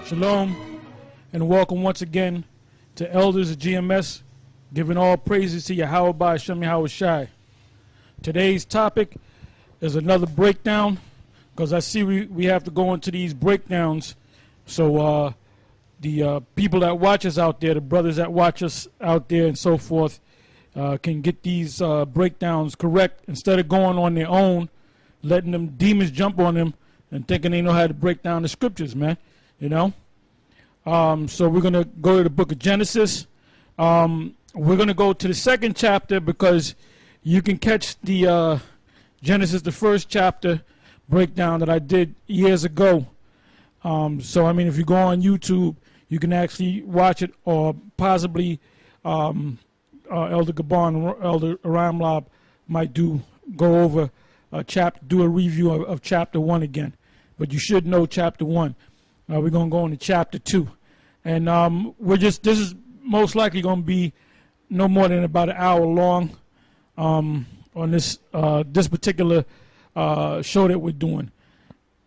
Shalom, and welcome once again to Elders of GMS, giving all praises to Yahweh by Hashem Yahweh Shai. Today's topic is another breakdown, because I see we have to go into these breakdowns so the people that watch us out there, the brothers that watch us out there and so forth, can get these breakdowns correct instead of going on their own, letting them demons jump on them and thinking they know how to break down the scriptures, man. You know? So we're going to go to the book of Genesis. We're going to go to the second chapter because you can catch the Genesis, the first chapter breakdown that I did years ago. So, I mean, if you go on YouTube, you can actually watch it, or possibly Elder Gabon, Elder Aramlab might go over a chapter, do a review of chapter 1 again. But you should know chapter 1. We're going to go into chapter 2. And this is most likely going to be no more than about an hour long on this particular show that we're doing.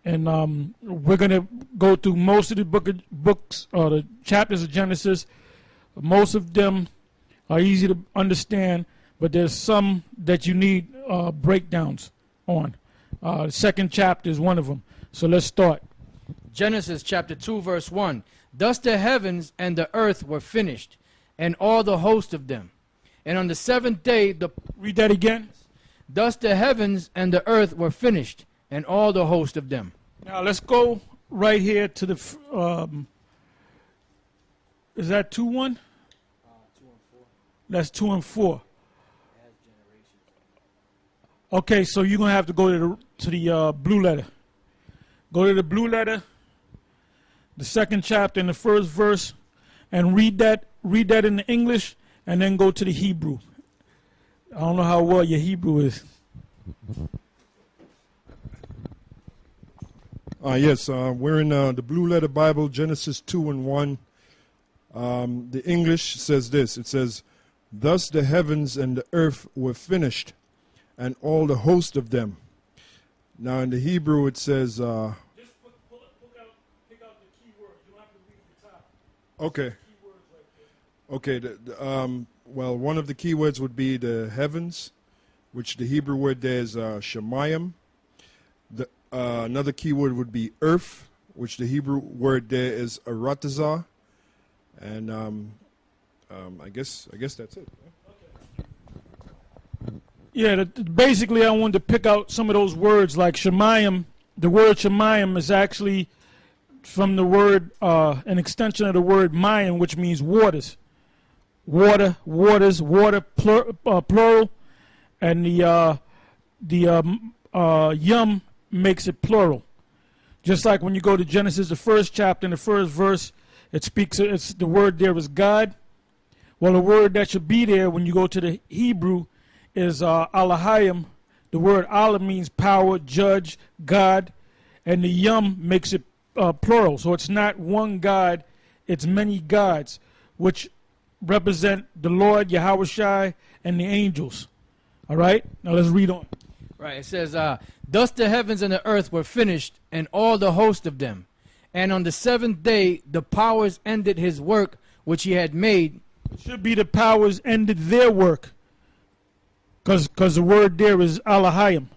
And we're going to go through most of the books, the chapters of Genesis. Most of them are easy to understand, but there's some that you need breakdowns on. The second chapter is one of them. So let's start. Genesis chapter 2 verse 1. Thus the heavens and the earth were finished, and all the host of them. And on the seventh day Read that again. Thus the heavens and the earth were finished, and all the host of them. Now let's go right here to the is that 2:1? 2 and 4. That's 2 and 4. Okay, so you're gonna have to go to the blue letter. Go to the blue letter, the second chapter and the first verse, and read that in the English, and then go to the Hebrew. I don't know how well your Hebrew is. Yes, we're in the Blue Letter Bible, Genesis 2 and 1. The English says this. It says, "Thus the heavens and the earth were finished, and all the host of them." Now in the Hebrew it says... Just pick out the key words. You don't have to read the top. Okay. Key words right there. Okay. Well, one of the key words would be the heavens, which the Hebrew word there is shemayim. Another key word would be earth, which the Hebrew word there is aratazah. And I guess that's it. Yeah, basically I wanted to pick out some of those words like shemayim. The word shemayim is actually from the word, an extension of the word mayim, which means waters. Water, waters, water, plural. And the yum makes it plural. Just like when you go to Genesis, the first chapter and the first verse, it's the word there is God. Well, the word that should be there when you go to the Hebrew is Elohim. The word Allah means power, judge, God, and the yum makes it plural. So it's not one God, it's many gods, which represent the Lord, Yahweh Shai, and the angels. All right? Now let's read on. Right, it says, "Thus the heavens and the earth were finished, and all the host of them. And on the seventh day the powers ended his work which he had made." It should be the powers ended their work, because the word there is Elohim.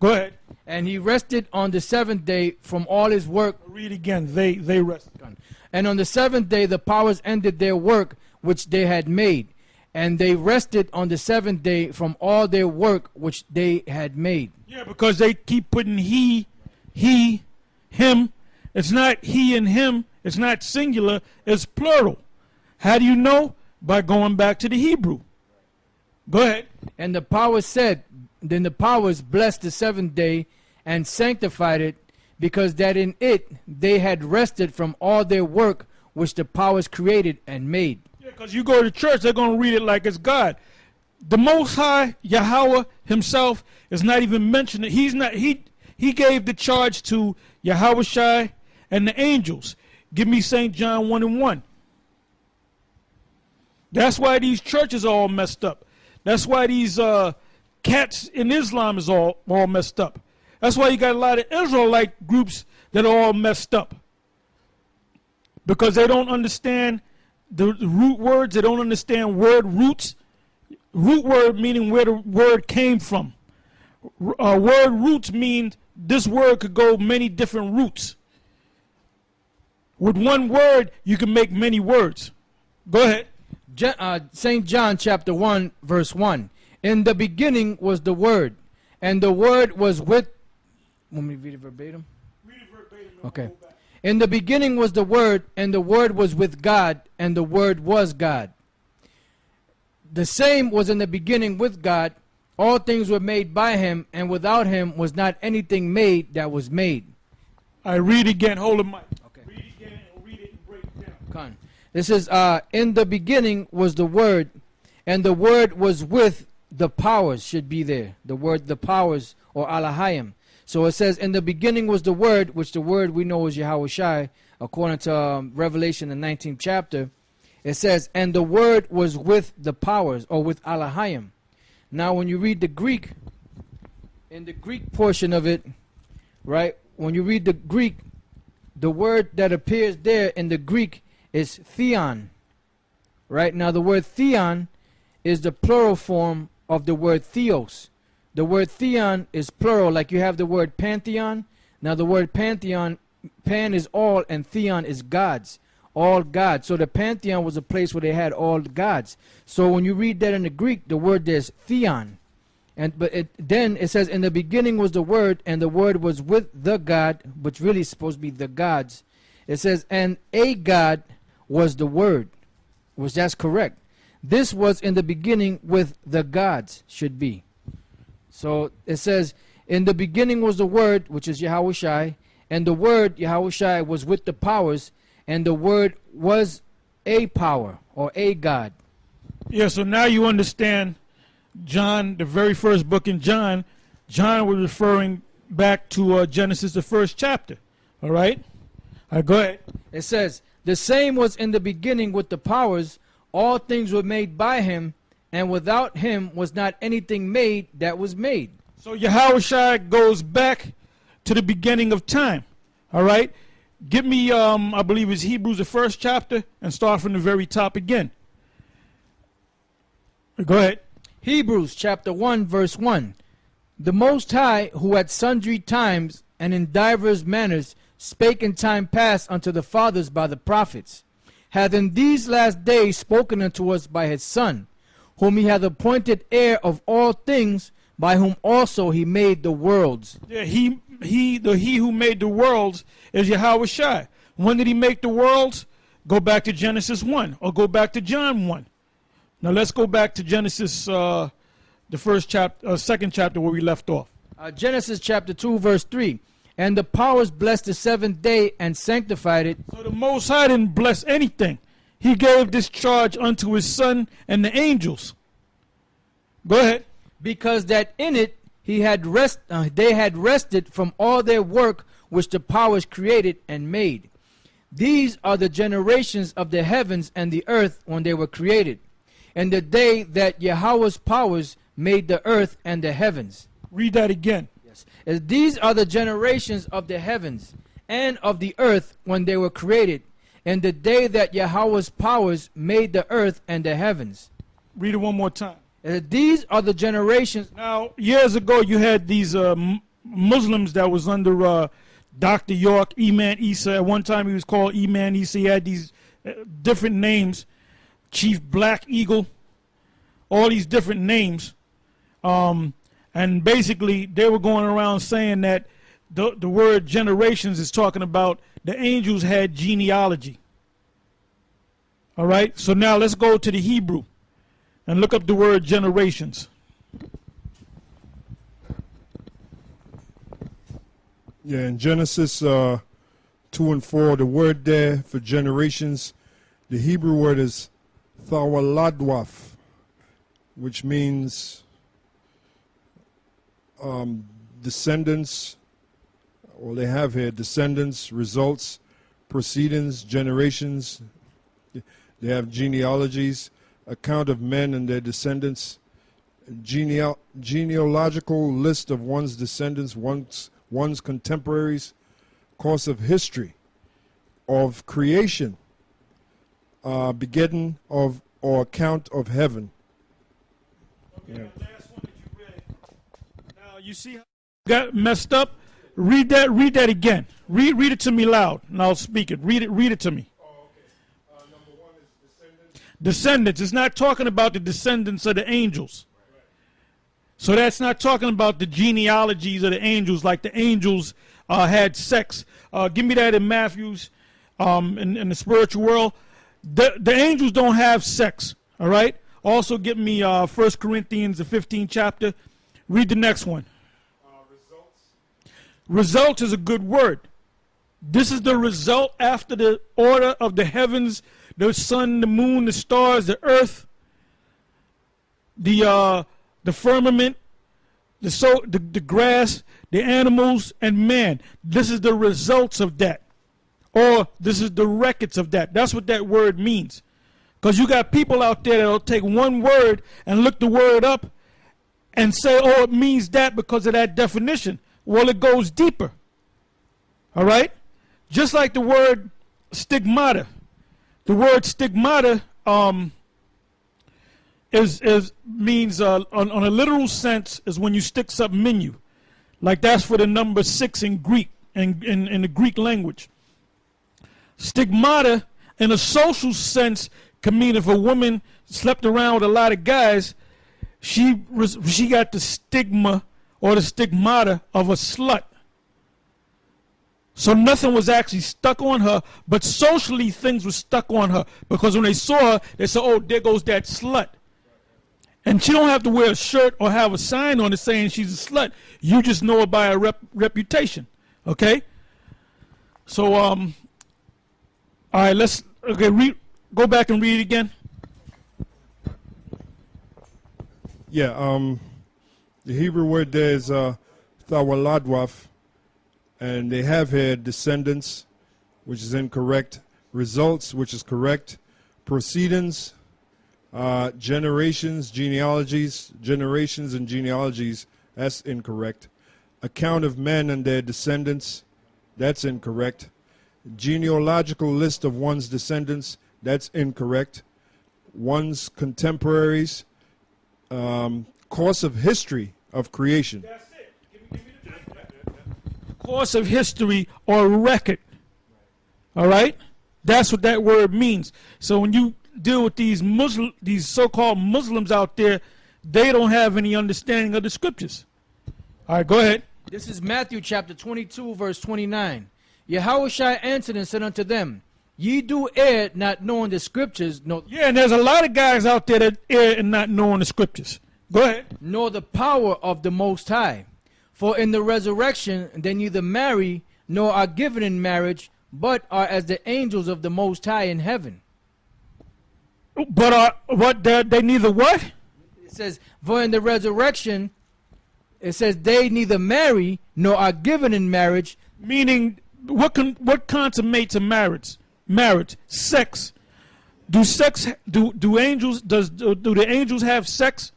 Go ahead. "And he rested on the seventh day from all his work." Read again. They rested. "And on the seventh day the powers ended their work which they had made. And they rested on the seventh day from all their work which they had made." Yeah, because they keep putting he, him. It's not he and him. It's not singular. It's plural. How do you know? By going back to the Hebrew. Go ahead. "And the powers said, then the powers blessed the seventh day and sanctified it, because that in it they had rested from all their work which the powers created and made." Yeah, because you go to church, they're going to read it like it's God. The Most High, Yahweh himself, is not even mentioned. He's not. He gave the charge to Yahweh Shai and the angels. Give me St. John 1 and 1. That's why these churches are all messed up. That's why these cats in Islam is all messed up. That's why you got a lot of Israelite groups that are all messed up. because they don't understand the root words. They don't understand word roots. Root word meaning where the word came from. Word roots means this word could go many different roots. With one word, you can make many words. Go ahead. St. John chapter 1, verse 1. In the beginning was the Word, and the Word was with... Want me to read it verbatim? Read it verbatim. Okay. In the beginning was the Word, and the Word was with God, and the Word was God. The same was in the beginning with God. All things were made by him, and without him was not anything made that was made. I read again. Hold the mic. Okay. Read again and read it and break it down. Con. This is, in the beginning was the Word, and the Word was with the powers, should be there. The word, the powers, or Alahayim. So it says, in the beginning was the Word, which the Word we know is Yahawashi, according to Revelation, the 19th chapter. It says, and the Word was with the powers, or with Alahayim. Now, when you read the Greek, in the Greek portion of it, right, when you read the Greek, the word that appears there in the Greek is theon, right? Now, the word theon is the plural form of the word theos. The word theon is plural, like you have the word pantheon. Now, the word pantheon, pan is all, and theon is gods. All gods. So the pantheon was a place where they had all the gods. So when you read that in the Greek, the word there's theon. Then it says, in the beginning was the Word, and the Word was with the God, which really is supposed to be the gods. It says, and a God was the Word, which that's correct. This was in the beginning with the gods, should be. So it says, in the beginning was the Word, which is Yahawashi, and the Word, Yahawashi, was with the powers, and the Word was a power, or a God. Yeah, so now you understand John, the very first book in John. John was referring back to Genesis, the first chapter. All right? Go ahead. It says, the same was in the beginning with the powers. All things were made by him, and without him was not anything made that was made. So Yahawashi goes back to the beginning of time. All right? Give me, I believe it's Hebrews, the first chapter, and start from the very top again. Go ahead. Hebrews chapter 1, verse 1. The Most High, who at sundry times and in divers manners spake in time past unto the fathers by the prophets, hath in these last days spoken unto us by his Son, whom he hath appointed heir of all things, by whom also he made the worlds. Yeah, he who made the worlds is Yahawashi. When did he make the worlds? Go back to Genesis 1, or go back to John 1. Now let's go back to Genesis, the first chapter, second chapter where we left off. Genesis chapter 2, verse 3. And the powers blessed the seventh day and sanctified it. So the Most High didn't bless anything. He gave this charge unto his Son and the angels. Go ahead. Because that in it they had rested from all their work which the powers created and made. These are the generations of the heavens and the earth when they were created, and the day that Yahweh's powers made the earth and the heavens. Read that again. Yes. These are the generations of the heavens and of the earth when they were created, and the day that Yahweh's powers made the earth and the heavens. Read it one more time. These are the generations. Now, years ago, you had these Muslims that was under Dr. York, Iman Isa. At one time, he was called Iman Isa. He had these different names. Chief Black Eagle, all these different names. And basically, they were going around saying that the word generations is talking about the angels had genealogy. All right? So now let's go to the Hebrew and look up the word generations. Yeah, in Genesis 2 and 4, the word there for generations, the Hebrew word is Thawaladwaf, which means descendants, or they have here descendants, results, proceedings, generations. They have genealogies, account of men and their descendants, genealogical list of one's descendants, one's contemporaries, course of history, of creation, begetting of or account of heaven. Okay, that last one that you read. Now you see how you got messed up. Read that again. Read it to me loud, and I'll speak it. Read it to me. Oh, okay. Number 1 is descendants. Descendants. It's not talking about the descendants of the angels. So that's not talking about the genealogies of the angels, like the angels had sex. Give me that in Matthew's, in the spiritual world. The angels don't have sex, all right? Also give me 1 Corinthians, the 15th chapter. Read the next one. Results. Result is a good word. This is the result after the order of the heavens, the sun, the moon, the stars, the earth, the firmament, the grass, the animals, and man. This is the results of that. Or this is the records of that. That's what that word means. Because you got people out there that'll take one word and look the word up and say, oh, it means that because of that definition. Well, it goes deeper. All right? Just like the word stigmata. The word stigmata means on a literal sense is when you stick something in you. Like that's for the number 6 in Greek, in the Greek language. Stigmata in a social sense can mean if a woman slept around with a lot of guys, she got the stigma or the stigmata of a slut. So nothing was actually stuck on her, but socially things were stuck on her. Because when they saw her, they said, oh, there goes that slut. And she don't have to wear a shirt or have a sign on it saying she's a slut. You just know her by her reputation. Okay? So, all right, go back and read it again. Yeah, the Hebrew word there is thawaladwaf, and they have had descendants, which is incorrect, results, which is correct, proceedings, generations, genealogies, generations and genealogies, that's incorrect, account of men and their descendants, that's incorrect, genealogical list of one's descendants, that's incorrect, one's contemporaries, course of history of creation. That's it. Give me the course of history or record. All right? That's what that word means. So when you deal with these so-called Muslims out there, they don't have any understanding of the scriptures. All right, go ahead. This is Matthew chapter 22, verse 29. Yahushua answered and said unto them, ye do err, not knowing the scriptures, Yeah, and there's a lot of guys out there that err and not knowing the scriptures. Go ahead. nor the power of the Most High. For in the resurrection they neither marry nor are given in marriage, but are as the angels of the Most High in heaven. But they neither what? It says, for in the resurrection, it says they neither marry nor are given in marriage. Meaning, what consummates a marriage? Marriage, sex. Do the angels have sex?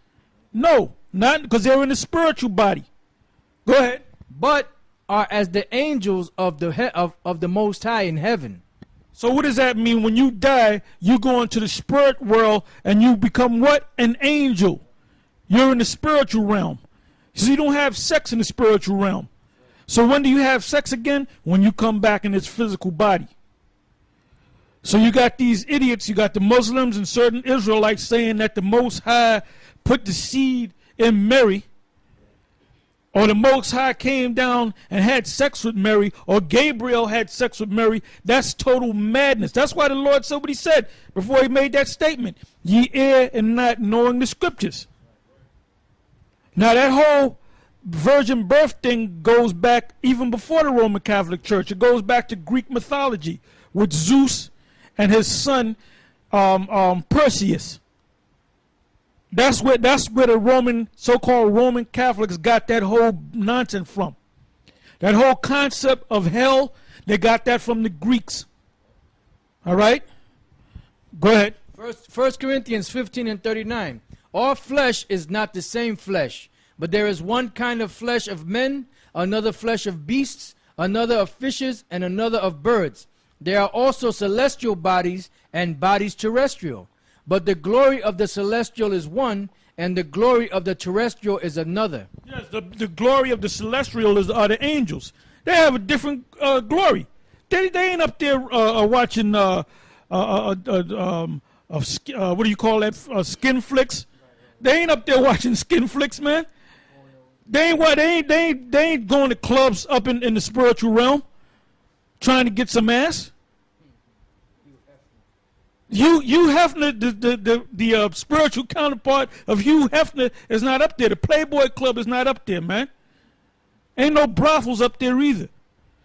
No, not because they're in the spiritual body. Go ahead. But are as the angels of the Most High in heaven. So what does that mean? When you die, you go into the spirit world and you become what? An angel. You're in the spiritual realm. So you don't have sex in the spiritual realm. So when do you have sex again? When you come back in this physical body. So you got these idiots, you got the Muslims and certain Israelites saying that the Most High put the seed in Mary, or the Most High came down and had sex with Mary, or Gabriel had sex with Mary. That's total madness. That's why the Lord said what he said before he made that statement. Ye err in not knowing the scriptures. Now that whole virgin birth thing goes back even before the Roman Catholic Church. It goes back to Greek mythology with Zeus and his son Perseus. That's where the so-called Roman Catholics got that whole nonsense from. That whole concept of hell, they got that from the Greeks. All right? Go ahead. First Corinthians 15 and 39. All flesh is not the same flesh, but there is one kind of flesh of men, another flesh of beasts, another of fishes, and another of birds. There are also celestial bodies and bodies terrestrial. But the glory of the celestial is one, and the glory of the terrestrial is another. Yes, the glory of the celestial are the angels. They have a different glory. They ain't up there watching what do you call that? Skin flicks. They ain't up there watching skin flicks, man. They ain't going to clubs up in the spiritual realm trying to get some ass. Hugh Hefner, the spiritual counterpart of Hugh Hefner, is not up there. The Playboy Club is not up there, man. Ain't no brothels up there either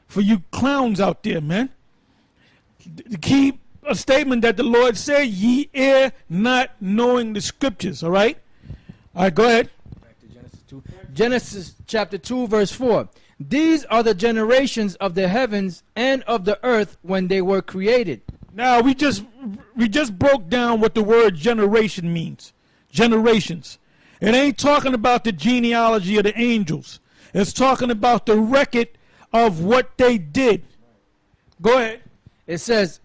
for you clowns out there, man. The key statement that the Lord said, ye err not knowing the scriptures, all right? All right, go ahead. Back to Genesis 2. Genesis chapter 2, verse 4. These are the generations of the heavens and of the earth when they were created. Now, we just broke down what the word generation means. Generations. It ain't talking about the genealogy of the angels. It's talking about the record of what they did. Go ahead. It says,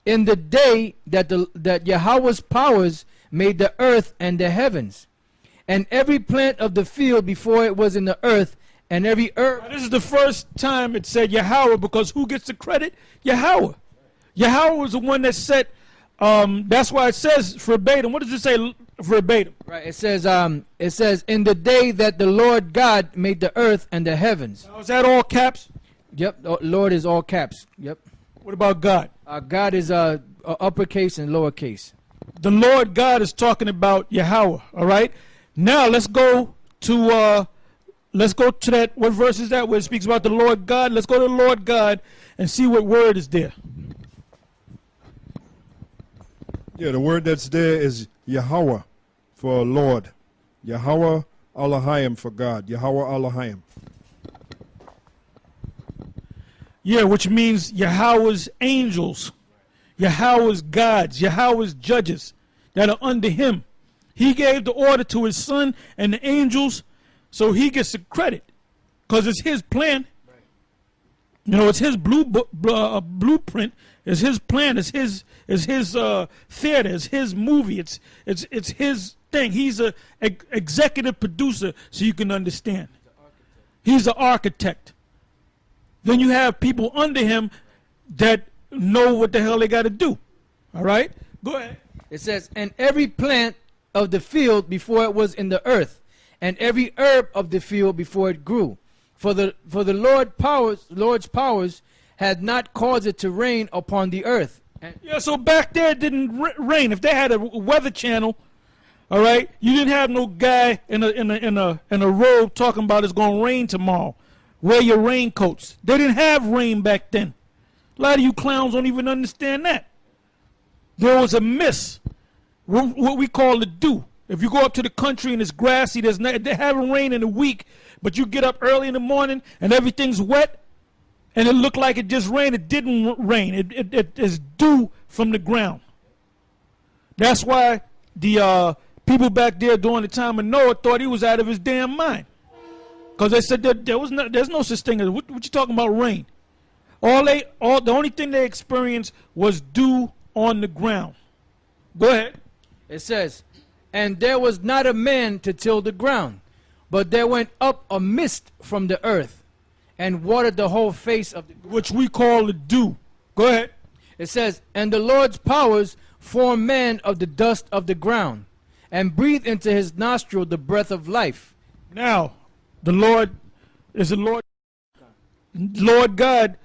in the day that Yahweh's powers made the earth and the heavens, and every plant of the field before it was in the earth, and every herb. Now, this is the first time it said Yahweh, because who gets the credit? Yahweh. Yahweh was the one that said, that's why it says verbatim. What does it say verbatim? Right. It says, in the day that the Lord God made the earth and the heavens. Now, is that all caps? Yep. Lord is all caps. Yep. What about God? God is uppercase and lowercase. The Lord God is talking about Yahweh. All right. Now let's go to that. What verse is that where it speaks about the Lord God? Let's go to the Lord God and see what word is there. Yeah, the word that's there is Yahweh for Lord. Yahweh Elohim for God. Yahweh Elohim. Yeah, which means Yahweh's angels, Yahweh's gods, Yahweh's judges that are under him. He gave the order to his son and the angels, so he gets the credit because it's his plan. You know, it's his blueprint. It's his plan. It's his theater. It's his movie. It's his thing. He's a executive producer, so you can understand. He's the architect. Then you have people under him that know what the hell they got to do. All right? Go ahead. It says, and every plant of the field before it was in the earth, and every herb of the field before it grew. For the Lord's powers had not caused it to rain upon the earth. Yeah, so back there it didn't rain. If they had a weather channel, all right, you didn't have no guy in a robe talking about it's gonna rain tomorrow. Wear your raincoats. They didn't have rain back then. A lot of you clowns don't even understand that. There was a mist, what we call the dew. If you go up to the country and it's grassy, they haven't rained in a week, but you get up early in the morning and everything's wet, and it looked like it just rained. It didn't rain. It is dew from the ground. That's why the people back there during the time of Noah thought he was out of his damn mind. Because they said there's no such thing as, what you talking about, rain? The only thing they experienced was dew on the ground. Go ahead. It says, and there was not a man to till the ground, but there went up a mist from the earth, and watered the whole face of the ground. Which we call the dew. Go ahead. It says, and the Lord's powers formed man of the dust of the ground, and breathed into his nostril the breath of life. Now, the Lord is the Lord God.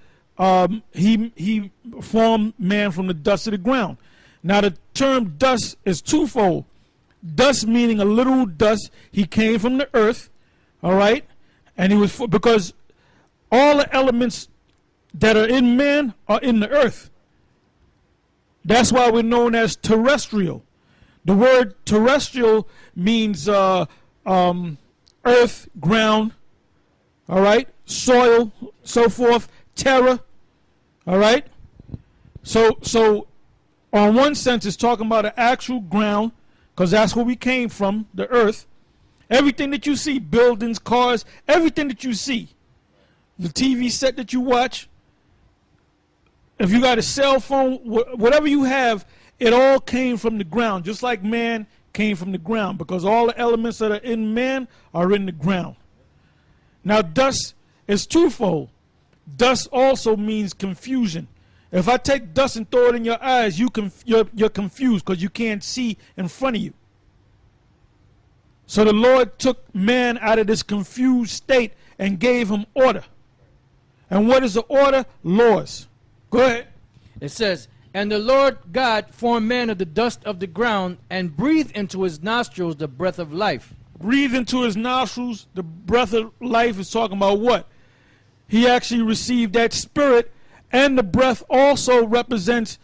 He formed man from the dust of the ground. Now, the term dust is twofold. Dust meaning a literal dust. He came from the earth, all right? And he was, because all the elements that are in man are in the earth. That's why we're known as terrestrial. The word terrestrial means earth, ground, all right, soil, so forth, terra, all right. So on one sense, it's talking about an actual ground, because that's where we came from, the earth. Everything that you see, buildings, cars, everything that you see, the TV set that you watch, if you got a cell phone, whatever you have, it all came from the ground, just like man came from the ground, because all the elements that are in man are in the ground. Now, dust is twofold. Dust also means confusion. If I take dust and throw it in your eyes, you're confused because you can't see in front of you. So the Lord took man out of this confused state and gave him order. And what is the order? Laws. Go ahead. It says, and the Lord God formed man of the dust of the ground and breathed into his nostrils the breath of life. Breathe into his nostrils. The breath of life is talking about what? He actually received that spirit, and the breath also represents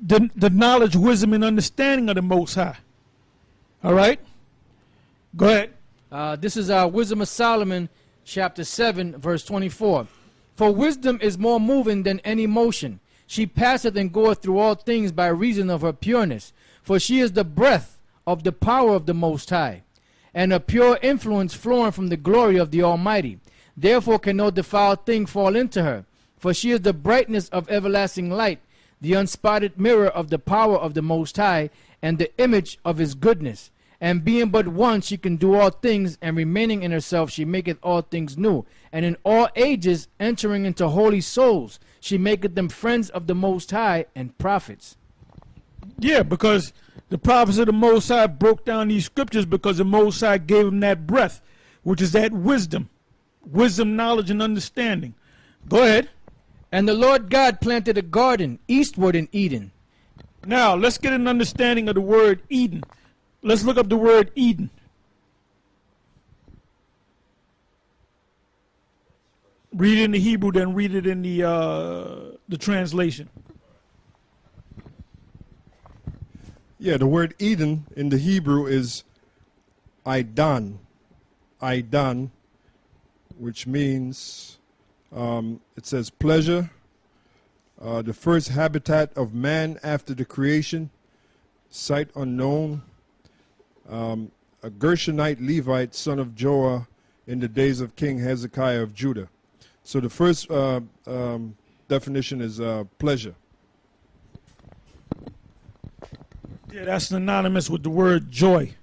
the knowledge, wisdom, and understanding of the Most High. All right? Go ahead. This is Wisdom of Solomon, chapter 7, verse 24. For wisdom is more moving than any motion. She passeth and goeth through all things by reason of her pureness. For she is the breath of the power of the Most High, and a pure influence flowing from the glory of the Almighty. Therefore can no defiled thing fall into her. For she is the brightness of everlasting light, the unspotted mirror of the power of the Most High, and the image of his goodness. And being but one, she can do all things, and remaining in herself, she maketh all things new. And in all ages, entering into holy souls, she maketh them friends of the Most High and prophets. Yeah, because the prophets of the Most High broke down these scriptures because the Most High gave them that breath, which is that wisdom. Wisdom, knowledge, and understanding. Go ahead. And the Lord God planted a garden eastward in Eden. Now, let's get an understanding of the word Eden. Let's look up the word Eden. Read it in the Hebrew, then read it in the translation. Yeah, the word Eden in the Hebrew is Aidan. Aidan, which means, it says pleasure, the first habitat of man after the creation, site unknown, a Gershonite Levite, son of Joah, in the days of King Hezekiah of Judah. So the first definition is pleasure. Yeah, that's synonymous with the word joy,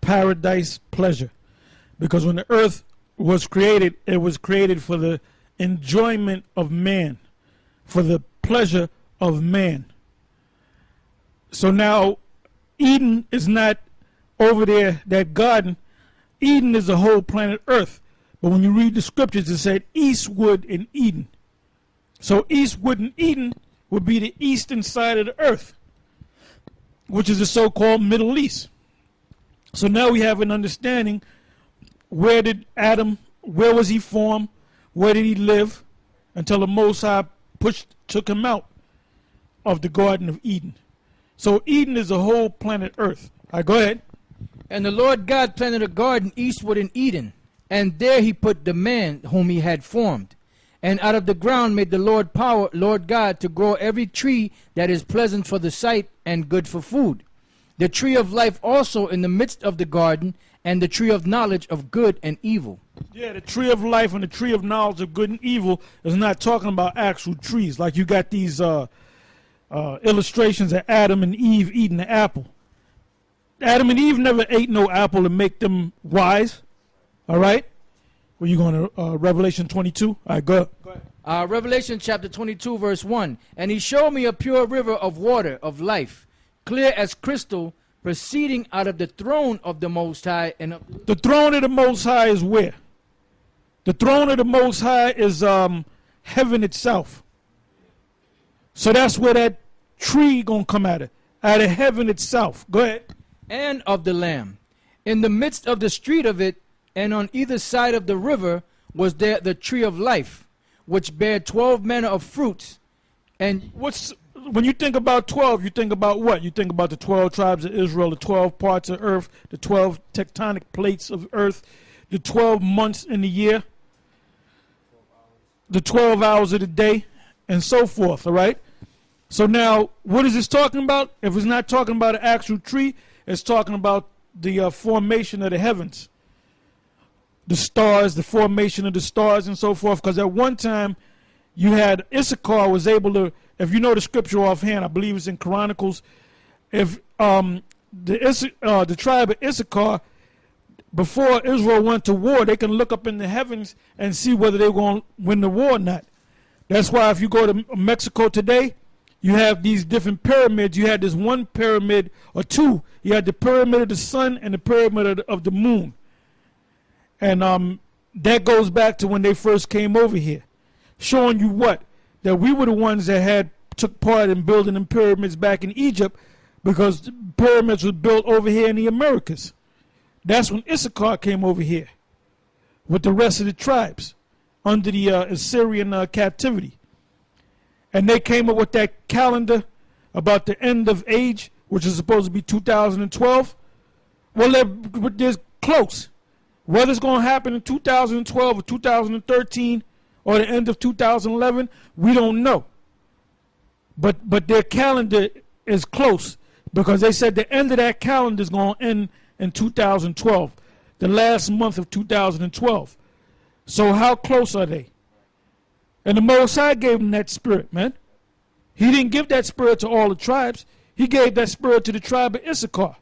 paradise, pleasure. Because when the earth was created, it was created for the enjoyment of man, for the pleasure of man. So now Eden is not over there, that garden. Eden is the whole planet Earth. But when you read the scriptures, it said eastward in Eden. So eastward in Eden would be the eastern side of the earth, which is the so-called Middle East. So now we have an understanding, where did Adam, where was he formed, where did he live, until the Most High took him out of the Garden of Eden. So Eden is the whole planet Earth. All right, go ahead. And the Lord God planted a garden eastward in Eden, and there he put the man whom he had formed. And out of the ground made the Lord God to grow every tree that is pleasant for the sight and good for food. The tree of life also in the midst of the garden, and the tree of knowledge of good and evil. Yeah, the tree of life and the tree of knowledge of good and evil is not talking about actual trees. Like you got these illustrations of Adam and Eve eating the apple. Adam and Eve never ate no apple to make them wise. All right? Were you going to Revelation 22? All right, go ahead. Revelation chapter 22, verse 1. And he showed me a pure river of water of life, clear as crystal, proceeding out of the throne of the Most High. And the throne of the Most High is where? The throne of the Most High is heaven itself. So that's where that tree going to come out of heaven itself. Go ahead. And of the Lamb. In the midst of the street of it, and on either side of the river, was there the tree of life, which bare 12 manner of fruits. And when you think about 12, you think about what? You think about the 12 tribes of Israel, the 12 parts of earth, the 12 tectonic plates of earth, the 12 months in the year, the 12 hours of the day, and so forth, all right? So now, what is this talking about? If it's not talking about an actual tree, it's talking about the formation of the heavens. The stars, the formation of the stars and so forth. Because at one time, you had Issachar was able to if you know the scripture offhand, I believe it's in Chronicles. If the tribe of Issachar, before Israel went to war, they can look up in the heavens and see whether they're going to win the war or not. That's why if you go to Mexico today, you have these different pyramids. You had this one pyramid or two. You had the pyramid of the sun and the pyramid of the moon. And that goes back to when they first came over here, showing you what? That we were the ones that took part in building them pyramids back in Egypt, because the pyramids were built over here in the Americas. That's when Issachar came over here with the rest of the tribes under the Assyrian captivity. And they came up with that calendar about the end of age, which is supposed to be 2012. Well, they're close. Whether it's going to happen in 2012 or 2013 or the end of 2011, we don't know. But their calendar is close, because they said the end of that calendar is going to end in 2012, the last month of 2012. So how close are they? And the Most High gave them that spirit, man. He didn't give that spirit to all the tribes. He gave that spirit to the tribe of Issachar.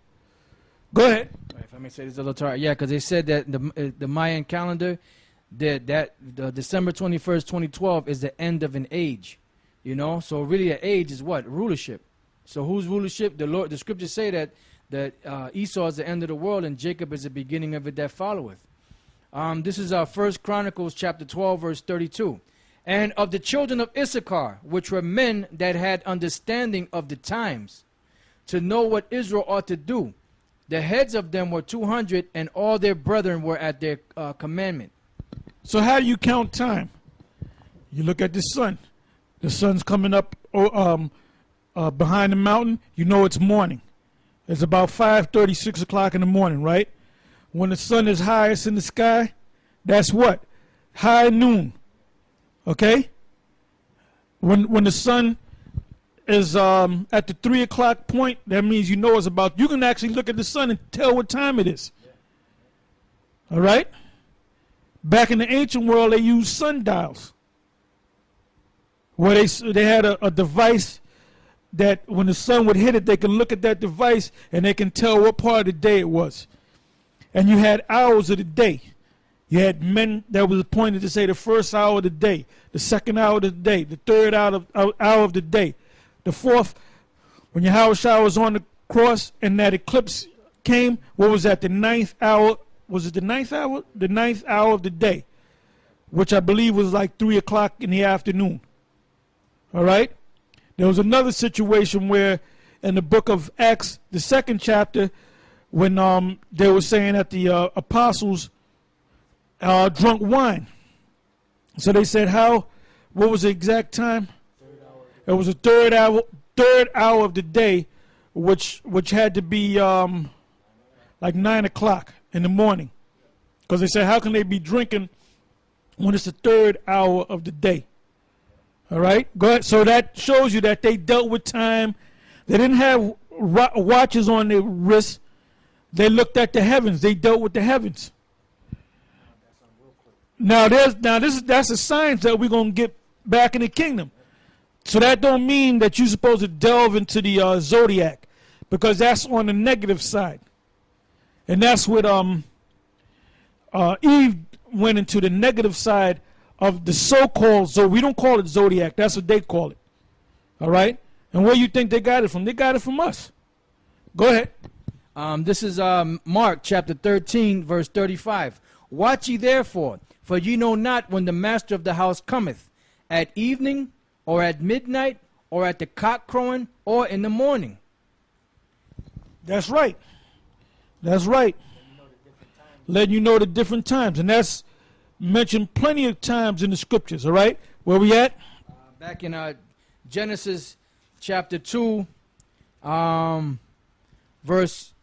Go ahead. If I may say this a little time. Yeah, because they said that the Mayan calendar, that the December 21st, 2012 is the end of an age. You know, so really an age is what? Rulership. So whose rulership? The scriptures say that Esau is the end of the world and Jacob is the beginning of it that followeth. This is our 1 Chronicles chapter 12, verse 32. And of the children of Issachar, which were men that had understanding of the times, to know what Israel ought to do, the heads of them were 200, and all their brethren were at their commandment. So how do you count time? You look at the sun. The sun's coming up behind the mountain. You know it's morning. It's about 5:30, 6 o'clock in the morning, right? When the sun is highest in the sky, that's what? High noon. Okay? When the sun is at the 3 o'clock point, that means you know it's about, you can actually look at the sun and tell what time it is. All right? Back in the ancient world, they used sundials, where they had a device that when the sun would hit it, they can look at that device and they can tell what part of the day it was. And you had hours of the day. You had men that was appointed to say the first hour of the day, the second hour of the day, the third hour of the day, the fourth. When Yahushua was on the cross and that eclipse came, what was that, the ninth hour? Was it the ninth hour? The ninth hour of the day, which I believe was like 3 o'clock in the afternoon. All right? There was another situation where in the book of Acts, the 2nd chapter, when they were saying that the apostles drunk wine. So they said what was the exact time? It was the third hour of the day, which had to be like 9 o'clock in the morning. Because they said, how can they be drinking when it's the third hour of the day? All right, go ahead. So that shows you that they dealt with time. They didn't have watches on their wrists. They looked at the heavens. They dealt with the heavens. That's a science that we're gonna get back in the kingdom. So that don't mean that you're supposed to delve into the zodiac, because that's on the negative side, and that's what Eve went into, the negative side of the so-called, we don't call it zodiac, that's what they call it. All right? And where you think they got it from? They got it from us. Go ahead. This is Mark chapter 13, verse 35. Watch ye therefore, for ye know not when the master of the house cometh, at evening, or at midnight, or at the cock crowing, or in the morning. That's right. That's right. Letting you know the different times. And that's mentioned plenty of times in the scriptures, all right? Where we at? Back in Genesis chapter 2, verse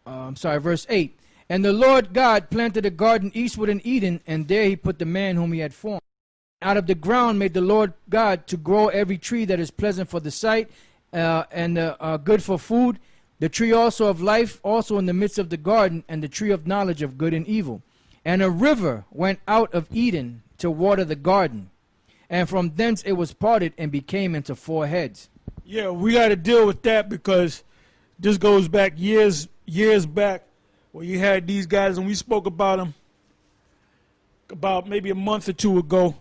8. And the Lord God planted a garden eastward in Eden, and there he put the man whom he had formed. Out of the ground made the Lord God to grow every tree that is pleasant for the sight, and good for food, the tree also of life also in the midst of the garden, and the tree of knowledge of good and evil. And a river went out of Eden to water the garden. and from thence it was parted and became into 4 heads. Yeah, we got to deal with that because this goes back years back where you had these guys, and we spoke about them about maybe a month or two ago.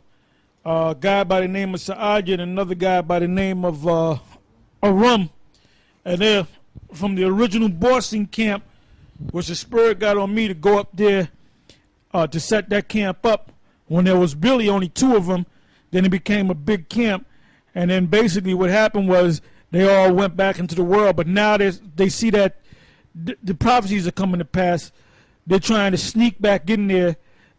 A guy by the name of Sa'adja and another guy by the name of Arum. And they're from the original Boston camp, which the Spirit got on me to go up there to set that camp up. When there was really only 2 of them, then it became a big camp. And then basically what happened was they all went back into the world. But now they see that the prophecies are coming to pass. They're trying to sneak back in there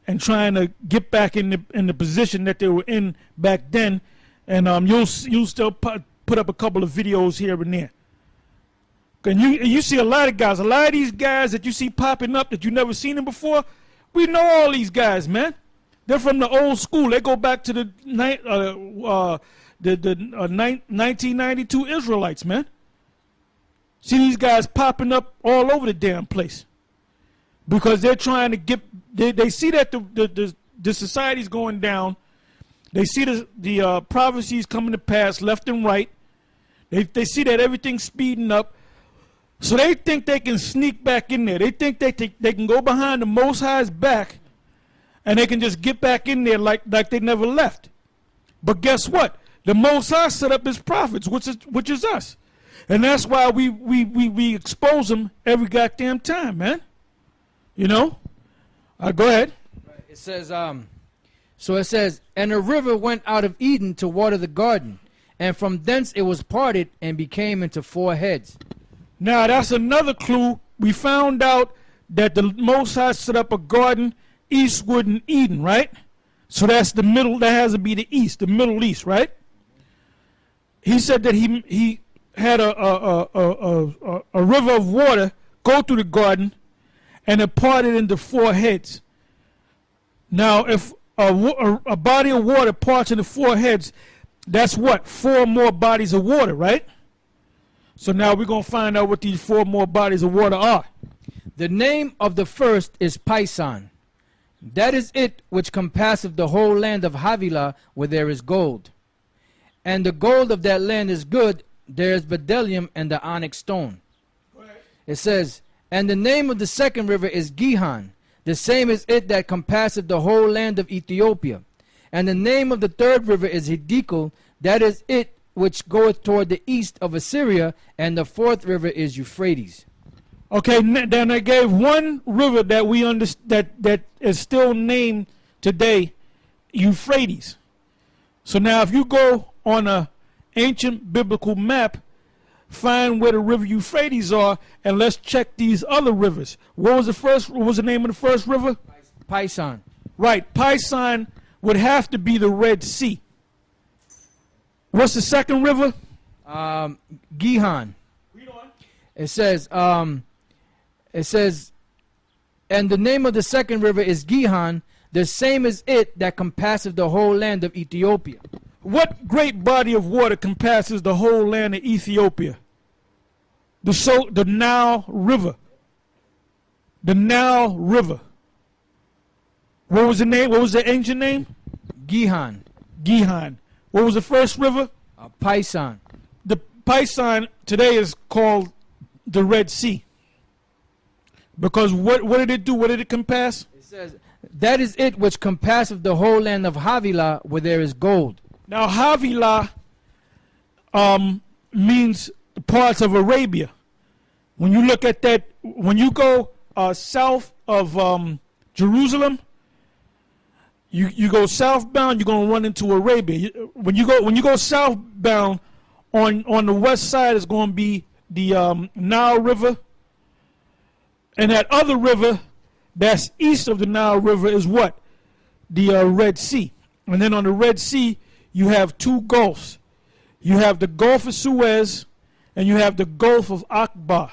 and trying to get back in the position that they were in back then. And you'll still put up a couple of videos here and there. And you see a lot of these guys that you see popping up that you never seen them before. We know all these guys, man. They're from the old school. They go back to the 1992 Israelites, man. See these guys popping up all over the damn place because they're trying to get. They see that the society's going down. They see the prophecies coming to pass left and right. They see that everything's speeding up. So they think they can sneak back in there. They think they can go behind the Most High's back and they can just get back in there like they never left. But guess what? The Most High set up his prophets, which is us. And that's why we expose them every goddamn time, man. You know? Go ahead. It says, so it says, and a river went out of Eden to water the garden, and from thence it was parted and became into 4 heads. Now that's another clue. We found out that the Most High set up a garden eastward in Eden, right? So that's the middle. That has to be the east, the Middle East, right? He said that he had a river of water go through the garden, and it parted into 4 heads. Now, if a body of water parts into 4 heads, that's what? 4 more bodies of water, right? So now we're going to find out what these 4 more bodies of water are. The name of the first is Pison. That is it which compasseth the whole land of Havilah, where there is gold. And the gold of that land is good. There is bdellium and the onyx stone. It says, and the name of the second river is Gihon. The same is it that compasseth the whole land of Ethiopia. And the name of the third river is Hiddekel. That is it which goeth toward the east of Assyria. And the 4th river is Euphrates. Okay, then I gave one river that we that is still named today, Euphrates. So now if you go on a ancient biblical map, find where the river Euphrates are, and let's check these other rivers. What was the name of the first river? Pison. Right, Pison would have to be the Red Sea. What's the second river? Gihon. Read on. It says, and the name of the second river is Gihon. The same is it that compasseth the whole land of Ethiopia. What great body of water compasses the whole land of Ethiopia? The Nile River. The Nile River. What was the name? What was the ancient name? Gihon. Gihon. What was the first river? Pison. The Pison today is called the Red Sea. Because what did it do? What did it compass? It says, that is it which compasseth the whole land of Havilah, where there is gold. Now Havilah means parts of Arabia. When you look at that, when you go south of Jerusalem, you go southbound, you're going to run into Arabia. When you go southbound, on the west side is going to be the Nile River, and that other river that's east of the Nile River is what? The Red Sea. And then on the Red Sea, you have 2 gulfs. You have the Gulf of Suez, and you have the Gulf of Aqaba,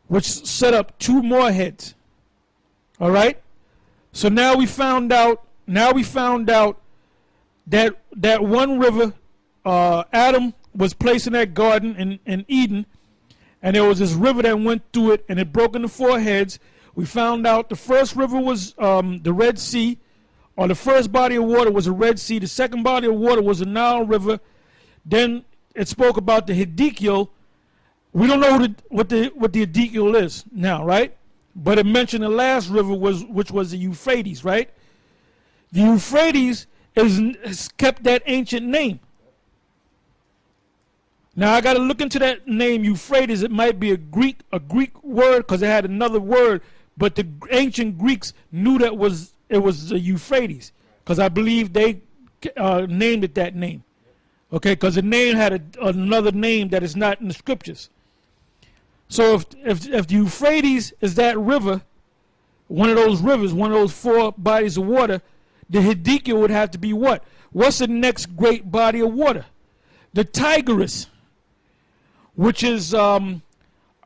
which set up 2 more heads. All right. So now we found out. That one river, Adam was placed in that garden in Eden, and there was this river that went through it, and it broke into 4 heads. We found out the first river was the Red Sea, or the first body of water was the Red Sea. The second body of water was the Nile River. Then it spoke about the Hiddekel. We don't know what the Hiddekel is now, right? But it mentioned the last river which was the Euphrates, right? The Euphrates has kept that ancient name. Now I got to look into that name Euphrates. It might be a Greek word because it had another word, but the ancient Greeks knew that it was the Euphrates because I believe they named it that name. Okay, because the name had another name that is not in the scriptures. So if the Euphrates is that river, one of those rivers, one of those four bodies of water, the Hiddekel would have to be what? What's the next great body of water? The Tigris, which is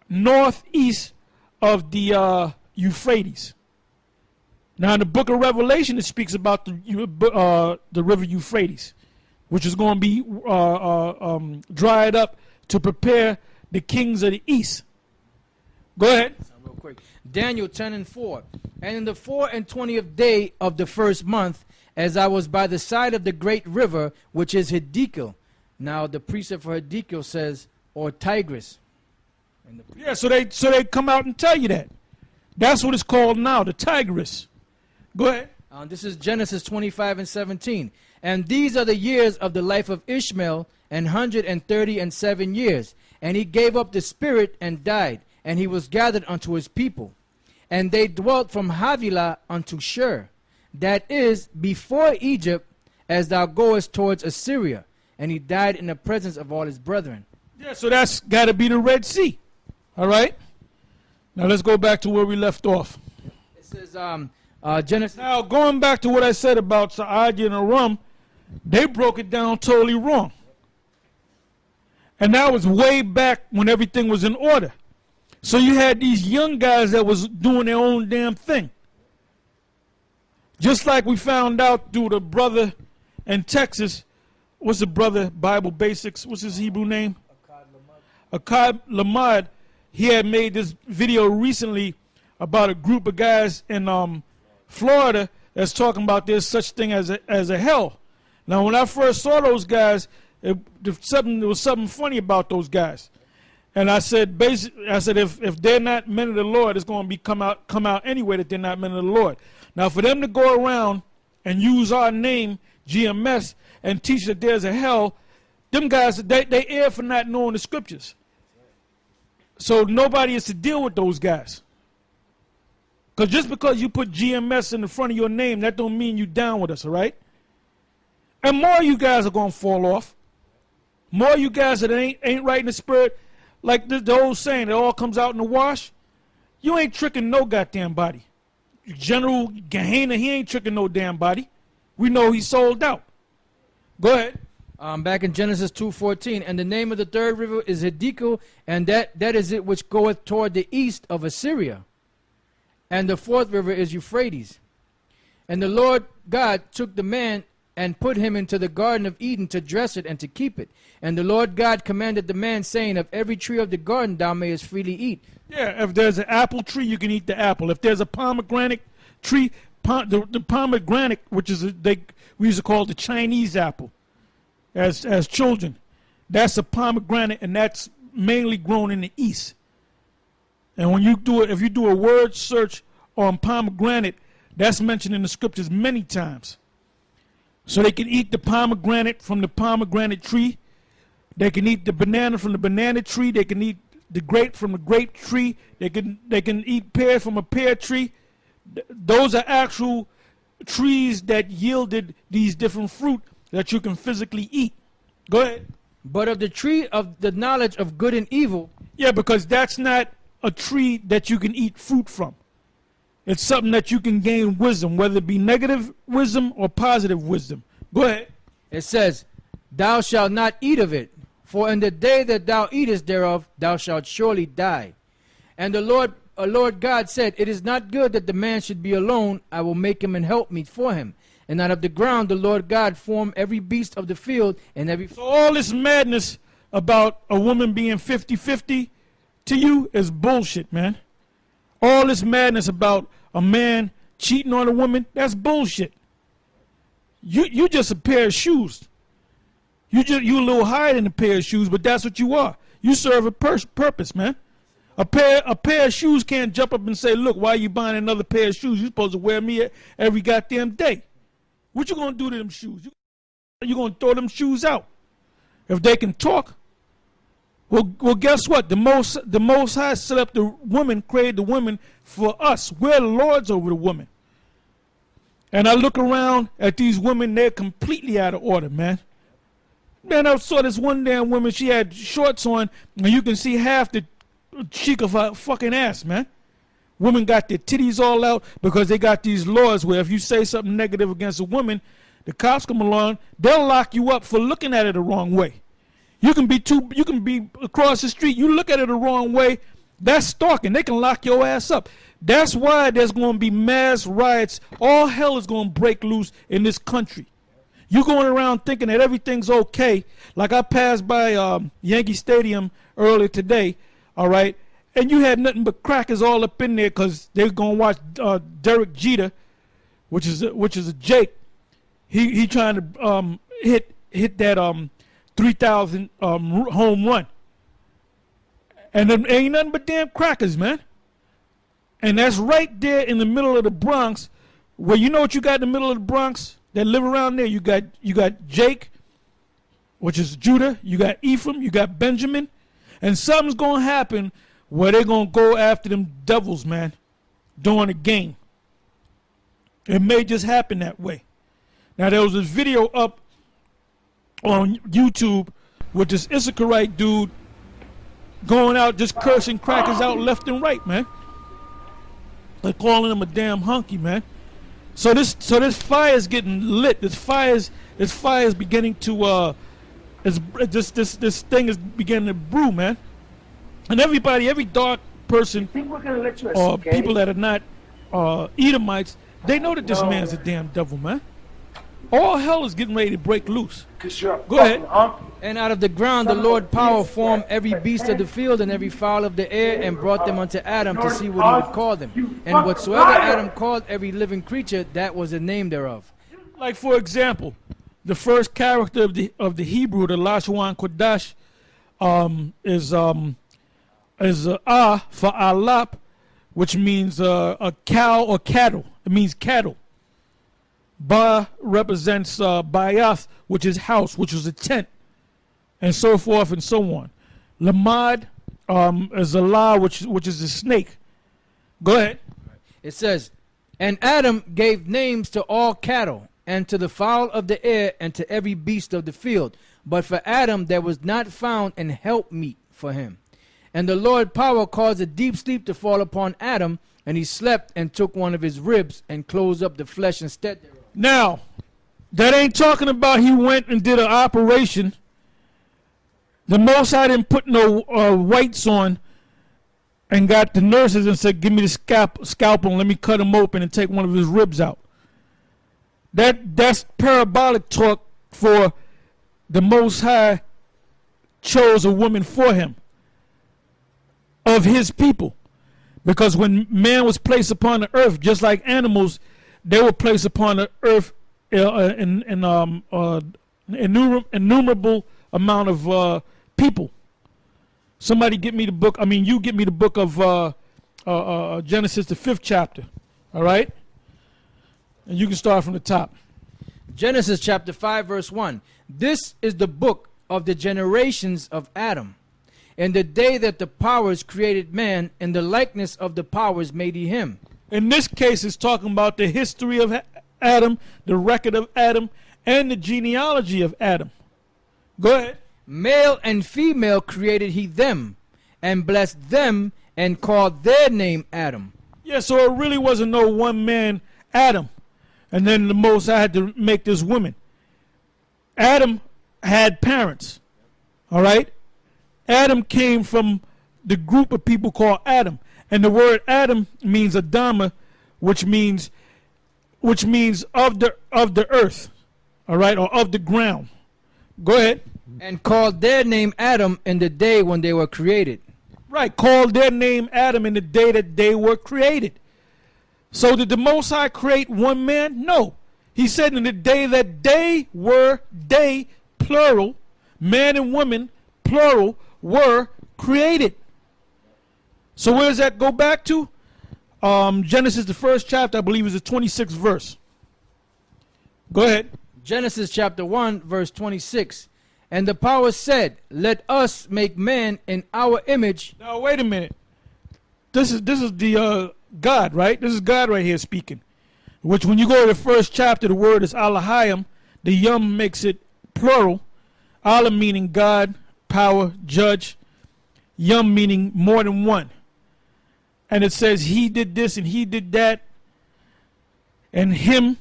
northeast of the Euphrates. Now in the book of Revelation, it speaks about the river Euphrates, which is going to be dried up to prepare the kings of the east. Go ahead. Real quick. Daniel 10:4. And in the 24th day of the first month, as I was by the side of the great river, which is Hiddekel. Now the precept for Hiddekel says, or Tigris. Yeah, so they come out and tell you that. That's what it's called now, the Tigris. Go ahead. This is Genesis 25:17. And these are the years of the life of Ishmael, 137 years. And he gave up the spirit and died, and he was gathered unto his people. And they dwelt from Havilah unto Shur, that is, before Egypt, as thou goest towards Assyria. And he died in the presence of all his brethren. Yeah, so that's got to be the Red Sea. All right? Now let's go back to where we left off. It says, Genesis. Now, going back to what I said about Sa'adia and Aram, they broke it down totally wrong. And that was way back when everything was in order. So you had these young guys that was doing their own damn thing. Just like we found out through the brother in Texas. What's the brother, Bible Basics? What's his Hebrew name? Akkad Lamad. He had made this video recently about a group of guys in Florida that's talking about there's such thing as a hell. Now, when I first saw those guys, there was something funny about those guys. And I said, if they're not men of the Lord, it's going to come out anyway that they're not men of the Lord. Now, for them to go around and use our name, GMS, and teach that there's a hell, them guys, they err for not knowing the scriptures. So nobody is to deal with those guys. Because just because you put GMS in the front of your name, that don't mean you down with us, all right? And more of you guys are going to fall off. More of you guys that ain't right in the spirit, like the old saying, it all comes out in the wash. You ain't tricking no goddamn body. General Gehenna, he ain't tricking no damn body. We know he sold out. Go ahead. Back in Genesis 2:14, and the name of the third river is Hiddekel, and that is it which goeth toward the east of Assyria. And the fourth river is Euphrates. And the Lord God took the man and put him into the garden of Eden to dress it and to keep it. And the Lord God commanded the man, saying, of every tree of the garden thou mayest freely eat. Yeah, if there's an apple tree, you can eat the apple. If there's a pomegranate tree, the pomegranate, which is we used to call it the Chinese apple as children, that's a pomegranate, and that's mainly grown in the east. And when if you do a word search on pomegranate, that's mentioned in the scriptures many times. So they can eat the pomegranate from the pomegranate tree. They can eat the banana from the banana tree. They can eat the grape from the grape tree. They can eat pear from a pear tree. Those are actual trees that yielded these different fruit that you can physically eat. Go ahead. But of the tree of the knowledge of good and evil. Yeah, because that's not a tree that you can eat fruit from. It's something that you can gain wisdom, whether it be negative wisdom or positive wisdom. Go ahead. It says, thou shalt not eat of it, for in the day that thou eatest thereof, thou shalt surely die. And the Lord God said, it is not good that the man should be alone. I will make him an helpmeet for him. And out of the ground the Lord God formed every beast of the field and every... So all this madness about a woman being 50-50 to you is bullshit, man. All this madness about a man cheating on a woman, that's bullshit. You just a pair of shoes. You a little higher than a pair of shoes, but that's what you are. You serve a purpose, man. A pair of shoes can't jump up and say, look, why are you buying another pair of shoes? You're supposed to wear me every goddamn day. What you gonna do to them shoes? You gonna throw them shoes out? If they can talk, well, guess what? The Most High set up the woman, created the woman for us. We're the lords over the woman. And I look around at these women, they're completely out of order, man. Man, I saw this one damn woman, she had shorts on, and you can see half the cheek of her fucking ass, man. Women got their titties all out because they got these laws where if you say something negative against a woman, the cops come along, they'll lock you up for looking at it the wrong way. You can be across the street, you look at it the wrong way, that's stalking. They can lock your ass up. That's why there's going to be mass riots. All hell is going to break loose in this country. You going around thinking that everything's okay. Like I passed by Yankee Stadium earlier today, all right, and you had nothing but crackers all up in there because they're going to watch Derek Jeter, which is a Jake. He trying to hit that 3,000 home run. And there ain't nothing but damn crackers, man. And that's right there in the middle of the Bronx, where you know what you got in the middle of the Bronx that live around there? You got Jake, which is Judah, you got Ephraim, you got Benjamin, and something's gonna happen where they're gonna go after them devils, man, during the game. It may just happen that way. Now there was this video up on YouTube with this Issacharite dude going out just cursing crackers out left and right, man. They're calling him a damn hunky, man. So this fire is getting lit. This fire is beginning to this thing is beginning to brew, man. And every dark person or people that are not Edomites, they know that this man's a damn devil, man. All hell is getting ready to break loose. Go ahead. And out of the ground the Lord power formed every beast of the field and every fowl of the air, and brought them unto Adam to see what he would call them. And whatsoever Adam called every living creature, that was the name thereof. Like, for example, the first character of the Hebrew, the Lashwan Kodash, is for Alap, which means a cow or cattle. It means cattle. Ba represents Bayath, which is house, which was a tent, and so forth and so on. Lamad is a law, which is a snake. Go ahead. It says, and Adam gave names to all cattle, and to the fowl of the air, and to every beast of the field. But for Adam there was not found an helpmeet for him. And the Lord power caused a deep sleep to fall upon Adam, and he slept and took one of his ribs and closed up the flesh instead thereof. Now, that ain't talking about he went and did an operation. The Most High didn't put no whites on and got the nurses and said, give me the scalpel and let me cut him open and take one of his ribs out. That's parabolic talk for the Most High chose a woman for him, of his people. Because when man was placed upon the earth, just like animals, they were placed upon the earth in innumerable amount of people. Somebody get me the book. I mean, you get me the book of Genesis, the 5th chapter. All right? And you can start from the top. Genesis chapter 5, verse 1. This is the book of the generations of Adam. In the day that the powers created man, in the likeness of the powers made he him. In this case, it's talking about the history of Adam, the record of Adam, and the genealogy of Adam. Go ahead. Male and female created he them, and blessed them, and called their name Adam. Yeah, so it really wasn't no one man, Adam. And then the Most High had to make this woman. Adam had parents. All right? Adam came from the group of people called Adam. And the word Adam means Adama, which means of the earth, all right, or of the ground. Go ahead. And called their name Adam in the day when they were created. Right, called their name Adam in the day that they were created. So did the Most High create one man? No. He said in the day that they, plural, man and woman, plural, were created. So where does that go back to? Genesis, the first chapter, I believe, is the 26th verse. Go ahead. Genesis chapter 1, verse 26. And the power said, let us make man in our image. Now, wait a minute. This is the God, right? This is God right here speaking. Which, when you go to the first chapter, the word is Elohim. The yum makes it plural. Allah meaning God, power, judge. Yum meaning more than one. And it says he did this and he did that. And him.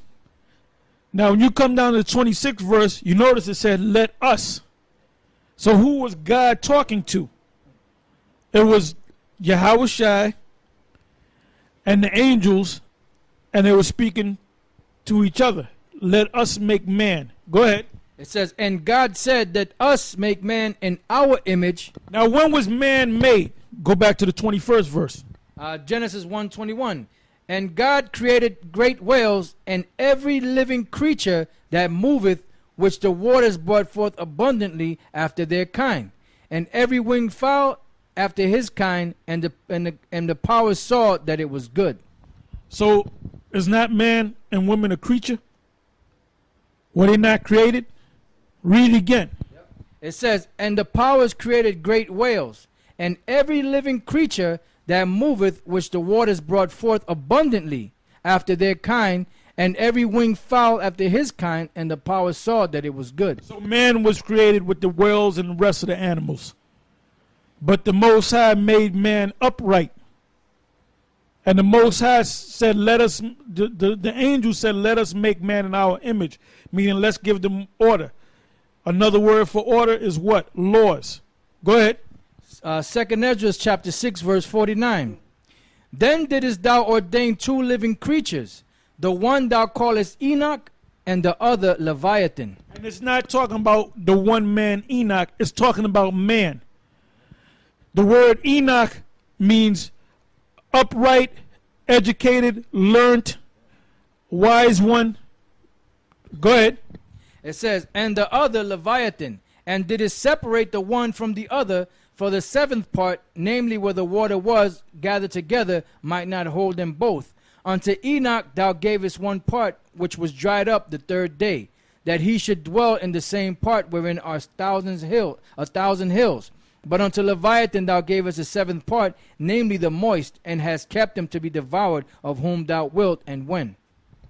Now, when you come down to the 26th verse, you notice it said, let us. So who was God talking to? It was Yahweh Shai and the angels, and they were speaking to each other. Let us make man. Go ahead. It says, and God said that us make man in our image. Now, when was man made? Go back to the 21st verse. Genesis 1:21. And God created great whales and every living creature that moveth, which the waters brought forth abundantly after their kind, and every winged fowl after his kind, and the powers saw that it was good. So, is not man and woman a creature? Were they not created? Read it again. It says, and the powers created great whales, and every living creature that moveth, which the waters brought forth abundantly after their kind, and every winged fowl after his kind, and the power saw that it was good. So man was created with the whales and the rest of the animals. But the Most High made man upright. And the Most High said, let us, the angel said, let us make man in our image, meaning let's give them order. Another word for order is what? Laws. Go ahead. 2nd Ezra chapter 6 verse 49. Then didst thou ordain two living creatures, the one thou callest Enoch, and the other Leviathan. And it's not talking about the one man Enoch, it's talking about man. The word Enoch means upright, educated, learned, wise one. Go ahead. It says, and the other Leviathan, and didst separate the one from the other, for the seventh part, namely where the water was gathered together, might not hold them both. Unto Enoch thou gavest one part, which was dried up the third day, that he should dwell in the same part wherein are a thousand hills. But unto Leviathan thou gavest the seventh part, namely the moist, and hast kept him to be devoured, of whom thou wilt and when.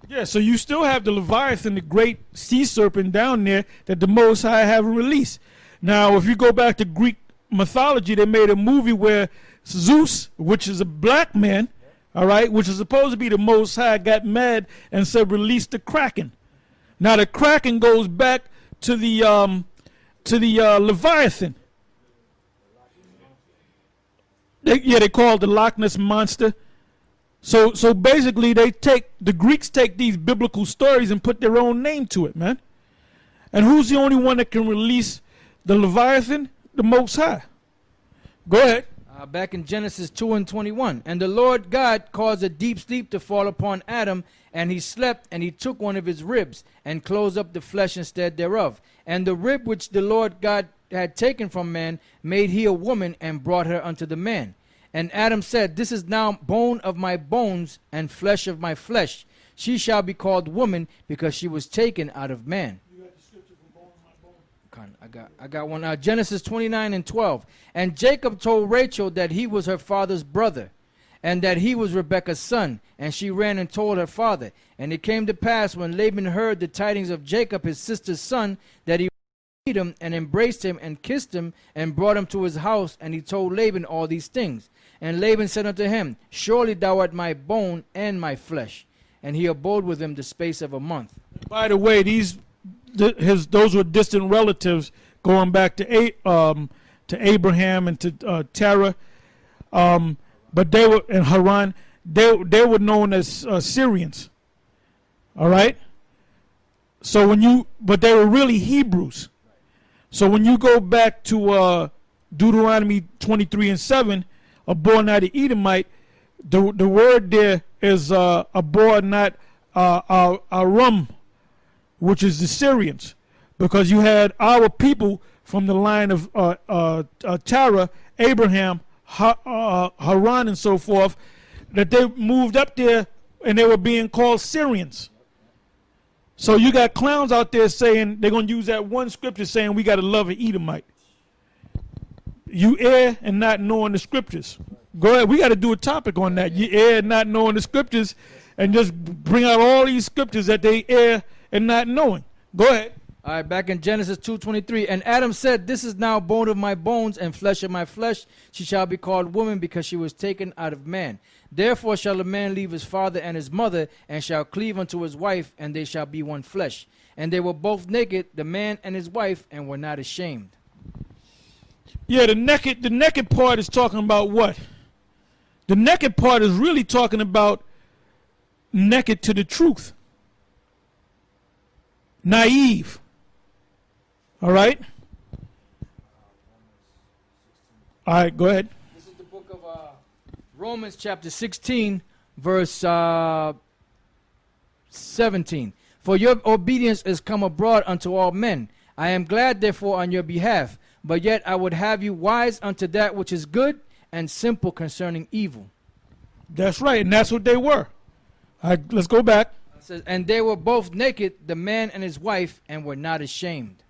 Yeah, so you still have the Leviathan, the great sea serpent down there that the Most High have released. Now, if you go back to Greek mythology, they made a movie where Zeus, which is a black man, all right, which is supposed to be the Most High, got mad and said, release the Kraken. Now, the Kraken goes back to the Leviathan. They call it the Loch Ness Monster. So basically, the Greeks take these biblical stories and put their own name to it, man. And who's the only one that can release the Leviathan? The Most High. Go ahead. Back in Genesis 2:21. And the Lord God caused a deep sleep to fall upon Adam, and he slept, and he took one of his ribs, and closed up the flesh instead thereof. And the rib which the Lord God had taken from man made he a woman, and brought her unto the man. And Adam said, this is now bone of my bones, and flesh of my flesh. She shall be called woman, because she was taken out of man. I got one. Genesis 29:12. And Jacob told Rachel that he was her father's brother, and that he was Rebekah's son. And she ran and told her father. And it came to pass, when Laban heard the tidings of Jacob his sister's son, that he beat him and embraced him and kissed him and brought him to his house. And he told Laban all these things. And Laban said unto him, surely thou art my bone and my flesh. And he abode with him the space of a month. By the way, those were distant relatives going back to Abraham and to Terah, but they were in Haran. They were known as Syrians. All right. So but they were really Hebrews. So when you go back to Deuteronomy 23:7, a boy not an Edomite, the word there is a boy not Aram, which is the Syrians, because you had our people from the line of Terah, Abraham, Haran, and so forth, that they moved up there and they were being called Syrians. So you got clowns out there saying they're going to use that one scripture saying we got to love an Edomite. You err and not knowing the scriptures. Go ahead. We got to do a topic on that. You err and not knowing the scriptures, and just bring out all these scriptures that they err and not knowing. Go ahead. All right, back in Genesis 2:23, and Adam said, "This is now bone of my bones and flesh of my flesh. She shall be called woman because she was taken out of man. Therefore shall a man leave his father and his mother, and shall cleave unto his wife, and they shall be one flesh. And they were both naked, the man and his wife, and were not ashamed." Yeah, the naked part is talking about what? The naked part is really talking about naked to the truth. Naive. All right? All right, go ahead. This is the book of Romans chapter 16, verse 17. "For your obedience is come abroad unto all men. I am glad therefore on your behalf. But yet I would have you wise unto that which is good, and simple concerning evil." That's right, and that's what they were. All right, let's go back. It says, "And they were both naked, the man and his wife, and were not ashamed."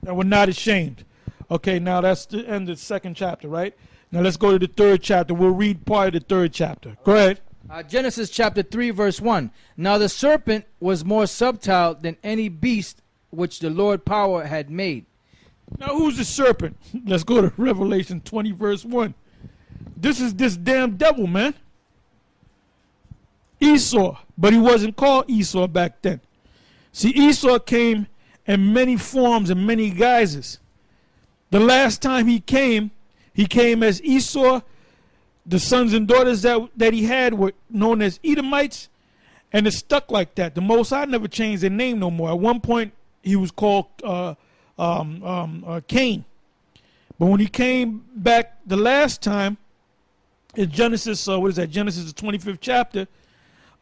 And we're not ashamed. Okay, now that's the end of the second chapter, right? Now let's go to the third chapter. We'll read part of the third chapter. Go ahead. Genesis chapter 3, verse 1. "Now the serpent was more subtile than any beast which the Lord power had made." Now who's the serpent? Let's go to Revelation 20, verse 1. This is this damn devil, man. Esau, but he wasn't called Esau back then. See, Esau came in many forms and many guises. The last time he came as Esau. The sons and daughters that he had were known as Edomites, and it stuck like that. The Most High never changed their name no more. At one point, he was called Cain. But when he came back the last time, in Genesis, Genesis the 25th chapter,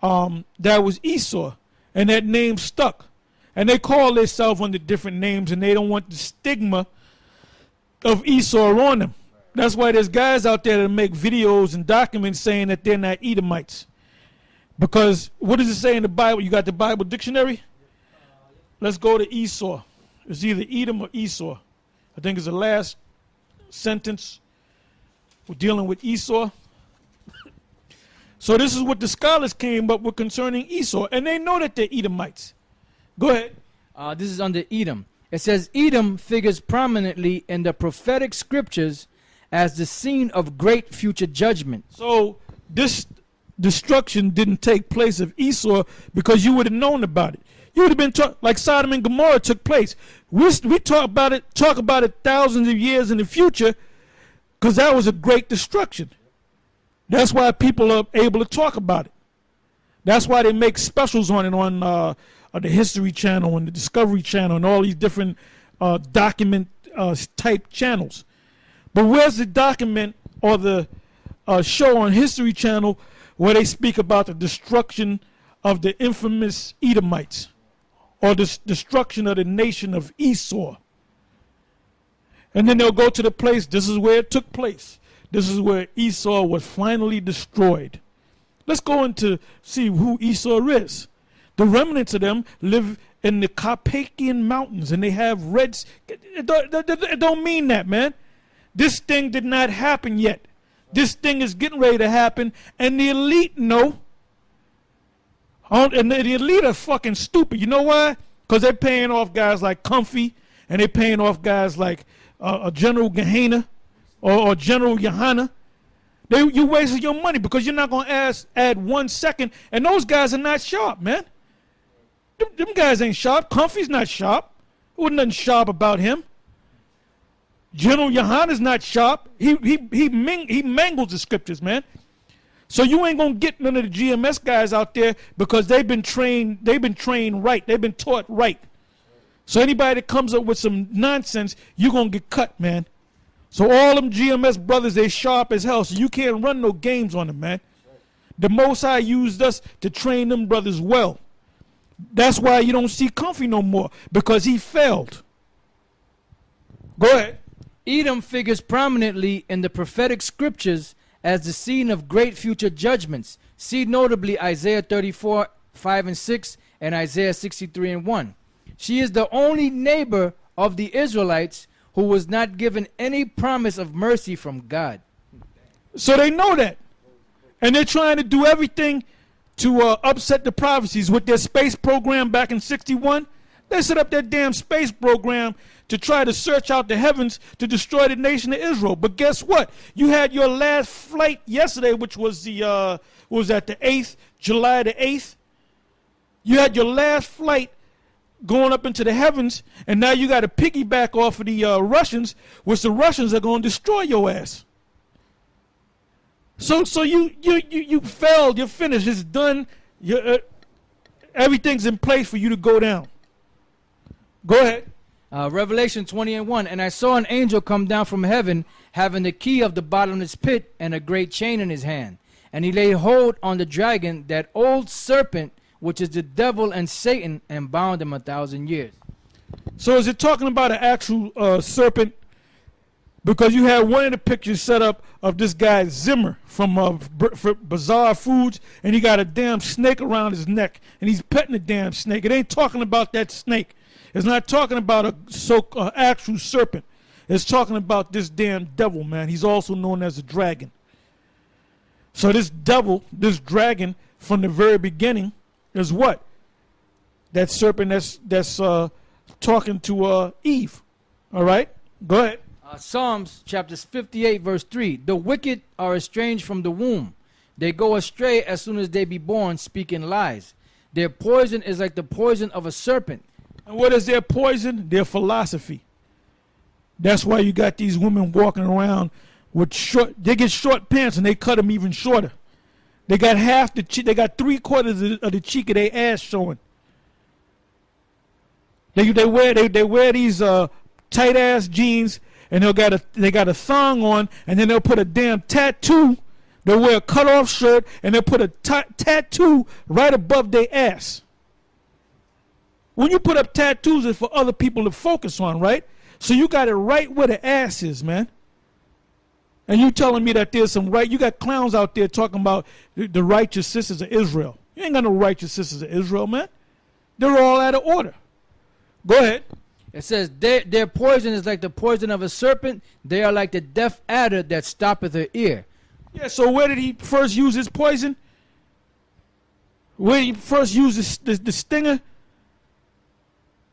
that was Esau, and that name stuck. And they call themselves under different names, and they don't want the stigma of Esau on them. That's why there's guys out there that make videos and documents saying that they're not Edomites. Because what does it say in the Bible? You got the Bible dictionary? Let's go to Esau. It's either Edom or Esau. I think it's the last sentence. We're dealing with Esau. So this is what the scholars came up with concerning Esau. And they know that they're Edomites. Go ahead. This is under Edom. It says, "Edom figures prominently in the prophetic scriptures as the scene of great future judgment." So this destruction didn't take place of Esau because you would have known about it. You would have been like Sodom and Gomorrah took place. We talk about it thousands of years in the future because that was a great destruction. That's why people are able to talk about it. That's why they make specials on it on the History Channel and the Discovery Channel and all these different document type channels. But where's the document or the show on History Channel where they speak about the destruction of the infamous Edomites or the destruction of the nation of Esau? And then they'll go to the place, this is where it took place. This is where Esau was finally destroyed. Let's go into see who Esau is. The remnants of them live in the Carpathian Mountains and they have reds. It don't mean that, man. This thing did not happen yet. This thing is getting ready to happen, and the elite know. And the elite are fucking stupid. You know why? Because they're paying off guys like Comfy, and they're paying off guys like General Gehenna or General Yohana. You wasted your money because you're not going to add 1 second, and those guys are not sharp, man. Them guys ain't sharp. Comfy's not sharp. There wasn't nothing sharp about him. General Yohana's not sharp. He mangles the scriptures, man. So you ain't gonna get none of the GMS guys out there because they've been trained right. They've been taught right. So anybody that comes up with some nonsense, you're gonna get cut, man. So all them GMS brothers, they sharp as hell. So you can't run no games on them, man. The Most High used us to train them brothers well. That's why you don't see Comfy no more, because he failed. Go ahead. Edom figures prominently in the prophetic scriptures as the scene of great future judgments. See notably Isaiah 34, 5 and 6, and Isaiah 63 and 1. She is the only neighbor of the Israelites who was not given any promise of mercy from God. So they know that. And they're trying to do everything to upset the prophecies with their space program back in 61. They set up their damn space program to try to search out the heavens to destroy the nation of Israel. But guess what? You had your last flight yesterday, which was the, what was that, the 8th, July the 8th? You had your last flight going up into the heavens, and now you got to piggyback off of the Russians, which the Russians are going to destroy your ass. So you failed. You're finished. It's done. Everything's in place for you to go down. Go ahead. Revelation 20 and 1. And I saw an angel come down from heaven, having the key of the bottomless pit and a great chain in his hand. And he laid hold on the dragon, that old serpent, which is the devil and Satan, and bound him 1,000 years. So is it talking about an actual serpent? Because you had one of the pictures set up of this guy Zimmer from Bizarre Foods, and he got a damn snake around his neck, and he's petting the damn snake. It ain't talking about that snake. It's not talking about a actual serpent. It's talking about this damn devil, man. He's also known as a dragon. So this devil, this dragon, from the very beginning, is what? That serpent that's talking to Eve. All right? Go ahead. Psalms chapter 58 verse 3. The wicked are estranged from the womb. They go astray as soon as they be born, speaking lies. Their poison is like the poison of a serpent. And what is their poison? Their philosophy. That's why you got these women walking around with short, they get short pants and they cut them even shorter. They got half the cheek, they got 3/4 of the cheek of their ass showing. They wear these tight ass jeans, and they got a thong on, and then they'll put a damn tattoo. They'll wear a cut off shirt, and they'll put a tattoo right above their ass. When you put up tattoos, it's for other people to focus on, right? So you got it right where the ass is, man. And you telling me that there's you got clowns out there talking about the righteous sisters of Israel. You ain't got no righteous sisters of Israel, man. They're all out of order. Go ahead. It says, their poison is like the poison of a serpent. They are like the deaf adder that stoppeth her ear. Yeah, so where did he first use his poison? Where did he first use the stinger?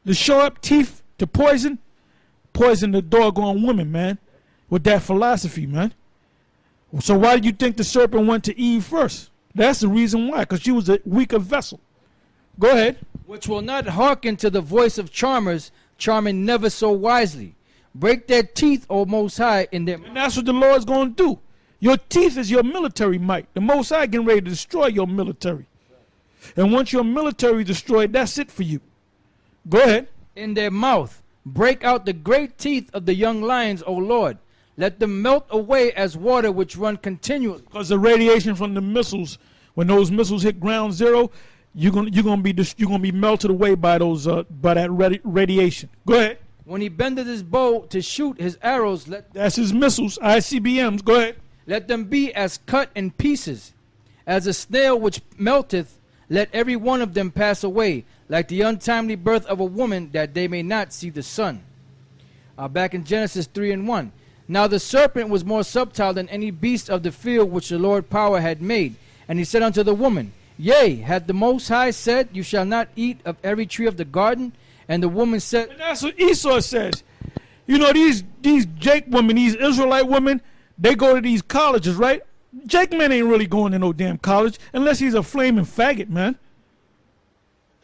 The sharp teeth to poison? Poison the doggone woman, man. With that philosophy, man. So why did you think the serpent went to Eve first? That's the reason why, because she was a weaker vessel. Go ahead. Which will not hearken to the voice of charmers, charming never so wisely. Break their teeth, O Most High, in their... And that's what the Lord's going to do. Your teeth is your military might. The Most High getting ready to destroy your military. And once your military is destroyed, that's it for you. Go ahead. In their mouth, break out the great teeth of the young lions, O Lord. Let them melt away as water which run continually. Because the radiation from the missiles, when those missiles hit ground zero, you're gonna be melted away by those by that radiation. Go ahead. When he bendeth his bow to shoot his arrows, that's his missiles, ICBMs. Go ahead. Let them be as cut in pieces, as a snail which melteth. Let every one of them pass away, like the untimely birth of a woman, that they may not see the sun. Back in Genesis 3 and 1. Now the serpent was more subtle than any beast of the field which the Lord power had made. And he said unto the woman, Yea, hath the Most High said, You shall not eat of every tree of the garden? And the woman said... And that's what Esau says. You know, these Jake women, these Israelite women, they go to these colleges, right? Jake man ain't really going to no damn college unless he's a flaming faggot, man.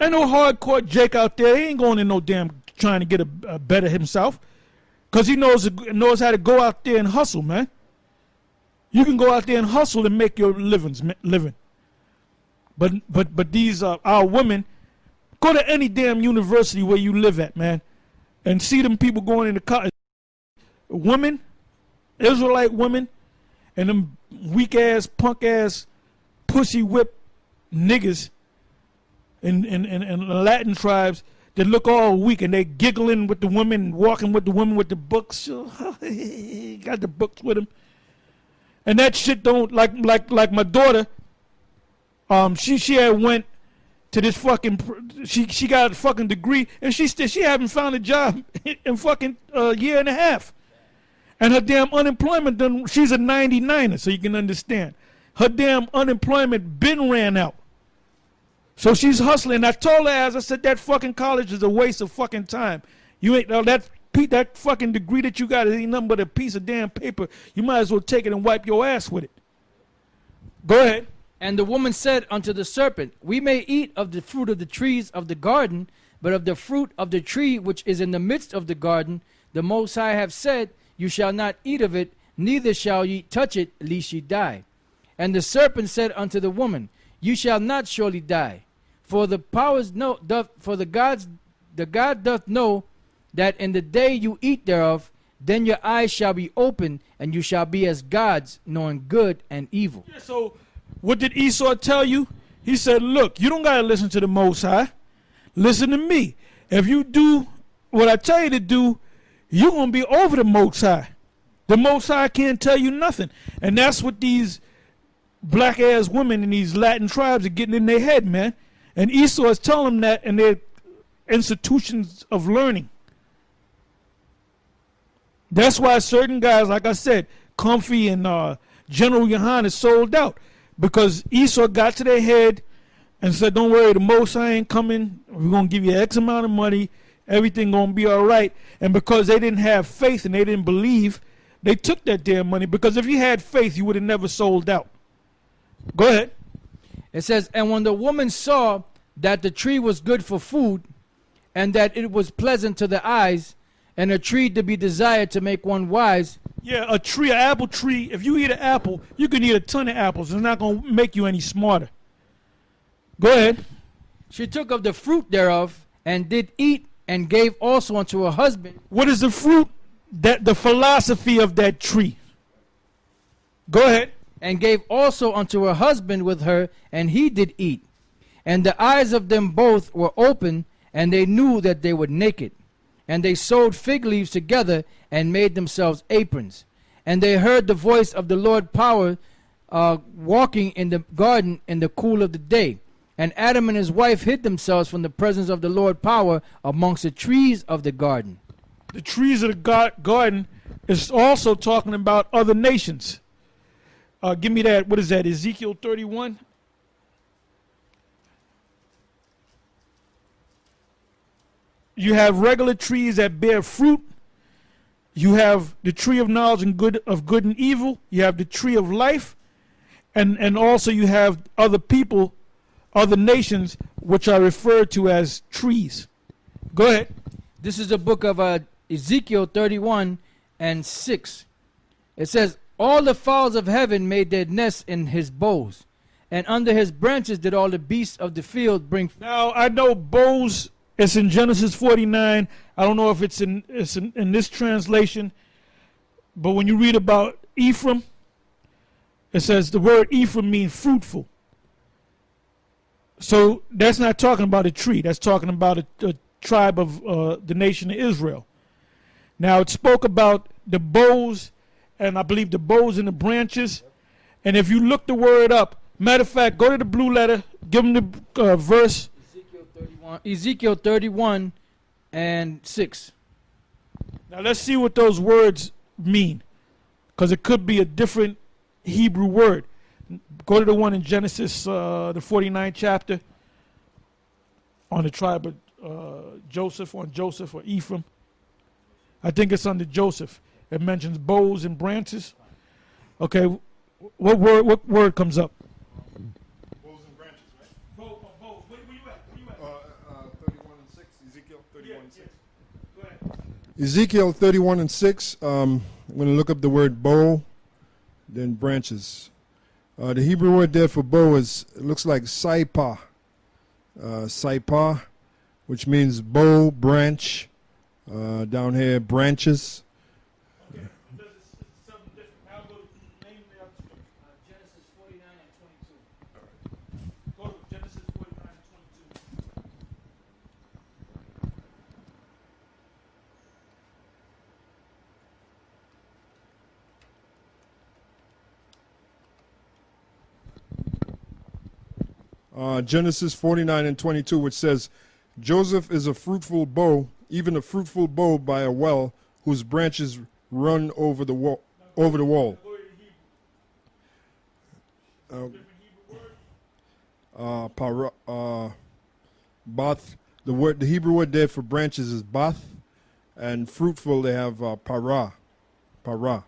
Ain't no hardcore Jake out there. He ain't going to no damn trying to get a better himself. Because he knows how to go out there and hustle, man. You can go out there and hustle and make your living. But these our women, go to any damn university where you live at, man, and see them people going into college. Women, Israelite women, and them weak ass, punk ass, pussy whip niggas in the Latin tribes that look all weak and they giggling with the women, walking with the women with the books. Got the books with them. And that shit don't, like my daughter, she had went to this fucking, she got a fucking degree and she haven't found a job in fucking a year and a half. And her damn unemployment done, she's a 99er, so you can understand. Her damn unemployment been ran out. So she's hustling. I told her, as I said, that fucking college is a waste of fucking time. You ain't, that fucking degree that you got ain't nothing but a piece of damn paper. You might as well take it and wipe your ass with it. Go ahead. And the woman said unto the serpent, We may eat of the fruit of the trees of the garden, but of the fruit of the tree which is in the midst of the garden, the Most High have said, You shall not eat of it, neither shall ye touch it, lest ye die. And the serpent said unto the woman, You shall not surely die, for the God doth know that in the day you eat thereof, then your eyes shall be opened, and you shall be as gods, knowing good and evil. Yeah, so what did Esau tell you? He said, look, you don't got to listen to the Most High. Listen to me. If you do what I tell you to do, you're going to be over the Most High. The Most High can't tell you nothing. And that's what these black-ass women in these Latin tribes are getting in their head, man. And Esau is telling them that in their institutions of learning. That's why certain guys, like I said, Comfy and General Yohan is sold out. Because Esau got to their head and said, don't worry, the Most High ain't coming. We're going to give you X amount of money. Everything going to be all right. And because they didn't have faith and they didn't believe, they took that damn money. Because if you had faith, you would have never sold out. Go ahead. It says, And when the woman saw that the tree was good for food, and that it was pleasant to the eyes, and a tree to be desired to make one wise. Yeah, a tree, an apple tree, if you eat an apple, you can eat a ton of apples. It's not going to make you any smarter. Go ahead. She took of the fruit thereof, and did eat, and gave also unto her husband. What is the fruit? The philosophy of that tree. Go ahead. And gave also unto her husband with her, and he did eat. And the eyes of them both were open, and they knew that they were naked. And they sewed fig leaves together, and made themselves aprons. And they heard the voice of the Lord power walking in the garden in the cool of the day. And Adam and his wife hid themselves from the presence of the Lord power amongst the trees of the garden. The trees of the garden is also talking about other nations. Give me that. What is that? Ezekiel 31. You have regular trees that bear fruit. You have the tree of knowledge and good and evil. You have the tree of life. And also you have other people, other nations, which are referred to as trees. Go ahead. This is the book of Ezekiel 31 and 6. It says, All the fowls of heaven made their nests in his boughs, and under his branches did all the beasts of the field bring. Now, I know boughs, it's in Genesis 49. I don't know if it's in this translation, but when you read about Ephraim, it says the word Ephraim means fruitful. So that's not talking about a tree. That's talking about a tribe of the nation of Israel. Now, it spoke about the boughs, and I believe the boughs and the branches. And if you look the word up, matter of fact, go to the blue letter, give them the verse. Ezekiel 31 and 6. Now, let's see what those words mean, because it could be a different Hebrew word. Go to the one in Genesis, the 49th chapter, on the tribe of Joseph, or Ephraim. I think it's under Joseph. It mentions boughs and branches. Okay, what word comes up? Boughs and branches, right? Boughs. Where you at? 31 and 6. Ezekiel 31 and 6. Go ahead. Ezekiel 31 and 6. I'm going to look up the word bow, then branches. The Hebrew word there for bow looks like saipah. Saipah, which means bow, branch. Down here, branches. Okay. It's something different. Now go to name the other scripture. Genesis 49 and 22. Go to Genesis 49 and 22. Genesis 49 and 22, which says, Joseph is a fruitful bow, even a fruitful bow by a well, whose branches run over the wall. Over the wall. Bath. The Hebrew word there for branches is bath, and fruitful they have para. Para.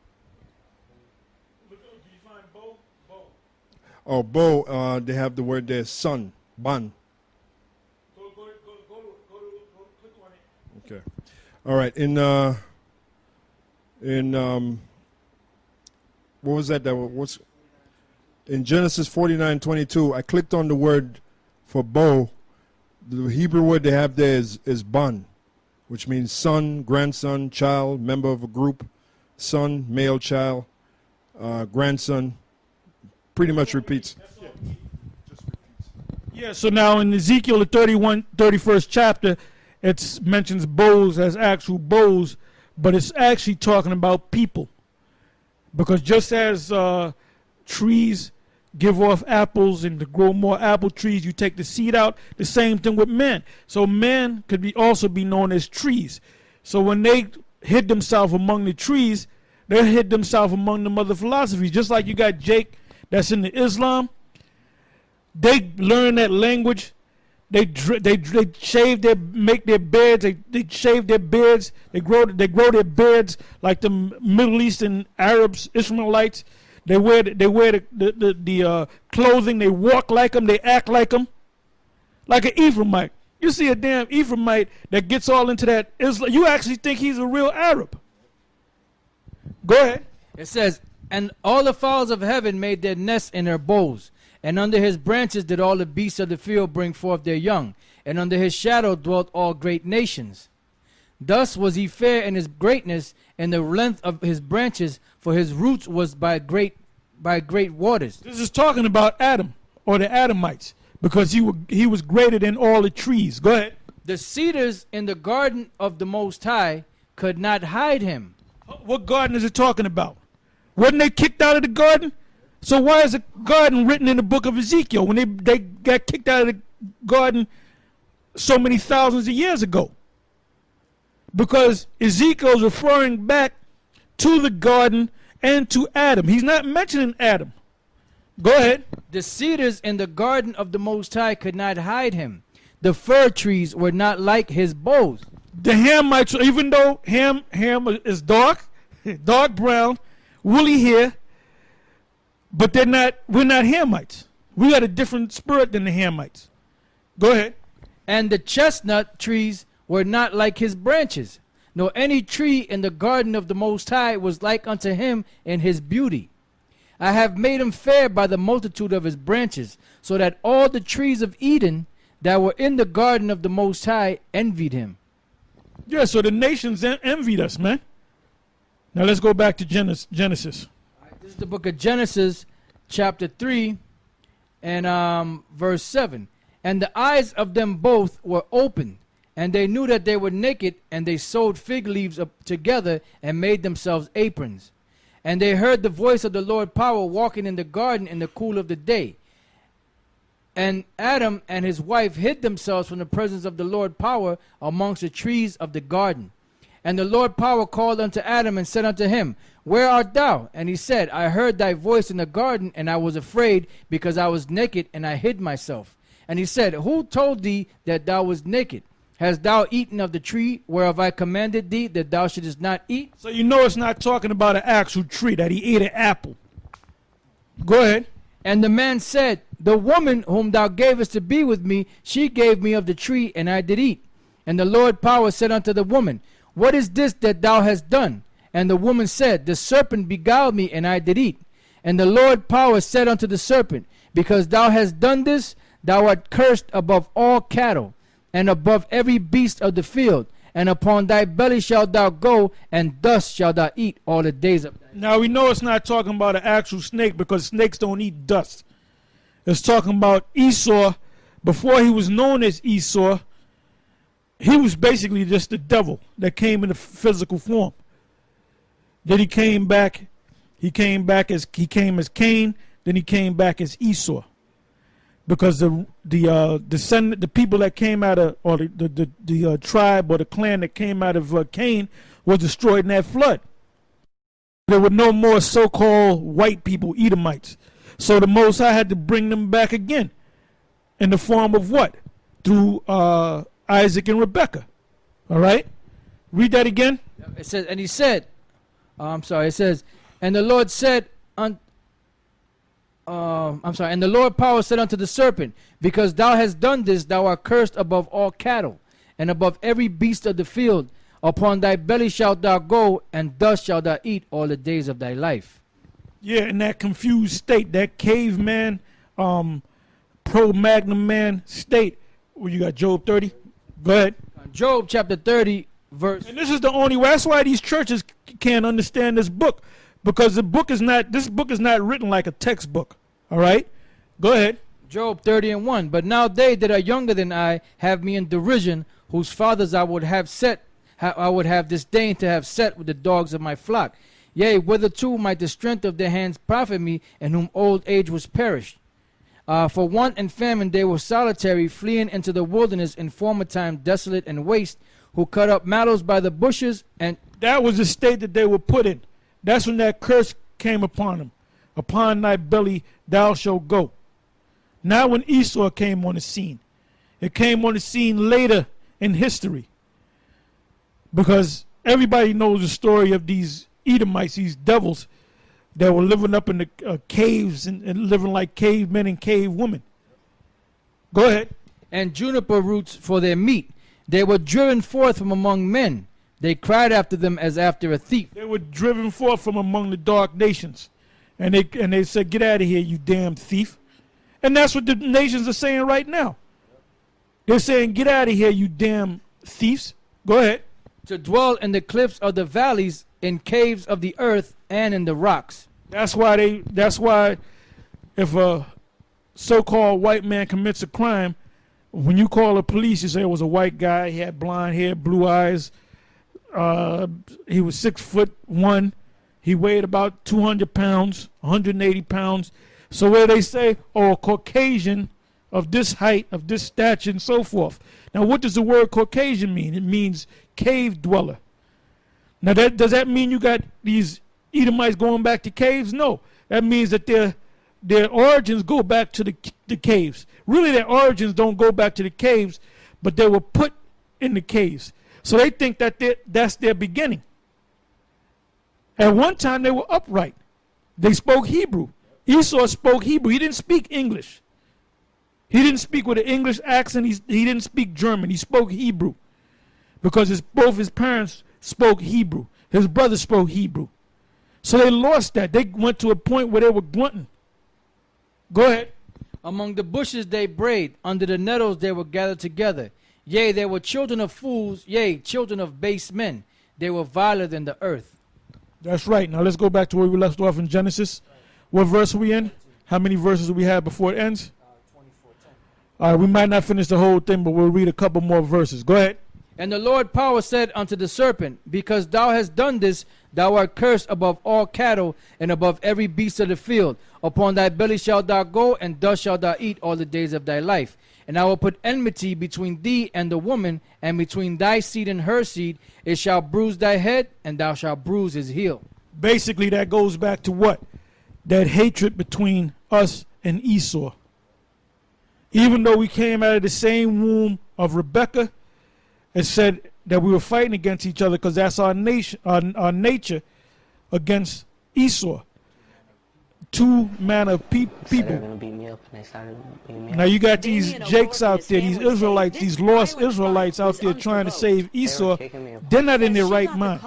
Oh, bow. They have the word there son, ban. Okay. All right. In what was that? What's in Genesis 49:22? I clicked on the word for bow. The Hebrew word they have there is ban, which means son, grandson, child, member of a group, son, male child, grandson. Pretty much repeats. Yeah, so now in Ezekiel, the 31st chapter, it mentions bows as actual bows, but it's actually talking about people. Because just as trees give off apples, and to grow more apple trees, you take the seed out, the same thing with men. So men could also be known as trees. So when they hid themselves among the trees, they hid themselves among them other philosophies. Just like you got Jake that's in the Islam, they learn that language. They shave make their beards. They shave their beards. They grow their beards like the Middle Eastern Arabs, Ishmaelites. They wear the clothing. They walk like them. They act like them, like an Ephraimite. You see a damn Ephraimite that gets all into that Islam, you actually think he's a real Arab. Go ahead. It says, and all the fowls of heaven made their nests in their bowls, and under his branches did all the beasts of the field bring forth their young, and under his shadow dwelt all great nations. Thus was he fair in his greatness, and the length of his branches, for his roots was by great waters. This is talking about Adam, or the Adamites, because he was greater than all the trees. Go ahead. The cedars in the garden of the Most High could not hide him. What garden is it talking about? Wasn't they kicked out of the garden? So why is a garden written in the book of Ezekiel when they got kicked out of the garden so many thousands of years ago? Because Ezekiel's referring back to the garden and to Adam. He's not mentioning Adam. Go ahead. The cedars in the garden of the Most High could not hide him. The fir trees were not like his bows. The Hamites, even though Ham is dark brown, woolly hair, but we're not Hamites. We got a different spirit than the Hamites. Go ahead. And the chestnut trees were not like his branches, nor any tree in the garden of the Most High was like unto him in his beauty. I have made him fair by the multitude of his branches, so that all the trees of Eden that were in the garden of the Most High envied him. Yeah, so the nations envied us, man. Now let's go back to Genesis. This is the book of Genesis, chapter 3, and verse 7. And the eyes of them both were opened, and they knew that they were naked, and they sewed fig leaves up together and made themselves aprons. And they heard the voice of the Lord power walking in the garden in the cool of the day. And Adam and his wife hid themselves from the presence of the Lord power amongst the trees of the garden. And the Lord power called unto Adam and said unto him, Where art thou? And he said, I heard thy voice in the garden, and I was afraid, because I was naked, and I hid myself. And he said, Who told thee that thou wast naked? Hast thou eaten of the tree whereof I commanded thee that thou shouldest not eat? So you know it's not talking about an actual tree, that he ate an apple. Go ahead. And the man said, The woman whom thou gavest to be with me, she gave me of the tree, and I did eat. And the Lord power said unto the woman, What is this that thou hast done? And the woman said, The serpent beguiled me, and I did eat. And the Lord power said unto the serpent, Because thou hast done this, thou art cursed above all cattle, and above every beast of the field. And upon thy belly shalt thou go, and dust shalt thou eat all the days of thy life. Now we know it's not talking about an actual snake, because snakes don't eat dust. It's talking about Esau. Before he was known as Esau, he was basically just the devil that came in a physical form. Then he came as Cain, then he came back as Esau. because the people that came out of, or the tribe or the clan that came out of Cain was destroyed in that flood. There were no more so-called white people, Edomites. So the Most High had to bring them back again, in the form of what? Through Isaac and Rebekah. All right, read that again. It says, and he said, I'm sorry. It says, and the Lord said, and the Lord power said unto the serpent, because thou hast done this, thou art cursed above all cattle, and above every beast of the field. Upon thy belly shalt thou go, and dust shalt thou eat all the days of thy life. Yeah, in that confused state, that caveman, pro-magnum man state. Well, you got Job 30. Go ahead. Job chapter 30, verse. And this is the only way. That's why these churches can't understand this book, because this book is not written like a textbook. All right, go ahead. Job 30 and 1. But now they that are younger than I have me in derision, whose fathers I would have disdained to have set with the dogs of my flock. Yea, whitherto might the strength of their hands profit me, and whom old age was perished. For want and famine they were solitary, fleeing into the wilderness in former time, desolate and waste, who cut up mallows by the bushes. And that was the state that they were put in. That's when that curse came upon them. Upon thy belly thou shalt go. Now when Esau came on the scene, it came on the scene later in history, because everybody knows the story of these Edomites, these devils that were living up in the caves and living like cavemen and cave women. Go ahead. And juniper roots for their meat. They were driven forth from among men. They cried after them as after a thief. They were driven forth from among the dark nations. And they said, get out of here, you damn thief. And that's what the nations are saying right now. They're saying, get out of here, you damn thieves. Go ahead. To dwell in the cliffs of the valleys, in caves of the earth, and in the rocks. That's why if a so-called white man commits a crime, when you call the police, you say it was a white guy, he had blonde hair, blue eyes, he was 6'1", he weighed about 200 pounds, 180 pounds. So where they say, oh, a Caucasian of this height, of this stature, and so forth. Now, what does the word Caucasian mean? It means cave dweller. Now, does that mean you got these Edomites going back to caves? No. That means that their origins go back to the caves. Really, their origins don't go back to the caves, but they were put in the caves. So they think that that's their beginning. At one time, they were upright. They spoke Hebrew. Esau spoke Hebrew. He didn't speak English. He didn't speak with an English accent. He didn't speak German. He spoke Hebrew, because both his parents spoke Hebrew. His brother spoke Hebrew. So they lost that. They went to a point where they were glutton. Go ahead. Among the bushes they brayed, under the nettles they were gathered together. Yea, they were children of fools, yea, children of base men. They were viler than the earth. That's right. Now let's go back to where we left off in Genesis. What verse are we in? How many verses do we have before it ends? 24:10. All right, we might not finish the whole thing, but we'll read a couple more verses. Go ahead. And the Lord power said unto the serpent, because thou hast done this, thou art cursed above all cattle, and above every beast of the field. Upon thy belly shalt thou go, and dust shalt thou eat all the days of thy life. And I will put enmity between thee and the woman, and between thy seed and her seed. It shall bruise thy head, and thou shalt bruise his heel. Basically, that goes back to what? That hatred between us and Esau. Even though we came out of the same womb of Rebekah, it said that we were fighting against each other, because that's our nature against Esau. Two manner of people. Now you got these Jakes out there, these Israelites, these lost Israelites out there trying to save Esau. They're not in their right mind.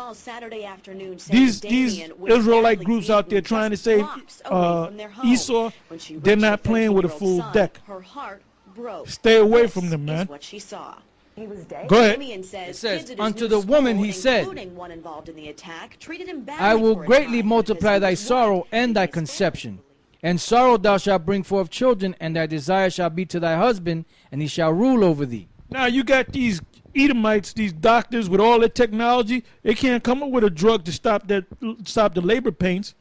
These Israelite groups out there trying to save Esau, they're not playing with a full deck. Stay away from them, man. Go ahead. It says, unto the woman he said, I will greatly multiply thy sorrow and thy conception. And sorrow thou shalt bring forth children, and thy desire shall be to thy husband, and he shall rule over thee. Now you got these Edomites, these doctors with all their technology. They can't come up with a drug to stop the labor pains.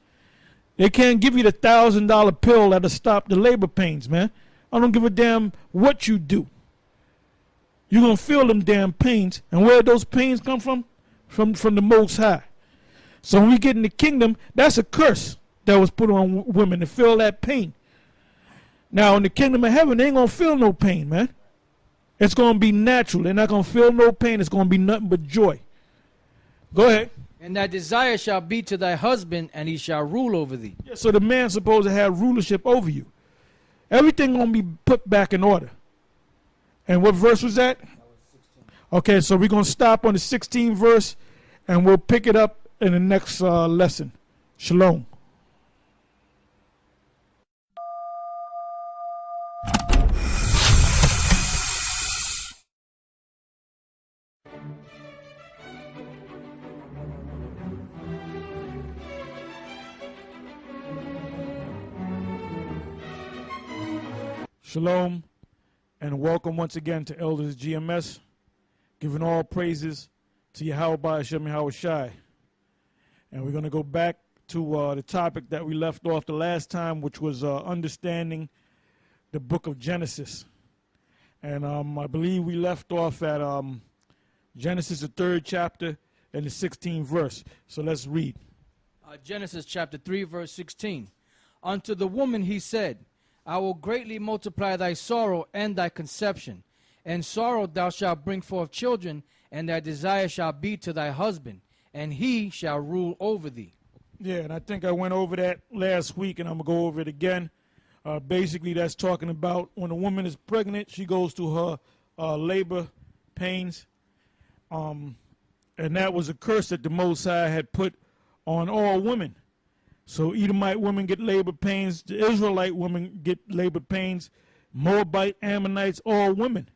They can't give you the $1,000 pill that'll stop the labor pains, man. I don't give a damn what you do. You're going to feel them damn pains. And where those pains come from? From the Most High. So when we get in the kingdom, that's a curse that was put on women to feel that pain. Now, in the kingdom of heaven, they ain't going to feel no pain, man. It's going to be natural. They're not going to feel no pain. It's going to be nothing but joy. Go ahead. And thy desire shall be to thy husband, and he shall rule over thee. Yeah, so the man's supposed to have rulership over you. Everything going to be put back in order. And what verse was that? Okay, so we're going to stop on the 16th verse, and we'll pick it up in the next lesson. Shalom. Shalom, and welcome once again to Elders GMS, giving all praises to Yahweh Hashem Yahweh Shai. And we're going to go back to the topic that we left off the last time, which was understanding the book of Genesis. And I believe we left off at Genesis, the 3rd chapter, and the 16th verse. So let's read. Genesis chapter 3, verse 16. Unto the woman he said, I will greatly multiply thy sorrow and thy conception. And sorrow thou shalt bring forth children, and thy desire shall be to thy husband, and he shall rule over thee. Yeah, and I think I went over that last week, and I'm going to go over it again. Basically, that's talking about when a woman is pregnant, she goes through her labor pains. And that was a curse that the Most High had put on all women. So Edomite women get labor pains, the Israelite women get labor pains, Moabite, Ammonites, all women.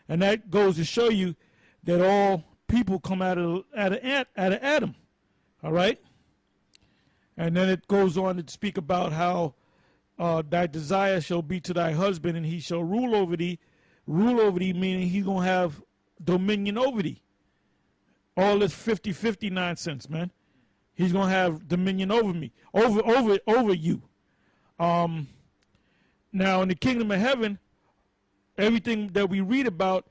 And that goes to show you that all people come out of Adam. All right? And then it goes on to speak about how thy desire shall be to thy husband, and he shall rule over thee. Rule over thee meaning he's going to have dominion over thee. All this 50-50 nonsense, man. He's going to have dominion over me, over you. Now, in the kingdom of heaven, everything that we read about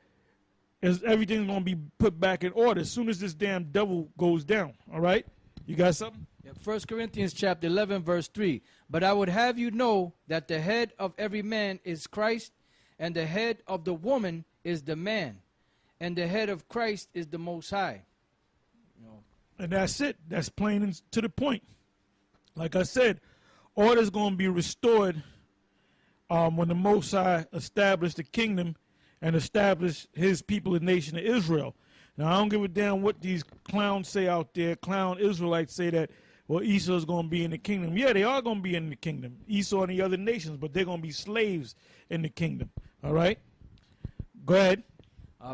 is everything's going to be put back in order as soon as this damn devil goes down. All right? You got something? 1 Corinthians chapter 11, verse 3. But I would have you know that the head of every man is Christ, and the head of the woman is the man, and the head of Christ is the Most High. And that's it. That's plain and to the point. Like I said, order's going to be restored when the Most High established the kingdom and established his people, the nation of Israel. Now, I don't give a damn what these clowns say out there. Clown Israelites say that, well, Esau's going to be in the kingdom. Yeah, they are going to be in the kingdom. Esau and the other nations, but they're going to be slaves in the kingdom. All right? Go ahead.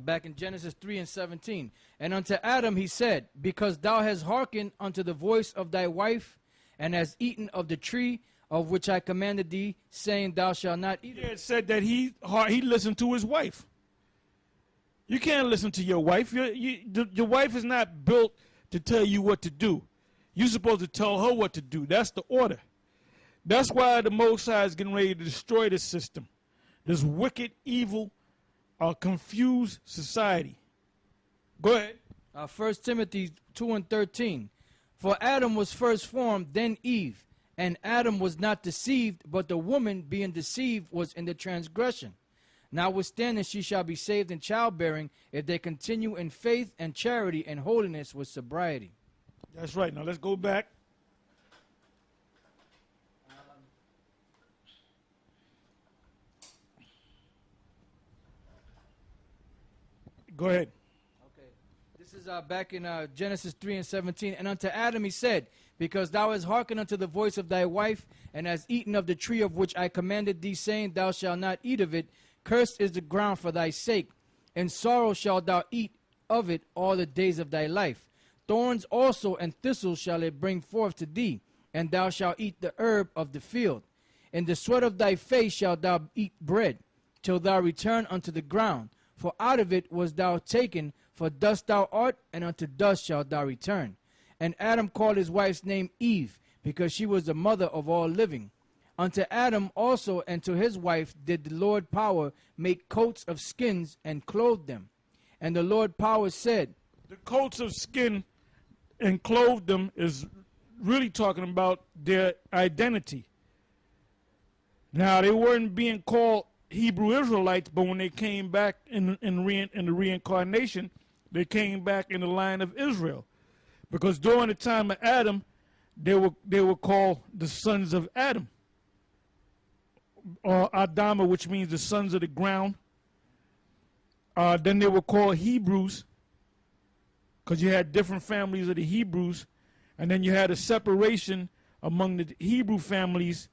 Back in Genesis 3 and 17. And unto Adam he said, because thou hast hearkened unto the voice of thy wife, and hast eaten of the tree of which I commanded thee, saying, thou shalt not eat it. It said that he listened to his wife. You can't listen to your wife. Your wife is not built to tell you what to do. You're supposed to tell her what to do. That's the order. That's why the Most High is getting ready to destroy this system, this wicked, evil, confused society. Go ahead. 1 Timothy 2 and 13. For Adam was first formed, then Eve. And Adam was not deceived, but the woman being deceived was in the transgression. Notwithstanding, she shall be saved in childbearing if they continue in faith and charity and holiness with sobriety. That's right. Now let's go back. Go ahead. Okay. This is back in Genesis 3 and 17. And unto Adam he said, because thou hast hearkened unto the voice of thy wife, and hast eaten of the tree of which I commanded thee, saying, thou shalt not eat of it, cursed is the ground for thy sake. In sorrow shalt thou eat of it all the days of thy life. Thorns also and thistles shall it bring forth to thee, and thou shalt eat the herb of the field. In the sweat of thy face shalt thou eat bread, till thou return unto the ground. For out of it was thou taken, for dust thou art, and unto dust shalt thou return. And Adam called his wife's name Eve, because she was the mother of all living. Unto Adam also and to his wife did the Lord power make coats of skins and clothe them. And the Lord power said, The coats of skin and clothed them is really talking about their identity. Now, they weren't being called Hebrew Israelites, but when they came back in the reincarnation, they came back in the line of Israel. Because during the time of Adam, they were called the sons of Adam, or Adama, which means the sons of the ground. Then they were called Hebrews, because you had different families of the Hebrews, and then you had a separation among the Hebrew families.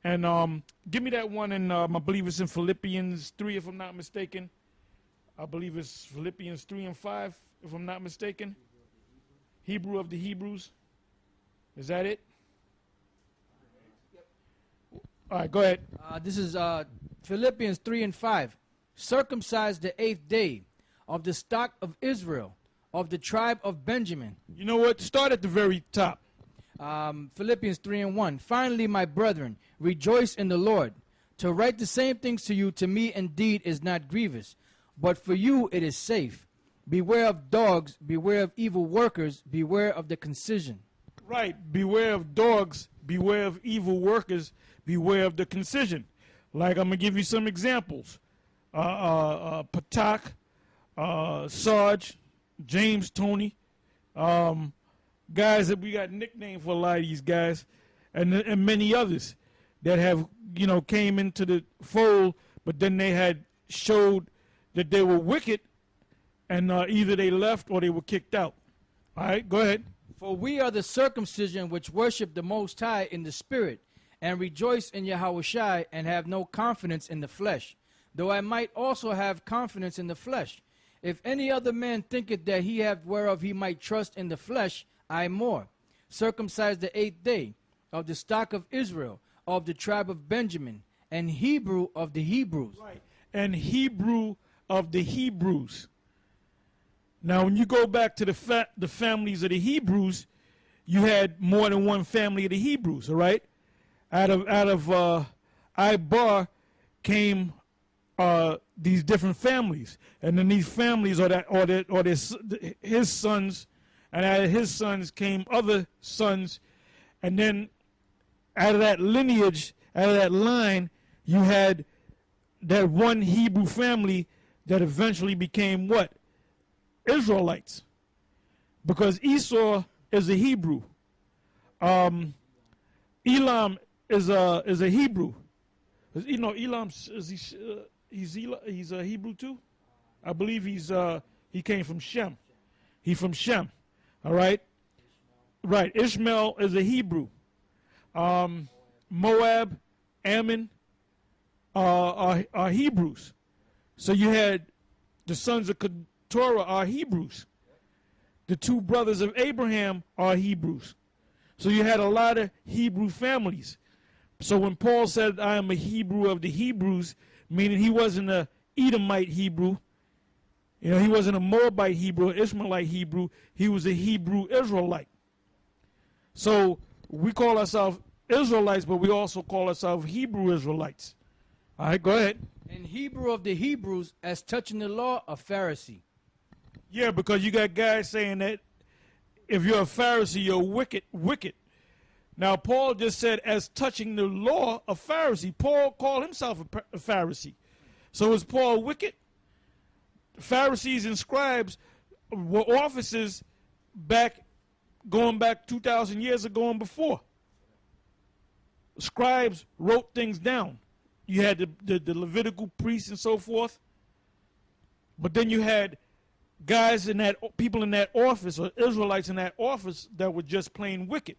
And give me that one in, I believe it's in Philippians 3, if I'm not mistaken. I believe it's Philippians 3 and 5, if I'm not mistaken. Hebrew of the Hebrews. Is that it? All right, go ahead. This is Philippians 3 and 5. Circumcised the 8th day of the stock of Israel, of the tribe of Benjamin. You know what? Start at the very top. Philippians 3 and 1. Finally, my brethren, rejoice in the Lord. To write the same things to you, to me indeed is not grievous, but for you it is safe. Beware of dogs, beware of evil workers, beware of the concision. Right. Beware of dogs, beware of evil workers, beware of the concision. Like, I'm going to give you some examples. Patak, Sarge, James, Tony, guys that we got nicknamed for a lot of these guys, and many others that have, came into the fold, but then they had showed that they were wicked, and either they left or they were kicked out. All right, go ahead. For we are the circumcision which worship the Most High in the Spirit, and rejoice in Yahushua, and have no confidence in the flesh, though I might also have confidence in the flesh. If any other man thinketh that he hath whereof he might trust in the flesh, I more. Circumcised the 8th day, of the stock of Israel, of the tribe of Benjamin, and Hebrew of the Hebrews. Right, and Hebrew of the Hebrews. Now, when you go back to the families of the Hebrews, you had more than one family of the Hebrews, all right? Out of Ibar came these different families, and then these families his sons, and out of his sons came other sons, and then out of that lineage, out of that line, you had that one Hebrew family that eventually became what? Israelites, because Esau is a Hebrew. Elam is a Hebrew. Elam he's a Hebrew too. I believe he came from Shem. He's from Shem. All right. Right. Ishmael is a Hebrew. Moab, Ammon are Hebrews. So you had the sons of Torah are Hebrews. The two brothers of Abraham are Hebrews. So you had a lot of Hebrew families. So when Paul said, I am a Hebrew of the Hebrews, meaning he wasn't a Edomite Hebrew, he wasn't a Moabite Hebrew, Ishmaelite Hebrew, he was a Hebrew Israelite. So we call ourselves Israelites, but we also call ourselves Hebrew Israelites. All right, go ahead. And Hebrew of the Hebrews, as touching the law, a Pharisee. Yeah, because you got guys saying that if you're a Pharisee, you're wicked. Now, Paul just said, as touching the law, a Pharisee. Paul called himself a Pharisee. So is Paul wicked? Pharisees and scribes were officers going back 2,000 years ago and before. Scribes wrote things down. You had the Levitical priests and so forth. But then you had guys people in that office, or Israelites in that office, that were just plain wicked.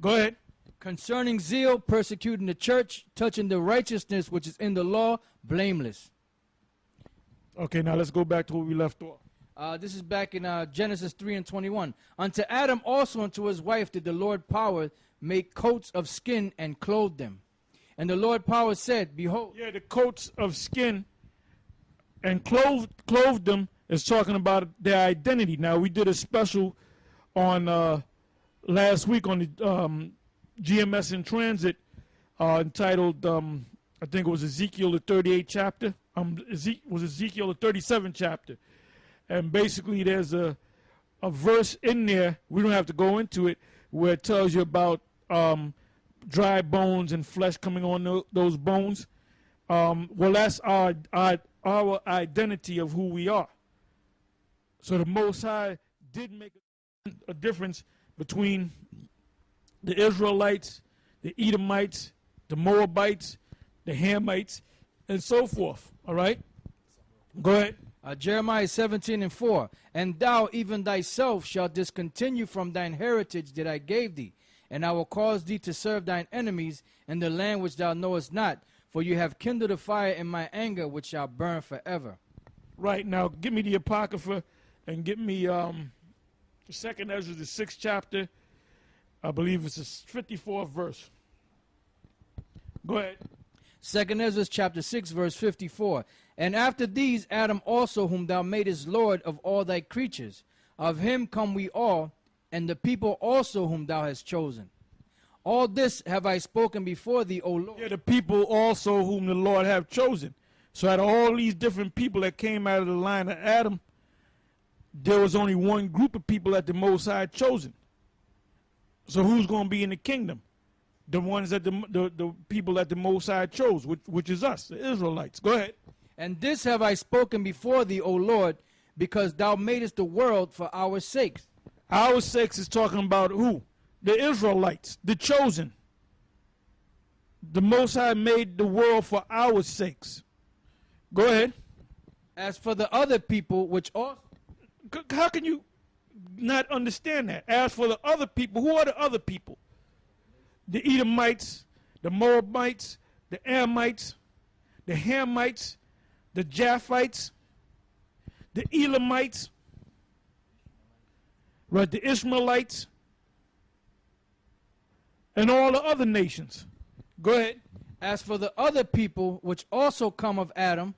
Go ahead. Concerning zeal, persecuting the church, touching the righteousness which is in the law, blameless. Okay, now let's go back to where we left off. This is back in Genesis 3 and 21. Unto Adam also and to his wife did the Lord power make coats of skin and clothe them. And the Lord power said, behold. Yeah, the coats of skin and clothed them is talking about their identity. Now, we did a special on last week on the GMS in Transit entitled, I think it was Ezekiel the 38th chapter. Was Ezekiel the 37th chapter. And basically there's a verse in there, we don't have to go into it, where it tells you about dry bones and flesh coming on those bones. Well, that's our identity of who we are. So the Most High did make a difference between the Israelites, the Edomites, the Moabites, the Hamites, and so forth. All right? Go ahead. Jeremiah 17:4. And thou even thyself shalt discontinue from thine heritage that I gave thee, and I will cause thee to serve thine enemies in the land which thou knowest not, for you have kindled a fire in my anger which shall burn forever. Right, now give me the Apocrypha and get me the 2nd Ezra, the 6th chapter. I believe it's the 54th verse. Go ahead. 2nd Ezra chapter 6 verse 54. And after these Adam also, whom thou madest Lord of all thy creatures, of him come we all, and the people also whom thou hast chosen. All this have I spoken before thee, O Lord. Yeah, the people also whom the Lord have chosen. So out of all these different people that came out of the line of Adam, there was only one group of people that the Most High had chosen. So who's going to be in the kingdom? The ones that the people that the Most High chose, which is us, the Israelites. Go ahead. And this have I spoken before thee, O Lord, because thou madest the world for our sakes. Our sakes is talking about who? The Israelites, the chosen. The Most High made the world for our sakes. Go ahead. As for the other people which also... How can you not understand that? As for the other people, who are the other people? The Edomites, the Moabites, the Ammonites, the Hamites, the Japhites, the Elamites, right, the Ishmaelites, and all the other nations. Go ahead. As for the other people which also come of Adam,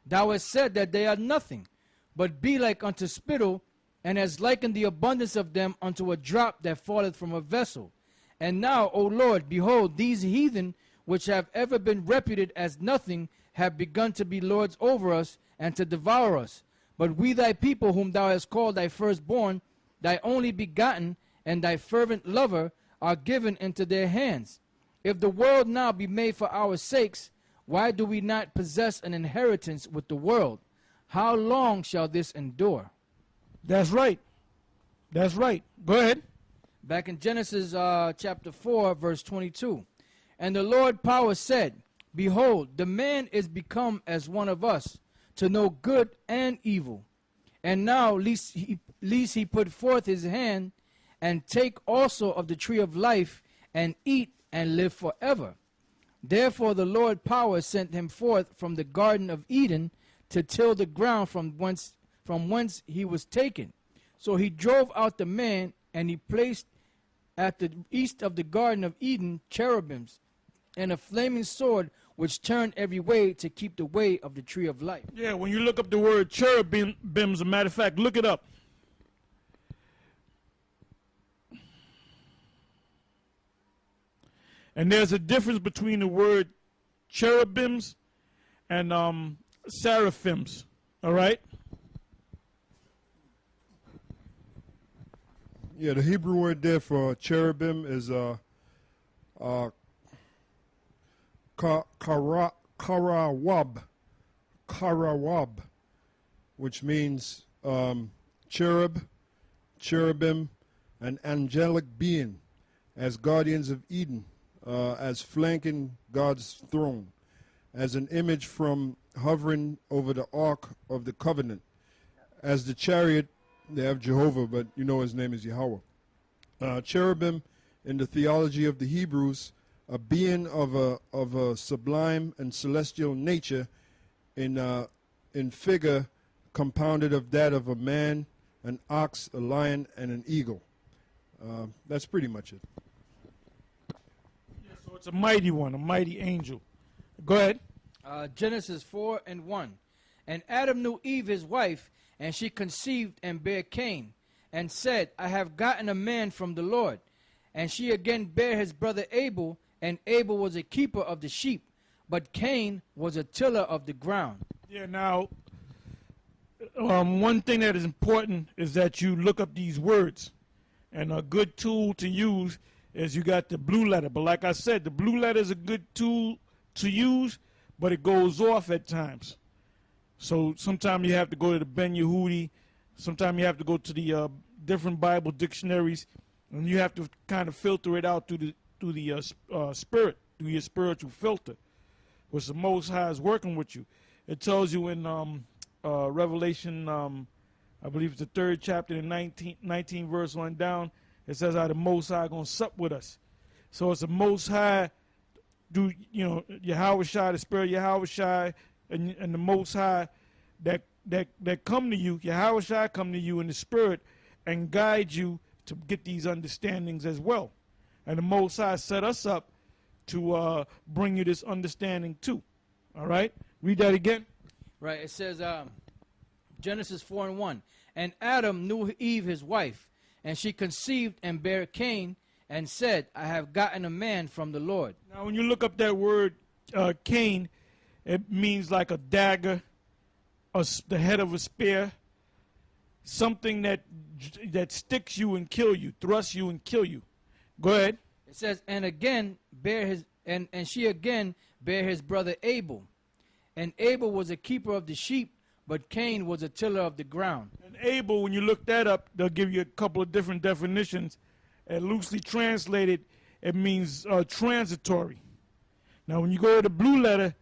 thou hast said that they are nothing, but be like unto spittle, and hast likened the abundance of them unto a drop that falleth from a vessel. And now, O Lord, behold, these heathen, which have ever been reputed as nothing, have begun to be lords over us, and to devour us. But we thy people, whom thou hast called thy firstborn, thy only begotten, and thy fervent lover, are given into their hands. If the world now be made for our sakes, why do we not possess an inheritance with the world? How long shall this endure? That's right. That's right. Go ahead. Back in Genesis chapter 4, verse 22. And the Lord power said, Behold, the man is become as one of us, to know good and evil. And now, lest he put forth his hand, and take also of the tree of life, and eat and live forever. Therefore the Lord power sent him forth from the Garden of Eden, to till the ground from whence he was taken. So he drove out the man, and he placed at the east of the Garden of Eden cherubims, and a flaming sword which turned every way to keep the way of the tree of life. Yeah, when you look up the word cherubim, as a matter of fact, look it up. And there's a difference between the word cherubims and seraphims. All right? Yeah, the Hebrew word there for cherubim is karawab, which means cherub, cherubim, an angelic being, as guardians of Eden, as flanking God's throne, as an image from hovering over the ark of the covenant, as the chariot. They have Jehovah, but you know his name is Yahweh. Cherubim, in the theology of the Hebrews, a being of a sublime and celestial nature, in figure compounded of that of a man, an ox, a lion, and an eagle. That's pretty much it. Yeah, so it's a mighty one, a mighty angel. Go ahead. Genesis 4:1. And Adam knew Eve his wife, and she conceived and bare Cain, and said, I have gotten a man from the Lord. And she again bare his brother Abel, and Abel was a keeper of the sheep, but Cain was a tiller of the ground. Yeah, now, one thing that is important is that you look up these words. And a good tool to use is you got the blue letter. But like I said, the blue letter is a good tool to use, but it goes off at times. So sometimes you have to go to the Ben Yehudi. Sometimes you have to go to the different Bible dictionaries, and you have to kind of filter it out through the spirit, through your spiritual filter, which the Most High is working with you. It tells you in Revelation, I believe it's the 3rd chapter, the 19 verse on down. It says how the Most High going to sup with us. So it's the Most High, Yahweh Shai, the Spirit of Yahweh Shai, and the Most High that come to you, Yahweh Shai come to you in the Spirit and guide you to get these understandings as well. And the Most High set us up to bring you this understanding too. All right? Read that again. Right, it says, Genesis 4:1, and Adam knew Eve his wife, and she conceived and bare Cain, and said, I have gotten a man from the Lord. Now, when you look up that word Cain, it means like a dagger, the head of a spear, something that sticks you and kill you, thrusts you and kill you. Go ahead. It says, and again bare his, and she again bare his brother Abel. And Abel was a keeper of the sheep, but Cain was a tiller of the ground. And Abel, when you look that up, they'll give you a couple of different definitions. And loosely translated, it means transitory. Now, when you go to the blue letter,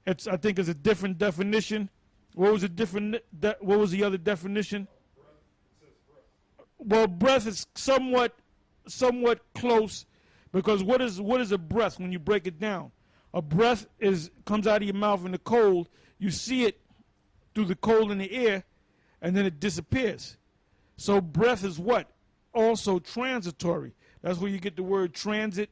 I think it's a different definition. What was the other definition? Well, breath is somewhat close, because what is a breath when you break it down? A breath comes out of your mouth in the cold. You see it through the cold in the air, and then it disappears. So breath is what? Also transitory. That's where you get the word transit.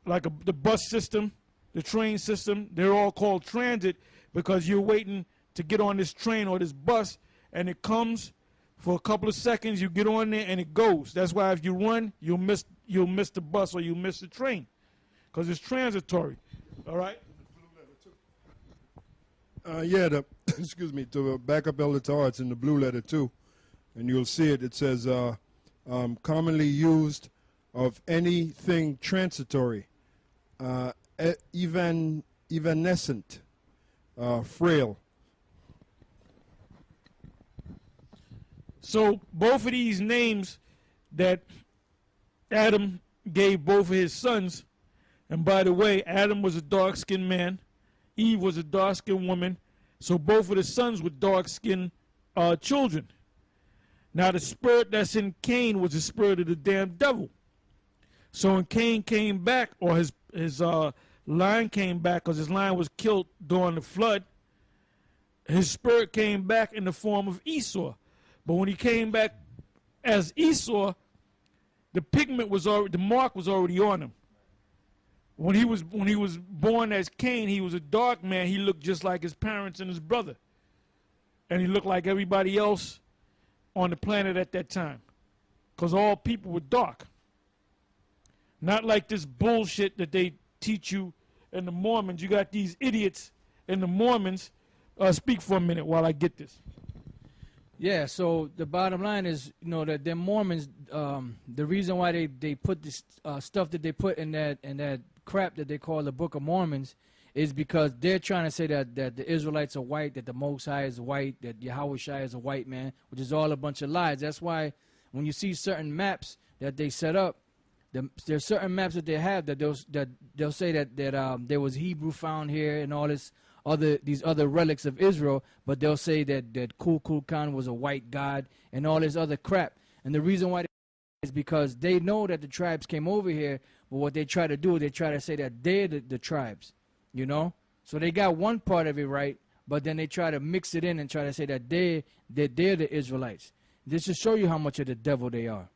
Like the bus system, the train system, they're all called transit because you're waiting to get on this train or this bus, and it comes for a couple of seconds, you get on there, and it goes. That's why if you run, you'll miss the bus or you'll miss the train, because it's transitory. All right? Excuse me, to back up Elder Tar, it's in the blue letter too. And you'll see it. It says, commonly used of anything transitory, evanescent, frail. So both of these names that Adam gave both of his sons, and by the way, Adam was a dark-skinned man, Eve was a dark-skinned woman, so both of the sons were dark-skinned children. Now the spirit that's in Cain was the spirit of the damn devil. So when Cain came back, or his line came back, because his line was killed during the flood, his spirit came back in the form of Esau. But when he came back as Esau, the mark was already on him. When he was born as Cain, he was a dark man. He looked just like his parents and his brother. And he looked like everybody else on the planet at that time, because all people were dark. Not like this bullshit that they teach you in the Mormons. You got these idiots in the Mormons. Speak for a minute while I get this. Yeah, so the bottom line is, that the Mormons, the reason why they put this stuff that they put in that crap that they call the Book of Mormons is because they're trying to say that the Israelites are white, that the Most High is white, that Yahweh Shai is a white man, which is all a bunch of lies. That's why when you see certain maps that they set up, there's certain maps that they have that they'll say that there was Hebrew found here and all these other relics of Israel, but they'll say that Kukulkan was a white god and all this other crap. And the reason why is because they know that the tribes came over here, but what they try to do, they try to say that they're the tribes, So they got one part of it right, but then they try to mix it in and try to say that they're the Israelites. This should show you how much of the devil they are.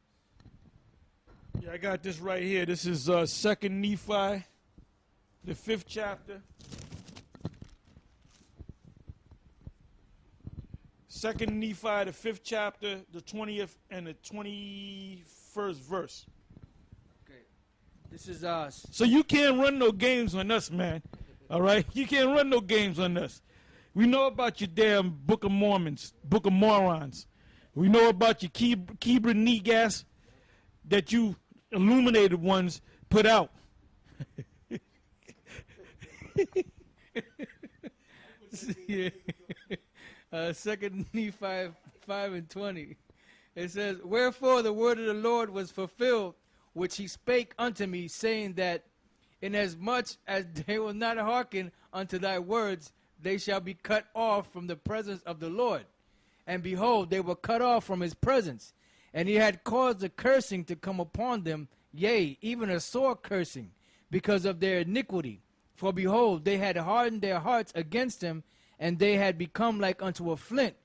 Yeah, I got this right here. This is 2nd Nephi, the 5th chapter. 2nd Nephi, the 5th chapter, the 20th and the 21st verse. Okay. This is us. So you can't run no games on us, man. All right? You can't run no games on us. We know about your damn Book of Mormons, Book of Morons. We know about your Kebra Negas that you illuminated ones put out. Yeah. 2 Nephi 5:20. It says, "Wherefore the word of the Lord was fulfilled, which he spake unto me, saying that inasmuch as they will not hearken unto thy words, they shall be cut off from the presence of the Lord. And behold, they were cut off from his presence. And he had caused a cursing to come upon them, yea, even a sore cursing, because of their iniquity. For behold, they had hardened their hearts against him, and they had become like unto a flint.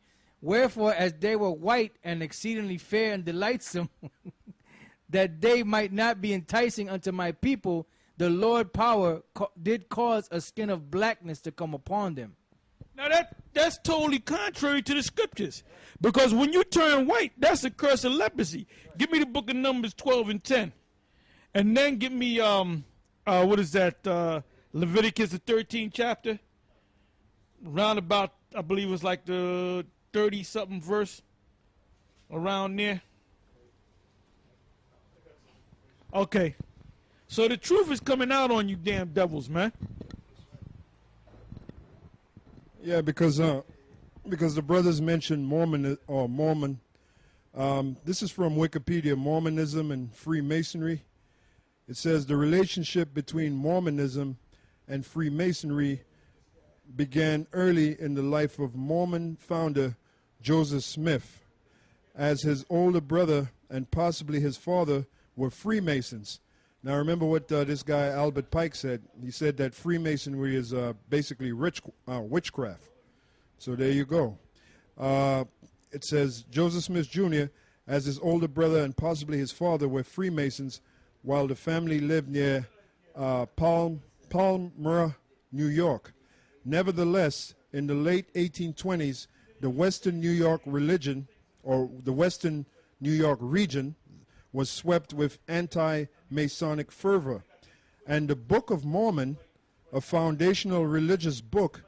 Wherefore, as they were white and exceedingly fair and delightsome, that they might not be enticing unto my people, the Lord power did cause a skin of blackness to come upon them." Now that's totally contrary to the scriptures. Because when you turn white, that's a curse of leprosy. Give me the book of Numbers 12 and 10. And then give me, what is that, Leviticus, the 13th chapter. Round about, I believe it was like the 30-something verse. Around there. Okay. So the truth is coming out on you damn devils, man. Yeah, because the brothers mentioned Mormon. This is from Wikipedia, Mormonism and Freemasonry. It says the relationship between Mormonism and Freemasonry began early in the life of Mormon founder Joseph Smith, as his older brother and possibly his father were Freemasons. Now remember what this guy Albert Pike said. He said that Freemasonry is basically witchcraft. So there you go. It says Joseph Smith Jr., as his older brother and possibly his father were Freemasons, while the family lived near Palmyra, New York. Nevertheless, in the late 1820s, the Western New York religion, or the Western New York region, was swept with anti-Masonic fervor. And the Book of Mormon, a foundational religious book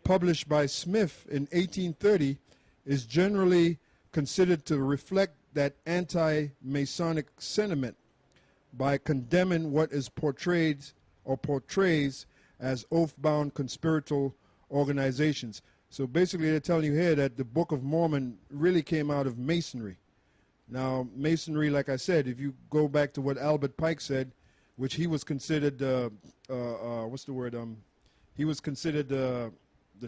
published by Smith in 1830, is generally considered to reflect that anti-Masonic sentiment by condemning what is portrayed or portrays as oath-bound conspiratorial organizations. So basically they're telling you here that the Book of Mormon really came out of Masonry. Now, Masonry, like I said, if you go back to what Albert Pike said, which he was considered, what's the word? He was considered the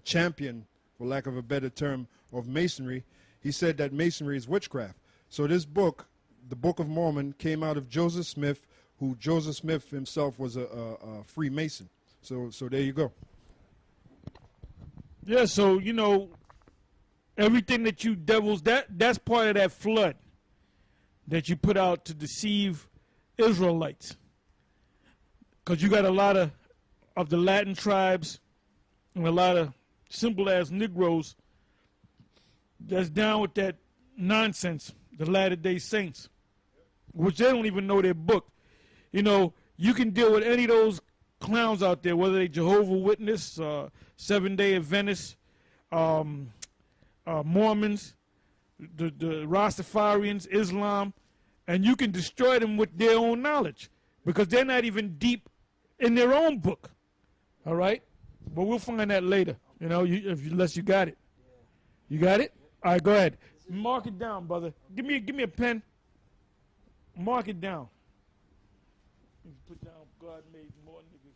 champion, for lack of a better term, of Masonry. He said that Masonry is witchcraft. So this book, the Book of Mormon, came out of Joseph Smith, who Joseph Smith himself was a Freemason. So there you go. Yeah, so, you know, everything that you devils, that's part of that flood that you put out to deceive Israelites. Because you got a lot of the Latin tribes and a lot of simple-ass Negroes that's down with that nonsense, the Latter-day Saints, which they don't even know their book. You know, you can deal with any of those clowns out there, whether they Jehovah's Witness, Seventh-day Adventists, Mormons, the Rastafarians, Islam, and you can destroy them with their own knowledge because they're not even deep in their own book. All right? But we'll find that later, you know, unless you got it. You got it? All right, go ahead. Mark it down, brother. Give me a pen. Mark it down. Put down God made more niggas.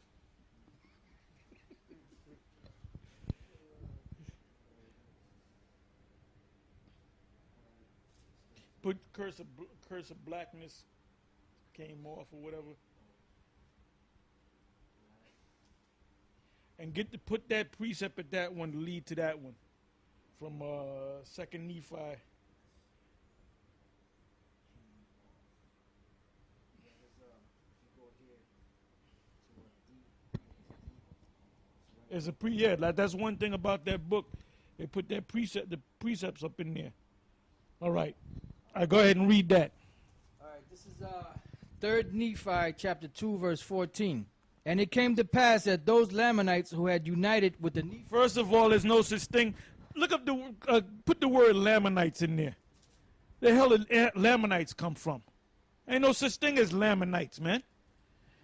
Put curse of blackness came off or whatever. And put that precept at that one to lead to that one. From 2 Nephi. It's that's one thing about that book. They put the precepts up in there. All right. All right, go ahead and read that. All right, this is 3rd Nephi chapter 2 verse 14. And it came to pass that those Lamanites who had united with the Nephites. First of all, there's no such thing. Look up put the word Lamanites in there. The hell did Lamanites come from? Ain't no such thing as Lamanites, man.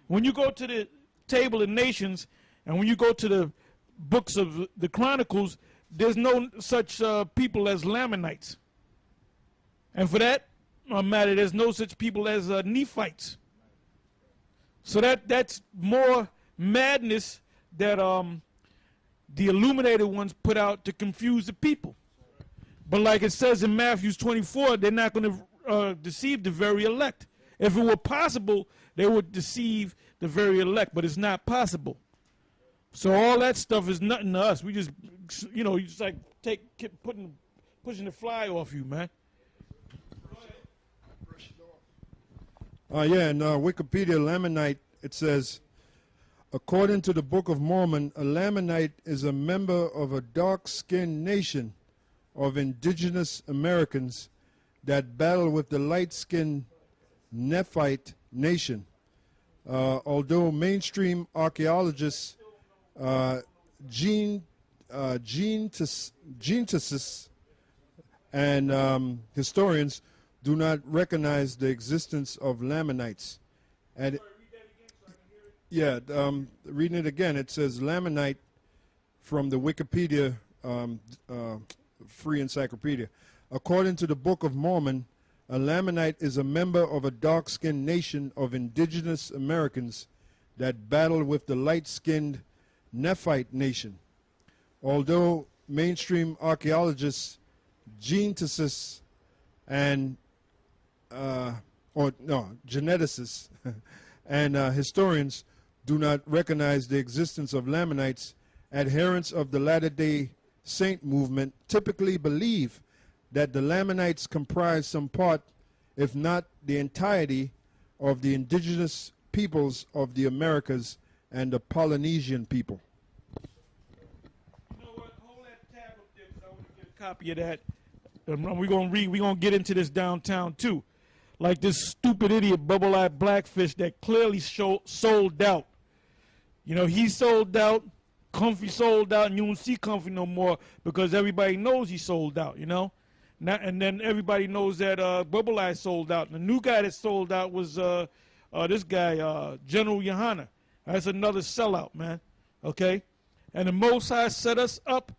When you go to the table of nations and when you go to the books of the Chronicles, there's no such people as Lamanites. And for that matter, there's no such people as Nephites. So that's more madness that the illuminated ones put out to confuse the people. But like it says in Matthew 24, they're not going to deceive the very elect. If it were possible, they would deceive the very elect, but it's not possible. So all that stuff is nothing to us. We just, you know, you just like pushing the fly off you, man. Yeah, in Wikipedia, Lamanite, it says, according to the Book of Mormon, a Lamanite is a member of a dark-skinned nation of indigenous Americans that battle with the light-skinned Nephite nation. Although mainstream archaeologists, geneticists, and historians do not recognize the existence of Lamanites. And yeah, reading it again, it says Lamanite from the Wikipedia Free Encyclopedia. According to the Book of Mormon, a Lamanite is a member of a dark-skinned nation of indigenous Americans that battle with the light-skinned Nephite nation. Although mainstream archaeologists, geneticists, and geneticists and historians do not recognize the existence of Lamanites, adherents of the Latter-day Saint movement typically believe that the Lamanites comprise some part, if not the entirety, of the indigenous peoples of the Americas and the Polynesian people. You know what? Hold that tab up there because I want to get a copy of that. We're going to get into this downtown too. Like this stupid idiot Bubble-Eyed Blackfish that clearly sold out. You know, he sold out, Comfy sold out, and you don't see Comfy no more because everybody knows he sold out, you know? And then everybody knows that Bubble-Eye sold out. And the new guy that sold out was this guy, General Yohana. That's another sellout, man, okay? And the Most High set us up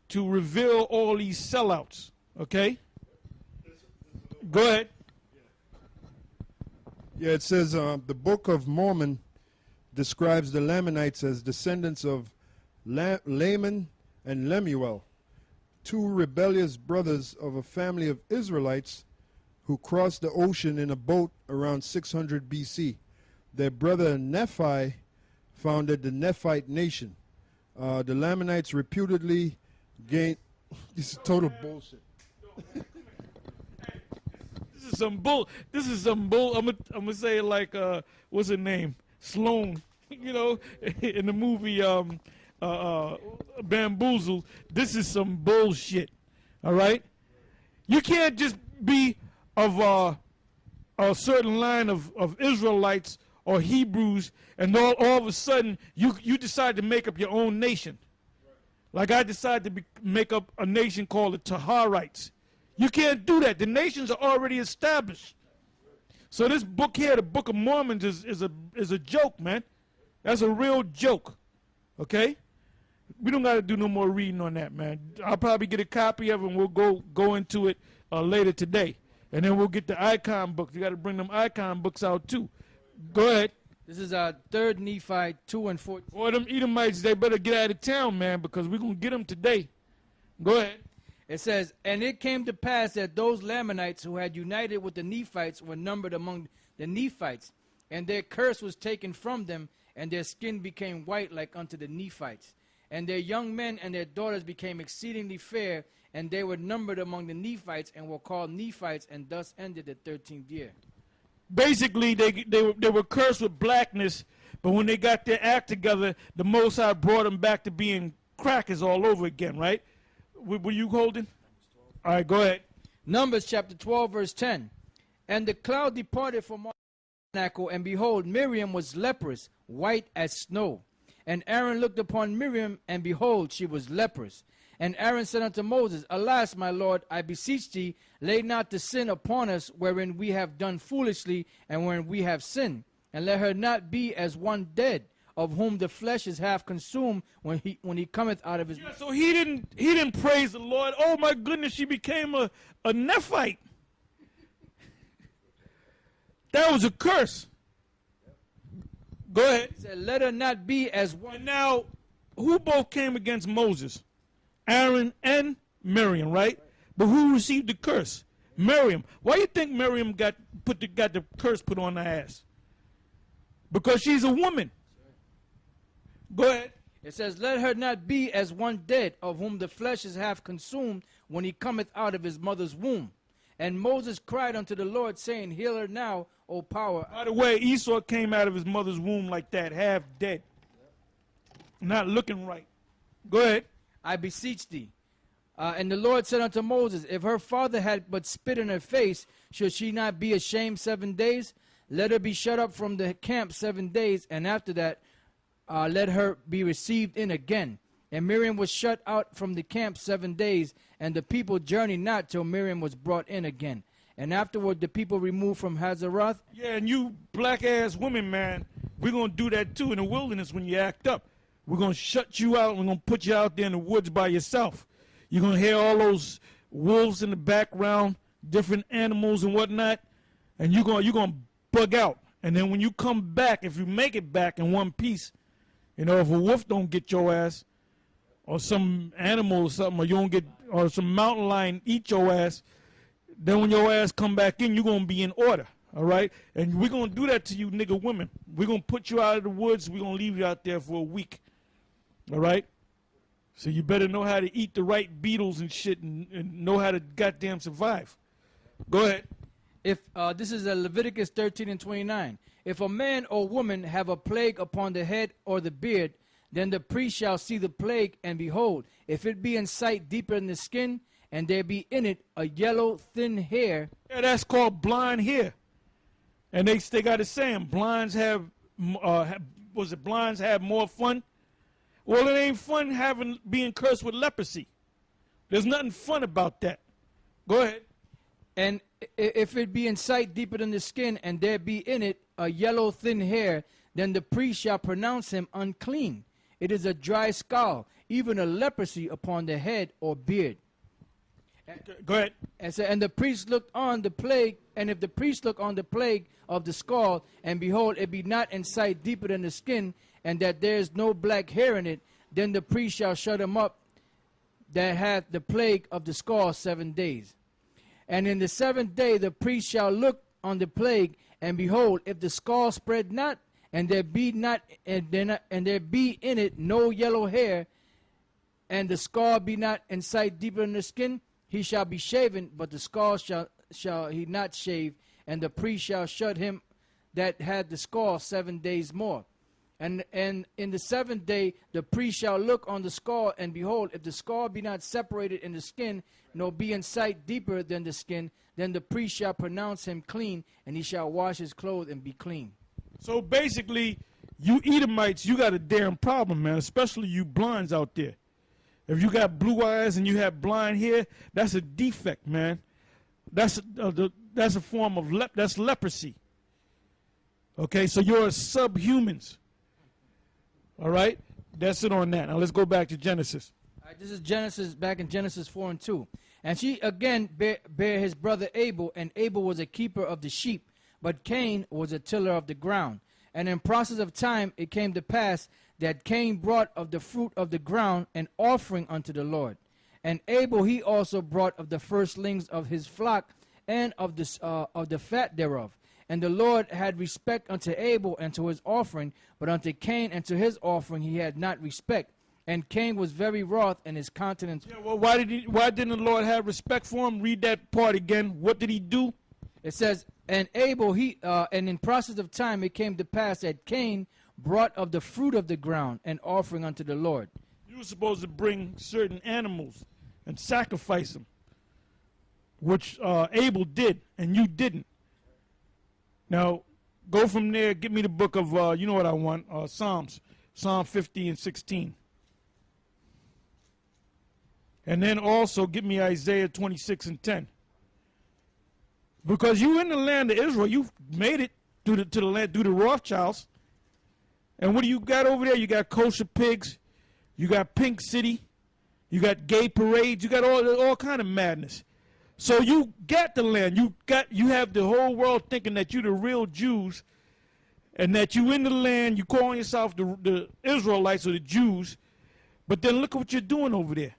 to reveal all these sellouts, okay? Go ahead. Yeah, it says the Book of Mormon describes the Lamanites as descendants of Laman and Lemuel, two rebellious brothers of a family of Israelites who crossed the ocean in a boat around 600 BC. Their brother Nephi founded the Nephite nation. The Lamanites reputedly gained... This is total bullshit. This is some bull. I'm gonna say it like what's her name? Sloane. You know, in the movie Bamboozled. This is some bullshit. All right. You can't just be of a certain line of Israelites or Hebrews, and all of a sudden you decide to make up your own nation. Like I decided to make up a nation called the Taharites. You can't do that. The nations are already established. So this book here, the Book of Mormon, is a joke, man. That's a real joke. Okay? We don't got to do no more reading on that, man. I'll probably get a copy of it, and we'll go into it later today. And then we'll get the icon books. You got to bring them icon books out, too. Go ahead. This is 3rd Nephi 2 and 14. Boy, them Edomites, they better get out of town, man, because we're going to get them today. Go ahead. It says, and it came to pass that those Lamanites who had united with the Nephites were numbered among the Nephites, and their curse was taken from them, and their skin became white like unto the Nephites. And their young men and their daughters became exceedingly fair, and they were numbered among the Nephites and were called Nephites, and thus ended the 13th year. Basically, they were cursed with blackness, but when they got their act together, the Most High brought them back to being crackers all over again, right? Were you holding? All right, go ahead. Numbers chapter 12, verse 10. And the cloud departed from all And behold, Miriam was leprous, white as snow. And Aaron looked upon Miriam, and behold, she was leprous. And Aaron said unto Moses, Alas, my Lord, I beseech thee, lay not the sin upon us, wherein we have done foolishly, and wherein we have sinned. And let her not be as one dead, of whom the flesh is half consumed when he cometh out of his. Yeah, so he didn't praise the Lord. Oh my goodness, she became a Nephite. That was a curse. Go ahead. He said, let her not be as one. And now, who both came against Moses? Aaron and Miriam, right? But who received the curse? Miriam. Why do you think Miriam got the curse put on her ass? Because she's a woman. Go ahead. It says, let her not be as one dead, of whom the flesh is half consumed when he cometh out of his mother's womb. And Moses cried unto the Lord, saying, Heal her now, O power. By the way, Esau came out of his mother's womb like that, half dead. Not looking right. Go ahead. I beseech thee. And the Lord said unto Moses, If her father had but spit in her face, should she not be ashamed 7 days? Let her be shut up from the camp 7 days, and after that let her be received in again. And Miriam was shut out from the camp 7 days, and the people journeyed not till Miriam was brought in again. And afterward the people removed from Hazeroth. Yeah, and you black-ass women, man, we're going to do that too in the wilderness when you act up. We're going to shut you out. We're going to put you out there in the woods by yourself. You're going to hear all those wolves in the background, different animals and whatnot, and you're going to bug out. And then when you come back, if you make it back in one piece, you know, if a wolf don't get your ass, or some animal or something, or you don't get, or some mountain lion eat your ass, then when your ass come back in, you're going to be in order, all right? And we're going to do that to you nigga women. We're going to put you out of the woods. We're going to leave you out there for a week, all right? So you better know how to eat the right beetles and shit and know how to goddamn survive. Go ahead. If this is Leviticus 13 and 29. If a man or woman have a plague upon the head or the beard, then the priest shall see the plague, and behold, if it be in sight deeper in the skin, and there be in it a yellow thin hair. Yeah, that's called blind hair. And they got a saying, blinds have, blinds have more fun? Well, it ain't fun being cursed with leprosy. There's nothing fun about that. Go ahead. And if it be in sight deeper than the skin, and there be in it a yellow thin hair, then the priest shall pronounce him unclean. It is a dry scald, even a leprosy upon the head or beard. Go ahead. And the priest looked on the plague, and if the priest look on the plague of the scald, and behold, it be not in sight deeper than the skin, and that there is no black hair in it, then the priest shall shut him up that hath the plague of the scald 7 days. And in the 7th day the priest shall look on the plague, and behold, if the scald spread not, and there be there be in it no yellow hair, and the scald be not in sight deeper in the skin, he shall be shaven, but the scald shall he not shave, and the priest shall shut him that had the scald 7 days more. And in the 7th day the priest shall look on the scald, and behold, if the scald be not separated in the skin, nor be in sight deeper than the skin, then the priest shall pronounce him clean, and he shall wash his clothes and be clean. So basically, you Edomites, you got a damn problem, man, especially you blondes out there. If you got blue eyes and you have blind hair, that's a defect, man. That's a form of that's leprosy. Okay, so you're subhumans. All right, that's it on that. Now let's go back to Genesis. All right, this is Genesis, back in Genesis 4 and 2. And she again bare his brother Abel, and Abel was a keeper of the sheep, but Cain was a tiller of the ground. And in process of time it came to pass that Cain brought of the fruit of the ground an offering unto the Lord. And Abel he also brought of the firstlings of his flock, and of the fat thereof. And the Lord had respect unto Abel and to his offering, but unto Cain and to his offering he had not respect. And Cain was very wroth, and his countenance. Yeah, well, why didn't the Lord have respect for him? Read that part again. What did he do? It says, and Abel and in process of time it came to pass that Cain brought of the fruit of the ground an offering unto the Lord. You were supposed to bring certain animals and sacrifice them, which Abel did, and you didn't. Now, Go from there. Get me the book of, you know what I want, Psalms. Psalm 50 and 16. And then also get me Isaiah 26 and 10. Because you in the land of Israel, you've made it to the land, through the Rothschilds. And what do you got over there? You got kosher pigs. You got Pink City. You got gay parades. You got all kind of madness. So you got the land. You have the whole world thinking that you the real Jews, and that you in the land. You calling yourself the Israelites or the Jews, but then look at what you're doing over there.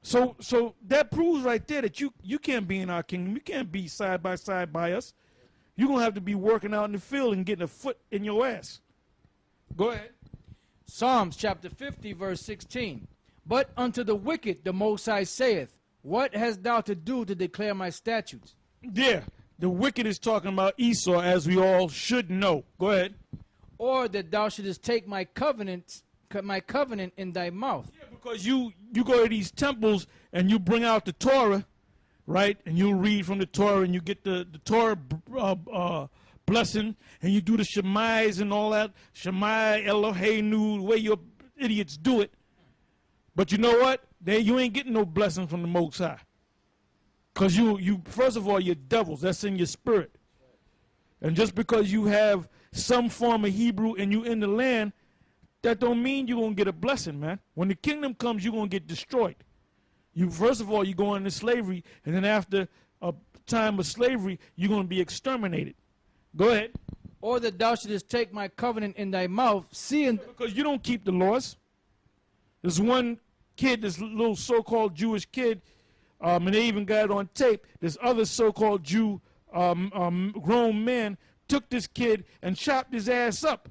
So that proves right there that you can't be in our kingdom. You can't be side by side by us. You're gonna have to be working out in the field and getting a foot in your ass. Go ahead. Psalms chapter 50, verse 16. But unto the wicked the Most High saith, what hast thou to do to declare my statutes? Yeah, the wicked is talking about Esau, as we all should know. Go ahead. Or that thou shouldest take my covenant in thy mouth. Yeah, because you go to these temples and you bring out the Torah, right? And you read from the Torah and you get the Torah blessing, and you do the Shemais and all that. Shemai, Eloheinu, the way your idiots do it. But you know what? You ain't getting no blessing from the Most High. Because you first of all, you're devils. That's in your spirit. And just because you have some form of Hebrew and you in the land, that don't mean you're going to get a blessing, man. When the kingdom comes, you're going to get destroyed. First of all, you go into slavery, and then after a time of slavery, you're going to be exterminated. Go ahead. Or that thou shouldest take my covenant in thy mouth, seeing... Because you don't keep the laws. There's one kid, this little so-called Jewish kid, and they even got it on tape. This other so-called Jew, grown man, took this kid and chopped his ass up,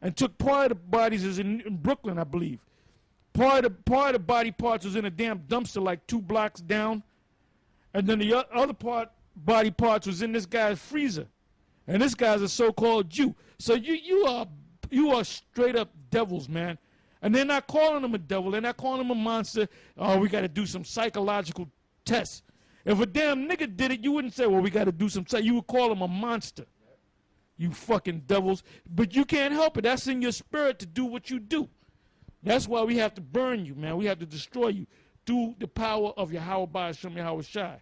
and took part of the bodies is in Brooklyn, I believe. Part of the body parts was in a damn dumpster like 2 blocks down, and then the other body parts was in this guy's freezer, and this guy's a so-called Jew. So you are straight up devils, man. And they're not calling him a devil. They're not calling him a monster. Oh, we got to do some psychological tests. If a damn nigga did it, you wouldn't say, well, we got to do some You would call him a monster. You fucking devils. But you can't help it. That's in your spirit to do what you do. That's why we have to burn you, man. We have to destroy you through the power of Yahweh Shem Yahweh Shai.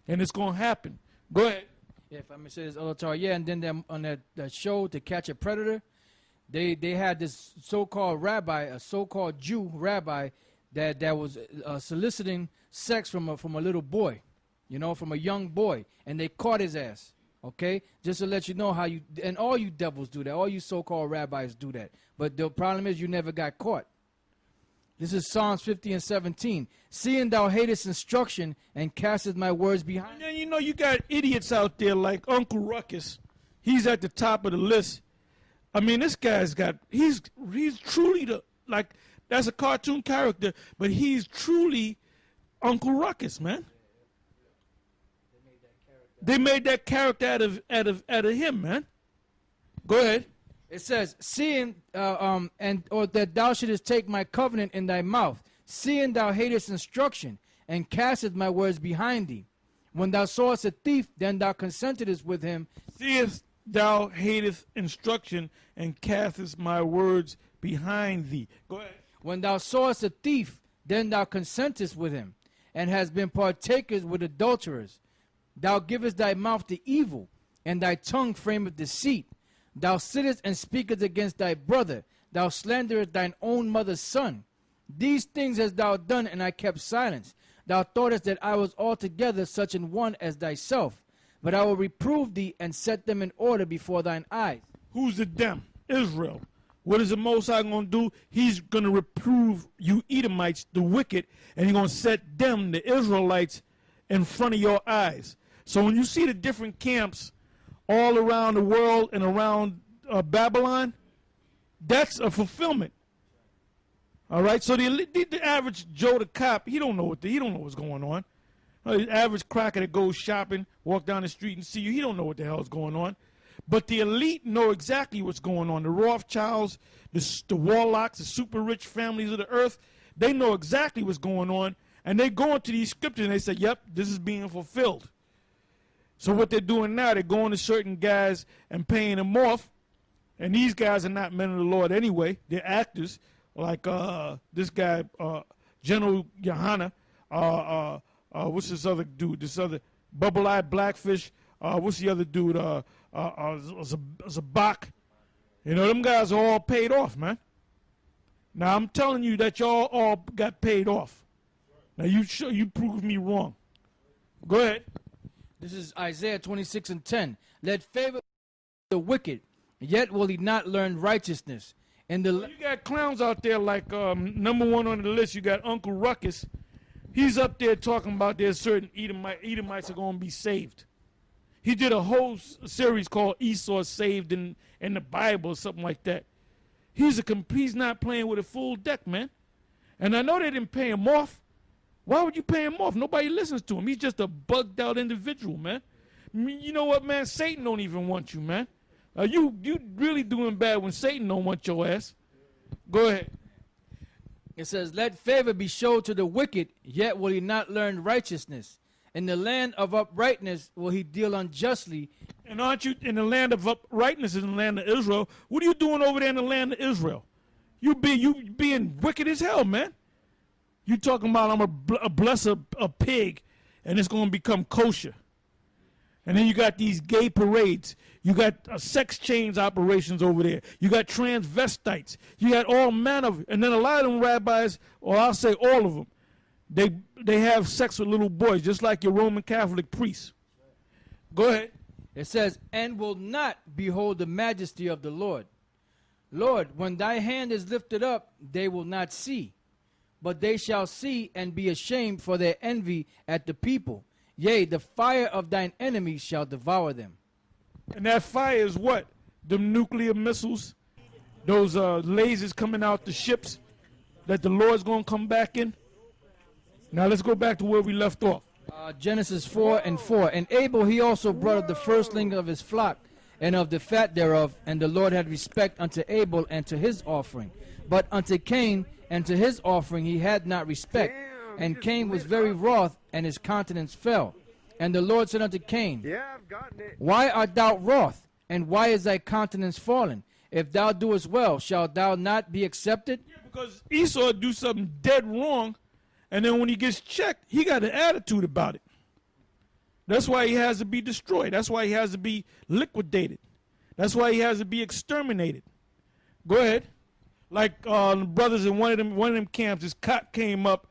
And it's going to happen. Go ahead. Yeah, if I may say this, Olatar. Yeah, and then on that show, To Catch a Predator, they had this so-called rabbi, a so-called Jew rabbi, that was soliciting sex from a little boy, from a young boy, and they caught his ass. Okay, just to let you know how and all you devils do that, all you so-called rabbis do that. But the problem is you never got caught. This is Psalms 50 and 17. Seeing thou hatest instruction and castest my words behind. And then you got idiots out there like Uncle Ruckus. He's at the top of the list. I mean, this guy's he's truly that's a cartoon character, but he's truly Uncle Ruckus, man. They made that character out of him, man. Go ahead. It says, seeing, or that thou shouldest take my covenant in thy mouth, seeing thou hatest instruction, and castest my words behind thee. When thou sawest a thief, then thou consentedest with him. Seest thou hatest instruction, and castest my words behind thee. Go ahead. When thou sawest a thief, then thou consentest with him, and hast been partakers with adulterers. Thou givest thy mouth to evil, and thy tongue frameth deceit. Thou sittest and speakest against thy brother. Thou slanderest thine own mother's son. These things hast thou done, and I kept silence. Thou thoughtest that I was altogether such an one as thyself. But I will reprove thee and set them in order before thine eyes. Who's the them? Israel. What is the Most High going to do? He's going to reprove you Edomites, the wicked, and he's going to set them, the Israelites, in front of your eyes. So when you see the different camps all around the world and around Babylon, that's a fulfillment. All right, so the average Joe the cop, he don't know what's going on. The average cracker that goes shopping, walk down the street and see you, he don't know what the hell is going on. But the elite know exactly what's going on. The Rothschilds, the warlocks, the super rich families of the earth, they know exactly what's going on, and they go into these scriptures and they say, yep, this is being fulfilled. So what they're doing now, they're going to certain guys and paying them off. And these guys are not men of the Lord anyway. They're actors, like this guy, General Yohana. What's this other dude? This other Bubble-Eyed Blackfish. What's the other dude? Zabak. You know, them guys are all paid off, man. Now, I'm telling you that y'all all got paid off. Now, you prove me wrong. Go ahead. This is Isaiah 26:10. Let favor the wicked, yet will he not learn righteousness. And You got clowns out there like number one on the list. You got Uncle Ruckus. He's up there talking about there's certain Edomites are going to be saved. He did a whole series called Esau Saved in the Bible or something like that. He's not playing with a full deck, man. And I know they didn't pay him off. Why would you pay him off? Nobody listens to him. He's just a bugged out individual, man. You know what, man? Satan don't even want you, man. You really doing bad when Satan don't want your ass. Go ahead. It says, let favor be showed to the wicked, yet will he not learn righteousness. In the land of uprightness will he deal unjustly. And aren't you in the land of uprightness in the land of Israel? What are you doing over there in the land of Israel? You being wicked as hell, man. You talking about I'm a bless a pig and it's going to become kosher. And then you got these gay parades. You got sex change operations over there. You got transvestites. You got all manner of, and then a lot of them rabbis, or I'll say all of them, they have sex with little boys, just like your Roman Catholic priests. Go ahead. It says, and will not behold the majesty of the Lord. Lord, when thy hand is lifted up, they will not see. But they shall see and be ashamed for their envy at the people. Yea, the fire of thine enemies shall devour them. And that fire is what? Them nuclear missiles, those lasers coming out the ships that the Lord's going to come back in. Now let's go back to where we left off. Genesis 4:4. And Abel he also brought of the firstling of his flock and of the fat thereof, and the Lord had respect unto Abel and to his offering. But unto Cain and to his offering he had not respect. And Cain was very wroth, and his countenance fell. And the Lord said unto Cain, why art thou wroth, and why is thy countenance fallen? If thou doest well, shalt thou not be accepted? Yeah, because Esau do something dead wrong, and then when he gets checked, he got an attitude about it. That's why he has to be destroyed. That's why he has to be liquidated. That's why he has to be exterminated. Go ahead. Like brothers in one of them camps, this cop came up,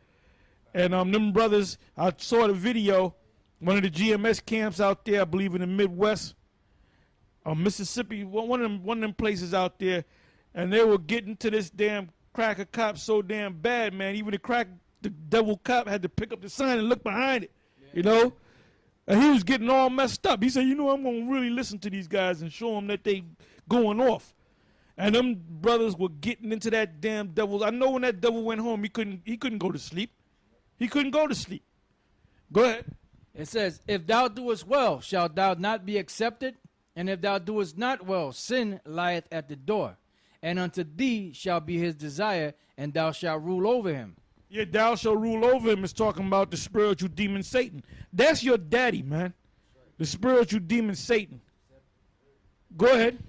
and them brothers, I saw the video, one of the GMS camps out there, I believe in the Midwest, Mississippi, one of them places out there, and they were getting to this damn cracker cop so damn bad, man. Even the devil cop had to pick up the sign and look behind it, you know? And he was getting all messed up. He said, you know, I'm going to really listen to these guys and show them that they going off. And them brothers were getting into that damn devil. I know when that devil went home, he couldn't go to sleep. He couldn't go to sleep. Go ahead. It says, if thou doest well, shalt thou not be accepted? And if thou doest not well, sin lieth at the door. And unto thee shall be his desire, and thou shalt rule over him. Yeah, thou shalt rule over him is talking about the spiritual demon Satan. That's your daddy, man. The spiritual demon Satan. Go ahead.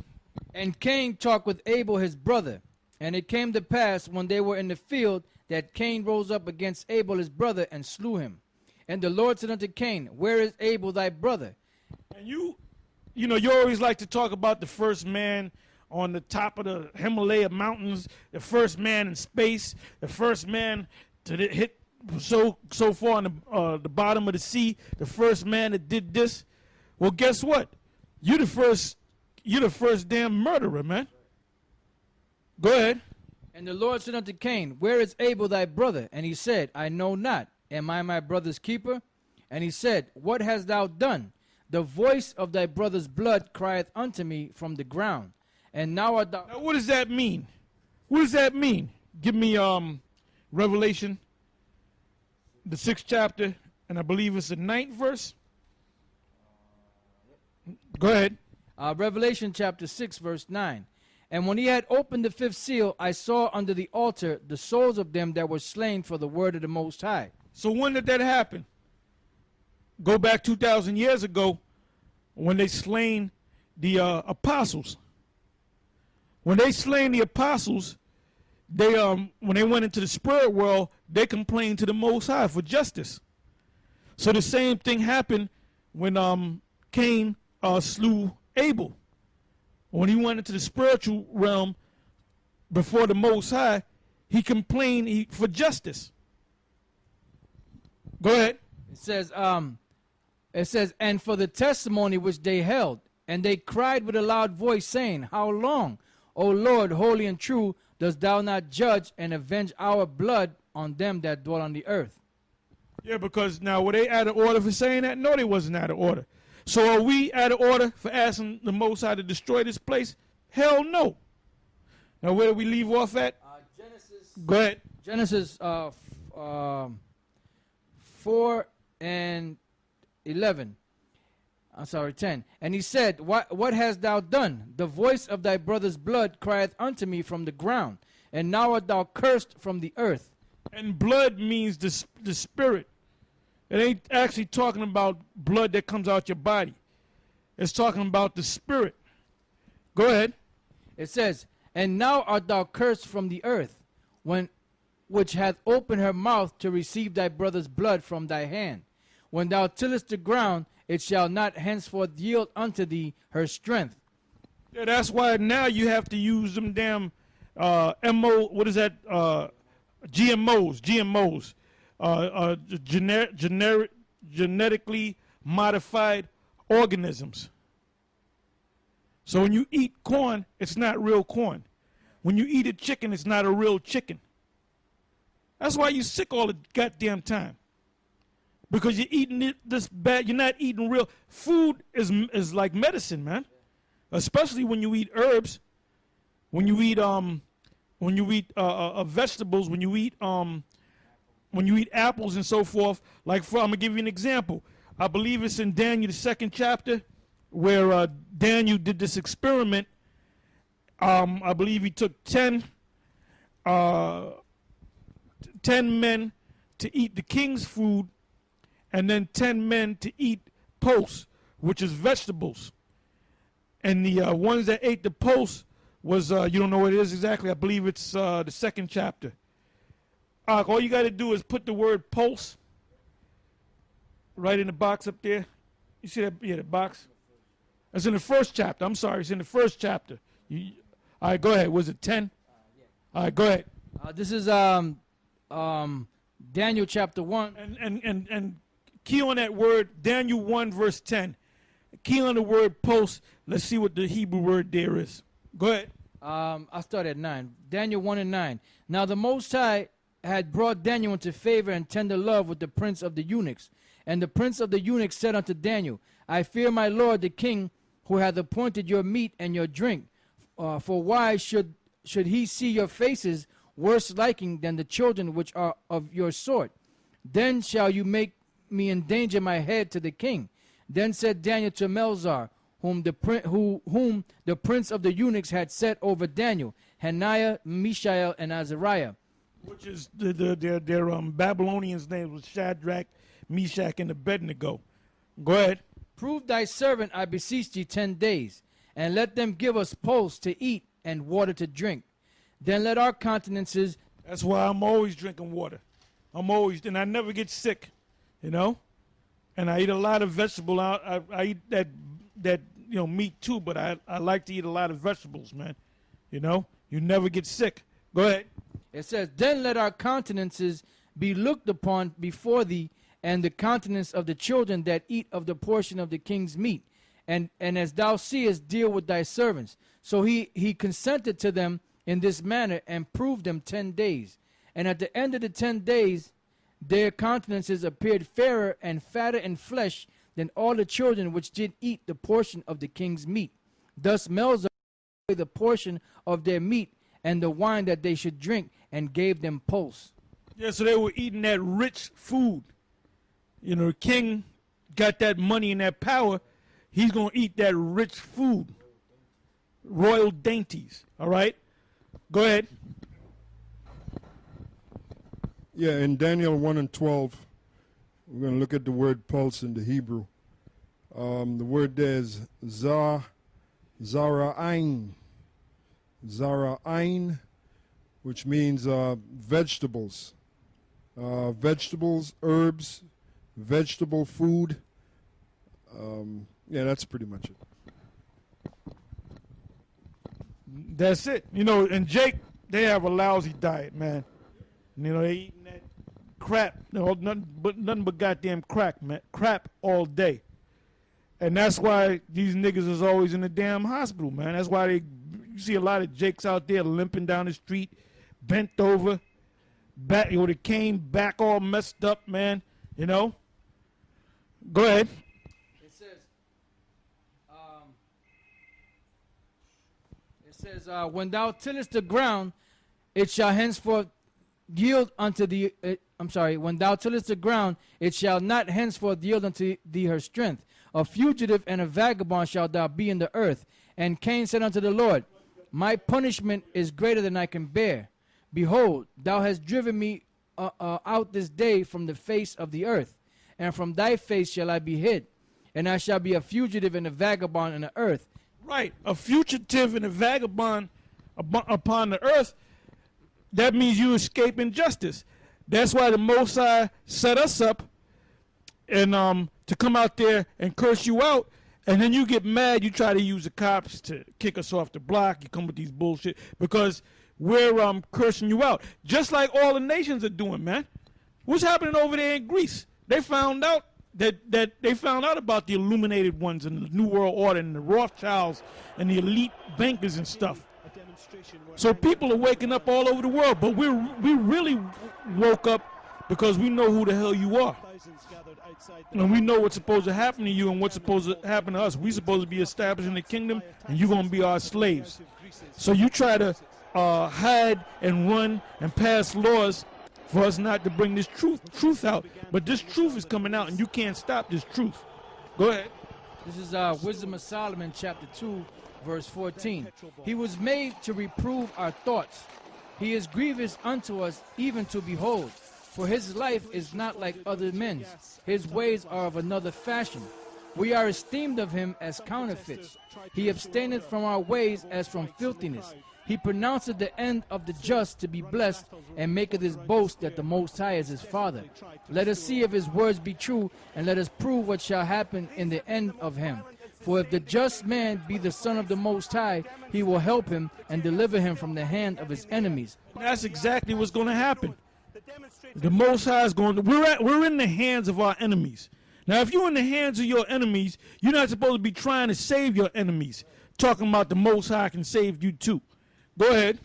And Cain talked with Abel his brother. And it came to pass, when they were in the field, that Cain rose up against Abel his brother and slew him. And the Lord said unto Cain, where is Abel thy brother? And you know, you always like to talk about the first man on the top of the Himalaya mountains, the first man in space, the first man to hit so far on the bottom of the sea, the first man that did this. Well, guess what? You're the first damn murderer, man. Go ahead. And the Lord said unto Cain, where is Abel thy brother? And he said, I know not. Am I my brother's keeper? And he said, what hast thou done? The voice of thy brother's blood crieth unto me from the ground. And now art thou... Now, what does that mean? What does that mean? Give me Revelation, the 6th chapter, and I believe it's the 9th verse. Go ahead. Revelation chapter 6, verse 9. And when he had opened the 5th seal, I saw under the altar the souls of them that were slain for the word of the Most High. So when did that happen? Go back 2,000 years ago. when they slain the apostles. When they slain the apostles, they when they went into the spirit world, they complained to the Most High for justice. So the same thing happened when Cain slew Abel. When he went into the spiritual realm before the Most High, he complained for justice. Go ahead. It says, and for the testimony which they held, and they cried with a loud voice, saying, How long, O Lord, holy and true, dost thou not judge and avenge our blood on them that dwell on the earth? Yeah, because now were they out of order for saying that? No, they wasn't out of order. So are we out of order for asking the Most High to destroy this place? Hell no. Now where do we leave off at? Go ahead. Genesis 4 and 11. I'm sorry, 10. And he said, What hast thou done? The voice of thy brother's blood crieth unto me from the ground, and now art thou cursed from the earth. And blood means the spirit. It ain't actually talking about blood that comes out your body. It's talking about the spirit. Go ahead. It says, And now art thou cursed from the earth, which hath opened her mouth to receive thy brother's blood from thy hand. When thou tillest the ground, it shall not henceforth yield unto thee her strength. Yeah, that's why now you have to use them damn GMOs, genetically modified organisms. So when you eat corn, it's not real corn. When you eat a chicken, it's not a real chicken. That's why you're sick all the goddamn time. Because you're eating this bad. You're not eating real food. Is like medicine, man. Especially when you eat herbs, when you eat vegetables, when you eat apples and so forth. Like I'm gonna give you an example. I believe it's in Daniel the 2nd chapter, where Daniel did this experiment. I believe he took 10 men to eat the king's food, and then 10 men to eat pulse, which is vegetables. And the ones that ate the pulse was, you don't know what it is exactly, I believe it's the 2nd chapter. All you got to do is put the word pulse right in the box up there. You see that? Yeah, the box. It's in the 1st chapter. I'm sorry, it's in the 1st chapter. All right, go ahead. Was it 10? Yeah. All right, go ahead. This is Daniel chapter 1. And key on that word, Daniel 1 verse 10. Key on the word pulse. Let's see what the Hebrew word there is. Go ahead. I'll start at 9. Daniel 1 and 9. Now the Most High had brought Daniel into favor and tender love with the prince of the eunuchs. And the prince of the eunuchs said unto Daniel, I fear my lord the king, who hath appointed your meat and your drink. For why should he see your faces worse liking than the children which are of your sort? Then shall you make me endanger my head to the king. Then said Daniel to Melzar, whom the prince of the eunuchs had set over Daniel, Hananiah, Mishael, and Azariah. Which is their Babylonians' names was Shadrach, Meshach, and Abednego. Go ahead. Prove thy servant, I beseech thee, 10 days, and let them give us pulse to eat and water to drink. Then let our countenances... That's why I'm always drinking water. And I never get sick, you know? And I eat a lot of vegetable. I eat that meat too, but I like to eat a lot of vegetables, man. You know? You never get sick. Go ahead. It says, Then let our countenances be looked upon before thee, and the countenance of the children that eat of the portion of the king's meat. And as thou seest, deal with thy servants. So he consented to them in this manner, and proved them 10 days. And at the end of the 10 days, their countenances appeared fairer and fatter in flesh than all the children which did eat the portion of the king's meat. Thus Melzar gave the portion of their meat and the wine that they should drink, and gave them pulse. Yeah, so they were eating that rich food. You know, the king got that money and that power. He's going to eat that rich food. Royal dainties. All right? Go ahead. Yeah, in Daniel 1 and 12, we're going to look at the word pulse in the Hebrew. The word there is zara'ain. Zara'ain, which means vegetables. Vegetables, herbs, vegetable food. Yeah, that's pretty much it. That's it. You know, and Jake, they have a lousy diet, man. You know, they eating that crap, nothing but goddamn crack, man. Crap all day. And that's why these niggas is always in the damn hospital, man. That's why you see a lot of Jakes out there limping down the street, bent over, back with a cane, back all messed up, man. You know? Go ahead. When thou tillest the ground, it shall henceforth yield unto thee. When thou tillest the ground, it shall not henceforth yield unto thee her strength. A fugitive and a vagabond shalt thou be in the earth. And Cain said unto the Lord, my punishment is greater than I can bear. Behold, thou hast driven me out this day from the face of the earth, and from thy face shall I be hid, and I shall be a fugitive and a vagabond in the earth. Right, a fugitive and a vagabond upon the earth. That means you escape injustice. That's why the Most High set us up and to come out there and curse you out, and then you get mad. You try to use the cops to kick us off the block. You come with these bullshit because we're cursing you out, just like all the nations are doing, man. What's happening over there in Greece? They found out that they found out about the illuminated ones and the New World Order and the Rothschilds and the elite bankers and stuff. So people are waking up all over the world, but we really woke up because we know who the hell you are. And we know what's supposed to happen to you and what's supposed to happen to us. We're supposed to be establishing the kingdom, and you're going to be our slaves. So you try to hide and run and pass laws for us not to bring this truth out. But this truth is coming out, and you can't stop this truth. Go ahead. This is Wisdom of Solomon, chapter 2, verse 14. He was made to reprove our thoughts. He is grievous unto us, even to behold. For his life is not like other men's. His ways are of another fashion. We are esteemed of him as counterfeits. He abstaineth from our ways as from filthiness. He pronounceth the end of the just to be blessed, and maketh his boast that the Most High is his Father. Let us see if his words be true, and let us prove what shall happen in the end of him. For if the just man be the son of the Most High, he will help him and deliver him from the hand of his enemies. That's exactly what's going to happen. The Most High is going to, we're in the hands of our enemies. Now, if you're in the hands of your enemies, you're not supposed to be trying to save your enemies. Talking about the Most High can save you too. Go ahead.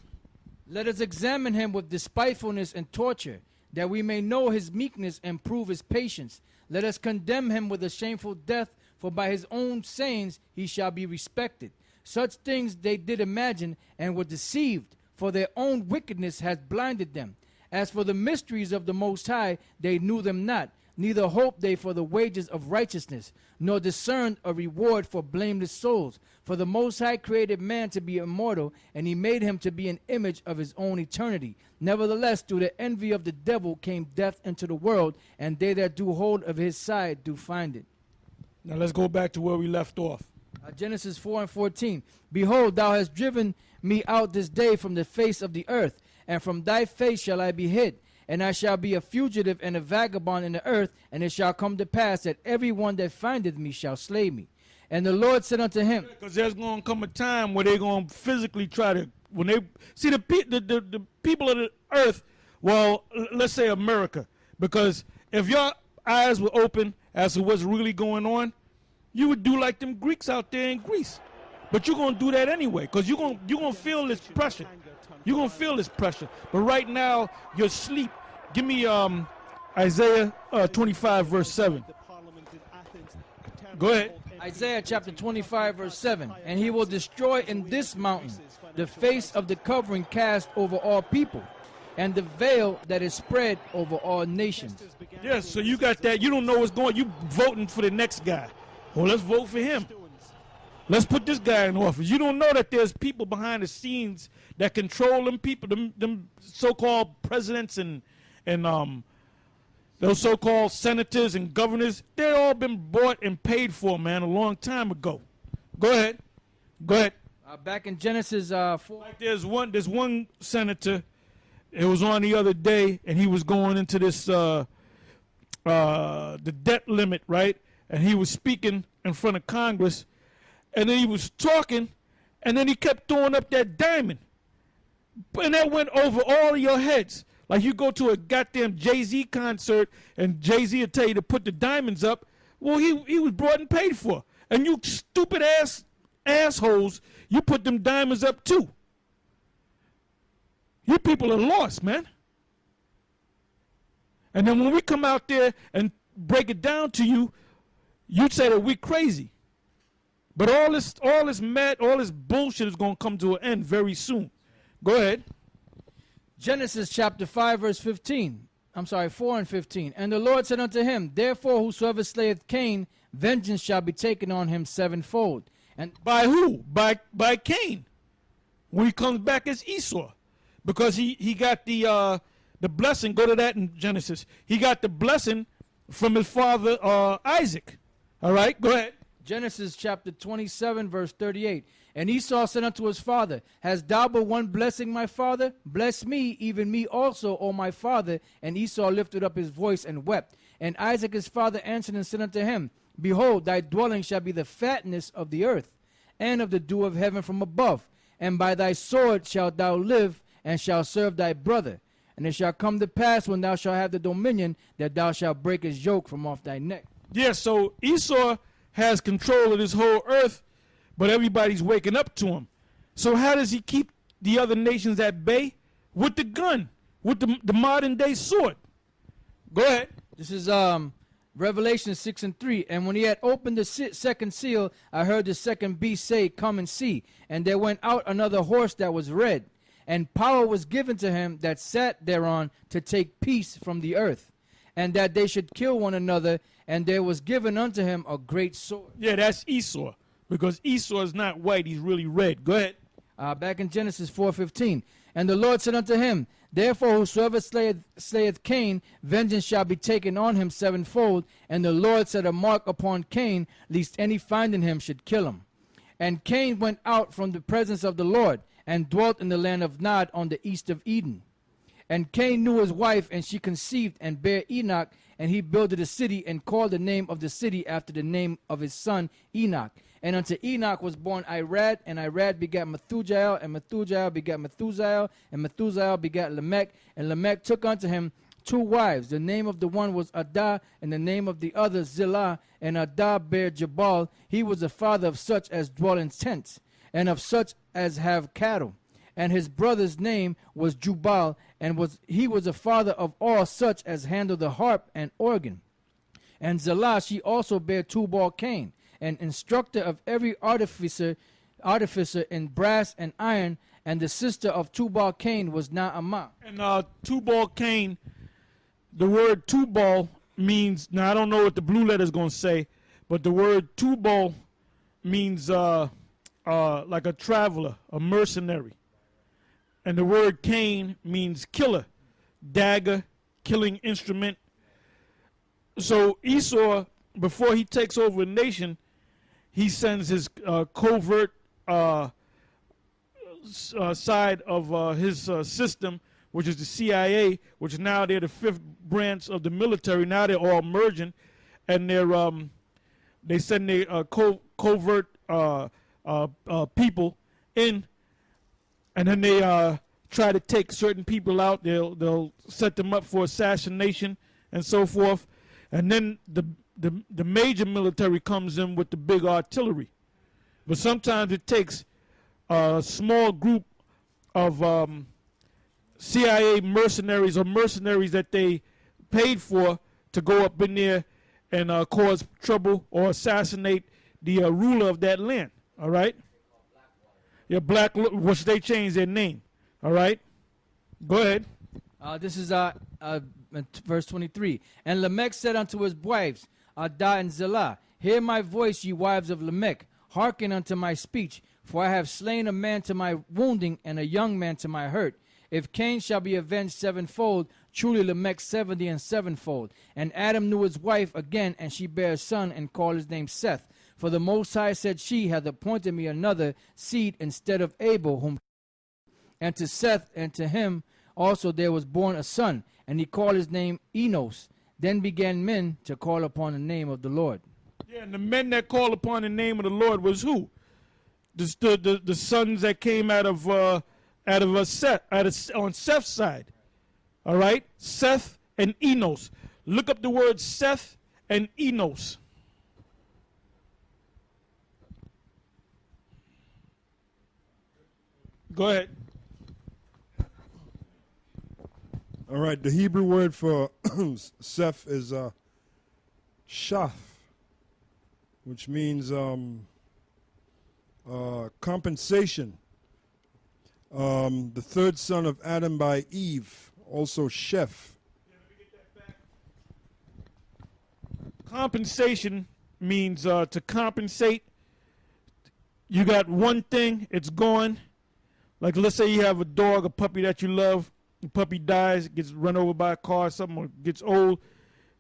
Let us examine him with despitefulness and torture, that we may know his meekness and prove his patience. Let us condemn him with a shameful death, for by his own sayings he shall be respected. Such things they did imagine, and were deceived, for their own wickedness has blinded them. As for the mysteries of the Most High, they knew them not, neither hoped they for the wages of righteousness, nor discerned a reward for blameless souls. For the Most High created man to be immortal, and he made him to be an image of his own eternity. Nevertheless, through the envy of the devil came death into the world, and they that do hold of his side do find it. Now let's go back to where we left off. Genesis 4 and 14. Behold, thou hast driven me out this day from the face of the earth, and from thy face shall I be hid. And I shall be a fugitive and a vagabond in the earth, and it shall come to pass that every one that findeth me shall slay me. And the Lord said unto him, because there's going to come a time where they're going to physically try to, when they see the people of the earth, well, let's say America, because if your eyes were open as to what's really going on, you would do like them Greeks out there in Greece. But you're going to do that anyway, because you're going to feel this pressure. You're going to feel this pressure. But right now, you're asleep. Give me Isaiah 25, verse 7. Go ahead. Isaiah chapter 25, verse 7. And he will destroy in this mountain the face of the covering cast over all people, and the veil that is spread over all nations. Yes, so you got that. You don't know what's going on. You voting for the next guy. Well, let's vote for him. Let's put this guy in office. You don't know that there's people behind the scenes that control them people, them so-called presidents and Those so-called senators and governors, they all been bought and paid for, man, a long time ago. Go ahead. Go ahead. Back in Genesis 4. Like there's one senator, it was on the other day, and he was going into this the debt limit, right? And he was speaking in front of Congress, and then he was talking, and then he kept throwing up that diamond. And that went over all of your heads. Like you go to a goddamn Jay-Z concert, and Jay-Z will tell you to put the diamonds up. Well, he was brought and paid for. And you stupid assholes, you put them diamonds up too. You people are lost, man. And then when we come out there and break it down to you, you say that we're crazy. But all this bullshit is going to come to an end very soon. Go ahead. Genesis chapter 5, verse 15. I'm sorry, 4 and 15. And the Lord said unto him, Therefore whosoever slayeth Cain, vengeance shall be taken on him sevenfold. And by who? By Cain. When he comes back as Esau. Because he got the blessing. Go to that in Genesis. He got the blessing from his father Isaac. All right, go ahead. Genesis chapter 27, verse 38. And Esau said unto his father, Hast thou but one blessing, my father? Bless me, even me also, O my father. And Esau lifted up his voice and wept. And Isaac his father answered and said unto him, Behold, thy dwelling shall be the fatness of the earth, and of the dew of heaven from above. And by thy sword shalt thou live, and shalt serve thy brother. And it shall come to pass, when thou shalt have the dominion, that thou shalt break his yoke from off thy neck. Yeah, so Esau has control of this whole earth, but everybody's waking up to him. So how does he keep the other nations at bay? With the gun, with the modern day sword. Go ahead. This is Revelation 6 and 3. And when he had opened the second seal, I heard the second beast say, Come and see. And there went out another horse that was red, and power was given to him that sat thereon to take peace from the earth, and that they should kill one another, and there was given unto him a great sword. Yeah, that's Esau, because Esau is not white, he's really red. Go ahead. Back in Genesis 4:15. And the Lord said unto him, Therefore whosoever slayeth Cain, vengeance shall be taken on him sevenfold. And the Lord set a mark upon Cain, lest any finding him should kill him. And Cain went out from the presence of the Lord, and dwelt in the land of Nod on the east of Eden. And Cain knew his wife, and she conceived and bare Enoch, and he builded a city, and called the name of the city after the name of his son Enoch. And unto Enoch was born Irad, and Irad begat Methujael, and Methujael begat Methusael, and Methusael begat Lamech. And Lamech took unto him two wives. The name of the one was Adah, and the name of the other Zillah. And Adah bare Jabal. He was the father of such as dwell in tents, and of such as have cattle. And his brother's name was Jubal, and he was the father of all such as handle the harp and organ. And Zillah, she also bare Tubal Cain, an instructor of every artificer in brass and iron. And the sister of Tubal Cain was Naamah. And Tubal Cain, the word Tubal means, now I don't know what the blue letter is going to say, but the word Tubal means like a traveler, a mercenary. And the word Cain means killer, dagger, killing instrument. So Esau, before he takes over a nation, he sends his covert side of his system, which is the CIA, which now they're the fifth branch of the military. Now they're all merging, and they send their covert people in, and then they try to take certain people out. They'll set them up for assassination and so forth, and then the major military comes in with the big artillery. But sometimes it takes a small group of CIA mercenaries or mercenaries that they paid for to go up in there and cause trouble or assassinate the ruler of that land. All right? Yeah, which they changed their name. All right? Go ahead. This is verse 23. And Lamech said unto his wives, Adah and Zillah, Hear my voice, ye wives of Lamech. Hearken unto my speech. For I have slain a man to my wounding, and a young man to my hurt. If Cain shall be avenged sevenfold, truly Lamech 70 and sevenfold. And Adam knew his wife again, and she bare a son, and called his name Seth. For the Most High, said she, hath appointed me another seed instead of Abel, whom. And to Seth, and to him also there was born a son, and he called his name Enos. Then began men to call upon the name of the Lord. Yeah, and the men that called upon the name of the Lord was who? The sons that came out of Seth, on Seth's side. All right, Seth and Enos. Look up the word Seth and Enos. Go ahead. All right, the Hebrew word for Seth is Shath, which means compensation. The third son of Adam by Eve, also Sheth. Compensation means to compensate. You got one thing, it's gone. Like, let's say you have a dog, a puppy that you love. The puppy dies, gets run over by a car or something, or gets old.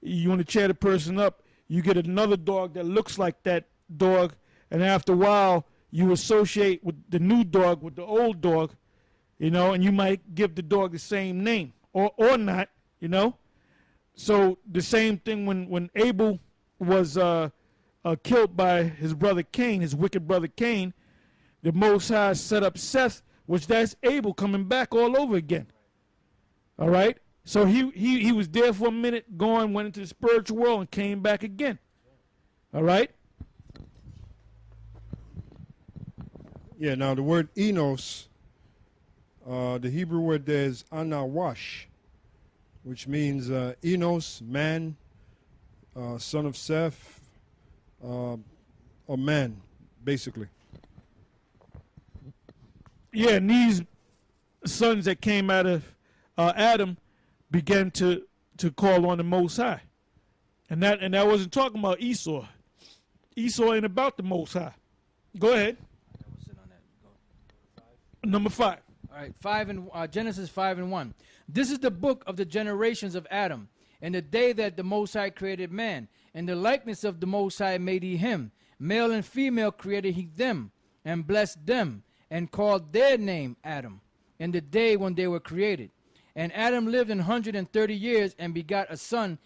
You want to cheer the person up. You get another dog that looks like that dog, and after a while, you associate with the new dog with the old dog, you know, and you might give the dog the same name or not, you know. So the same thing when Abel was killed by his brother Cain, his wicked brother Cain, the Most High set up Seth, which that's Abel coming back all over again. All right? So he was there for a minute, went into the spiritual world, and came back again. All right? Yeah, now the word Enos, the Hebrew word there is Anawash, which means Enos, man, son of Seth, or man, basically. Yeah, and these sons that came out of Adam began to call on the Most High. And that wasn't talking about Esau. Esau ain't about the Most High. Go ahead. Number 5. All right, Genesis 5:1. This is the book of the generations of Adam. In the day that the Most High created man, in the likeness of the Most High made he him. Male and female created he them, and blessed them, and called their name Adam, in the day when they were created. And Adam lived 130 years, and begot a son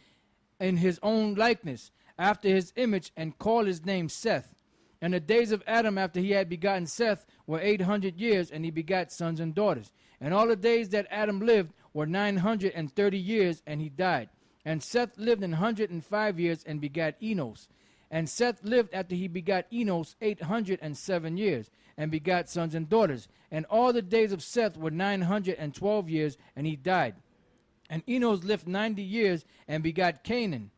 in his own likeness, after his image, and called his name Seth. And the days of Adam after he had begotten Seth were 800 years, and he begat sons and daughters. And all the days that Adam lived were 930 years, and he died. And Seth lived 105 years, and begat Enos. And Seth lived after he begat Enos 807 years, and begat sons and daughters. And all the days of Seth were 912 years, and he died. And Enos lived 90 years, and begat Canaan.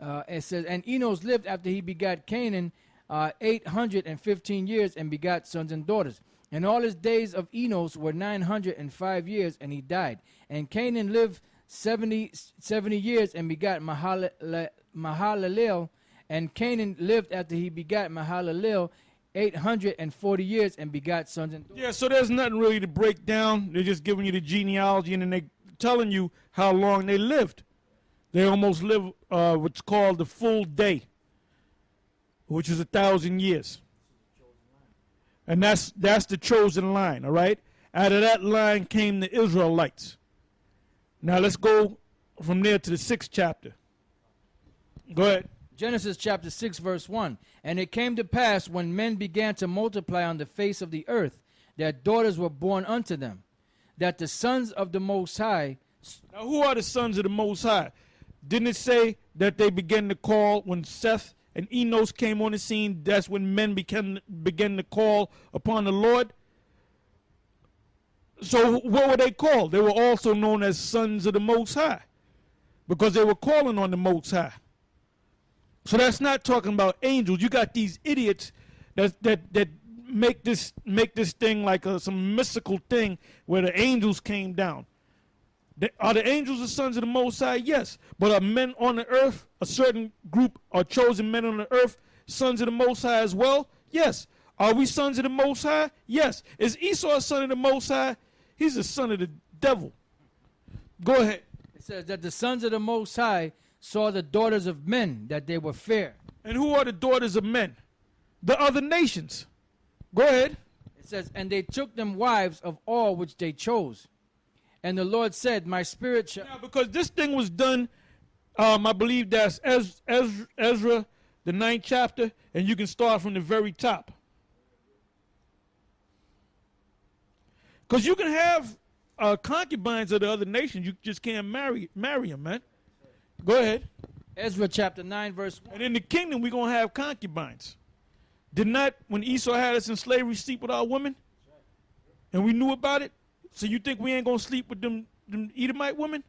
It says, and Enos lived after he begat Canaan 815 years, and begat sons and daughters. And all his days of Enos were 905 years, and he died. And Canaan lived 70 years, and begat Mahalalel. And Canaan lived after he begat Mahalalel 840 years, and begot sons and daughters. Yeah, so there's nothing really to break down. They're just giving you the genealogy, and then they're telling you how long they lived. They almost live what's called the full day, which is 1,000 years. And that's the chosen line, all right? Out of that line came the Israelites. Now let's go from there to the 6th chapter. Go ahead. Genesis chapter 6, verse 1. And it came to pass, when men began to multiply on the face of the earth, that daughters were born unto them, that the sons of the Most High. Now who are the sons of the Most High? Didn't it say that they began to call when Seth and Enos came on the scene? That's when men began to call upon the Lord. So what were they called? They were also known as sons of the Most High, because they were calling on the Most High. So that's not talking about angels. You got these idiots that make this thing like some mystical thing where the angels came down. Are the angels the sons of the Most High? Yes. But are men on the earth, a certain group are chosen men on the earth, sons of the Most High as well? Yes. Are we sons of the Most High? Yes. Is Esau a son of the Most High? He's the son of devil. Go ahead. It says that the sons of the Most High saw the daughters of men, that they were fair. And who are the daughters of men? The other nations. Go ahead. It says, and they took them wives of all which they chose. And the Lord said, my spirit shall... Now, because this thing was done, I believe that's Ezra, the 9th chapter, and you can start from the very top. Because you can have concubines of the other nations, you just can't marry them, man. Go ahead. Ezra chapter 9, verse 1. And in the kingdom, we're going to have concubines. Did not, when Esau had us in slavery, sleep with our women? And we knew about it? So you think we ain't going to sleep with them Edomite women?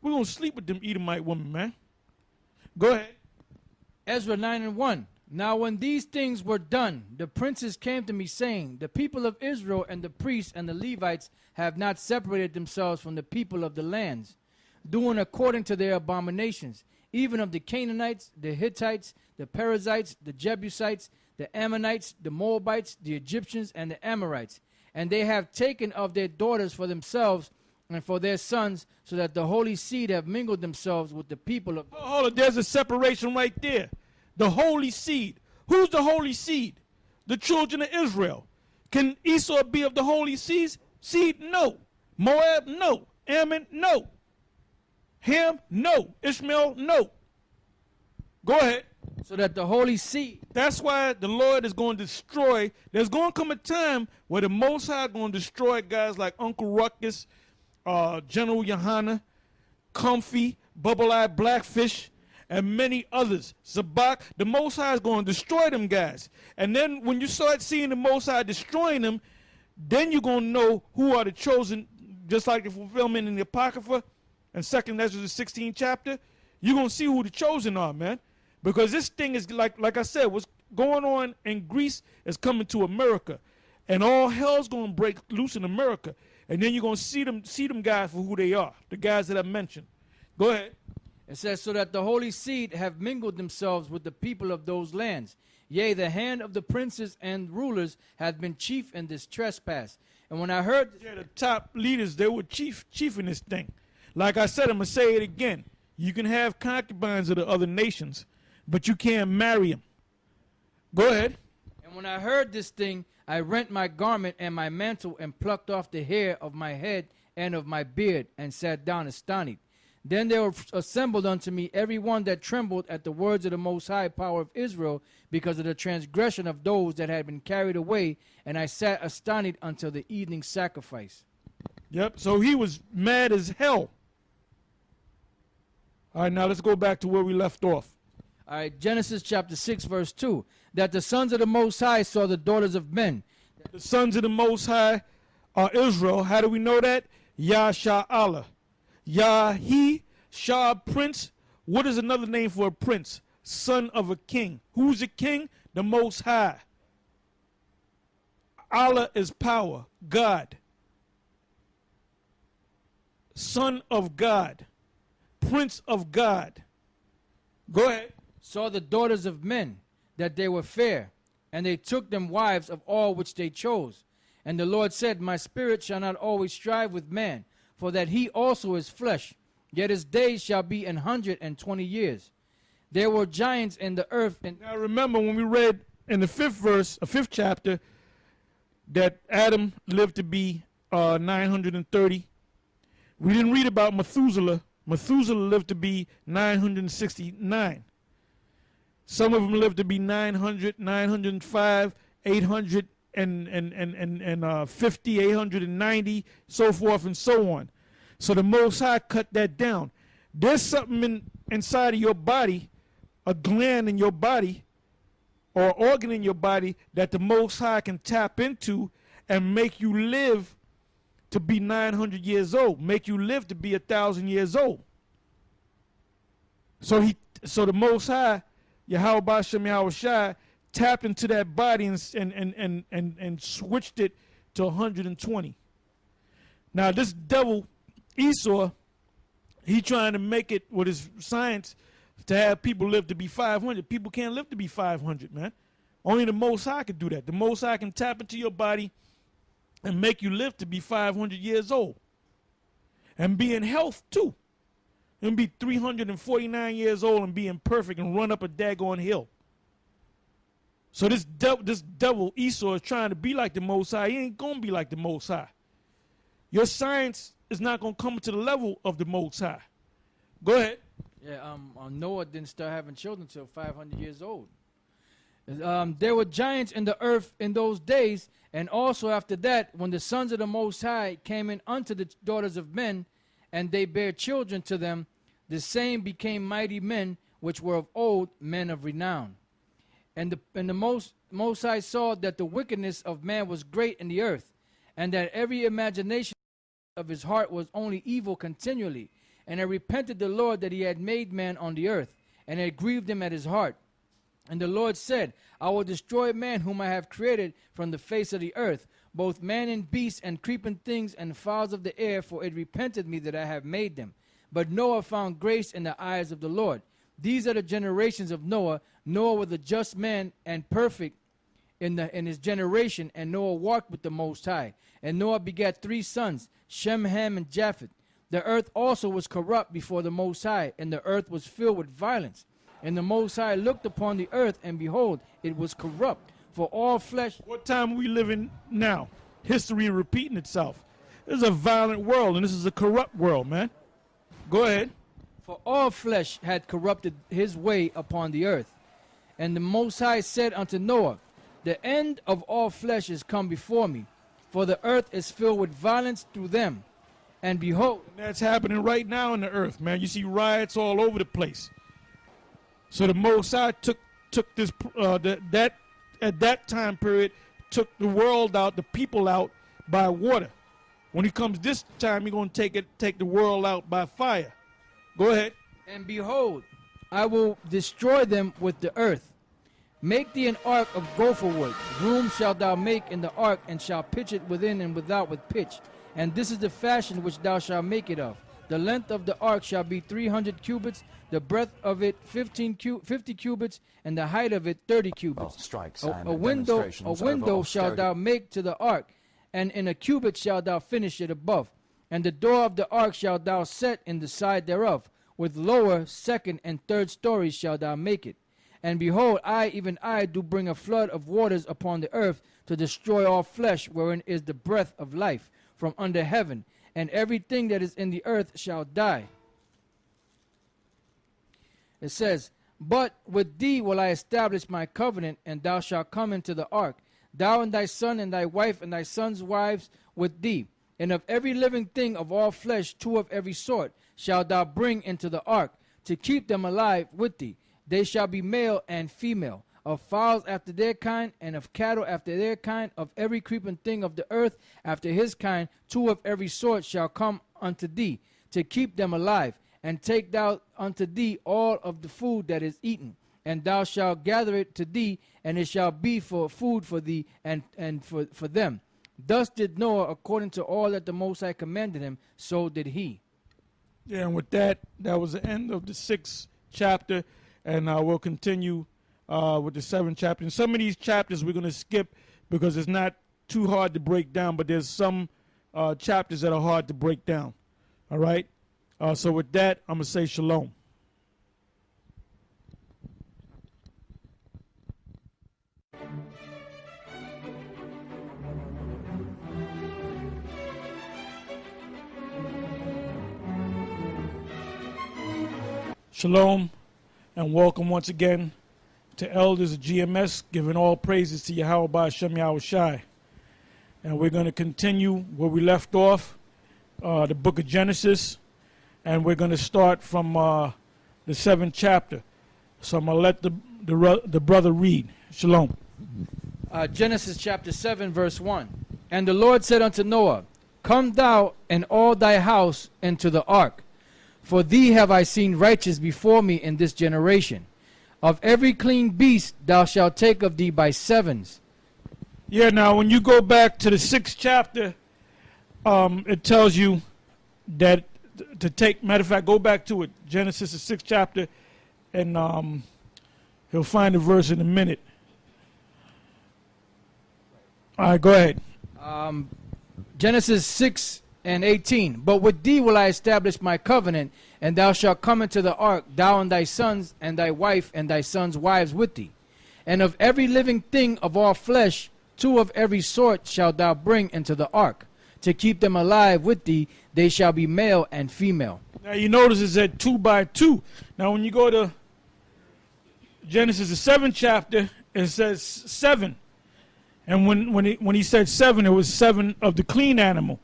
We're going to sleep with them Edomite women, man. Go ahead. Ezra 9 and 1. Now when these things were done, the princes came to me, saying, the people of Israel and the priests and the Levites have not separated themselves from the people of the lands, doing according to their abominations, even of the Canaanites, the Hittites, the Perizzites, the Jebusites, the Ammonites, the Moabites, the Egyptians, and the Amorites. And they have taken of their daughters for themselves and for their sons, so that the holy seed have mingled themselves with the people of... Hold on, there's a separation right there. The holy seed. Who's the holy seed? The children of Israel. Can Esau be of the holy seed? No. Moab? No. Ammon? No. Ham? No. Ishmael? No. Go ahead. So that the holy seed... That's why the Lord is going to destroy. There's going to come a time where the Most High is going to destroy guys like Uncle Ruckus, General Yohana, Comfy, Bubble-Eyed Blackfish, and many others. Zabak, the Most High is going to destroy them guys. And then when you start seeing the Most High destroying them, then you're going to know who are the chosen, just like the fulfillment in the Apocrypha and 2nd Ezra, the 16th chapter. You're going to see who the chosen are, man. Because this thing is, like I said, what's going on in Greece is coming to America. And all hell's going to break loose in America. And then you're going to see them guys for who they are, the guys that I mentioned. Go ahead. It says, so that the holy seed have mingled themselves with the people of those lands. Yea, the hand of the princes and rulers hath been chief in this trespass. And when I heard... Yeah, the top leaders, they were chief in this thing. Like I said, I'm going to say it again. You can have concubines of the other nations, but you can't marry them. Go ahead. And when I heard this thing, I rent my garment and my mantle and plucked off the hair of my head and of my beard and sat down astonished. Then there were assembled unto me every one that trembled at the words of the Most High power of Israel, because of the transgression of those that had been carried away, and I sat astonished until the evening sacrifice. Yep, so he was mad as hell. All right, now let's go back to where we left off. All right, Genesis chapter 6, verse 2. That the sons of the Most High saw the daughters of men. The sons of the Most High are Israel. How do we know that? Yah Shah Allah. Yah-He, Shah, prince. What is another name for a prince? Son of a king. Who's a king? The Most High. Allah is power, God. Son of God. Prince of God. Go ahead. Saw the daughters of men, that they were fair, and they took them wives of all which they chose. And the Lord said, my spirit shall not always strive with man, for that he also is flesh, yet his days shall be 120 years. There were giants in the earth. And now remember when we read in the 5th verse, 5th chapter, that Adam lived to be 930. We didn't read about Methuselah. Methuselah lived to be 969. Some of them lived to be 900, 905, 800, and 50, 890, so forth and so on. So the Most High cut that down. There's something inside of your body, a gland in your body, or organ in your body that the Most High can tap into and make you live to be 900 years old, make you live to be 1,000 years old. So the Most High, Yahweh Ba'ashem Yahweh Shai, tapped into that body and switched it to 120. Now this devil Esau, he trying to make it with his science to have people live to be 500. People can't live to be 500, man. Only the Most High can do that. The Most High can tap into your body and make you live to be 500 years old. and be in health too. And be 349 years old and being perfect and run up a daggone hill. So this devil Esau is trying to be like the Most High. He ain't gonna be like the Most High. Your science is not gonna come to the level of the Most High. Go ahead. Yeah, Noah didn't start having children until 500 years old. There were giants in the earth in those days, and also after that, when the sons of the Most High came in unto the daughters of men, and they bare children to them, the same became mighty men, which were of old, men of renown. And the Most High saw that the wickedness of man was great in the earth, and that every imagination of his heart was only evil continually. And it repented the Lord that he had made man on the earth, and it grieved him at his heart. And the Lord said, I will destroy man whom I have created from the face of the earth, both man and beast and creeping things and fowls of the air, for it repented me that I have made them. But Noah found grace in the eyes of the Lord. These are the generations of Noah. Noah was a just man and perfect in his generation, and Noah walked with the Most High. And Noah begat 3 sons, Shem, Ham, and Japheth. The earth also was corrupt before the Most High, and the earth was filled with violence. And the Most High looked upon the earth, and behold, it was corrupt, for all flesh. What time we live in now? History repeating itself. This is a violent world, and this is a corrupt world, man. Go ahead. For all flesh had corrupted his way upon the earth. And the Most High said unto Noah, the end of all flesh is come before me, for the earth is filled with violence through them. And behold, and that's happening right now in the earth, man. You see riots all over the place. So the Most High took this that at that time period took the world out, the people out by water. When he comes this time, he's gonna take the world out by fire. Go ahead. And behold, I will destroy them with the earth. Make thee an ark of gopher wood. Room shalt thou make in the ark, and shalt pitch it within and without with pitch. And this is the fashion which thou shalt make it of. The length of the ark shall be 300 cubits, the breadth of it 50 cubits, and the height of it 30 cubits. A window shalt thou make to the ark, and in a cubit shalt thou finish it above. And the door of the ark shalt thou set in the side thereof. With lower, second, and third stories shalt thou make it. And behold, I, even I, do bring a flood of waters upon the earth to destroy all flesh, wherein is the breath of life from under heaven, and everything that is in the earth shall die. It says, but with thee will I establish my covenant, and thou shalt come into the ark, thou and thy son and thy wife and thy sons' wives with thee. And of every living thing of all flesh, 2 of every sort, shalt thou bring into the ark, to keep them alive with thee. They shall be male and female, of fowls after their kind, and of cattle after their kind, of every creeping thing of the earth after his kind. 2 of every sort shall come unto thee, to keep them alive. And take thou unto thee all of the food that is eaten, and thou shalt gather it to thee, and it shall be for food for thee and for them. Thus did Noah, according to all that the Most High commanded him, so did he. Yeah, and with that was the end of the 6th chapter, and we'll continue with the 7th chapter. And some of these chapters we're going to skip because it's not too hard to break down, but there's some chapters that are hard to break down. All right? So with that, I'm going to say shalom. Shalom, and welcome once again to Elders of GMS, giving all praises to Yahweh Hashem Yahweh Shai. And we're going to continue where we left off, the book of Genesis, and we're going to start from the 7th chapter. So I'm going to let the brother read. Shalom. Genesis chapter 7, verse 1. And the Lord said unto Noah, come thou and all thy house into the ark. For thee have I seen righteous before me in this generation. Of every clean beast thou shalt take of thee by 7s. Yeah, now when you go back to the 6th chapter, it tells you that to take, matter of fact, go back to it, Genesis the 6th chapter, and he'll find the verse in a minute. All right, go ahead. Genesis 6 and 18. But with thee will I establish my covenant, and thou shalt come into the ark, thou and thy sons, and thy wife, and thy sons' wives with thee. And of every living thing of all flesh, 2 of every sort shalt thou bring into the ark. To keep them alive with thee, they shall be male and female. Now you notice it said 2 by 2. Now when you go to Genesis, the 7th chapter, it says 7. And when he said 7, it was 7 of the clean animal.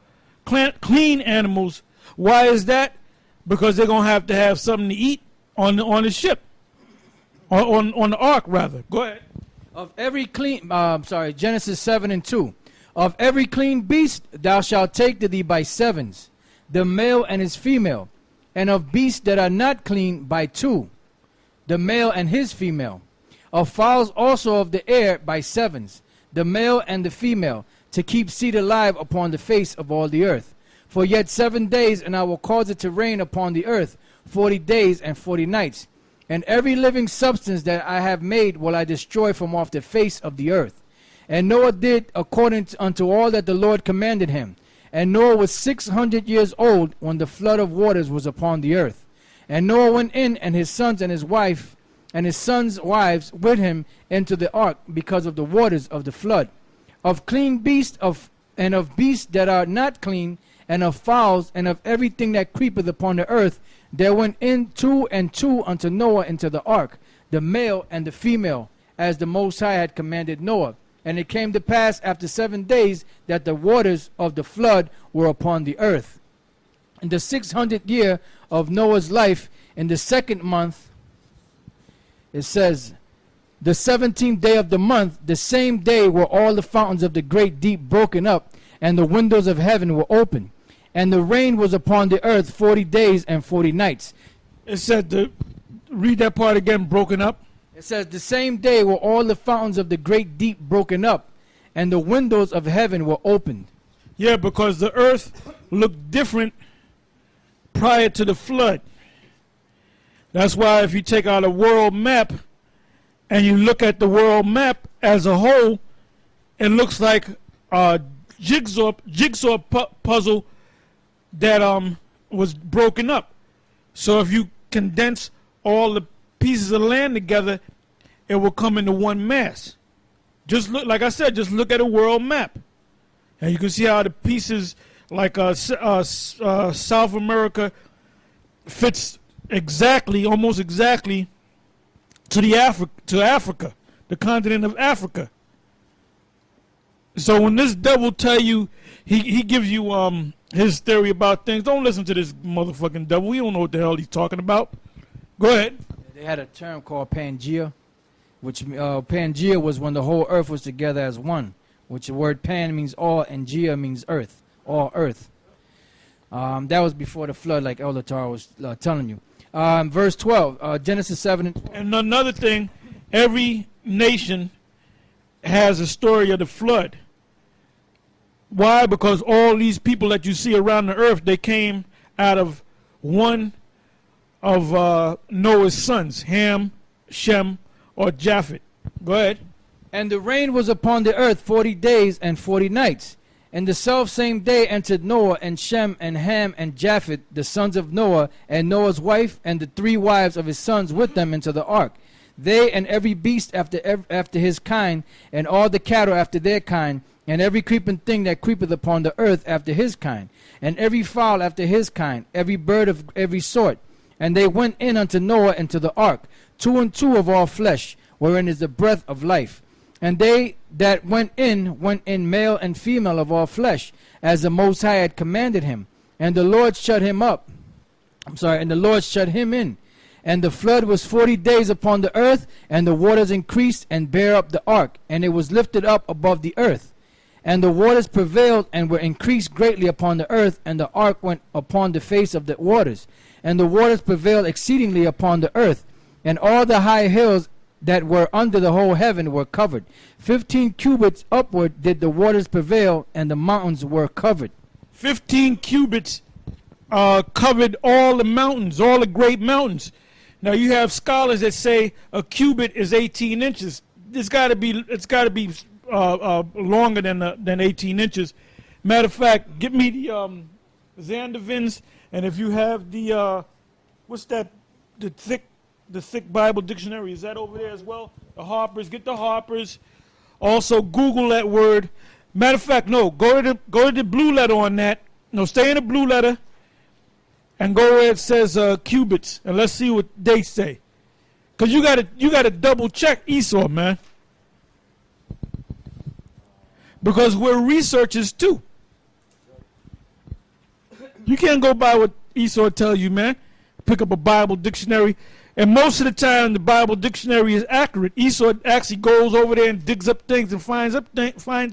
Clean animals. Why is that? Because they're going to have something to eat on the ship. On the ark, rather. Go ahead. Of every clean, Genesis 7 and 2. Of every clean beast thou shalt take to thee by 7s, the male and his female. And of beasts that are not clean by 2, the male and his female. Of fowls also of the air by 7s, the male and the female, to keep seed alive upon the face of all the earth. For yet 7 days, and I will cause it to rain upon the earth 40 days and 40 nights. And every living substance that I have made will I destroy from off the face of the earth. And Noah did according unto all that the Lord commanded him. And Noah was 600 years old when the flood of waters was upon the earth. And Noah went in, and his sons and his wife, and his sons' wives with him into the ark, because of the waters of the flood. Of clean beasts and of beasts that are not clean, and of fowls, and of everything that creepeth upon the earth, there went in 2 and 2 unto Noah into the ark, the male and the female, as the Most High had commanded Noah. And it came to pass after 7 days that the waters of the flood were upon the earth. In the 600th year of Noah's life, in the 2nd month, it says, the 17th day of the month, the same day were all the fountains of the great deep broken up, and the windows of heaven were open. And the rain was upon the earth 40 days and 40 nights. It said, read that part again, broken up. It says, the same day were all the fountains of the great deep broken up, and the windows of heaven were opened. Yeah, because the earth looked different prior to the flood. That's why if you take out a world map and you look at the world map as a whole, it looks like a jigsaw puzzle that was broken up. So if you condense all the pieces of land together, it will come into one mass. Just look, like I said, just look at a world map, and you can see how the pieces, like South America, fits exactly, almost exactly, to Africa, the continent of Africa. So when this devil tell you, he gives you his theory about things, don't listen to this motherfucking devil. We don't know what the hell he's talking about. Go ahead. They had a term called Pangea, which Pangea was when the whole earth was together as one, which the word Pan means all and Gea means earth, all earth. That was before the flood, like Elder Tar was telling you. Verse 12, Genesis 7. And another thing, every nation has a story of the flood. Why? Because all these people that you see around the earth, they came out of one of Noah's sons, Ham, Shem, or Japheth. Go ahead. And the rain was upon the earth 40 days and 40 nights. And the selfsame day entered Noah and Shem and Ham and Japheth, the sons of Noah, and Noah's wife, and the 3 wives of his sons with them into the ark. They and every beast after his kind, and all the cattle after their kind, and every creeping thing that creepeth upon the earth after his kind, and every fowl after his kind, every bird of every sort. And they went in unto Noah into the ark, 2 and 2 of all flesh, wherein is the breath of life. And they that went in male and female of all flesh, as the Most High had commanded him. And the Lord shut him in. And the flood was 40 days upon the earth, and the waters increased and bare up the ark, and it was lifted up above the earth. And the waters prevailed and were increased greatly upon the earth, and the ark went upon the face of the waters. And the waters prevailed exceedingly upon the earth, and all the high hills that were under the whole heaven were covered. 15 cubits upward did the waters prevail, and the mountains were covered. 15 cubits covered all the mountains, all the great mountains. Now you have scholars that say a cubit is 18 inches. It's got to be longer than 18 inches. Matter of fact, give me Zandavins, and if you have the what's that, the thick Bible dictionary, is that over there as well? The Harper's, get the Harper's. Also Google that word. Matter of fact, no, go to the blue letter on that. No, stay in the blue letter and go where it says cubits, and let's see what they say. Cause you gotta double check Esau, man. Because we're researchers too. You can't go by what Esau tells you, man. Pick up a Bible dictionary, and most of the time the Bible dictionary is accurate. Esau actually goes over there and digs up things and finds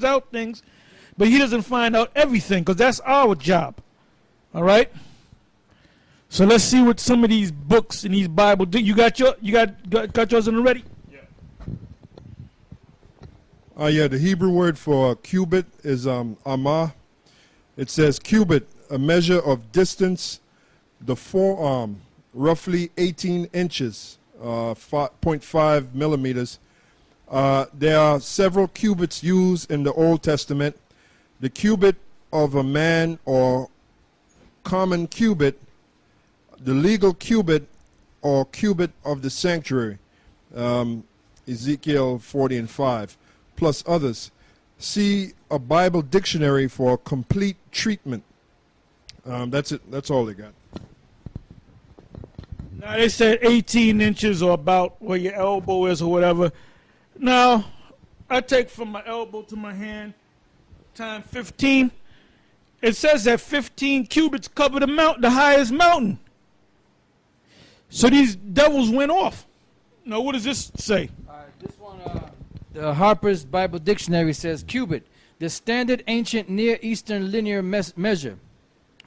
out things, but he doesn't find out everything, because that's our job. All right. So let's see what some of these books and these Bible. You got yours in already? Yeah. The Hebrew word for cubit is amah. It says cubit, a measure of distance, the forearm, roughly 18 inches, 0.5 millimeters. There are several cubits used in the Old Testament. The cubit of a man, or common cubit, the legal cubit or cubit of the sanctuary, Ezekiel 40:5, plus others. See a Bible dictionary for complete treatment. That's it. That's all they got. Now they said 18 inches, or about where your elbow is or whatever. Now I take from my elbow to my hand times 15. It says that 15 cubits cover the highest mountain. So these devils went off. Now what does this say? This one, the Harper's Bible Dictionary says cubit, the standard ancient Near Eastern linear measure.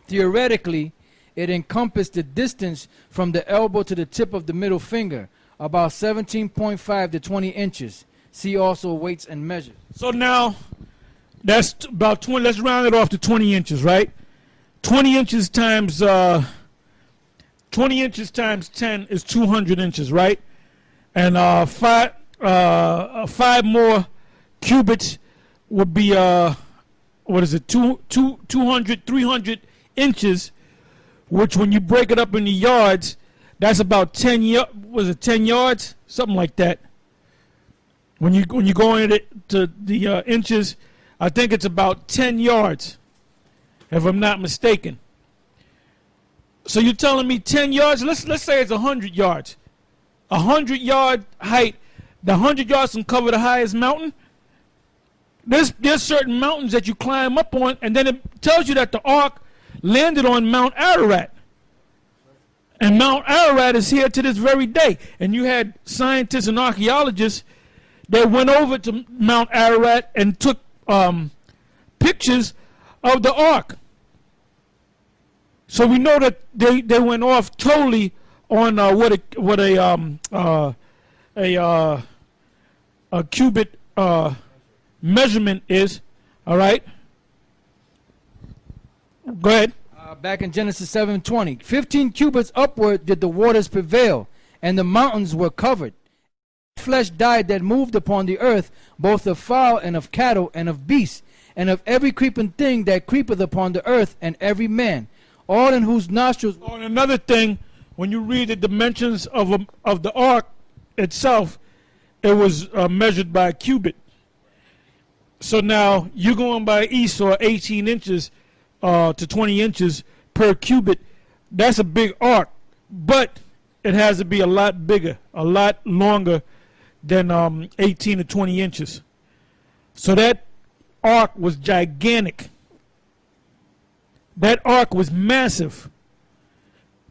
Theoretically, it encompassed the distance from the elbow to the tip of the middle finger, about 17.5 to 20 inches. See also weights and measures. So now that's about 20. Let's round it off to 20 inches, right? 20 inches times 20 inches times 10 is 200 inches, right? And five more cubits would be what is it? 200, 300 inches, which when you break it up into yards, that's about 10 yards, something like that. When you go into the inches, I think it's about 10 yards, if I'm not mistaken. So you're telling me 10 yards? Let's say it's 100 yards. 100-yard height. The 100 yards can cover the highest mountain. There's certain mountains that you climb up on, and then it tells you that the ark landed on Mount Ararat. And Mount Ararat is here to this very day. And you had scientists and archaeologists that went over to Mount Ararat and took pictures of the ark. So we know that they went off totally on what a cubit measurement is. All right. Go ahead. Back in Genesis 7:20, 15 cubits upward did the waters prevail, and the mountains were covered. Flesh died that moved upon the earth, both of fowl and of cattle and of beasts, and of every creeping thing that creepeth upon the earth, and every man, all in whose nostrils. Oh, and another thing, when you read the dimensions of the ark itself, it was measured by a cubit. So now you're going by Esau, 18 inches to 20 inches per cubit. That's a big ark, but it has to be a lot bigger, a lot longer than 18 to 20 inches. So that ark was gigantic. That ark was massive,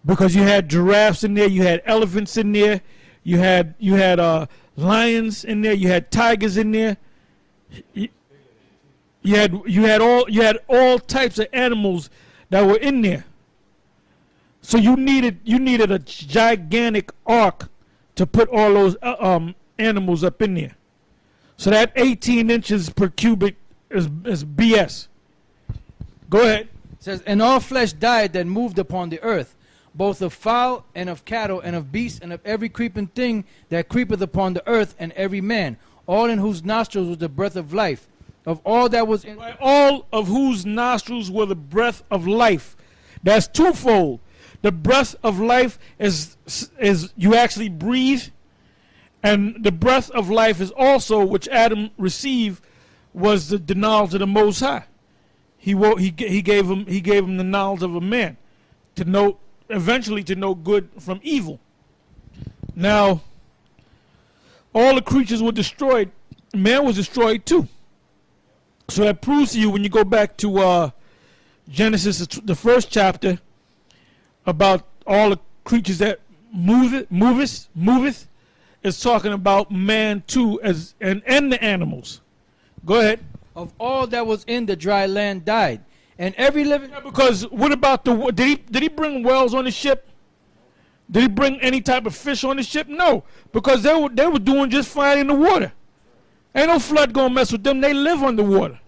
because you had giraffes in there, you had elephants in there, you had lions in there, you had tigers in there. You had all types of animals that were in there. So you needed a gigantic ark to put all those animals up in there. So that 18 inches per cubit is BS. Go ahead. It says, and all flesh died that moved upon the earth, both of fowl and of cattle and of beasts and of every creeping thing that creepeth upon the earth, and every man, all in whose nostrils was the breath of life. Of all that was in by all of whose nostrils were the breath of life. That's twofold. The breath of life is you actually breathe, and the breath of life is also, which Adam received, was the knowledge of the Most High. He gave him the knowledge of a man, to know, eventually to know good from evil. Now, all the creatures were destroyed. Man was destroyed too. So that proves to you, when you go back to Genesis, the first chapter, about all the creatures that moveth, is talking about man too, and the animals. Go ahead. Of all that was in the dry land died, and every living. Yeah, because what about did he bring whales on the ship? Did he bring any type of fish on the ship? No, because they were doing just fine in the water. Ain't no flood gonna mess with them. They live underwater.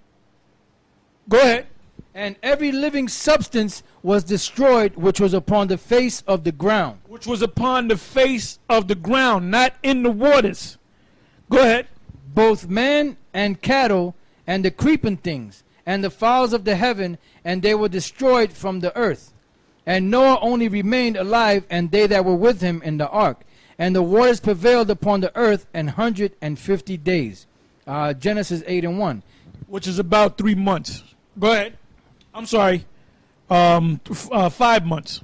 Go ahead. And every living substance was destroyed, which was upon the face of the ground. Which was upon the face of the ground, not in the waters. Go ahead. Both man and cattle, and the creeping things, and the fowls of the heaven, and they were destroyed from the earth. And Noah only remained alive, and they that were with him in the ark. And the waters prevailed upon the earth 150 days. Genesis 8:1. Which is about 3 months. Go ahead. I'm sorry. 5 months.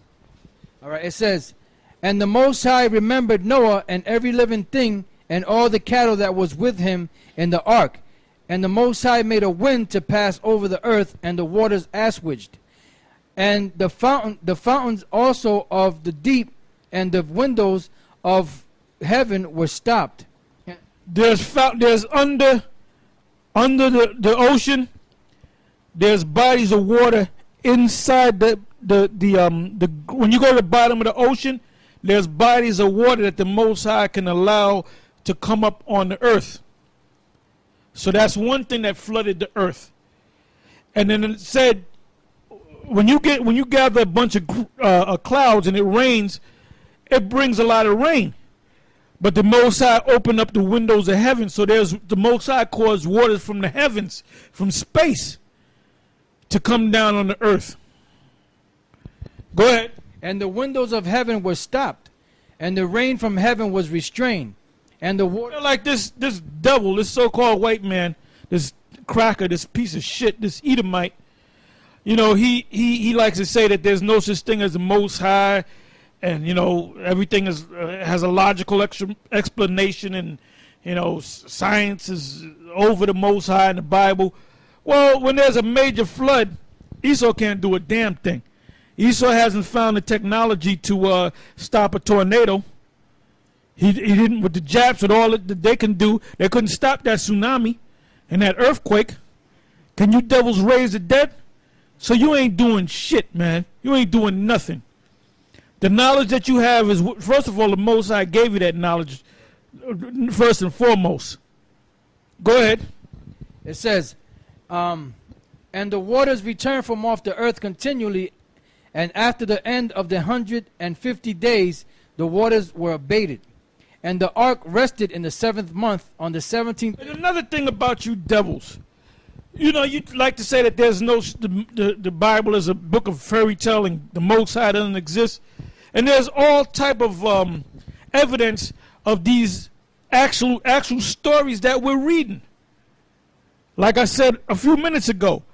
All right, it says, and the Most High remembered Noah and every living thing and all the cattle that was with him in the ark. And the Most High made a wind to pass over the earth, and the waters assuaged. And the fountains also of the deep and the windows of heaven were stopped. There's under the ocean, there's bodies of water inside the when you go to the bottom of the ocean, there's bodies of water that the Most High can allow to come up on the earth. So that's one thing that flooded the earth. And then it said, when you gather a bunch of clouds and it rains, it brings a lot of rain. But the Most High opened up the windows of heaven, so the Most High caused waters from the heavens, from space, to come down on the earth. Go ahead. And the windows of heaven were stopped, and the rain from heaven was restrained, and the water. Like this devil, this so-called white man, this cracker, this piece of shit, this Edomite. You know, he likes to say that there's no such thing as the Most High, and you know everything has a logical explanation, and you know science is over the Most High in the Bible. Well, when there's a major flood, Esau can't do a damn thing. Esau hasn't found the technology to stop a tornado. He didn't, with the Japs, with all that they can do, they couldn't stop that tsunami and that earthquake. Can you devils raise the dead? So you ain't doing shit, man. You ain't doing nothing. The knowledge that you have is, first of all, the Most High gave you that knowledge, first and foremost. Go ahead. It says, and the waters returned from off the earth continually, and after the end of the 150 days, the waters were abated. And the ark rested in the 7th month on the 17th. And another thing about you devils, you know, you like to say that there's no, the Bible is a book of fairy tale and the Most High doesn't exist. And there's all type of evidence of these actual stories that we're reading. Like I said a few minutes ago,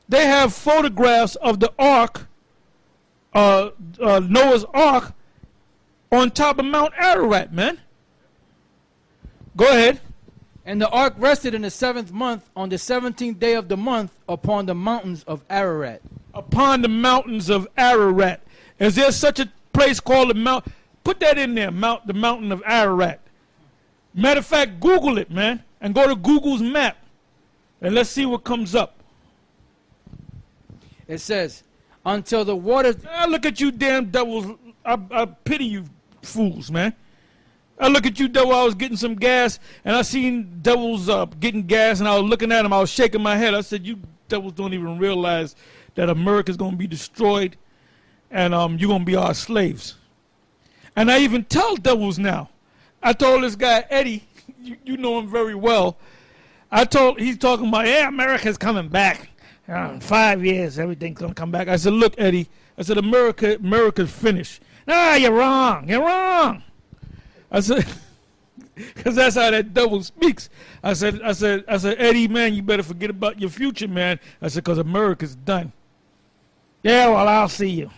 they have photographs of the ark, Noah's ark, on top of Mount Ararat, man. Go ahead. And the ark rested in the 7th month on the 17th day of the month upon the mountains of Ararat. Upon the mountains of Ararat. Is there such a place called the Mount? Put that in there, the mountain of Ararat. Matter of fact, Google it, man, and go to Google's map, and let's see what comes up. It says, until the waters. Look at you damn devils. I pity you fools, man. I look at you, devil. I was getting some gas, and I seen devils getting gas, and I was looking at them. I was shaking my head. I said, you devils don't even realize that America's going to be destroyed, and you're going to be our slaves. And I even tell devils now. I told this guy, Eddie, you know him very well. He's talking about, yeah, America's coming back. In 5 years, everything's going to come back. I said, look, Eddie, I said, America's finished. No, you're wrong. You're wrong. I said, because that's how that devil speaks. I said, Eddie, man, you better forget about your future, man. I said, because America's done. Yeah, well, I'll see you.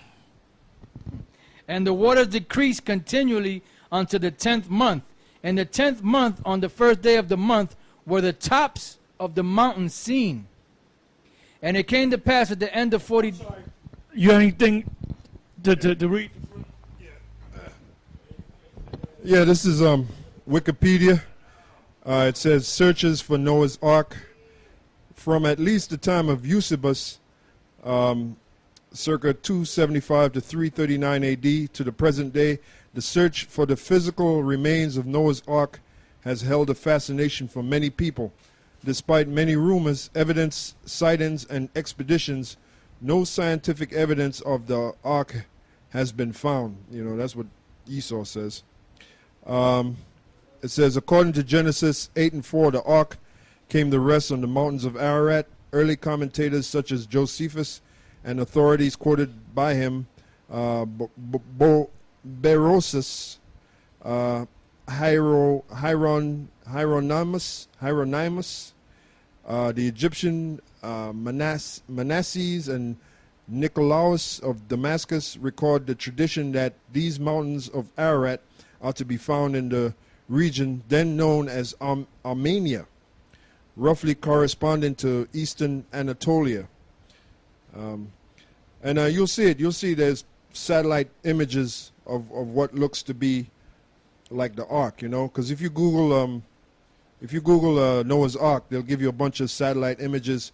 And the waters decreased continually unto the 10th month. And the 10th month, on the first day of the month, were the tops of the mountains seen. And it came to pass at the end of 40 days. You have anything to read? Yeah, this is Wikipedia. It says searches for Noah's Ark from at least the time of Eusebius, circa 275 to 339 AD to the present day. The search for the physical remains of Noah's Ark has held a fascination for many people. Despite many rumors, evidence, sightings, and expeditions, no scientific evidence of the Ark has been found. You know, that's what Esau says. It says, according to Genesis 8 and 4, the Ark came to rest on the mountains of Ararat. Early commentators such as Josephus and authorities quoted by him, Berosus, Hieronymus, the Egyptian Manasses and Nicolaus of Damascus record the tradition that these mountains of Ararat are to be found in the region then known as Armenia, roughly corresponding to eastern Anatolia. And you'll see it. You'll see there's satellite images of what looks to be like the Ark, you know, because if you Google Noah's Ark, they'll give you a bunch of satellite images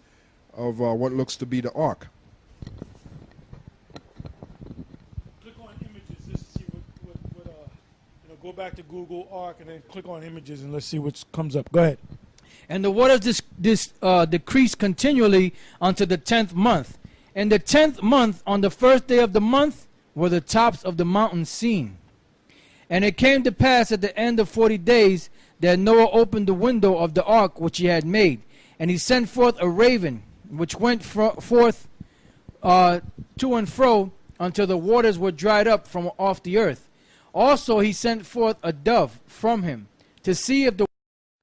of what looks to be the Ark. Click on images just to see what go back to Google Ark and then click on images and let's see what comes up. Go ahead. And the waters decreased continually unto the 10th month. And the 10th month, on the first day of the month, were the tops of the mountains seen. And it came to pass at the end of 40 days that Noah opened the window of the ark which he had made. And he sent forth a raven, which went forth to and fro until the waters were dried up from off the earth. Also he sent forth a dove from him, to see if the waters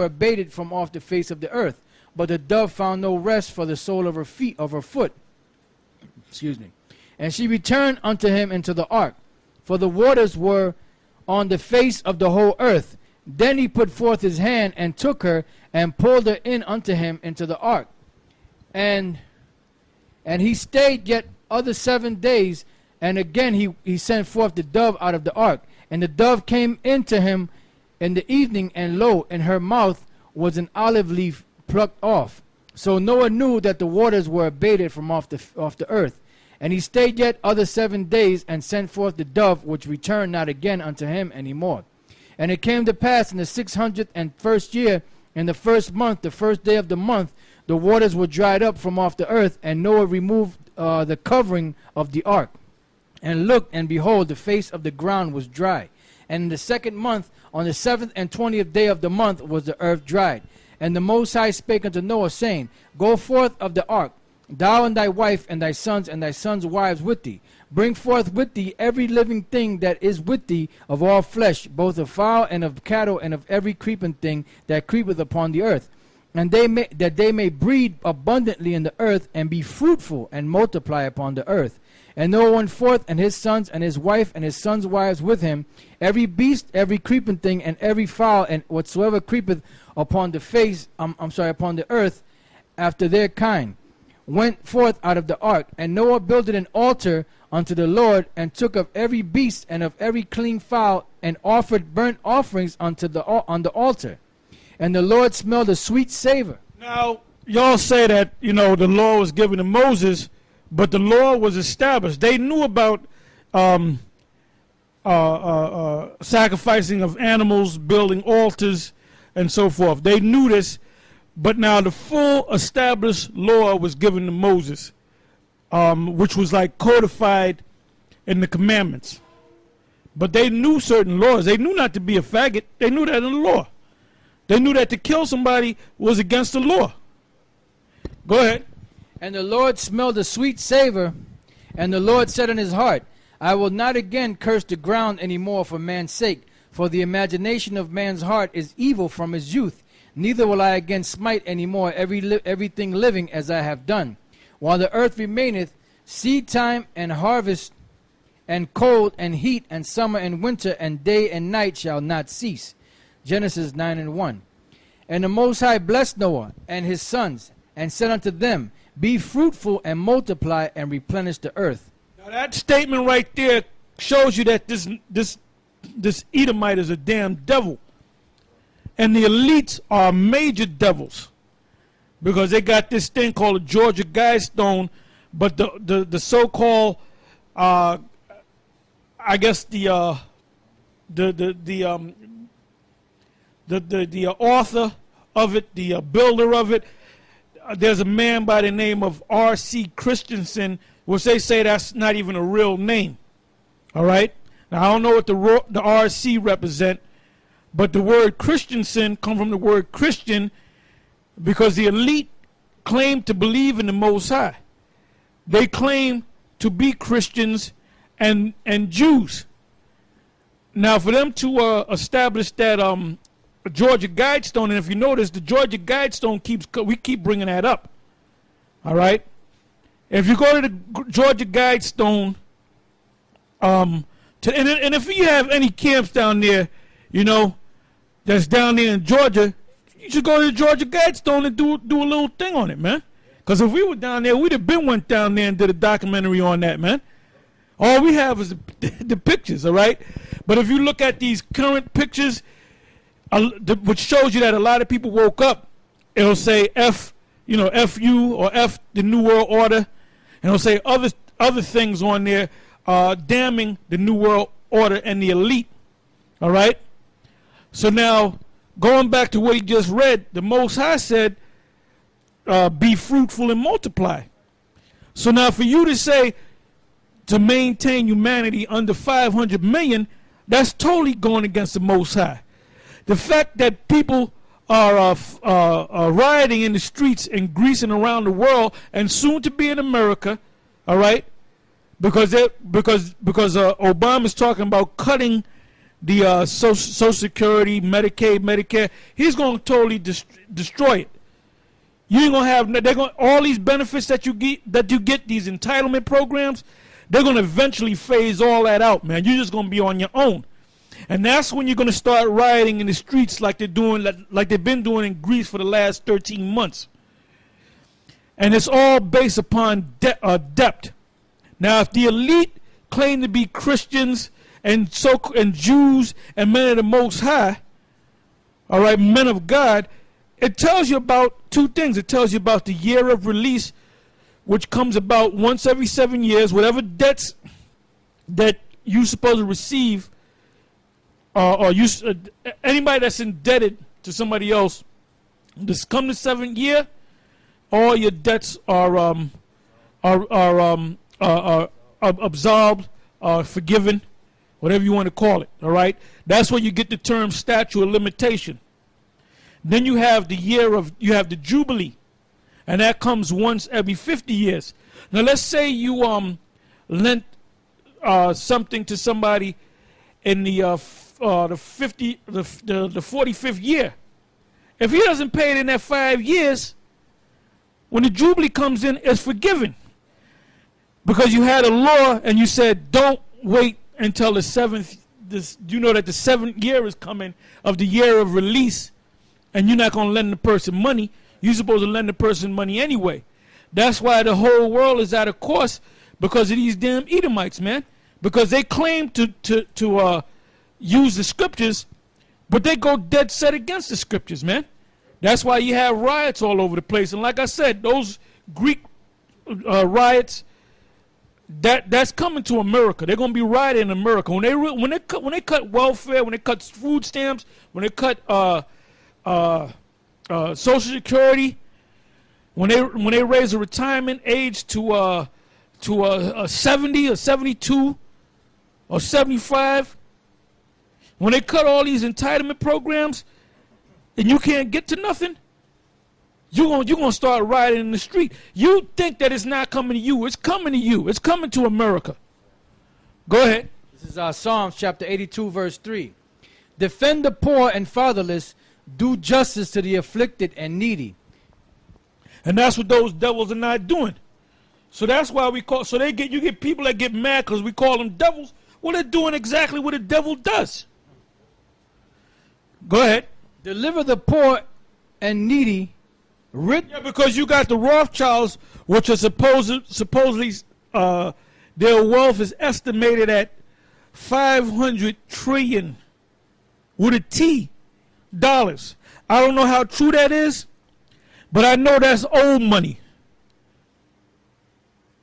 were abated from off the face of the earth. But the dove found no rest for the sole of her foot. Excuse me. And she returned unto him into the ark, for the waters were on the face of the whole earth. Then he put forth his hand and took her and pulled her in unto him into the ark. And he stayed yet other 7 days, and again he sent forth the dove out of the ark. And the dove came into him in the evening, and lo, in her mouth was an olive leaf plucked off. So Noah knew that the waters were abated from off the earth. And he stayed yet other 7 days, and sent forth the dove, which returned not again unto him any more. And it came to pass in the 601st year, in the first month, the first day of the month, the waters were dried up from off the earth, and Noah removed the covering of the ark. And looked, and behold, the face of the ground was dry. And in the 2nd month, on the 7th and 20th day of the month, was the earth dried. And the Most High spake unto Noah, saying, Go forth of the ark, thou and thy wife and thy sons wives with thee. Bring forth with thee every living thing that is with thee of all flesh, both of fowl and of cattle and of every creeping thing that creepeth upon the earth. And that they may breed abundantly in the earth, and be fruitful and multiply upon the earth. And Noah went forth, and his sons and his wife and his sons' wives with him, every beast, every creeping thing, and every fowl, and whatsoever creepeth upon the face, upon the earth, after their kind, went forth out of the ark. And Noah builded an altar unto the Lord, and took of every beast and of every clean fowl, and offered burnt offerings on the altar. And the Lord smelled a sweet savor. Now, y'all say that, the law was given to Moses, but the law was established. They knew about sacrificing of animals, building altars, and so forth. They knew this, but now the full established law was given to Moses, which was like codified in the commandments. But they knew certain laws. They knew not to be a faggot. They knew that in the law. They knew that to kill somebody was against the law. Go ahead. And the Lord smelled a sweet savor, and the Lord said in his heart, I will not again curse the ground any more for man's sake, for the imagination of man's heart is evil from his youth. Neither will I again smite any more everything living as I have done. While the earth remaineth, seed time and harvest, and cold and heat, and summer and winter, and day and night shall not cease. Genesis 9:1. And the Most High blessed Noah and his sons, and said unto them, Be fruitful and multiply and replenish the earth. Now that statement right there shows you that this Edomite is a damn devil. And the elites are major devils, because they got this thing called a Georgia Guidestone, but the so-called I guess the author of it, the builder of it, there's a man by the name of R.C. Christensen, which they say that's not even a real name. All right? Now, I don't know what the R.C. represent, but the word Christensen comes from the word Christian, because the elite claim to believe in the Most High. They claim to be Christians and Jews. Now, for them to establish that Georgia Guidestone, and if you notice, the Georgia Guidestone we keep bringing that up. All right? If you go to the Georgia Guidestone, and if you have any camps down there, you know, that's down there in Georgia, you should go to the Georgia Guidestone and do a little thing on it, man. Because if we were down there, we'd have been went down there and did a documentary on that, man. All we have is the pictures, all right? But if you look at these current pictures, which shows you that a lot of people woke up, it'll say F, you know, FU or F the New World Order, and it'll say other things on there damning the New World Order and the elite, all right? So now, going back to what he just read, the Most High said, be fruitful and multiply. So now for you to say to maintain humanity under 500 million, that's totally going against the Most High. The fact that people are rioting in the streets in Greece and around the world, and soon to be in America, all right, because Obama's talking about cutting the Social Security, Medicaid, Medicare. He's going to totally destroy it. You ain't gonna have. They're going all these benefits that you get these entitlement programs. They're going to eventually phase all that out, man. You're just going to be on your own. And that's when you're going to start rioting in the streets like they've been doing in Greece for the last 13 months. And it's all based upon debt. Now, if the elite claim to be Christians and Jews and men of the Most High, all right, men of God, it tells you about two things. It tells you about the year of release, which comes about once every 7 years. Whatever debts that you're supposed to receive, anybody that's indebted to somebody else, this come the 7th year, all your debts are absolved, forgiven, whatever you want to call it. All right, that's where you get the term statute of limitation. Then you have the Jubilee, and that comes once every 50 years. Now let's say you lent something to somebody in the 45th year. If he doesn't pay it in that 5 years, when the Jubilee comes in, it's forgiven. Because you had a law and you said, don't wait until the 7th, you know that the 7th year is coming of the year of release, and you're not going to lend the person money. You're supposed to lend the person money anyway. That's why the whole world is out of course, because of these damn Edomites, man. Because they claim to use the scriptures, but they go dead set against the scriptures, man. That's why you have riots all over the place. And like I said, those Greek riots, that's coming to America. They're going to be rioting in America. When they cut welfare, when they cut food stamps, when they cut Social Security, when they raise the retirement age to 70 or 72 or 75, when they cut all these entitlement programs and you can't get to nothing, you're gonna start rioting in the street. You think that it's not coming to you. It's coming to you. It's coming to America. Go ahead. This is Psalms chapter 82, verse 3. Defend the poor and fatherless. Do justice to the afflicted and needy. And that's what those devils are not doing. So that's why we call. So you get people that get mad because we call them devils. Well, they're doing exactly what a devil does. Go ahead. Deliver the poor and needy. Yeah, because you got the Rothschilds, which are supposedly their wealth is estimated at 500 trillion with a T dollars. I don't know how true that is, but I know that's old money.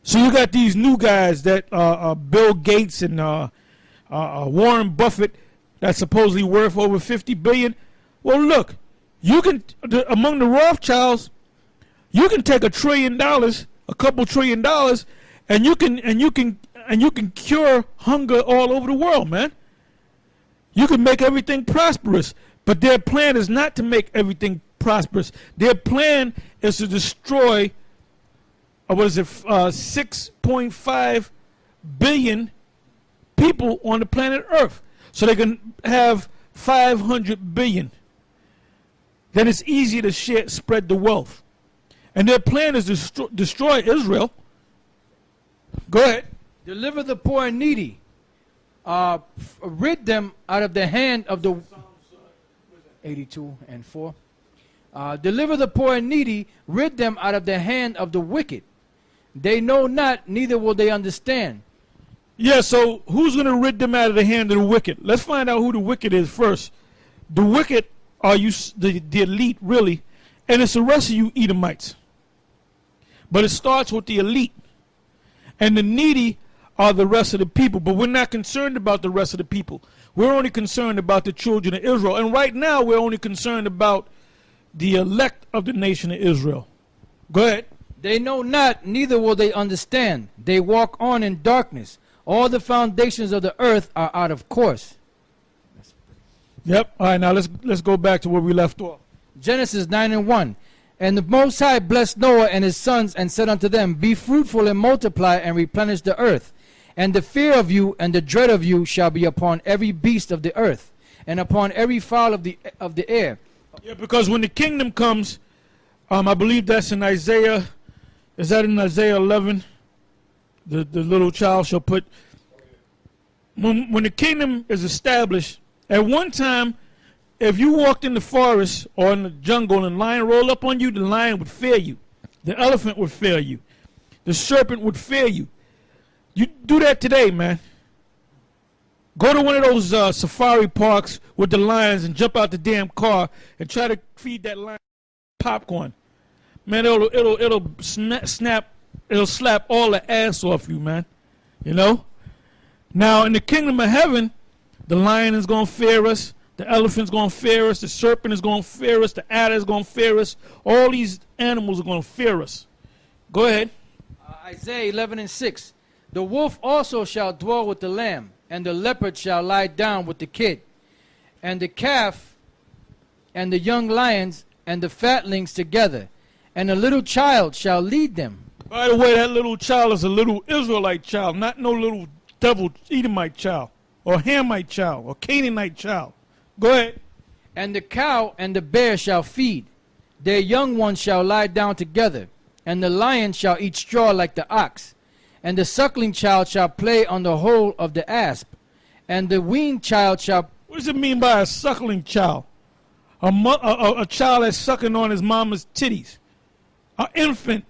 So you got these new guys that Bill Gates and Warren Buffett that's supposedly worth over 50 billion. Well, look, you can among the Rothschilds, you can take $1 trillion, a couple $1 trillion, and you can cure hunger all over the world, man. You can make everything prosperous, but their plan is not to make everything prosperous. Their plan is to destroy 6.5 billion people on the planet Earth, so they can have 500 billion. Then it's easier to spread the wealth. And their plan is to destroy Israel. Go ahead. Deliver the poor and needy. Rid them out of the hand of the 82 and 4. Deliver the poor and needy. Rid them out of the hand of the wicked. They know not, neither will they understand. Yeah, so who's going to rid them out of the hand of the wicked? Let's find out who the wicked is first. The wicked are the elite, really, and it's the rest of you Edomites. But it starts with the elite. And the needy are the rest of the people. But we're not concerned about the rest of the people. We're only concerned about the children of Israel. And right now, we're only concerned about the elect of the nation of Israel. Go ahead. They know not, neither will they understand. They walk on in darkness. All the foundations of the earth are out of course. Yep. All right, now let's go back to where we left off. Genesis 9 and 1. And the Most High blessed Noah and his sons and said unto them, Be fruitful and multiply and replenish the earth. And the fear of you and the dread of you shall be upon every beast of the earth, and upon every fowl of the air. Yeah, because when the kingdom comes, I believe that's in Isaiah. Is that in Isaiah 11? The little child shall put. When the kingdom is established, at one time, if you walked in the forest or in the jungle and a lion rolled up on you, the lion would fear you. The elephant would fear you. The serpent would fear you. You do that today, man. Go to one of those safari parks with the lions and jump out the damn car and try to feed that lion popcorn. Man, it'll slap all the ass off you, man. You know? Now, in the kingdom of heaven, the lion is going to fear us. The elephant's going to fear us. The serpent is going to fear us. The adder is going to fear us. All these animals are going to fear us. Go ahead. Isaiah 11 and 6. The wolf also shall dwell with the lamb, and the leopard shall lie down with the kid, and the calf, and the young lions, and the fatlings together, and a little child shall lead them. By the way, that little child is a little Israelite child, not no little devil Edomite child, or Hamite child, or Canaanite child. Go ahead. And the cow and the bear shall feed. Their young ones shall lie down together, and the lion shall eat straw like the ox. And the suckling child shall play on the hole of the asp, and the weaned child shall... What does it mean by a suckling child? A child that's sucking on his mama's titties. An infant.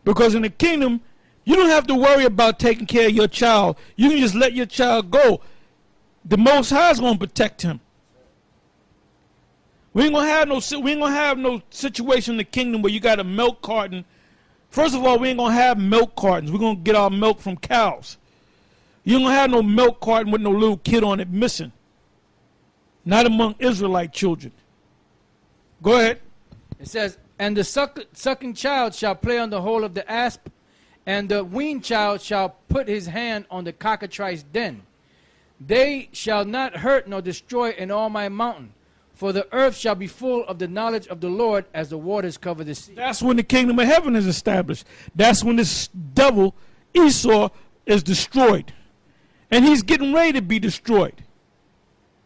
Because in the kingdom, you don't have to worry about taking care of your child. You can just let your child go. The Most High is going to protect him. We ain't gonna have no situation in the kingdom where you got a milk carton. First of all, we ain't gonna have milk cartons. We're gonna get our milk from cows. You ain't gonna have no milk carton with no little kid on it missing. Not among Israelite children. Go ahead. It says, and the sucking child shall play on the hole of the asp, and the weaned child shall put his hand on the cockatrice den. They shall not hurt nor destroy in all my mountain, For the earth shall be full of the knowledge of the Lord as the waters cover the sea. That's when the kingdom of heaven is established. That's when this devil, Esau, is destroyed. And he's getting ready to be destroyed.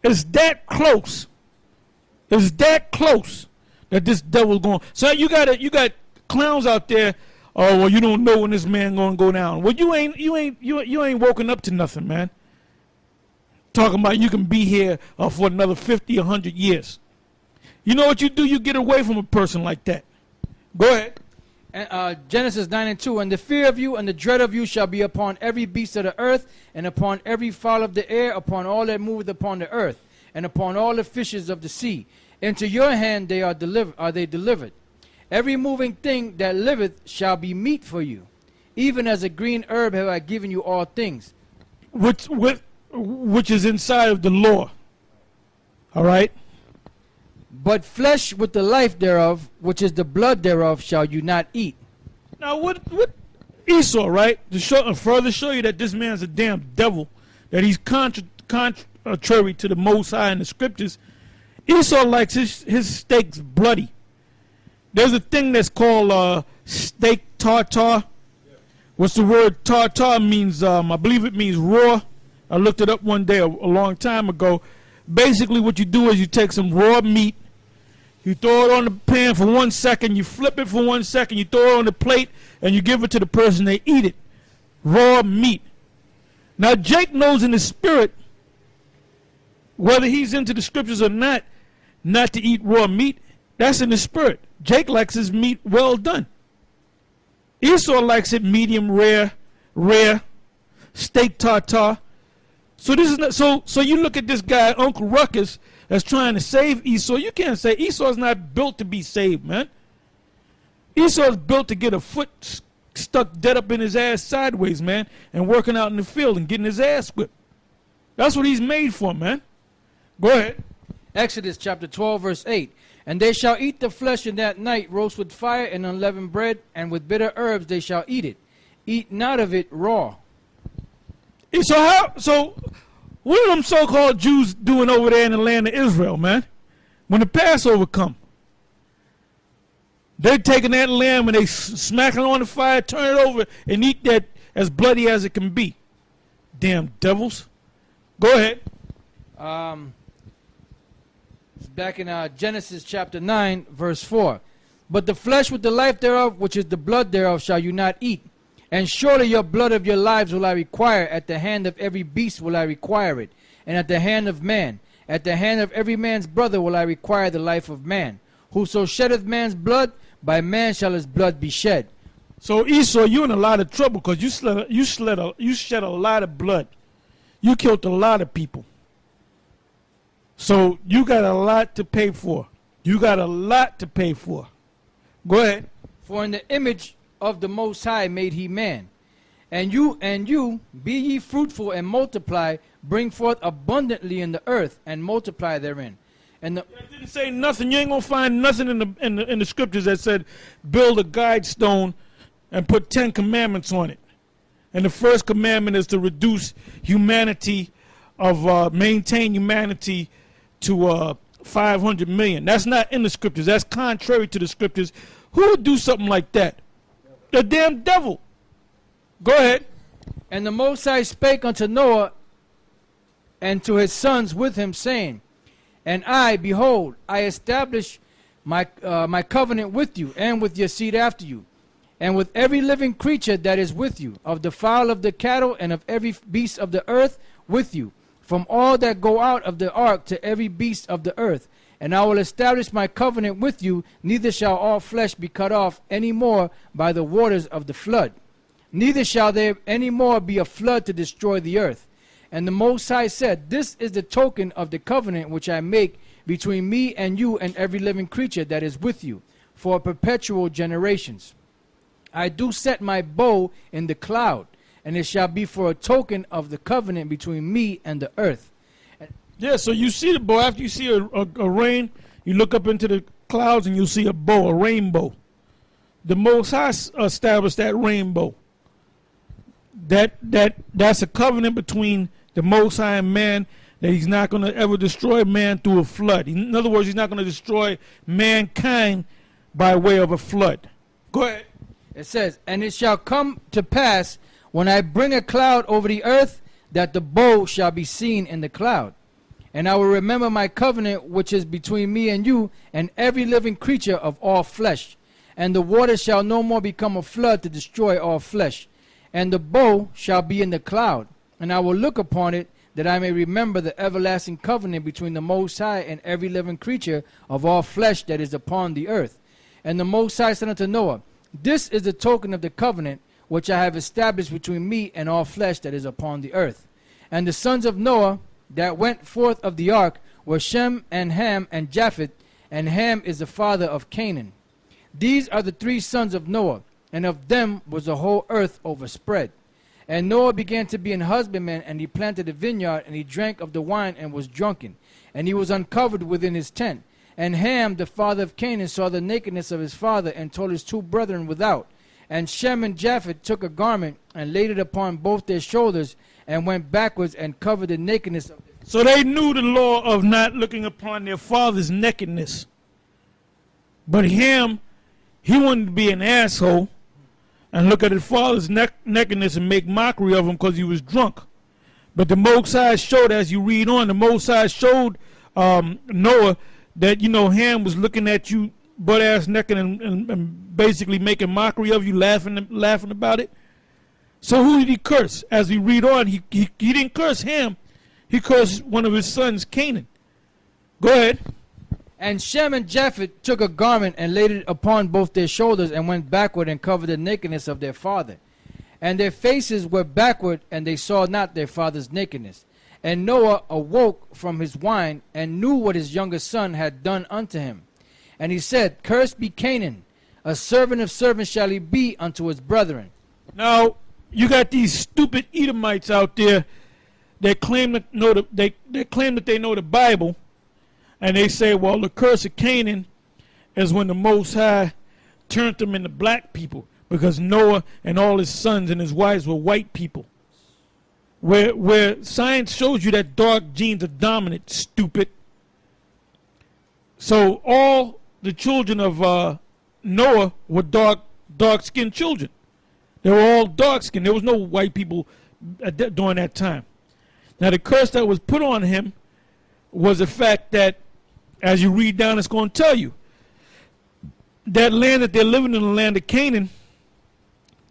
It's that close. It's that close that this devil's going. So you got clowns out there. Oh, well, you don't know when this man gonna go down. Well, you ain't woken up to nothing, man. Talking about you can be here for another 50, 100 years. You know what you do? You get away from a person like that. Go ahead. And, Genesis 9:2, and the fear of you and the dread of you shall be upon every beast of the earth, and upon every fowl of the air, upon all that moveth upon the earth, and upon all the fishes of the sea. Into your hand they are delivered. Every moving thing that liveth shall be meat for you. Even as a green herb have I given you all things. Which is inside of the law. All right? But flesh with the life thereof, which is the blood thereof, shall you not eat. Now, what Esau, right? To further show you that this man's a damn devil, that he's contrary to the Most High in the scriptures, Esau likes his steaks bloody. There's a thing that's called steak tartare. What's the word tartare means? I believe it means raw. I looked it up one day a long time ago. Basically, what you do is you take some raw meat, you throw it on the pan for 1 second, you flip it for 1 second, you throw it on the plate, and you give it to the person, they eat it. Raw meat. Now, Jake knows in the spirit, whether he's into the scriptures or not to eat raw meat. That's in the spirit. Jake likes his meat well done. Esau likes it medium rare, steak tartare. So this is not, so you look at this guy, Uncle Ruckus, that's trying to save Esau. You can't say Esau's not built to be saved, man. Esau's built to get a foot stuck dead up in his ass sideways, man, and working out in the field and getting his ass whipped. That's what he's made for, man. Go ahead. Exodus chapter 12, verse 8. And they shall eat the flesh in that night, roast with fire and unleavened bread, and with bitter herbs they shall eat it. Eat not of it raw. So what are them so-called Jews doing over there in the land of Israel, man? When the Passover come, they're taking that lamb and they smack it on the fire, turn it over, and eat that as bloody as it can be. Damn devils. Go ahead. It's back in Genesis chapter 9, verse 4. But the flesh with the life thereof, which is the blood thereof, shall you not eat. And surely your blood of your lives will I require. At the hand of every beast will I require it. And at the hand of man, at the hand of every man's brother will I require the life of man. Whoso sheddeth man's blood, by man shall his blood be shed. So Esau, you're in a lot of trouble because you shed a lot of blood. You killed a lot of people. So you got a lot to pay for. You got a lot to pay for. Go ahead. For in the image of the Most High made he man. And you, be ye fruitful and multiply, bring forth abundantly in the earth, and multiply therein. And I didn't say nothing. You ain't gonna find nothing in the scriptures that said build a guide stone and put 10 commandments on it. And the first commandment is to reduce humanity maintain humanity to 500 million. That's not in the scriptures. That's contrary to the scriptures. Who would do something like that? The damn devil. Go ahead. And the Most High spake unto Noah and to his sons with him, saying, And I, behold, I establish my covenant with you and with your seed after you, and with every living creature that is with you, of the fowl of the cattle and of every beast of the earth with you, from all that go out of the ark to every beast of the earth. And I will establish my covenant with you, neither shall all flesh be cut off any more by the waters of the flood. Neither shall there any more be a flood to destroy the earth. And the Most High said, This is the token of the covenant which I make between me and you and every living creature that is with you, for perpetual generations. I do set my bow in the cloud, and it shall be for a token of the covenant between me and the earth. Yeah, so you see the bow. After you see a rain, you look up into the clouds and you see a bow, a rainbow. The Most High established that rainbow. That's a covenant between the Most High and man that he's not going to ever destroy man through a flood. In other words, he's not going to destroy mankind by way of a flood. Go ahead. It says, and it shall come to pass when I bring a cloud over the earth, that the bow shall be seen in the cloud. And I will remember my covenant which is between me and you and every living creature of all flesh. And the water shall no more become a flood to destroy all flesh. And the bow shall be in the cloud. And I will look upon it, that I may remember the everlasting covenant between the Most High and every living creature of all flesh that is upon the earth. And the Most High said unto Noah, this is the token of the covenant which I have established between me and all flesh that is upon the earth. And the sons of Noah that went forth of the ark were Shem and Ham and Japheth, and Ham is the father of Canaan. These are the 3 sons of Noah, and of them was the whole earth overspread. And Noah began to be an husbandman, and he planted a vineyard, and he drank of the wine and was drunken, and he was uncovered within his tent. And Ham, the father of Canaan, saw the nakedness of his father, and told his 2 brethren without. And Shem and Japheth took a garment, and laid it upon both their shoulders, and went backwards, and covered the nakedness of their. So they knew the law of not looking upon their father's nakedness. But Ham, he wanted to be an asshole and look at his father's nakedness and make mockery of him because he was drunk. But the Most High showed, as you read on, the Most High showed Noah that, you know, Ham was looking at you butt-ass naked and basically making mockery of you, laughing about it. So who did he curse? As we read on, he didn't curse Ham. He cursed one of his sons, Canaan. Go ahead. And Shem and Japheth took a garment and laid it upon both their shoulders, and went backward and covered the nakedness of their father. And their faces were backward, and they saw not their father's nakedness. And Noah awoke from his wine, and knew what his younger son had done unto him. And he said, cursed be Canaan, a servant of servants shall he be unto his brethren. Now, you got these stupid Edomites out there that claim that they know the Bible, and they say, well, the curse of Canaan is when the Most High turned them into black people, because Noah and all his sons and his wives were white people. Where science shows you that dark genes are dominant, stupid. So all the children of Noah were dark-skinned children. They were all dark-skinned. There was no white people during that time. Now the curse that was put on him was the fact that, as you read down, it's going to tell you that land that they're living in, the land of Canaan,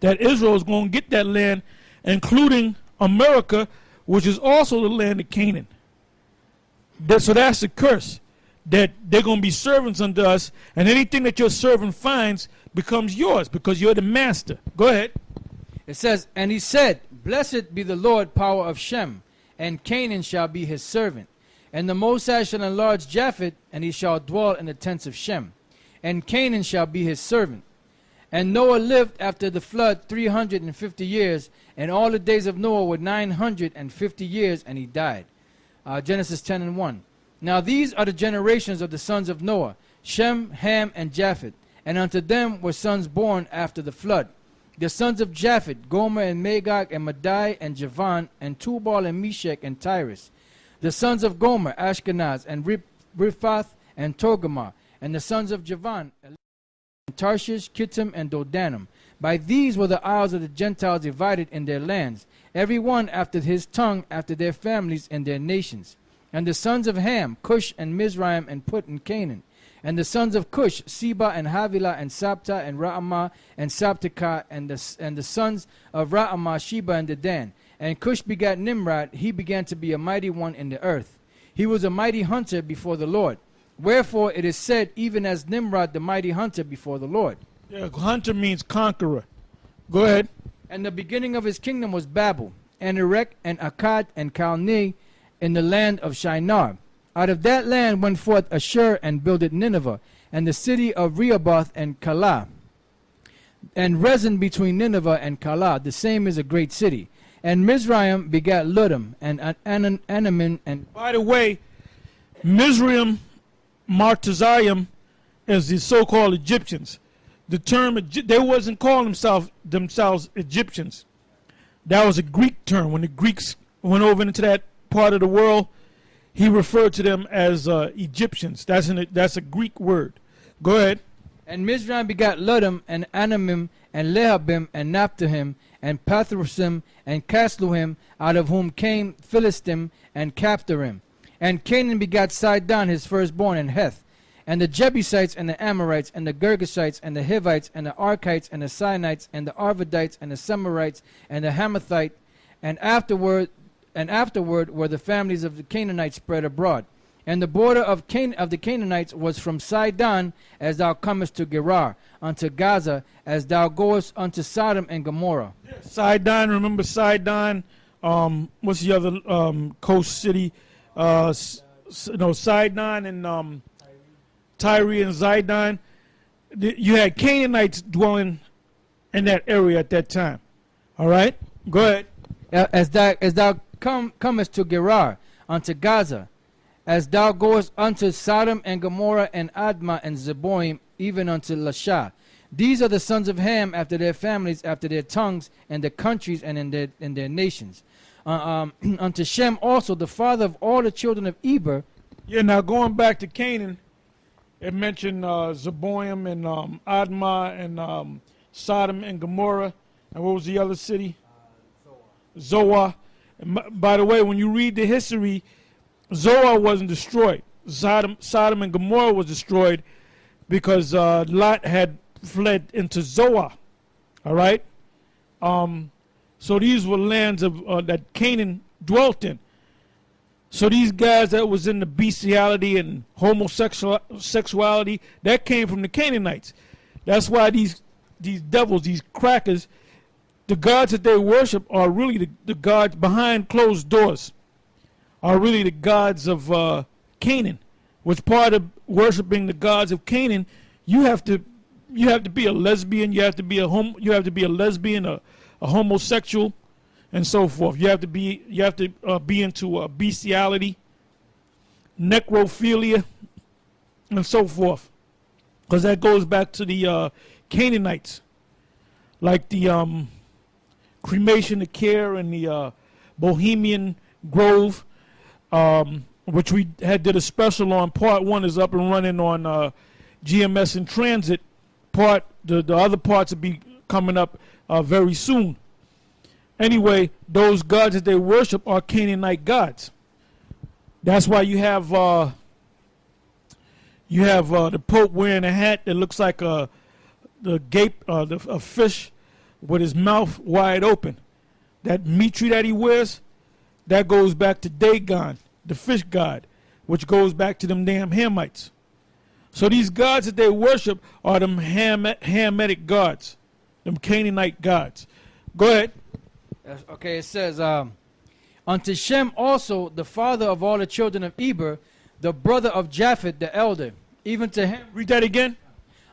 that Israel is going to get that land, including America, which is also the land of Canaan. So that's the curse, that they're going to be servants unto us, and anything that your servant finds becomes yours because you're the master. Go ahead. It says, and he said, blessed be the Lord, power of Shem, and Canaan shall be his servant. And the Most High shall enlarge Japheth, and he shall dwell in the tents of Shem. And Canaan shall be his servant. And Noah lived after the flood 350 years, and all the days of Noah were 950 years, and he died. Genesis 10:1. Now these are the generations of the sons of Noah, Shem, Ham, and Japheth. And unto them were sons born after the flood. The sons of Japheth, Gomer and Magog and Madai and Javan and Tubal and Meshach and Tyrus. The sons of Gomer, Ashkenaz and Riphath and Togarmah. And the sons of Javan, Tarshish, Kittim, and Dodanim. By these were the isles of the Gentiles divided in their lands, every one after his tongue, after their families and their nations. And the sons of Ham, Cush and Mizraim and Put in Canaan. And the sons of Cush, Seba and Havilah and Sabta and Ra'amah and Sabteka, and the sons of Ra'amah, Sheba and Dedan. And Cush begat Nimrod. He began to be a mighty one in the earth. He was a mighty hunter before the Lord. Wherefore it is said, even as Nimrod the mighty hunter before the Lord. Yeah, hunter means conqueror. Go ahead. And the beginning of his kingdom was Babel, and Erech, and Akkad, and Calneh, in the land of Shinar. Out of that land went forth Ashur, and builded Nineveh, and the city of Rehoboth, and Calah. And Rezin between Nineveh and Calah, the same is a great city. And Mizraim begat Ludum, and Anamin, and... By the way, Mizraim, Martezayim, is the so-called Egyptians. The term, they wasn't calling themselves Egyptians. That was a Greek term. When the Greeks went over into that part of the world, he referred to them as Egyptians. That's a Greek word. Go ahead. And Mizraim begat Ludum, and Anamim, and Lehabim, and Naphtuhim, and Pathrusim, and Casluhim, out of whom came Philistim, and Caphtorim. And Canaan begat Sidon, his firstborn, and Heth. And the Jebusites, and the Amorites, and the Girgashites, and the Hivites, and the Archites, and the Sinites, and the Arvadites, and the Semarites, and the Hamathite. And afterward were the families of the Canaanites spread abroad. And the border of the Canaanites was from Sidon, as thou comest to Gerar, unto Gaza, as thou goest unto Sodom and Gomorrah. Sidon, remember Sidon? What's the other coast city? Sidon and Tyre and Zidon. You had Canaanites dwelling in that area at that time. All right, go ahead. As thou comest to Gerar, unto Gaza, as thou goest unto Sodom and Gomorrah and Admah and Zeboim, even unto Lasha. These are the sons of Ham after their families, after their tongues, and their countries, and in their nations. Unto Shem also, the father of all the children of Eber. Yeah, now going back to Canaan, it mentioned Zeboim and Admah and Sodom and Gomorrah. And what was the other city? Zoar. And by the way, when you read the history, Zoar wasn't destroyed. Sodom and Gomorrah was destroyed because Lot had fled into Zoar. All right? So these were lands of that Canaan dwelt in. So these guys that was in the bestiality and homosexuality, that came from the Canaanites. That's why these devils, these crackers, the gods that they worship are really the gods behind closed doors, are really the gods of Canaan. Which part of worshiping the gods of Canaan, you have to be a lesbian, you have to be a lesbian, a homosexual, and so forth. You have to be into bestiality, necrophilia, and so forth, because that goes back to the Canaanites, like the cremation, the care, and the Bohemian Grove, which we did a special on. Part 1 is up and running on GMS in Transit. The other parts will be coming up very soon. Anyway, those gods that they worship are Canaanite gods. That's why you have the Pope wearing a hat that looks like a fish with his mouth wide open. That mitre that he wears, that goes back to Dagon, the fish god, which goes back to them damn Hamites. So these gods that they worship are them Hamitic gods, them Canaanite gods. Go ahead. Okay, it says, unto Shem also, the father of all the children of Eber, the brother of Japheth, the elder, even to him. Read that again.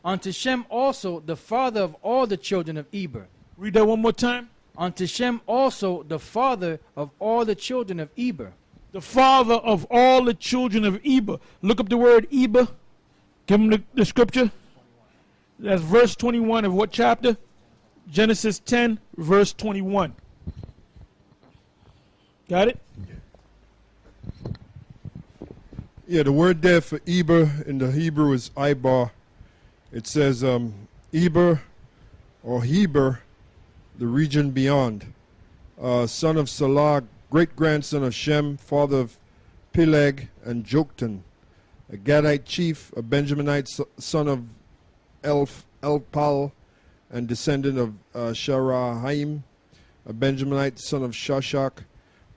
Unto Shem also, the father of all the children of Eber. Read that one more time. Unto Shem also, the father of all the children of Eber. The father of all the children of Eber. Look up the word Eber. Give them the scripture. That's verse 21 of what chapter? Genesis 10, verse 21. Got it? Yeah, the word there for Eber in the Hebrew is Ibar. It says Eber or Heber, the region beyond. Son of Salah, great-grandson of Shem, father of Peleg and Joktan, a Gadite chief, a Benjaminite son of Elpal, and descendant of Sharahaim, a Benjaminite son of Shashak,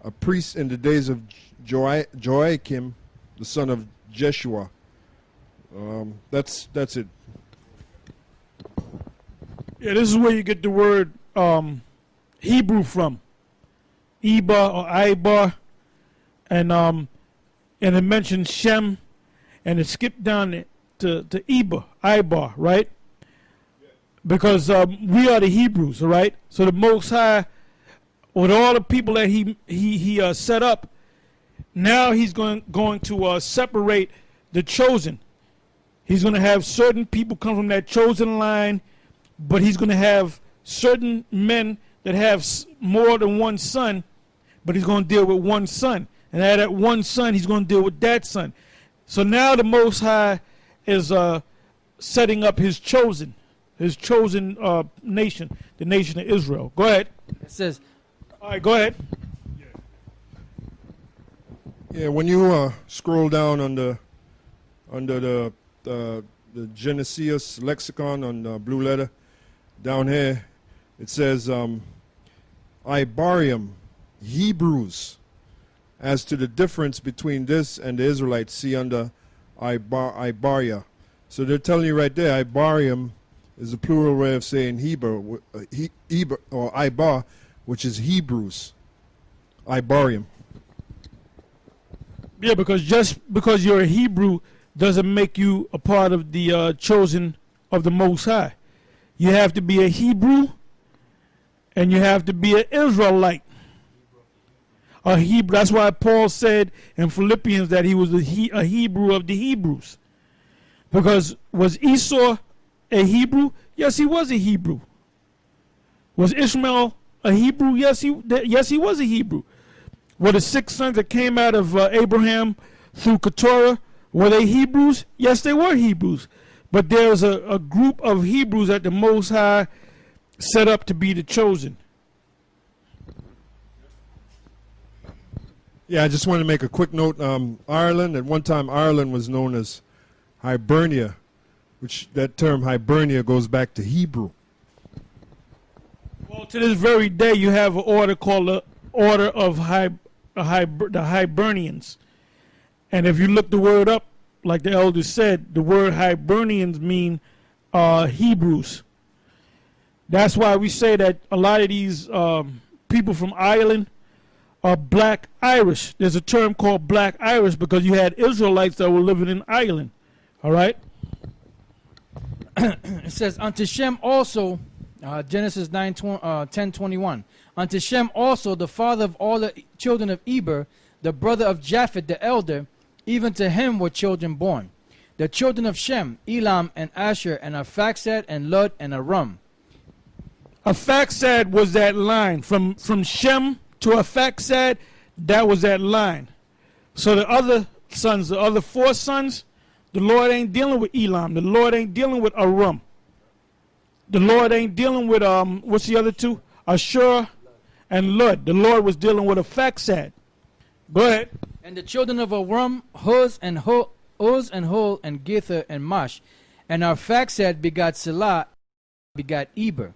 a priest in the days of Joachim, the son of Jeshua. That's it. Yeah, this is where you get the word Hebrew from. Eber or Ibar. And it mentions Shem, and it skipped down to Eber, Ibar, right? Because we are the Hebrews, all right? So the Most High, with all the people that he set up, now he's going to separate the chosen. He's going to have certain people come from that chosen line, but he's going to have certain men that have more than one son, but he's going to deal with one son. and out of that one son, he's going to deal with that son. So now the Most High is setting up his chosen nation, the nation of Israel. Go ahead. It says, All right, go ahead. Yeah, when you scroll down under the Genesis lexicon on Blue Letter, down here, it says Ibarium, Hebrews. As to the difference between this and the Israelites, see under Ibaria. So they're telling you right there, Ibarium is a plural way of saying Hebrew, or Ibar, which is Hebrews. Ibarium. Yeah, because just because you're a Hebrew doesn't make you a part of the chosen of the Most High. You have to be a Hebrew, and you have to be an Israelite. A Hebrew. That's why Paul said in Philippians that he was a Hebrew of the Hebrews. Because was Esau a Hebrew? Yes, he was a Hebrew. Was Ishmael a Hebrew? Yes, he was a Hebrew. Were the 6 sons that came out of Abraham through Keturah, were they Hebrews? Yes, they were Hebrews. But there's a group of Hebrews that the Most High set up to be the chosen. Yeah, I just want to make a quick note. Ireland, at one time, Ireland was known as Hibernia, which that term Hibernia goes back to Hebrew. Well, to this very day, you have an order called the Order of the Hibernians. And if you look the word up, like the elders said, the word Hibernians mean Hebrews. That's why we say that a lot of these people from Ireland are black Irish. There's a term called black Irish because you had Israelites that were living in Ireland. All right? It says, unto Shem also, Genesis 10:21. Unto Shem also, the father of all the children of Eber, the brother of Japheth the elder, even to him were children born. The children of Shem, Elam and Asher and Arphaxad and Lud and Aram. Arphaxad was that line. From Shem to Arphaxad, that was that line. So the other sons, the other 4 sons, the Lord ain't dealing with Elam. The Lord ain't dealing with Aram. The Lord ain't dealing with, what's the other 2? Ashur and Lud. The Lord was dealing with Arphaxad. Go ahead. And the children of Aram, Huz and Hul and Gether and Mash. And Arphaxad begot Selah, begot Eber.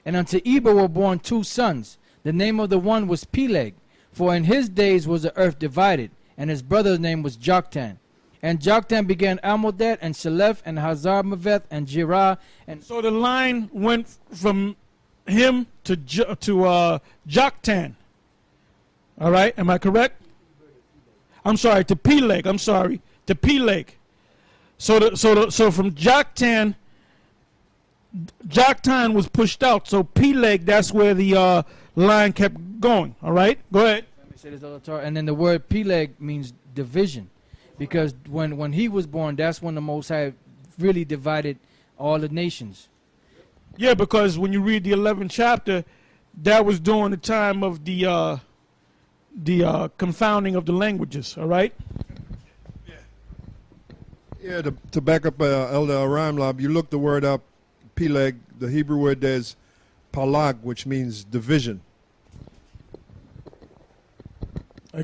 And unto Eber were born 2 sons. The name of the one was Peleg, for in his days was the earth divided, and his brother's name was Joktan. And Joktan began Almodad and Shelef and Hazarmaveth and Jirah. And so the line went from him to Joktan. All right, am I correct? I'm sorry, to Peleg. I'm sorry, to Peleg. So from Joktan was pushed out. So Peleg, that's where the line kept going. All right, go ahead. And then the word Peleg means division, because when he was born, that's when the Most High really divided all the nations. Yeah, because when you read the 11th chapter, that was during the time of the confounding of the languages. All right. Yeah, to back up Elder Aramlab, you look the word up, Peleg, the Hebrew word there is palag, which means division.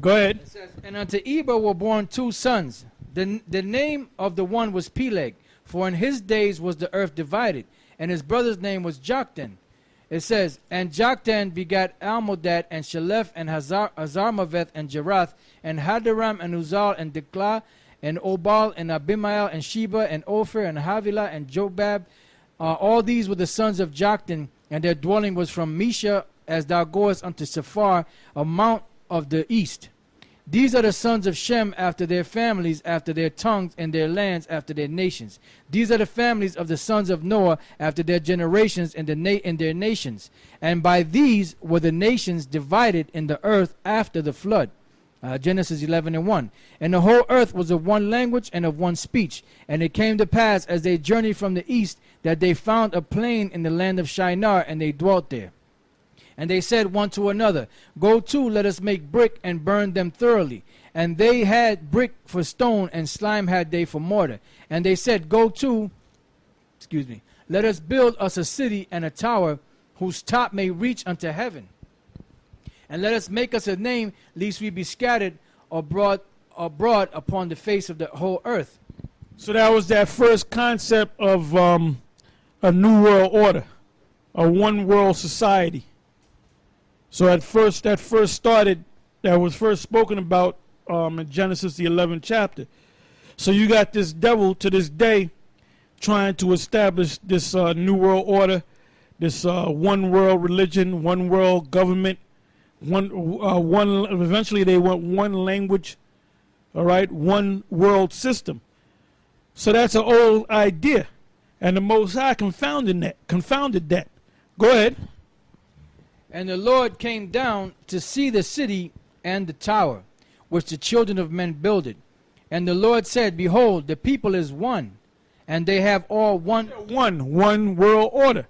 Go ahead. It says, and unto Eber were born 2 sons. The name of the one was Peleg, for in his days was the earth divided, and his brother's name was Joktan. It says, and Joktan begat Almodad and Shelef and Hazarmaveth and Jerath and Hadaram and Uzal and Diklah and Obal and Abimael and Sheba and Ophir and Havilah and Jobab. All these were the sons of Joktan, and their dwelling was from Mesha as thou goest unto Sephar, a mount of the east. These are the sons of Shem after their families, after their tongues, and their lands after their nations. These are the families of the sons of Noah after their generations in their nations. And by these were the nations divided in the earth after the flood. Genesis 11:1. And the whole earth was of one language and of one speech. And it came to pass as they journeyed from the east that they found a plain in the land of Shinar, and they dwelt there. And they said one to another, Go to, let us make brick and burn them thoroughly. And they had brick for stone, and slime had they for mortar. And they said, Go to, let us build us a city and a tower, whose top may reach unto heaven. And let us make us a name, lest we be scattered abroad upon the face of the whole earth. So that was that first concept of a new world order, a one world society. So that was first spoken about in Genesis the 11th chapter. So you got this devil to this day trying to establish this new world order, this one world religion, one world government, eventually they want one language, all right, one world system. So that's an old idea, and the Most High confounded that. Go ahead. And the Lord came down to see the city and the tower, which the children of men builded. And the Lord said, Behold, the people is one, and they have all one world order.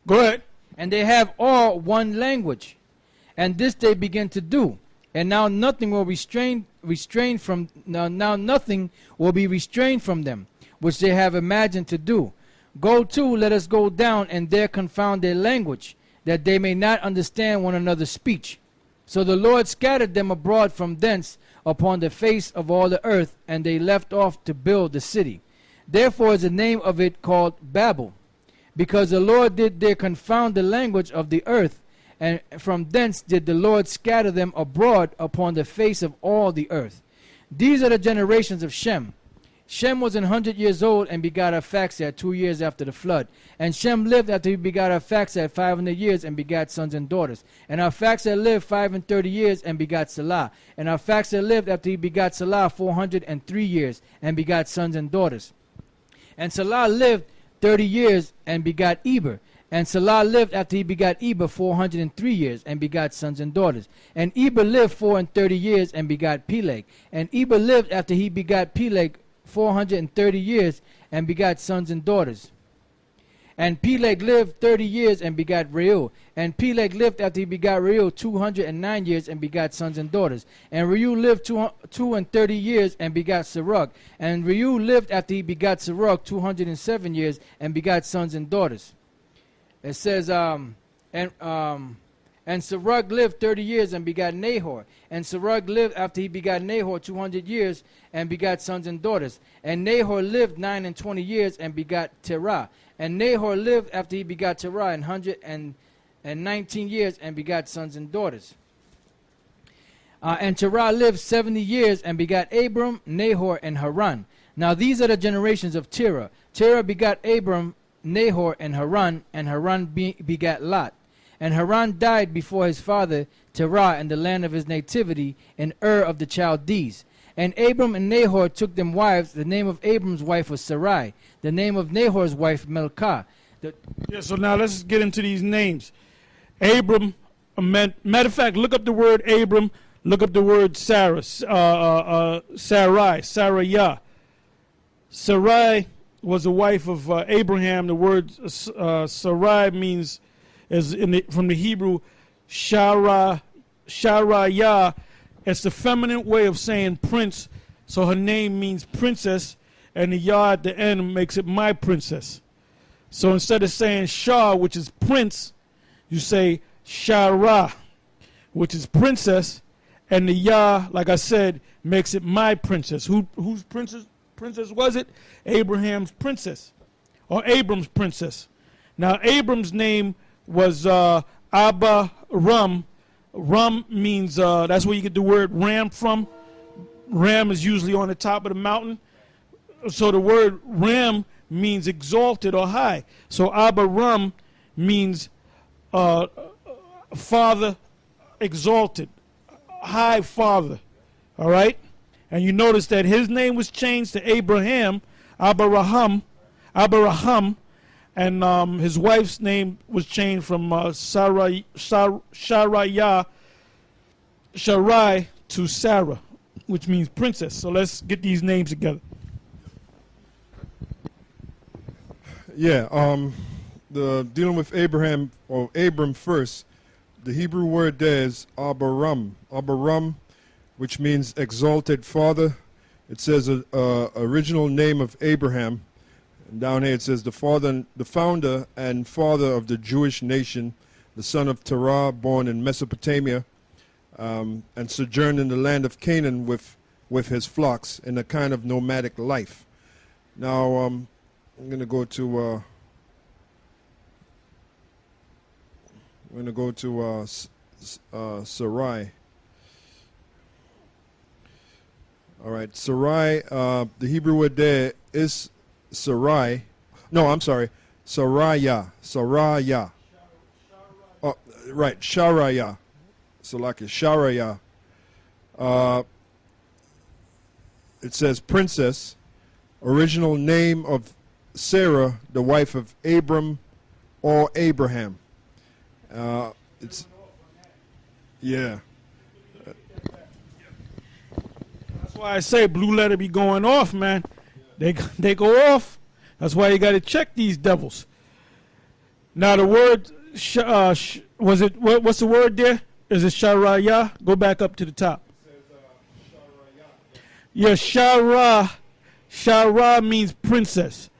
Go ahead. And they have all one language. And this they begin to do. And now nothing will nothing will be restrained from them, which they have imagined to do. Go to, let us go down, and there confound their language, that they may not understand one another's speech. So the Lord scattered them abroad from thence upon the face of all the earth, and they left off to build the city. Therefore is the name of it called Babel, because the Lord did there confound the language of the earth, and from thence did the Lord scatter them abroad upon the face of all the earth. These are the generations of Shem. Shem was 100 years old and begot Arphaxad 2 years after the flood. And Shem lived after he begot Arphaxad 500 years and begat sons and daughters. And Arphaxad lived 530 years and begot Salah. And Arphaxad lived after he begot Salah 403 years and begot sons and daughters. And Salah lived 30 years and begot Eber. And Salah lived after he begot Eber 403 years and begot sons and daughters. And Eber lived 430 years and begot Peleg. And Eber lived after he begot Peleg 430 years and begot sons and daughters. And Peleg lived 30 years and begot Reuel. And Peleg lived after he begot Reuel 209 years and begot sons and daughters. And Reuel lived 230 years and begot Serug. And Reuel lived after he begot Serug 207 years and begot sons and daughters. It says, and Serug lived 30 years and begot Nahor. And Serug lived after he begot Nahor 200 years and begot sons and daughters. And Nahor lived 29 years and begot Terah. And Nahor lived after he begot Terah 119 years and begot sons and daughters. And Terah lived 70 years and begot Abram, Nahor, and Haran. Now these are the generations of Terah. Terah begot Abram, Nahor, and Haran begat Lot. And Haran died before his father Terah in the land of his nativity in Ur of the Chaldees. And Abram and Nahor took them wives. The name of Abram's wife was Sarai. The name of Nahor's wife Milcah. So now let's get into these names. Abram, matter of fact, look up the word Abram, look up the word Sarah, Sarayah. Sarai was a wife of Abraham. The word Sarai means, from the Hebrew, Sharayah. It's the feminine way of saying prince, so her name means princess, and the yah at the end makes it my princess. So instead of saying Shah, which is prince, you say Shara, which is princess, and the yah, like I said, makes it my princess. Whose princess was it? Abraham's princess, or Abram's princess. Now Abram's name was Abba Ram. Ram means, that's where you get the word ram from. Ram is usually on the top of the mountain. So the word ram means exalted or high. So Abba Ram means father exalted, high father. All right? And you notice that his name was changed to Abraham, Abraham, and his wife's name was changed from Sarai to Sarah, which means princess. So let's get these names together. Yeah, dealing with Abraham, or Abram first, The Hebrew word there is Abaram. Abaram, which means exalted father. It says original name of Abraham. And down here it says the founder and father of the Jewish nation, the son of Terah, born in Mesopotamia, and sojourned in the land of Canaan with his flocks in a kind of nomadic life. Now I'm going to go to Sarai. All right, Sarai. The Hebrew word there is Sarai. No, I'm sorry, Saraya. Saraya. Oh, right, Sharaya. So like a Sharaya. It says princess, original name of Sarah, the wife of Abram or Abraham. It's yeah. That's why I say blue letter be going off, man. They go off. That's why you got to check these devils. Now the word was it? What's the word there? Is it Sharaya? Go back up to the top. Yeah, Shara. Shara means princess.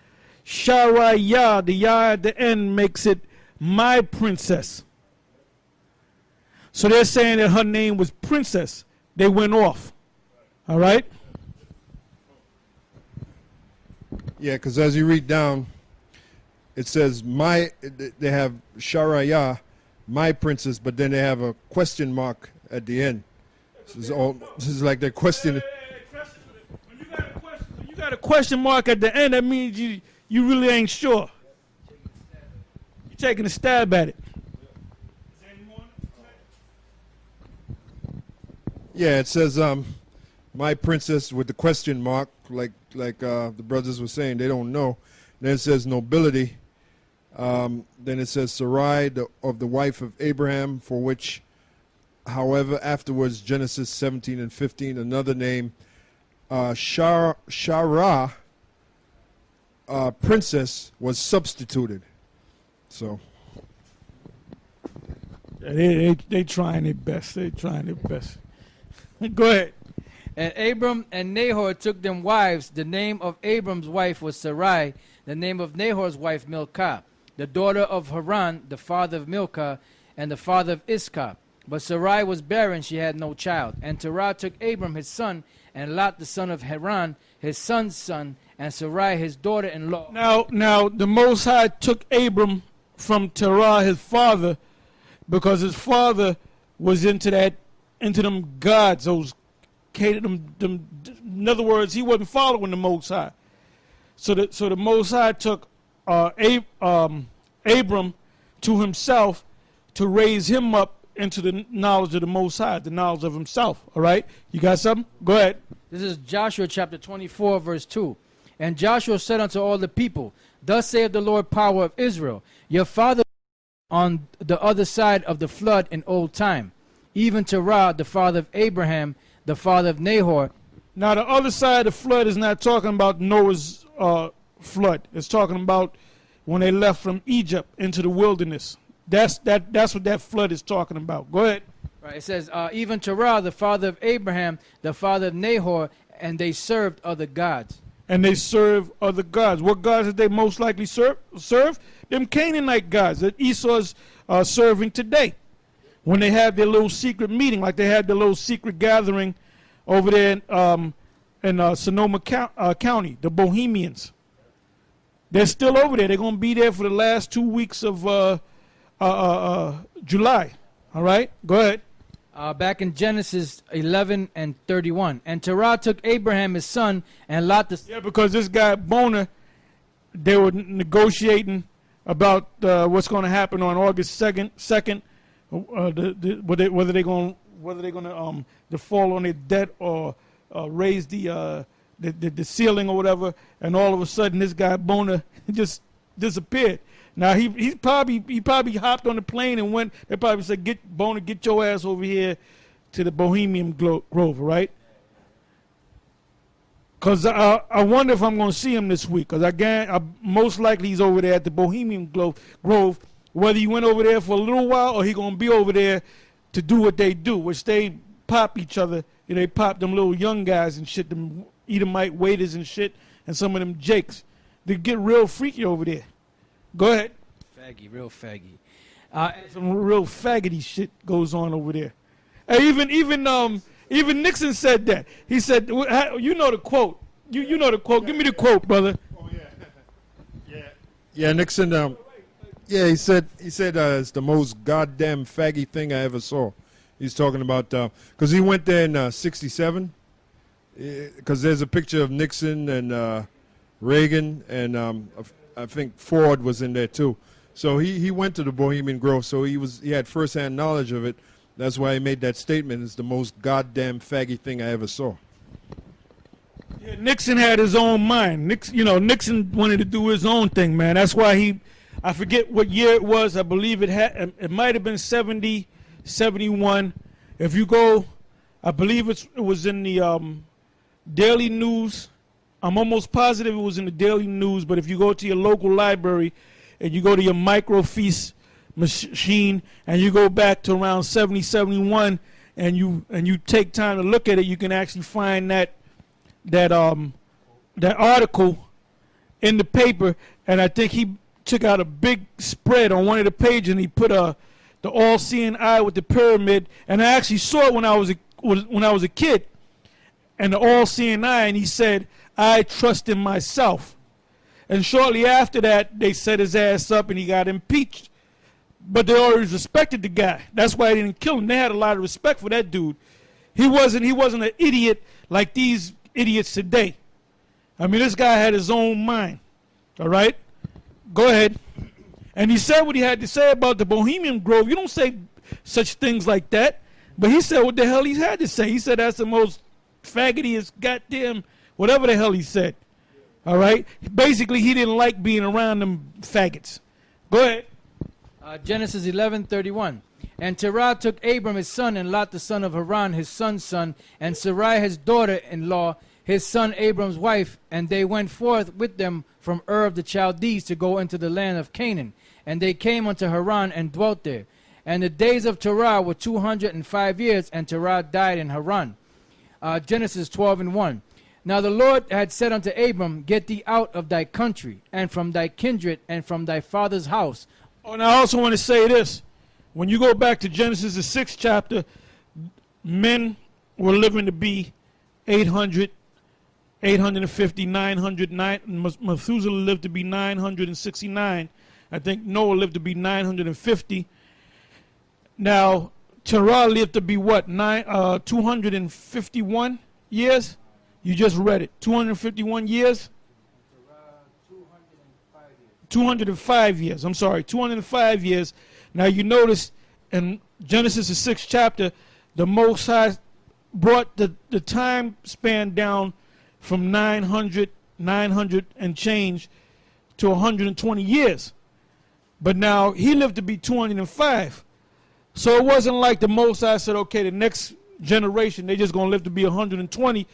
Sharaya, the ya at the end makes it my princess. So they're saying that her name was Princess. They went off. All right? Yeah, because as you read down, it says they have Sharaya, my princess, but then they have a question mark at the end. This is like they're questioning. When you got a question mark at the end, that means you really ain't sure. You're taking a stab at it. Yeah, it says my princess with the question mark, like the brothers were saying, they don't know. Then it says nobility. Then it says Sarai, of the wife of Abraham, for which, however, afterwards, Genesis 17 and 15, another name, Shara, princess, was substituted. So. They trying their best. They trying their best. Go ahead. And Abram and Nahor took them wives. The name of Abram's wife was Sarai. The name of Nahor's wife, Milcah, the daughter of Haran, the father of Milcah, and the father of Iscah. But Sarai was barren, she had no child. And Terah took Abram his son, and Lot the son of Haran, his son's son, and Sarai his daughter-in-law. Now the Most High took Abram from Terah, his father, because his father was into them gods, those in other words, he wasn't following the Most High. So the Most High took Abram to himself to raise him up into the knowledge of the Most High, the knowledge of himself. All right? You got something? Go ahead. This is Joshua chapter 24, verse 2. And Joshua said unto all the people, Thus saith the Lord power of Israel, your father on the other side of the flood in old time, even Terah, the father of Abraham, the father of Nahor. Now the other side of the flood is not talking about Noah's flood. It's talking about when they left from Egypt into the wilderness. That's what that flood is talking about. Go ahead. Right. It says, even Terah, the father of Abraham, the father of Nahor, and they served other gods. And they serve other gods. What gods did they most likely serve? Them Canaanite gods that Esau's serving today. When they have their little secret meeting, like they had their little secret gathering over there in Sonoma County, the Bohemians. They're still over there. They're going to be there for the last 2 weeks of July. All right? Go ahead. Back in Genesis 11 and 31. And Terah took Abraham his son and Lot the... Yeah, because this guy, Boner, they were negotiating about what's going to happen on August 2nd. Whether they're going to default on their debt or raise the ceiling or whatever, and all of a sudden this guy Boner just disappeared. Now he probably hopped on the plane and went. They probably said, "Get Boner, get your ass over here to the Bohemian Grove, right?" Because I wonder if I'm going to see him this week. Because most likely he's over there at the Bohemian Grove whether he went over there for a little while or he gonna be over there to do what they do, which they pop each other. You know, they pop them little young guys and shit, them Edomite waiters and shit, and some of them jakes. They get real freaky over there. Go ahead. Faggy, real faggy. Some real faggoty shit goes on over there. And even Nixon said that. He said, you know the quote. You know the quote. Give me the quote, brother. Oh yeah. Yeah, Nixon. Yeah, he said it's the most goddamn faggy thing I ever saw. He's talking about because he went there in '67. Because there's a picture of Nixon and Reagan and I think Ford was in there too. So he went to the Bohemian Grove, so he had firsthand knowledge of it. That's why he made that statement. It's the most goddamn faggy thing I ever saw. Yeah, Nixon had his own mind. Nixon wanted to do his own thing, man. That's why I forget what year it was. I believe it might have been 70, 71. If you go, I believe it was in the Daily News. I'm almost positive it was in the Daily News, but if you go to your local library and you go to your microfiche machine and you go back to around 70, 71 and you take time to look at it, you can actually find that article in the paper. And I think he took out a big spread on one of the pages and he put the all-seeing eye with the pyramid. And I actually saw it when I was a kid, and the all-seeing eye, and he said, "I trust in myself." And shortly after that, they set his ass up and he got impeached. But they always respected the guy. That's why they didn't kill him. They had a lot of respect for that dude. He wasn't an idiot like these idiots today. I mean, this guy had his own mind. All right? Go ahead. And he said what he had to say about the Bohemian Grove. You don't say such things like that. But he said what the hell he had to say. He said that's the most faggotiest goddamn whatever the hell he said. All right? Basically, he didn't like being around them faggots. Go ahead. Genesis 11:31. And Terah took Abram his son, and Lot the son of Haran his son's son, and Sarai his daughter-in-law, his son Abram's wife, and they went forth with them from Ur of the Chaldees to go into the land of Canaan. And they came unto Haran and dwelt there. And the days of Terah were 205 years, and Terah died in Haran. Genesis 12:1. Now the Lord had said unto Abram, Get thee out of thy country, and from thy kindred, and from thy father's house. Oh, and I also want to say this. When you go back to Genesis, the 6th chapter, men were living to be 800, 850, 900. Methuselah lived to be 969. I think Noah lived to be 950. Now, Terah lived to be what? 251 years? You just read it. 251 years? 205 years. I'm sorry, 205 years. Now you notice in Genesis the 6th chapter, the Most High brought the time span down from 900 and change to 120 years. But now he lived to be 205. So it wasn't like the Most High said, okay, the next generation, they're just going to live to be 120.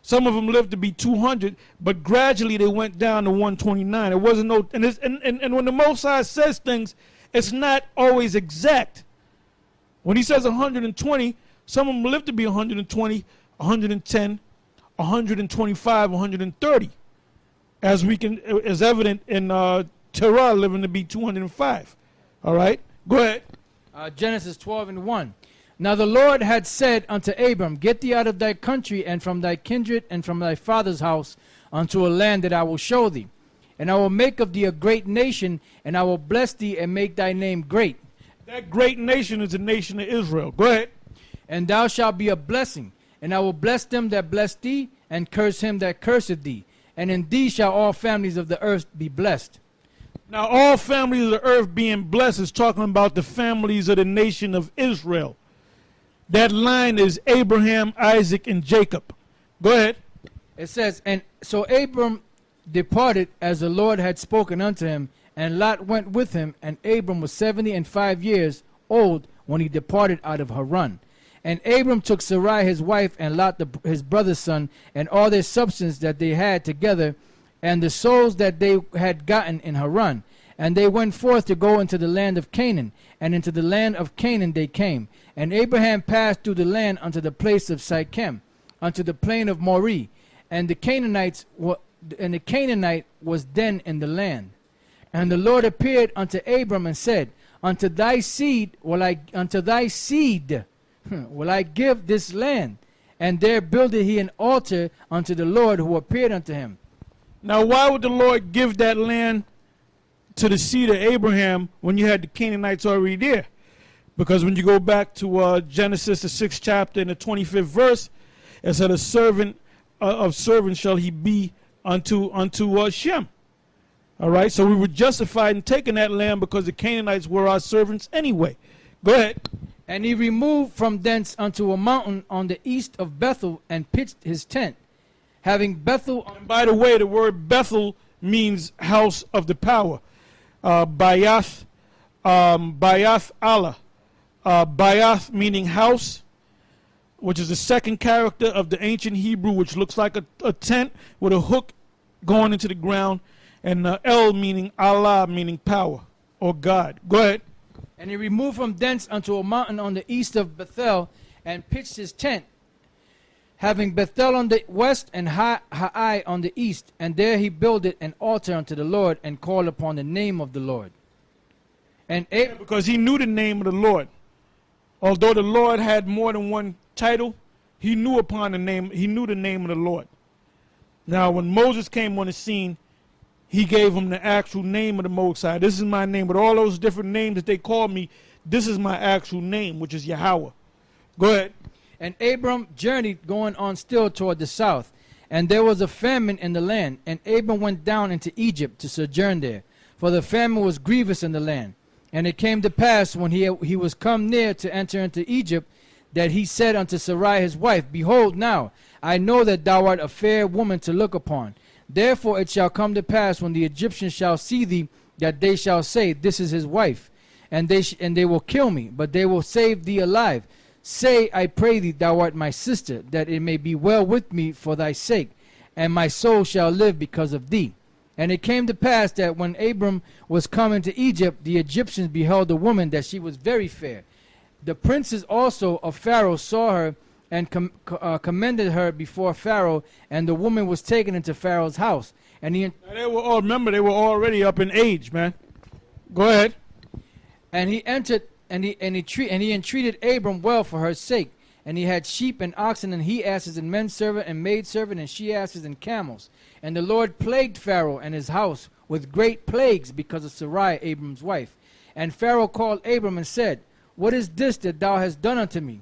Some of them lived to be 200, but gradually they went down to 129. It wasn't no, and when the Most High says things, it's not always exact. When he says 120, some of them live to be 120, 110, 125, 130, as evident in Terah living to be 205. All right, go ahead. Genesis 12:1. Now the Lord had said unto Abram, Get thee out of thy country, and from thy kindred, and from thy father's house, unto a land that I will show thee. And I will make of thee a great nation, and I will bless thee, and make thy name great. That great nation is the nation of Israel. Go ahead. And thou shalt be a blessing, and I will bless them that bless thee, and curse him that curseth thee. And in thee shall all families of the earth be blessed. Now all families of the earth being blessed is talking about the families of the nation of Israel. That line is Abraham, Isaac, and Jacob. Go ahead. It says, And so Abram departed as the Lord had spoken unto him, and Lot went with him, and Abram was 75 years old when he departed out of Haran. And Abram took Sarai his wife, and Lot his brother's son, and all their substance that they had together, and the souls that they had gotten in Haran. And they went forth to go into the land of Canaan, and into the land of Canaan they came. And Abraham passed through the land unto the place of Sychem, unto the plain of Moreh, and the Canaanite was then in the land. And the Lord appeared unto Abram and said, Unto thy seed will I give this land. And there builded he an altar unto the Lord who appeared unto him. Now, why would the Lord give that land to the seed of Abraham when you had the Canaanites already there? Because when you go back to Genesis, the 6th chapter, and the 25th verse, it said, a servant of servants shall he be unto Shem. All right, so we were justified in taking that land because the Canaanites were our servants anyway. Go ahead. And he removed from thence unto a mountain on the east of Bethel, and pitched his tent, having Bethel. And by the way, the word Bethel means house of the power. Bayath Allah. Bayath meaning house, which is the second character of the ancient Hebrew, which looks like a tent with a hook going into the ground. And El meaning Allah, meaning power or God. Go ahead. And he removed from thence unto a mountain on the east of Bethel, and pitched his tent, having Bethel on the west and Hai on the east. And there he builded an altar unto the Lord, and called upon the name of the Lord. And because he knew the name of the Lord. Although the Lord had more than one title, he knew the name of the Lord. Now, when Moses came on the scene, he gave him the actual name of the Most High. This is my name. With all those different names that they call me, this is my actual name, which is Yahweh. Go ahead. And Abram journeyed, going on still toward the south. And there was a famine in the land. And Abram went down into Egypt to sojourn there, for the famine was grievous in the land. And it came to pass, when he was come near to enter into Egypt, that he said unto Sarai his wife, Behold now, I know that thou art a fair woman to look upon. Therefore it shall come to pass, when the Egyptians shall see thee, that they shall say, This is his wife. And they will kill me, but they will save thee alive. Say, I pray thee, thou art my sister, that it may be well with me for thy sake, and my soul shall live because of thee. And it came to pass that when Abram was come into Egypt, the Egyptians beheld the woman, that she was very fair. The princes also of Pharaoh saw her, and commended her before Pharaoh, and the woman was taken into Pharaoh's house. And they were already up in age, man. Go ahead. And he entered, and he entreated Abram well for her sake. And he had sheep and oxen and he-asses and men-servant and maid-servant and she-asses and camels. And the Lord plagued Pharaoh and his house with great plagues because of Sarai, Abram's wife. And Pharaoh called Abram and said, What is this that thou hast done unto me?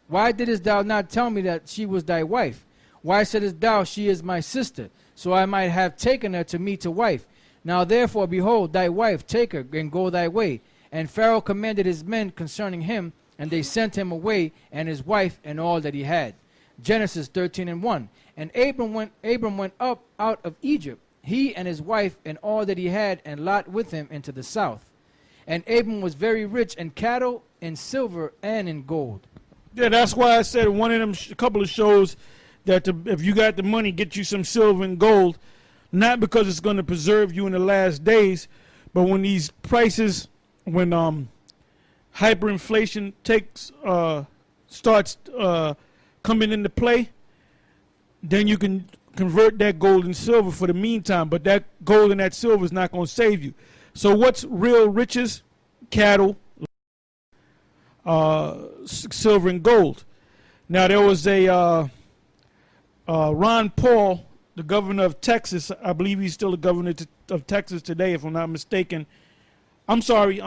Why didst thou not tell me that she was thy wife? Why saidst thou, She is my sister, so I might have taken her to me to wife? Now therefore, behold, thy wife, take her, and go thy way. And Pharaoh commanded his men concerning him, and they sent him away, and his wife, and all that he had. Genesis 13:1. And Abram went up out of Egypt, he and his wife, and all that he had, and Lot with him, into the south. And Abram was very rich in cattle, in silver, and in gold. Yeah, that's why I said in one of them a couple of shows that if you got the money, get you some silver and gold, not because it's going to preserve you in the last days, but when these prices, when hyperinflation starts coming into play, then you can convert that gold and silver for the meantime, but that gold and that silver is not going to save you. So what's real riches? Cattle, silver and gold. Now there was a Ron Paul, the governor of Texas. I believe he's still the governor of Texas today, if I'm not mistaken. I'm sorry,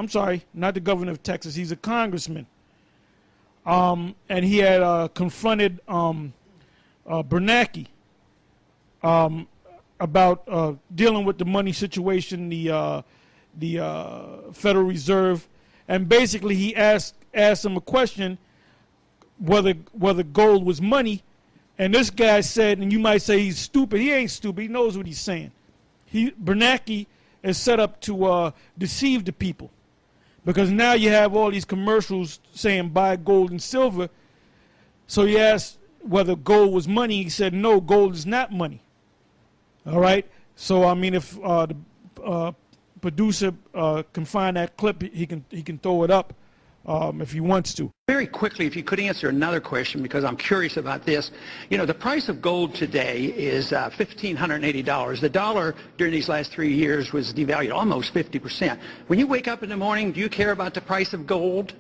not the governor of Texas. He's a congressman. And he had confronted Bernanke about dealing with the money situation, the Federal Reserve, and basically he asked him a question whether gold was money, and this guy said, and you might say he's stupid. He ain't stupid. He knows what he's saying. Bernanke is set up to deceive the people, because now you have all these commercials saying buy gold and silver. So he asked whether gold was money. He said no, gold is not money. All right. So I mean, if the producer can find that clip, he can throw it up if he wants to. Very quickly, if you could answer another question, because I'm curious about this. You know, the price of gold today is $1,580. The dollar during these last 3 years was devalued almost 50%. When you wake up in the morning, do you care about the price of gold?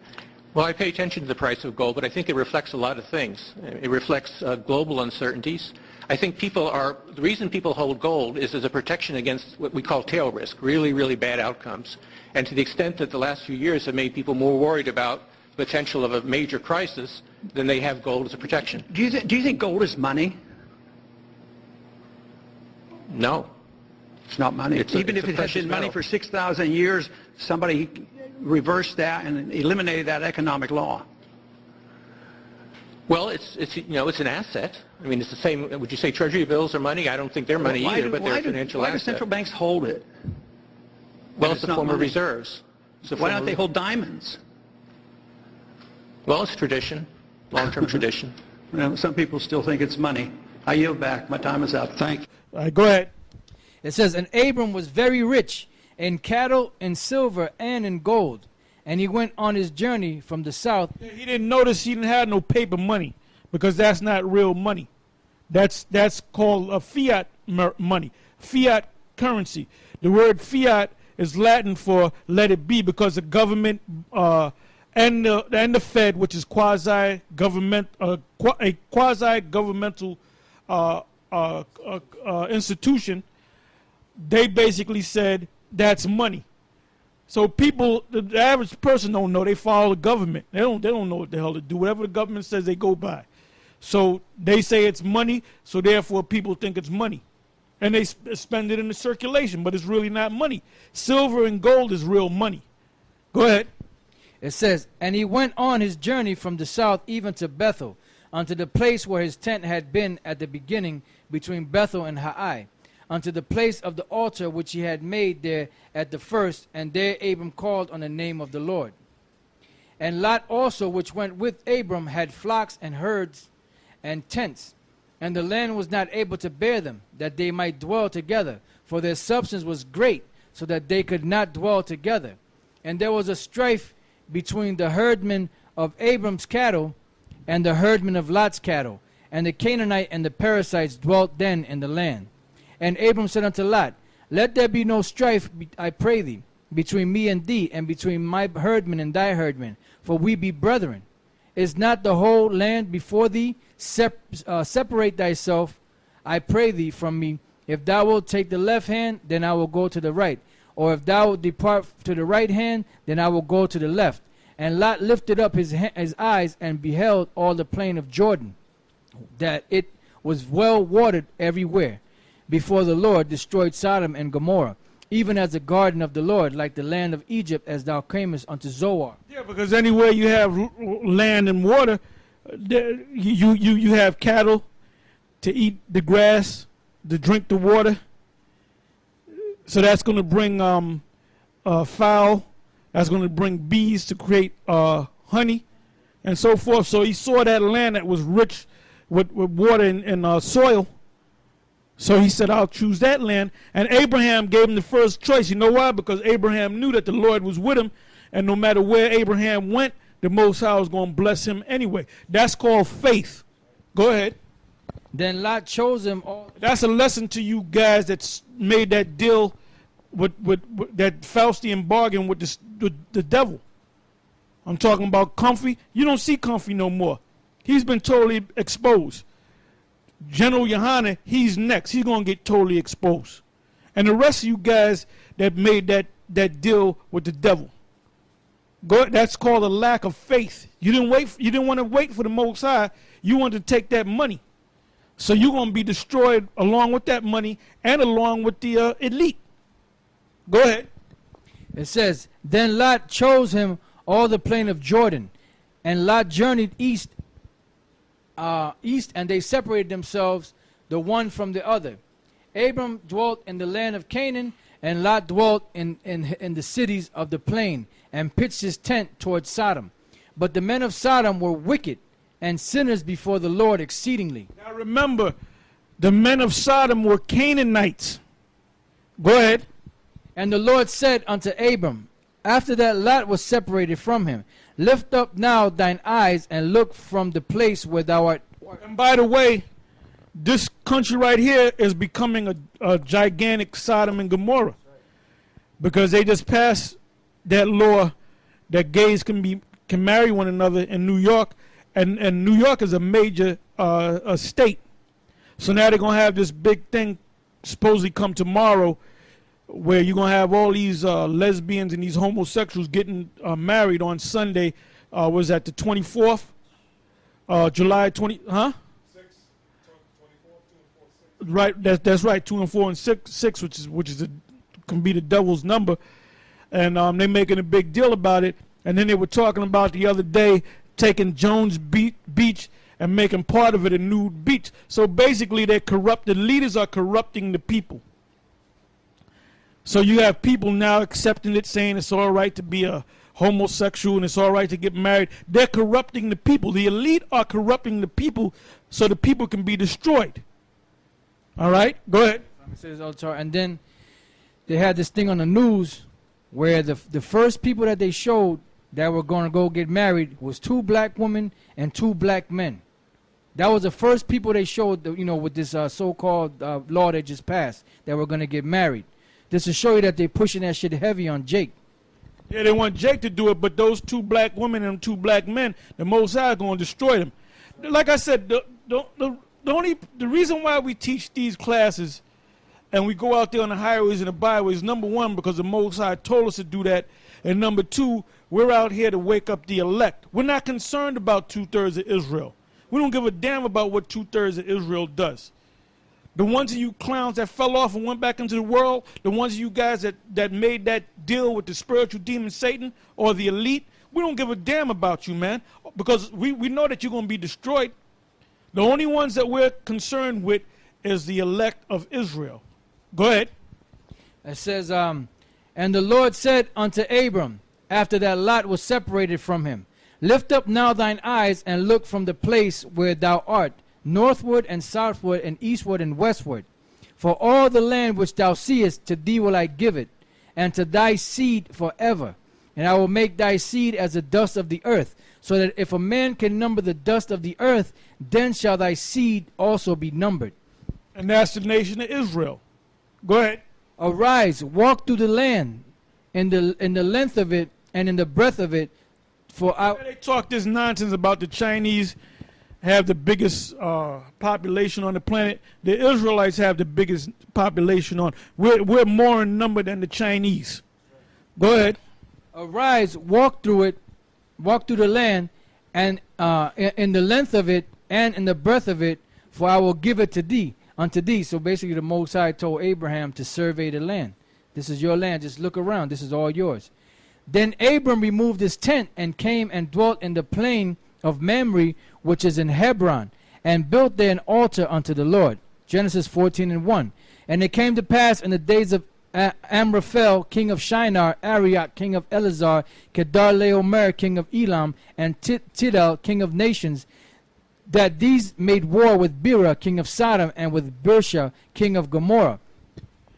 Well, I pay attention to the price of gold, but I think it reflects a lot of things. It reflects global uncertainties. I think the reason people hold gold is as a protection against what we call tail risk, really, really bad outcomes. And to the extent that the last few years have made people more worried about the potential of a major crisis, then they have gold as a protection. Do you think gold is money? No. It's not money. Even if it has been money for 6,000 years, somebody reversed that and eliminated that economic law. Well, it's an asset. I mean, it's the same. Would you say Treasury bills are money? I don't think they're money either, but they're a financial asset. Why do central banks hold it? Well, it's a form of reserves. Why don't they hold diamonds? Well, it's tradition, long-term tradition. Well, some people still think it's money. I yield back. My time is up. Thank you. All right, go ahead. It says, and Abram was very rich in cattle, in silver, and in gold. And he went on his journey from the south. He didn't notice he didn't have no paper money, because that's not real money. That's called a fiat money, fiat currency. The word fiat is Latin for let it be, because the government and the Fed, which is a quasi-governmental institution, they basically said that's money. So people, the average person don't know. They follow the government. They don't know what the hell to do. Whatever the government says, they go by. So they say it's money, so therefore people think it's money. And they spend it in the circulation, but it's really not money. Silver and gold is real money. Go ahead. It says, and he went on his journey from the south even to Bethel, unto the place where his tent had been at the beginning between Bethel and Hai, unto the place of the altar which he had made there at the first, and there Abram called on the name of the Lord. And Lot also, which went with Abram, had flocks and herds and tents, and the land was not able to bear them, that they might dwell together, for their substance was great, so that they could not dwell together. And there was a strife between the herdmen of Abram's cattle and the herdmen of Lot's cattle, and the Canaanite and the Perizzites dwelt then in the land. And Abram said unto Lot, let there be no strife, I pray thee, between me and thee, and between my herdmen and thy herdmen, for we be brethren. Is not the whole land before thee? Separate thyself, I pray thee, from me. If thou wilt take the left hand, then I will go to the right. Or if thou wilt depart to the right hand, then I will go to the left. And Lot lifted up his eyes and beheld all the plain of Jordan, that it was well watered everywhere, before the Lord destroyed Sodom and Gomorrah, even as the garden of the Lord, like the land of Egypt, as thou camest unto Zoar. Yeah, because anywhere you have land and water, you have cattle to eat the grass, to drink the water. So that's going to bring fowl. That's going to bring bees to create honey and so forth. So he saw that land that was rich with water and soil. So he said, I'll choose that land. And Abraham gave him the first choice. You know why? Because Abraham knew that the Lord was with him. And no matter where Abraham went, the Most High was going to bless him anyway. That's called faith. Go ahead. Then Lot chose him all. That's a lesson to you guys that made that deal with that Faustian bargain with the devil. I'm talking about Comfy. You don't see Comfy no more. He's been totally exposed. General Yohana, he's next. He's going to get totally exposed. And the rest of you guys that made that deal with the devil, that's called a lack of faith. You didn't want to wait for the Most High. You wanted to take that money. So you're going to be destroyed along with that money and along with the elite. Go ahead. It says, then Lot chose him all the plain of Jordan, and Lot journeyed east, and they separated themselves the one from the other. Abram dwelt in the land of Canaan, and Lot dwelt in the cities of the plain, and pitched his tent toward Sodom. But the men of Sodom were wicked and sinners before the Lord exceedingly. Now remember, the men of Sodom were Canaanites. Go ahead. And the Lord said unto Abram, after that Lot was separated from him, lift up now thine eyes and look from the place where thou art. And by the way, this country right here is becoming a gigantic Sodom and Gomorrah, because they just passed that law that gays can marry one another in New York, and New York is a major state. So now they're gonna have this big thing supposedly come tomorrow, where you're gonna have all these lesbians and these homosexuals getting married on Sunday. Was that the 24th? July 20? Huh? 6, 24, 2 and 4, 6. Right. That's right. 2 and 4 and 6, which can be the devil's number, and they're making a big deal about it. And then they were talking about the other day taking Jones Beach and making part of it a nude beach. So basically, they're corrupt. The leaders are corrupting the people. So you have people now accepting it, saying it's all right to be a homosexual and it's all right to get married. They're corrupting the people. The elite are corrupting the people so the people can be destroyed. All right? Go ahead. And then they had this thing on the news where the first people that they showed that were going to go get married was 2 black women and 2 black men. That was the first people they showed, with this so-called law they just passed, that were going to get married. Just to show you that they're pushing that shit heavy on Jake. Yeah, they want Jake to do it, but those 2 black women and 2 black men, the Most High is going to destroy them. Like I said, the reason why we teach these classes and we go out there on the highways and the byways, number 1, because the Most High told us to do that, and number 2, we're out here to wake up the elect. We're not concerned about 2/3 of Israel. We don't give a damn about what 2/3 of Israel does. The ones of you clowns that fell off and went back into the world, the ones of you guys that made that deal with the spiritual demon Satan or the elite, we don't give a damn about you, man, because we know that you're going to be destroyed. The only ones that we're concerned with is the elect of Israel. Go ahead. It says, and the Lord said unto Abram, after that Lot was separated from him, lift up now thine eyes and look from the place where thou art, northward and southward and eastward and westward. For all the land which thou seest, to thee will I give it, and to thy seed forever. And I will make thy seed as the dust of the earth, so that if a man can number the dust of the earth, then shall thy seed also be numbered. And that's the nation of Israel. Go ahead. Arise, walk through the land, in the length of it and in the breadth of it. For they talk this nonsense about the Chinese have the biggest population on the planet. The Israelites have the biggest population on. We're more in number than the Chinese. Go ahead. Arise, walk through the land, and in the length of it and in the breadth of it, for I will give it unto thee. So basically the Most High told Abraham to survey the land. This is your land. Just look around. This is all yours. Then Abram removed his tent and came and dwelt in the plain of Mamre, which is in Hebron, and built there an altar unto the Lord. Genesis 14:1. And it came to pass in the days of Amraphel, king of Shinar, Arioch, king of Elazar, Kedar-laomer, king of Elam, and Tidal, king of nations, that these made war with Bera, king of Sodom, and with Bersha, king of Gomorrah.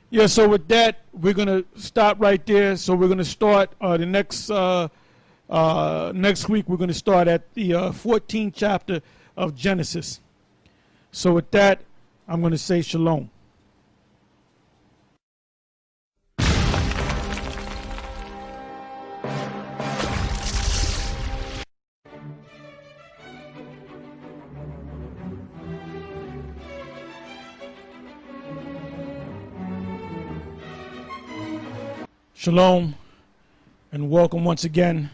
Yeah, so with that, we're going to stop right there. So we're going to start the next week. We're going to start at the 14th chapter of Genesis. So with that, I'm going to say shalom. Shalom, and welcome once again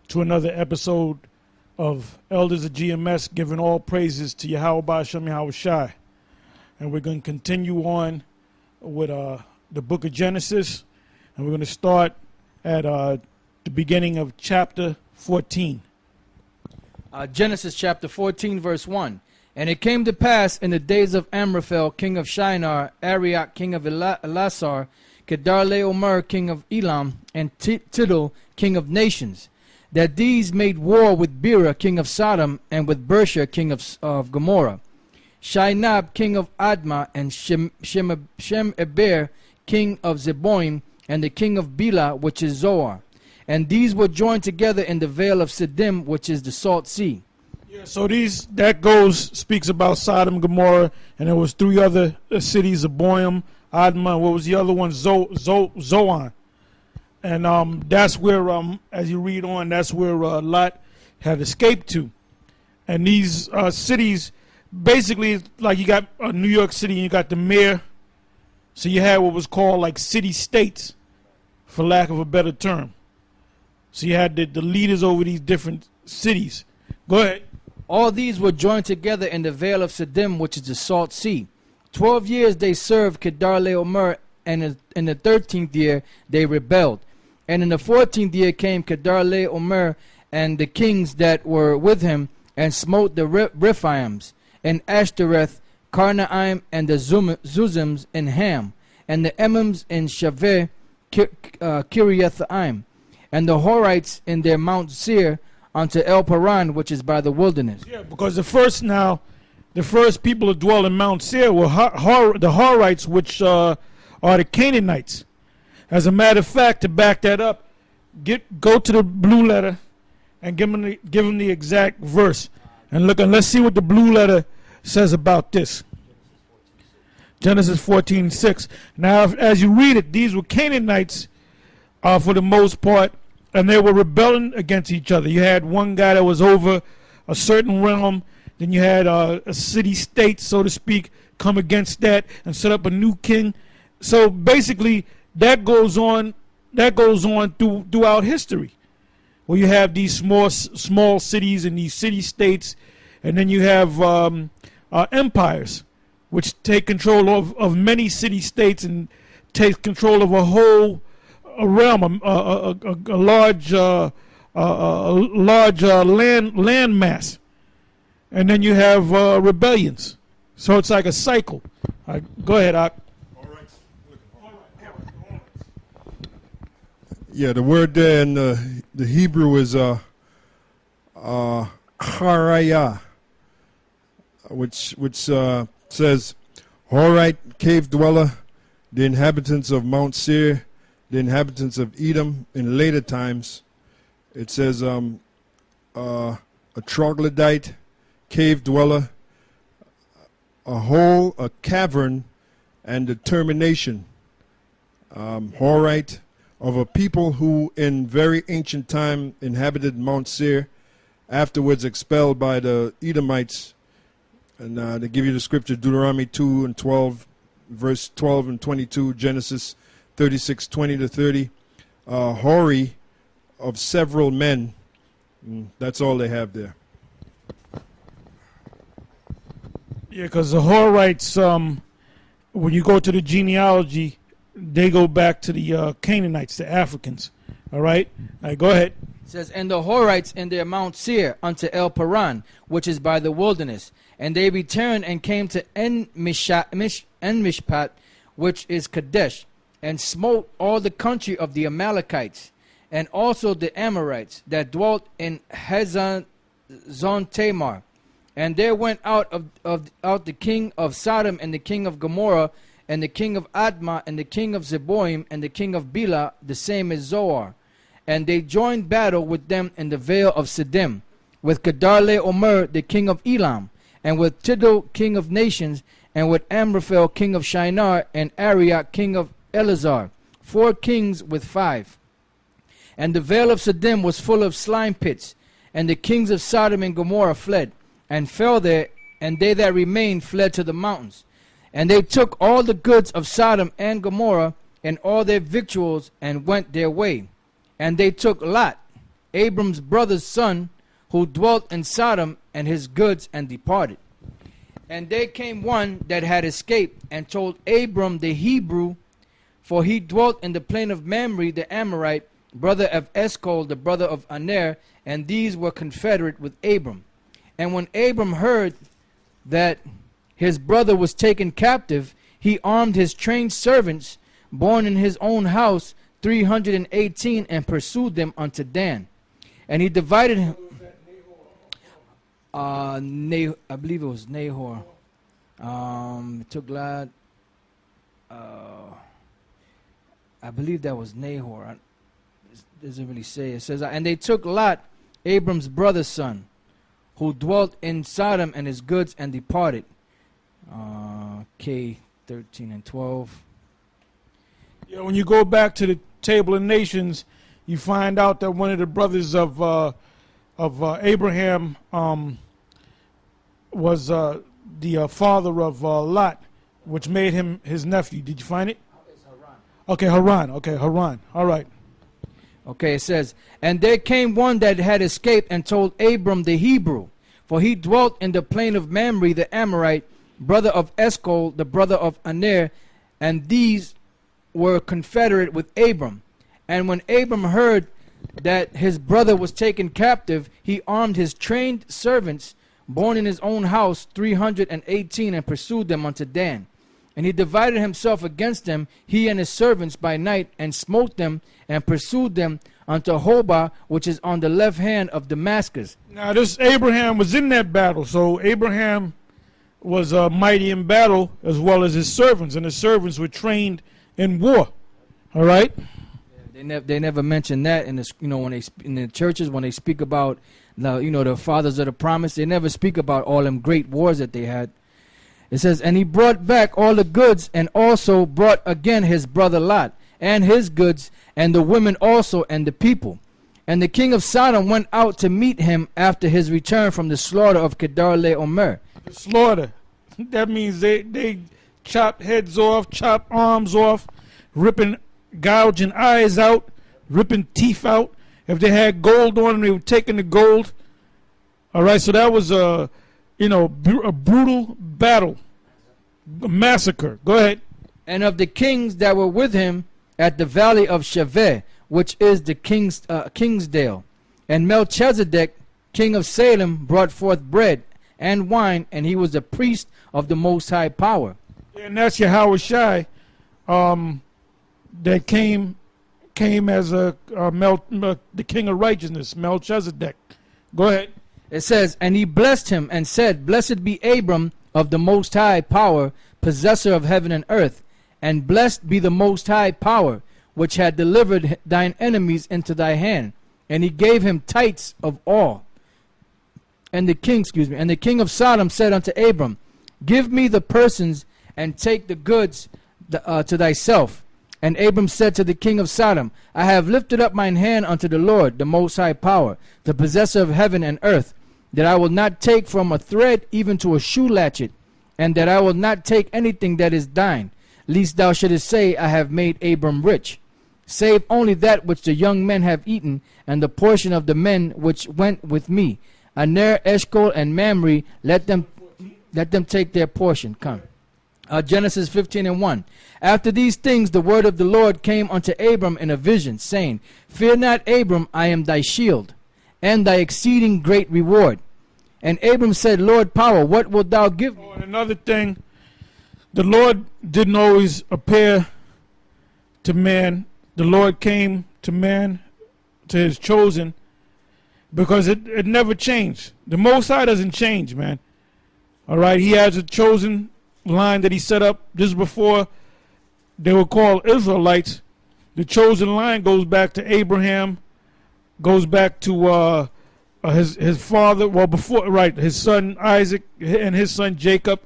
to another episode of Elders of GMS, giving all praises to Yahweh Ba'Shem Yahweh Shai. And we're going to continue on with the book of Genesis, and we're going to start at the beginning of chapter 14. Genesis chapter 14, verse 1. And it came to pass in the days of Amraphel, king of Shinar, Arioch, king of Elazar, Kedar-laomer, king of Elam, and Tidal, king of nations, that these made war with Bera, king of Sodom, and with Bersha, king of Gomorrah. Shinab, king of Admah, and Shem-eber, king of Zeboim, and the king of Bela, which is Zoar. And these were joined together in the vale of Siddim, which is the Salt Sea. Yeah, so speaks about Sodom, Gomorrah, and there was three other cities, Zeboim, Admah, what was the other one? Zoan. And that's where, as you read on, that's where Lot had escaped to. And these cities, basically, like you got New York City and you got the mayor. So you had what was called like city-states, for lack of a better term. So you had the leaders over these different cities. Go ahead. All these were joined together in the vale of Siddim, which is the Salt Sea. 12 years they served Kedar-laomer, and in the 13th year they rebelled. And in the 14th year came Kedar-laomer and the kings that were with him, and smote the Rephaims, and Ashtoreth, Karnaim, and the Zuzims in Ham, and the Emims in Shaveh, Kiriathaim, and the Horites in their Mount Seir, unto El Paran, which is by the wilderness. Yeah, because the first people to dwell in Mount Seir were the Horites, which are the Canaanites. As a matter of fact, to back that up, go to the blue letter and give them the exact verse, and let's see what the blue letter says about this. Genesis 14:6. Now, as you read it, these were Canaanites for the most part, and they were rebelling against each other. You had one guy that was over a certain realm, then you had a city-state, so to speak, come against that and set up a new king. So basically, that goes on throughout history, where you have these small cities and these city-states, and then you have empires, which take control of many city-states and take control of a whole realm, a large land mass, and then you have rebellions. So it's like a cycle. Go ahead, Ak. Yeah, the word there in the Hebrew is haraya, which says Horite, cave dweller, the inhabitants of Mount Seir, the inhabitants of Edom. In later times, it says a troglodyte, cave dweller, a hole, a cavern, and a termination. Horite, of a people who in very ancient time inhabited Mount Seir, afterwards expelled by the Edomites. And they give you the scripture, Deuteronomy 2 and 12, verse 12 and 22, Genesis 36, 20 to 30. Hori of several men. That's all they have there. Yeah, because the Horites, when you go to the genealogy, they go back to the Canaanites, the Africans. All right? All right, go ahead. It says, and the Horites in their Mount Seir unto El Paran, which is by the wilderness. And they returned and came to En-Mishpat, which is Kadesh, and smote all the country of the Amalekites, and also the Amorites that dwelt in Hazazon Tamar. And there went out the king of Sodom, and the king of Gomorrah, and the king of Admah, and the king of Zeboim, and the king of Bela, the same as Zoar. And they joined battle with them in the vale of Siddim, with Kedar-laomer, the king of Elam, and with Tidal, king of nations, and with Amraphel, king of Shinar, and Arioch, king of Elazar, 4 kings with 5. And the vale of Siddim was full of slime pits, and the kings of Sodom and Gomorrah fled, and fell there, and they that remained fled to the mountains. And they took all the goods of Sodom and Gomorrah, and all their victuals, and went their way. And they took Lot, Abram's brother's son, who dwelt in Sodom, and his goods, and departed. And there came one that had escaped, and told Abram the Hebrew, for he dwelt in the plain of Mamre the Amorite, brother of Eshcol, the brother of Aner, and these were confederate with Abram. And when Abram heard that his brother was taken captive, he armed his trained servants, born in his own house, 318, and pursued them unto Dan. And he divided him. I believe it was Nahor. Took Lad. I believe that was Nahor. It doesn't really say. It says, and they took Lot, Abram's brother's son, who dwelt in Sodom, and his goods, and departed. K 13 and 12. Yeah, when you go back to the Table of Nations, you find out that one of the brothers of Abraham was the father of Lot, which made him his nephew. Did you find it? It's Haran. Okay, Haran. Okay, Haran. All right. Okay, it says, and there came one that had escaped and told Abram the Hebrew, for he dwelt in the plain of Mamre the Amorite, brother of Eshcol, the brother of Aner, and these were confederate with Abram. And when Abram heard that his brother was taken captive, he armed his trained servants, born in his own house, 318, and pursued them unto Dan. And he divided himself against them, he and his servants, by night, and smote them, and pursued them unto Hobah, which is on the left hand of Damascus. Now, this Abraham was in that battle, so Abraham was mighty in battle, as well as his servants, and his servants were trained in war. All right? They never mention that in the when they in the churches when they speak about the fathers of the promise. They never speak about all them great wars that they had. It says, and he brought back all the goods, and also brought again his brother Lot, and his goods, and the women also, and the people. And the king of Sodom went out to meet him after his return from the slaughter of Kedar-laomer. Slaughter. That means they chopped heads off, chopped arms off, gouging eyes out, ripping teeth out. If they had gold on them, they were taking the gold. All right, so that was a brutal battle, a massacre. Go ahead. And of the kings that were with him at the valley of Shaveh, which is the Kingsdale. And Melchizedek, king of Salem, brought forth bread and wine, and he was a priest of the Most High Power. And that's Yahweh Shai, that came as the king of righteousness, Melchizedek. Go ahead. It says, and he blessed him and said, blessed be Abram of the Most High Power, possessor of heaven and earth, and blessed be the Most High Power, which had delivered thine enemies into thy hand. And he gave him tithes of all. And the king of Sodom said unto Abram, give me the persons, and take the goods to thyself. And Abram said to the king of Sodom, I have lifted up mine hand unto the Lord, the Most High Power, the possessor of heaven and earth, that I will not take from a thread even to a shoe latchet, and that I will not take anything that is thine, lest thou shouldest say, I have made Abram rich. Save only that which the young men have eaten, and the portion of the men which went with me. Aner, Eshcol, and Mamre, let them take their portion. Come. Genesis 15 and 1. After these things the word of the Lord came unto Abram in a vision, saying, Fear not, Abram, I am thy shield, and thy exceeding great reward. And Abram said, Lord Power, what wilt thou give me? And another thing, the Lord didn't always appear to man. The Lord came to man, to his chosen, because it never changed. The Most High doesn't change, man. All right, he has a chosen line that he set up just before they were called Israelites. The chosen line goes back to Abraham, goes back to his father, his son Isaac and his son Jacob.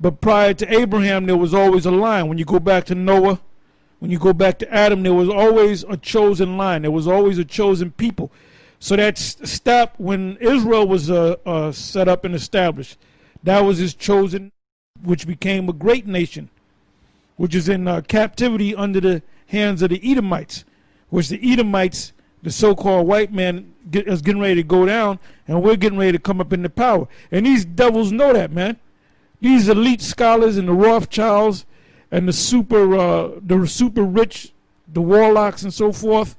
But prior to Abraham, there was always a line. When you go back to Noah, when you go back to Adam, there was always a chosen line. There was always a chosen people. So that stopped when Israel was set up and established. That was his chosen, which became a great nation, which is in captivity under the hands of the Edomites, which the Edomites, the so-called white man, is getting ready to go down, and we're getting ready to come up into power. And these devils know that, man. These elite scholars and the Rothschilds and the super rich, the warlocks and so forth,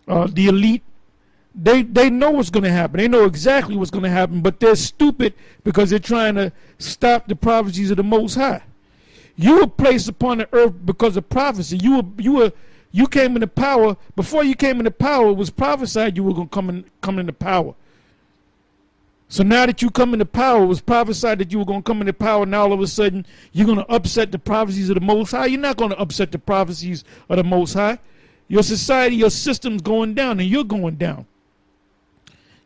the elite, they know what's going to happen. They know exactly what's going to happen, but they're stupid because they're trying to stop the prophecies of the Most High. You were placed upon the earth because of prophecy. You came into power. Before you came into power, it was prophesied you were going to come into power. So now that you come into power, it was prophesied that you were going to come into power. Now all of a sudden, you're going to upset the prophecies of the Most High. You're not going to upset the prophecies of the Most High. Your society, your system's going down, and you're going down.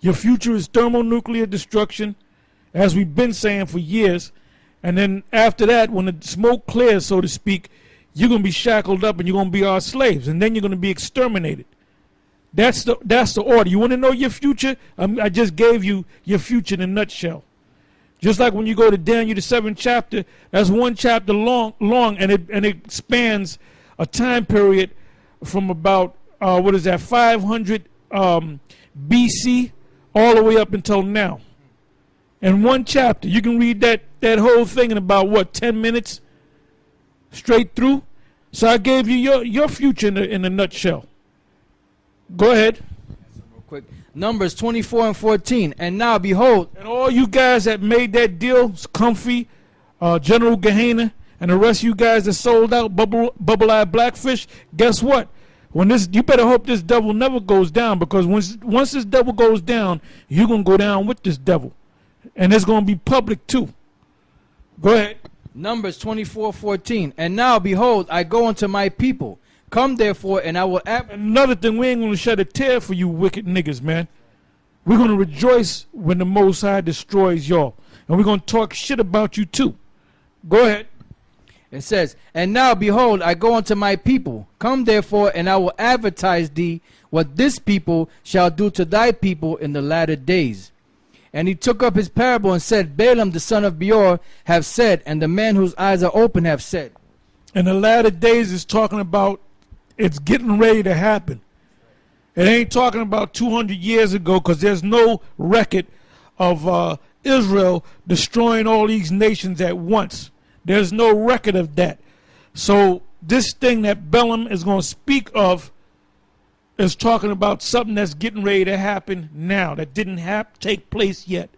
Your future is thermonuclear destruction, as we've been saying for years. And then after that, when the smoke clears, so to speak, you're going to be shackled up and you're going to be our slaves. And then you're going to be exterminated. That's the order. You want to know your future? I just gave you your future in a nutshell. Just like when you go to Daniel, the 7th chapter, that's one chapter long, and it spans a time period from about, 500 BC all the way up until now. In one chapter, you can read that whole thing in about, 10 minutes straight through? So I gave you your future in a nutshell. Go ahead. Real quick. Numbers 24 and 14. And now, behold. And all you guys that made that deal, Comfy, General Gehenna, and the rest of you guys that sold out, Bubble-Eyed Blackfish, guess what? You better hope this devil never goes down, because once this devil goes down, you're going to go down with this devil. And it's going to be public too. Go ahead. Numbers 24:14. And now, behold, I go unto my people. Come therefore, and I will... Another thing, we ain't going to shed a tear for you wicked niggas, man. We're going to rejoice when the Most High destroys y'all. And we're going to talk shit about you too. Go ahead. It says, and now, behold, I go unto my people. Come therefore, and I will advertise thee what this people shall do to thy people in the latter days. And he took up his parable and said, Balaam the son of Beor have said, and the man whose eyes are open have said. In the latter days is talking about it's getting ready to happen. It ain't talking about 200 years ago, because there's no record of Israel destroying all these nations at once. There's no record of that. So this thing that Balaam is going to speak of is talking about something that's getting ready to happen now, that didn't take place yet.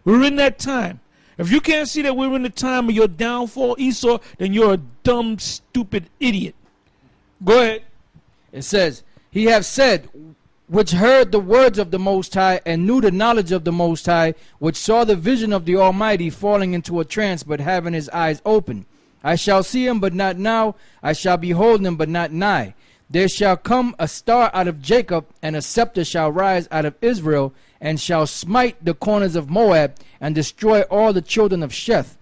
We're in that time. If you can't see that we're in the time of your downfall, Esau, then you're a dumb, stupid idiot. Go ahead. It says, he have said, which heard the words of the Most High, and knew the knowledge of the Most High, which saw the vision of the Almighty, falling into a trance, but having his eyes open. I shall see him, but not now. I shall behold him, but not nigh. There shall come a star out of Jacob, and a scepter shall rise out of Israel, and shall smite the corners of Moab, and destroy all the children of Sheth.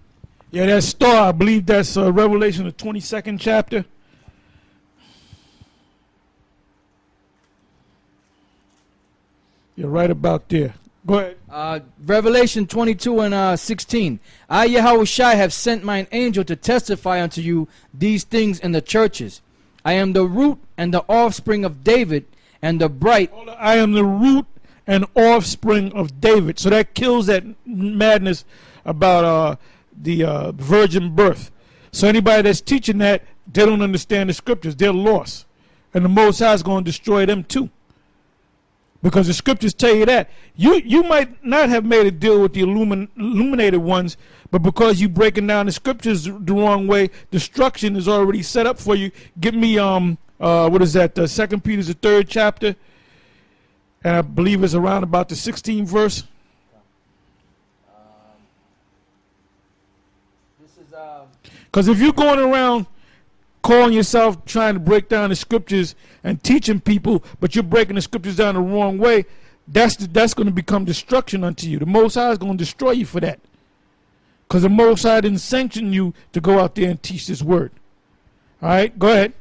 Yeah, that star, I believe that's Revelation, the 22nd chapter. You're right about there. Go ahead. Revelation 22 and 16. I, Yahushua, have sent mine angel to testify unto you these things in the churches. I am the root and the offspring of David, and the bright... I am the root and offspring of David. So that kills that madness about the virgin birth. So anybody that's teaching that, they don't understand the scriptures. They're lost. And the Most High is going to destroy them too. Because the scriptures tell you that. You might not have made a deal with the illuminated ones, but because you breaking down the scriptures the wrong way, destruction is already set up for you. Give me what is that? 2 Peter, the 3rd chapter, and I believe it's around about the 16th verse. Because if you're going around calling yourself trying to break down the scriptures and teaching people, but you're breaking the scriptures down the wrong way, that's going to become destruction unto you. The Most High is going to destroy you for that. Because the Most High didn't sanction you to go out there and teach this word. All right, go ahead.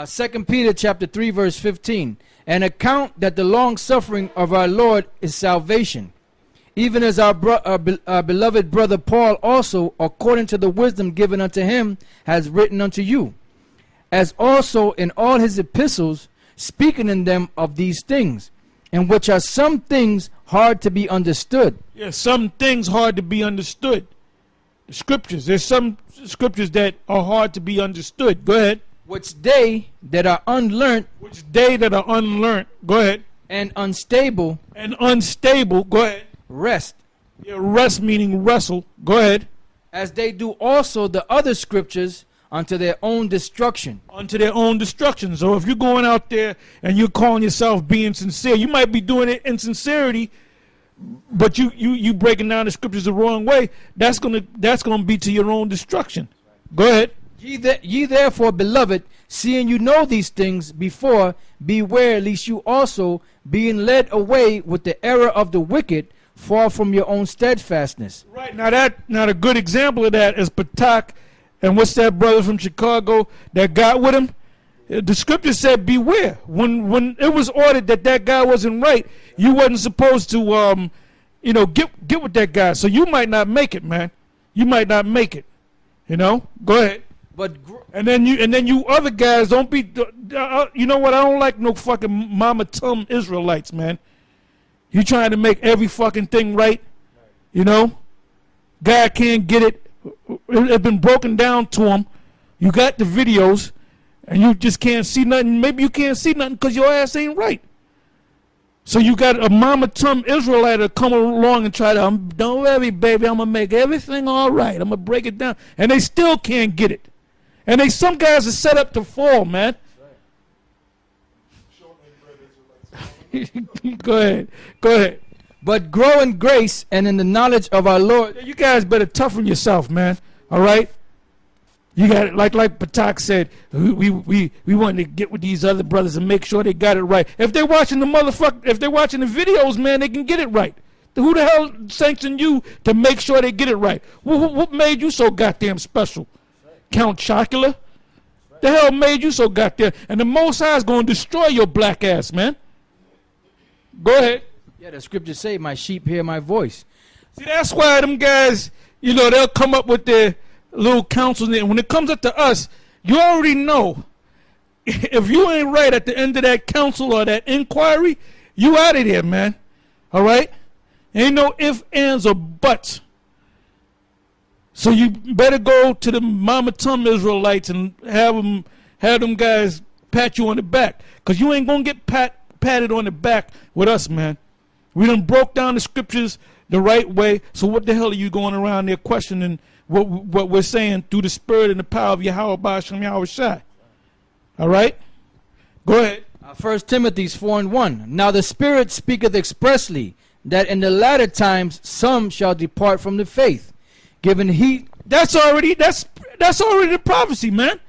2 Peter chapter 3, verse 15. And account that the long suffering of our Lord is salvation, even as our beloved brother Paul also, according to the wisdom given unto him, has written unto you, as also in all his epistles, speaking in them of these things, in which are some things hard to be understood. Yeah, some things hard to be understood. The scriptures, there's some scriptures that are hard to be understood. Go ahead. Which they that are unlearned. Go ahead. And unstable. Go ahead. Rest. Yeah, rest meaning wrestle. Go ahead. As they do also the other scriptures, unto their own destruction. So if you're going out there and you're calling yourself being sincere, you might be doing it in sincerity, but you breaking down the scriptures the wrong way, that's gonna be to your own destruction. Go ahead. Ye therefore, beloved, seeing you know these things before, beware lest you also, being led away with the error of the wicked, fall from your own steadfastness. Right, now a good example of that is Patak, and what's that brother from Chicago that got with him? The scripture said beware. When it was ordered that guy wasn't right, you wasn't supposed to get with that guy. So you might not make it, man. You might not make it. Go ahead. But and then you other guys don't be. You know what? I don't like no fucking Mama Tum Israelites, man. You trying to make every fucking thing right. God can't get it. It's been broken down to him. You got the videos, and you just can't see nothing. Maybe you can't see nothing because your ass ain't right. So you got a Mama Tum Israelite to come along and try to, don't worry, baby, I'm going to make everything all right. I'm going to break it down. And they still can't get it. And some guys are set up to fall, man. Go ahead. But grow in grace and in the knowledge of our Lord. You guys better toughen yourself, man. All right? You got it, like Patak said, we want to get with these other brothers and make sure they got it right. If they're watching the videos, man, they can get it right. Who the hell sanctioned you to make sure they get it right? What made you so goddamn special? Count Chocula? The hell made you so goddamn? And the Most High is going to destroy your black ass, man. Go ahead. Yeah, the scriptures say, my sheep hear my voice. See, that's why them guys, they'll come up with their little counsel. And when it comes up to us, you already know. If you ain't right at the end of that counsel or that inquiry, you out of there, man. All right? Ain't no ifs, ands, or buts. So you better go to the Mama Tum Israelites and have them guys pat you on the back. Because you ain't going to get patted on the back with us, man. We done broke down the scriptures the right way. So what the hell are you going around there questioning what we're saying through the spirit and the power of Yahweh Ba'ashem Yahweh Shai? All right? Go ahead. 1 Timothy 4:1. Now the Spirit speaketh expressly that in the latter times some shall depart from the faith, given heed. That's already the prophecy, man.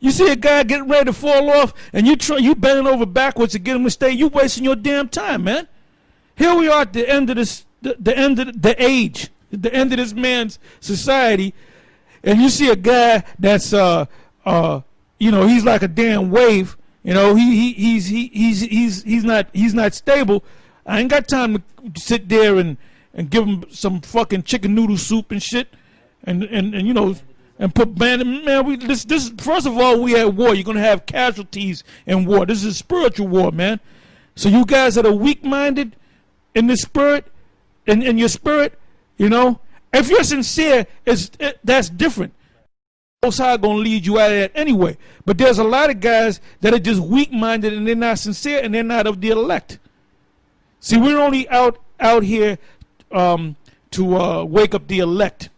You see a guy getting ready to fall off, and you bending over backwards to get him to stay. You wasting your damn time, man. Here we are at the end of this, the end of the age, the end of this man's society, and you see a guy that's he's like a damn wave. He's not stable. I ain't got time to sit there and give him some fucking chicken noodle soup and shit, and put man. This first of all, we at war. You're gonna have casualties in war. This is a spiritual war, man. So you guys that are weak-minded in the spirit, in your spirit, if you're sincere, that's different. Most High gonna lead you out of that anyway. But there's a lot of guys that are just weak-minded and they're not sincere and they're not of the elect. See, we're only out here to wake up the elect.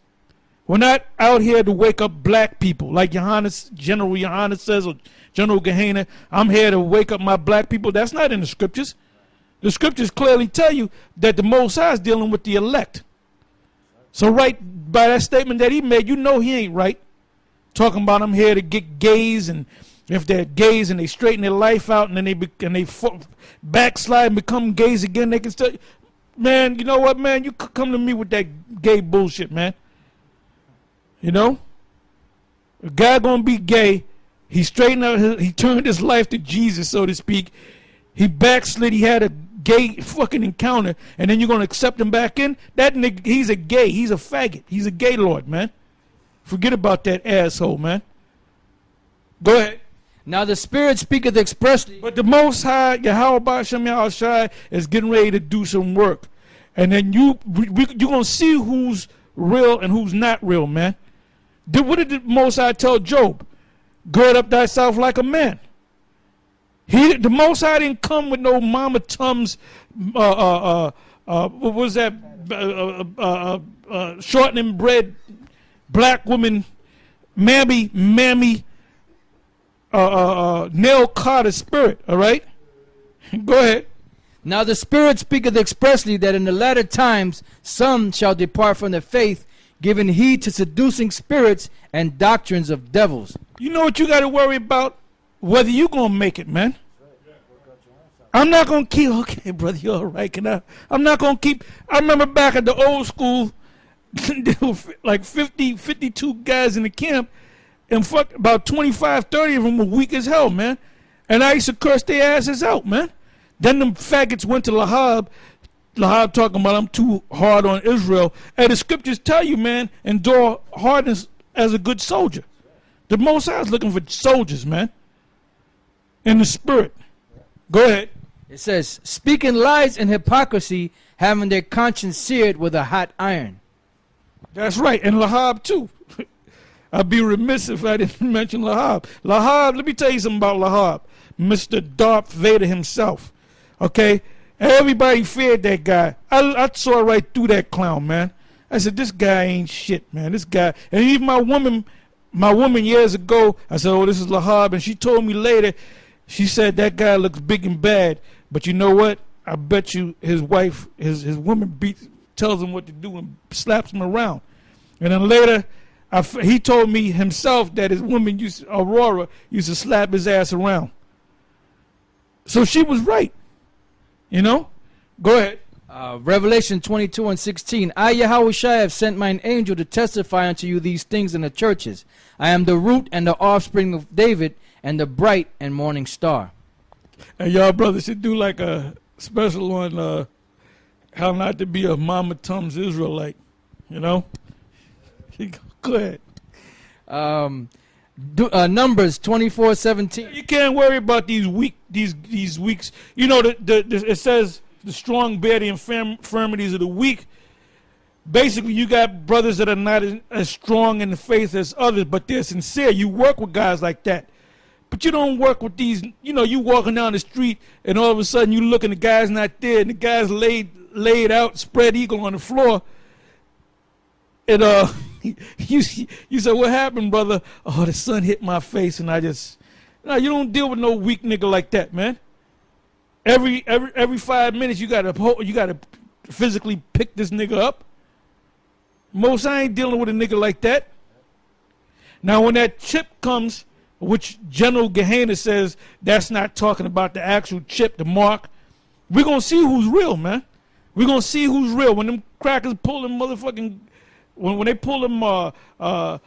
We're not out here to wake up black people like General Yohanan says, or General Gehenna. I'm here to wake up my black people. That's not in the scriptures. The scriptures clearly tell you that the Most High is dealing with the elect. So right by that statement that he made, he ain't right. Talking about I'm here to get gays, and if they're gays and they straighten their life out and then they backslide and become gays again, they can still. Man, you know what, man? You come to me with that gay bullshit, man. A guy gonna be gay. He straightened out. He turned his life to Jesus, so to speak. He backslid. He had a gay fucking encounter, and then you're gonna accept him back in? That nigga, he's a gay. He's a faggot. He's a gay lord, man. Forget about that asshole, man. Go ahead. Now the Spirit speaketh expressly. But the Most High, Yahweh Ba'ashem Yahweh Shai, is getting ready to do some work. And then you're going to see who's real and who's not real, man. What did the Most High tell Job? Gird up thyself like a man. The Most High didn't come with no Mama Tums, what was that, shortening bread, black woman, mammy, Nell Carter spirit, all right? Go ahead. Now the Spirit speaketh expressly that in the latter times some shall depart from the faith, giving heed to seducing spirits and doctrines of devils. You know what you got to worry about? Whether you going to make it, man. I'm not going to keep, okay, brother, you're all right. I'm not going to keep, I remember back at the old school, there were like 50, 52 guys in the camp, and fuck, about 25, 30 of them were weak as hell, man. And I used to curse their asses out, man. Then them faggots went to Lahab. Lahab talking about I'm too hard on Israel. And the scriptures tell you, man, endure hardness as a good soldier. The Most High is looking for soldiers, man. In the spirit. Go ahead. It says, speaking lies and hypocrisy, having their conscience seared with a hot iron. That's right. And Lahab, too. I'd be remiss if I didn't mention Lahab. Lahab, let me tell you something about Lahab. Mr. Darth Vader himself. Okay? Everybody feared that guy. I saw right through that clown, man. I said, this guy ain't shit, man. This guy. And even my woman years ago, I said, oh, this is Lahab. And she told me later, she said, that guy looks big and bad. But you know what? I bet you his wife, his woman tells him what to do and slaps him around. And then later, he told me himself that his woman, Aurora, used to slap his ass around. So she was right. You know? Go ahead. Revelation 22:16. I, Yahushua, have sent mine angel to testify unto you these things in the churches. I am the root and the offspring of David and the bright and morning star. And y'all brothers should do like a special on how not to be a Mama Tums Israelite. You know? Go ahead. Numbers 24:17. You can't worry about these weeks. You know, it says the strong bear the infirmities of the weak. Basically, you got brothers that are not as strong in the faith as others, but they're sincere. You work with guys like that. But you don't work with these, you know, you walking down the street and all of a sudden you look and the guy's not there and the guy's laid out, spread eagle on the floor. And you say, what happened, brother? Oh, the sun hit my face and no, you don't deal with no weak nigga like that, man. Every 5 minutes you gotta physically pick this nigga up. Most I ain't dealing with a nigga like that. Now when that chip comes, which General Gehenna says that's not talking about the actual chip, the mark, we're gonna see who's real, man. We're gonna see who's real. When them crackers pull them motherfucking, when they pull them whatever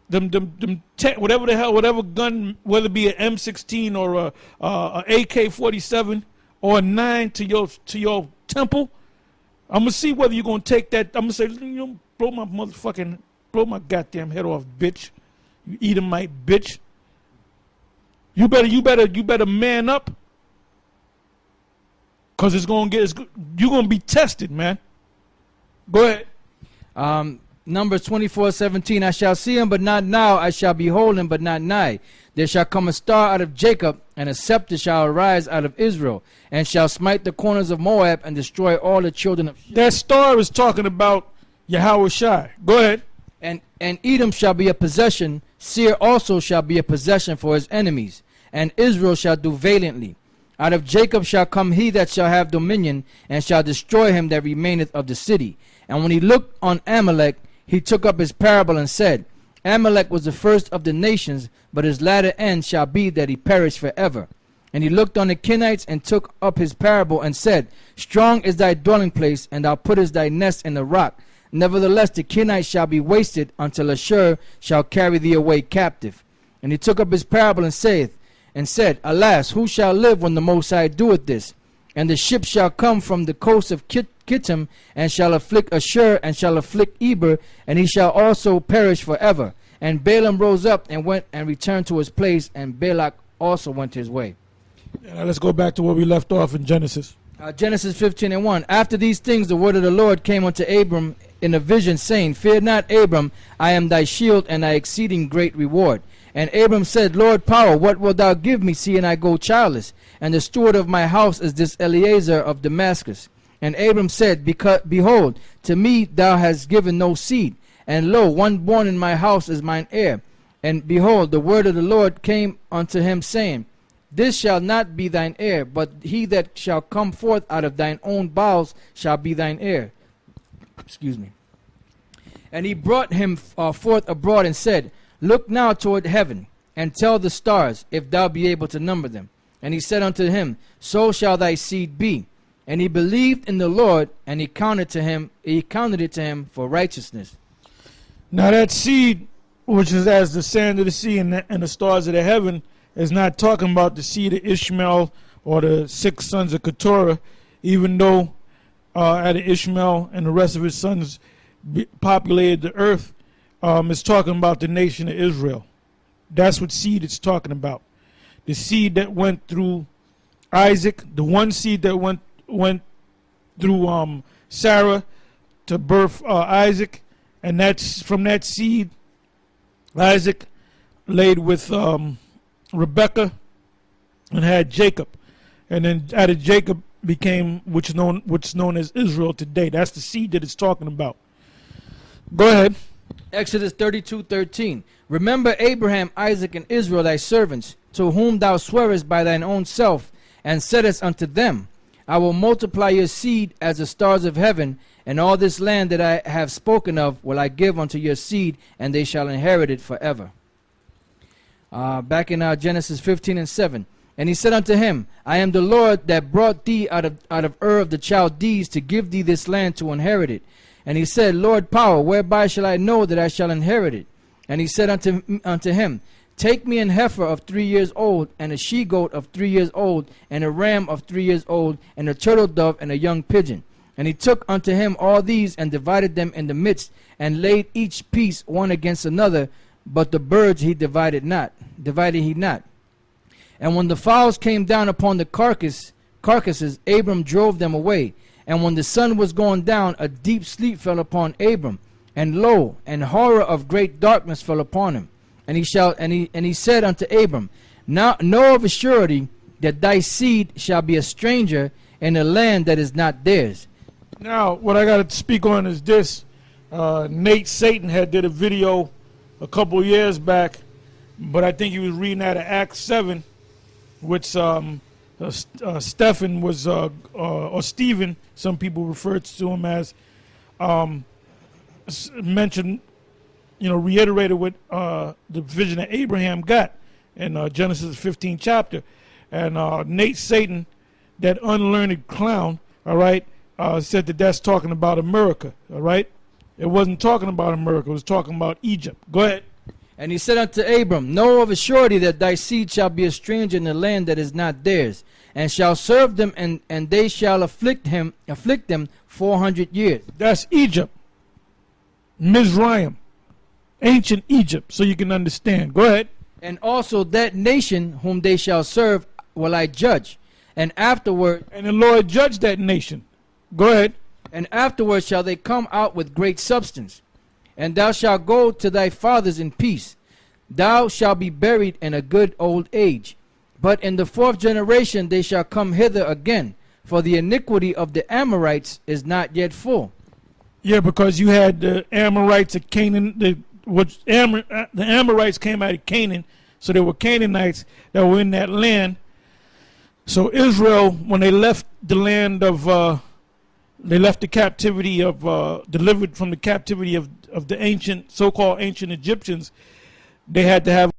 the hell, whatever gun, whether it be an M16 or a AK-47 or a 9 to your temple, I'm gonna see whether you're gonna take that. I'm gonna say, you know, blow my goddamn head off, bitch. You Edomite bitch. You better man up, cause you're gonna be tested, man. Go ahead. Numbers 24:17. I shall see him, but not now. I shall behold him, but not nigh. There shall come a star out of Jacob, and a scepter shall arise out of Israel, and shall smite the corners of Moab and destroy all the children of. That star is talking about Yahushua. Go ahead. And Edom shall be a possession. Seir also shall be a possession for his enemies, and Israel shall do valiantly. Out of Jacob shall come he that shall have dominion, and shall destroy him that remaineth of the city. And when he looked on Amalek, he took up his parable and said, Amalek was the first of the nations, but his latter end shall be that he perish forever. And he looked on the Kenites and took up his parable and said, Strong is thy dwelling place, and thou puttest thy nest in the rock. Nevertheless, the Kenites shall be wasted until Ashur shall carry thee away captive. And he took up his parable and said, Alas, who shall live when the Most High doeth this? And the ship shall come from the coast of Kittim, and shall afflict Ashur, and shall afflict Eber, and he shall also perish forever. And Balaam rose up and went and returned to his place, and Balak also went his way. Now let's go back to where we left off in Genesis. Genesis 15:1. After these things the word of the Lord came unto Abram in a vision, saying, Fear not, Abram, I am thy shield and thy exceeding great reward. And Abram said, Lord power, what wilt thou give me, seeing I go childless? And the steward of my house is this Eliezer of Damascus. And Abram said, Behold, to me thou hast given no seed, and lo, one born in my house is mine heir. And behold, the word of the Lord came unto him, saying, This shall not be thine heir, but he that shall come forth out of thine own bowels shall be thine heir. Excuse me. And he brought him forth abroad and said, Look now toward heaven, and tell the stars, if thou be able to number them. And he said unto him, So shall thy seed be. And he believed in the Lord, and he counted it to him for righteousness. Now that seed, which is as the sand of the sea and the stars of the heaven, is not talking about the seed of Ishmael or the 6 sons of Keturah, even though Ishmael and the rest of his sons populated the earth. It's talking about the nation of Israel. That's what seed it's talking about. The seed that went through Isaac, the one seed that went through Sarah to birth Isaac, and that's from that seed Isaac laid with Rebekah and had Jacob, and then out of Jacob became what's known as Israel today. That's the seed that it's talking about. Go ahead. Exodus 32:13. Remember Abraham, Isaac, and Israel thy servants, to whom thou swearest by thine own self, and saidest unto them, I will multiply your seed as the stars of heaven, and all this land that I have spoken of will I give unto your seed, and they shall inherit it forever. Back in Genesis 15:7. And he said unto him, I am the Lord that brought thee out of Ur of the Chaldees to give thee this land to inherit it. And he said, Lord power, whereby shall I know that I shall inherit it? And he said unto him, Take me an heifer of 3 years old, and a she-goat of 3 years old, and a ram of 3 years old, and a turtle dove, and a young pigeon. And he took unto him all these, and divided them in the midst, and laid each piece one against another, but the birds he divided he not. And when the fowls came down upon the carcasses, Abram drove them away. And when the sun was going down, a deep sleep fell upon Abram, and lo, an horror of great darkness fell upon him. And he said unto Abram, Now know of a surety that thy seed shall be a stranger in a land that is not theirs. Now, what I got to speak on is this. Nate Satan had did a video a couple years back, but I think he was reading out of Acts 7, which Stephen was, or Stephen, some people refer to him as, mentioned, reiterated what the vision that Abraham got in Genesis 15 chapter. And Nate Satan, that unlearned clown, all right, said that that's talking about America, all right? It wasn't talking about America. It was talking about Egypt. Go ahead. And he said unto Abram, Know of a surety that thy seed shall be a stranger in the land that is not theirs, and shall serve them, and they shall afflict them 400 years. That's Egypt. Mizraim. Ancient Egypt, so you can understand. Go ahead. And also that nation whom they shall serve will I judge, and afterward... And the Lord judged that nation. Go ahead. And afterward shall they come out with great substance. And thou shalt go to thy fathers in peace. Thou shalt be buried in a good old age. But in the 4th generation they shall come hither again, for the iniquity of the Amorites is not yet full. Yeah, because you had the Amorites of Canaan. The Amorites came out of Canaan, so there were Canaanites that were in that land. So Israel, when they left the land of... they left the captivity of, delivered from the captivity of the ancient, so-called ancient Egyptians, they had to have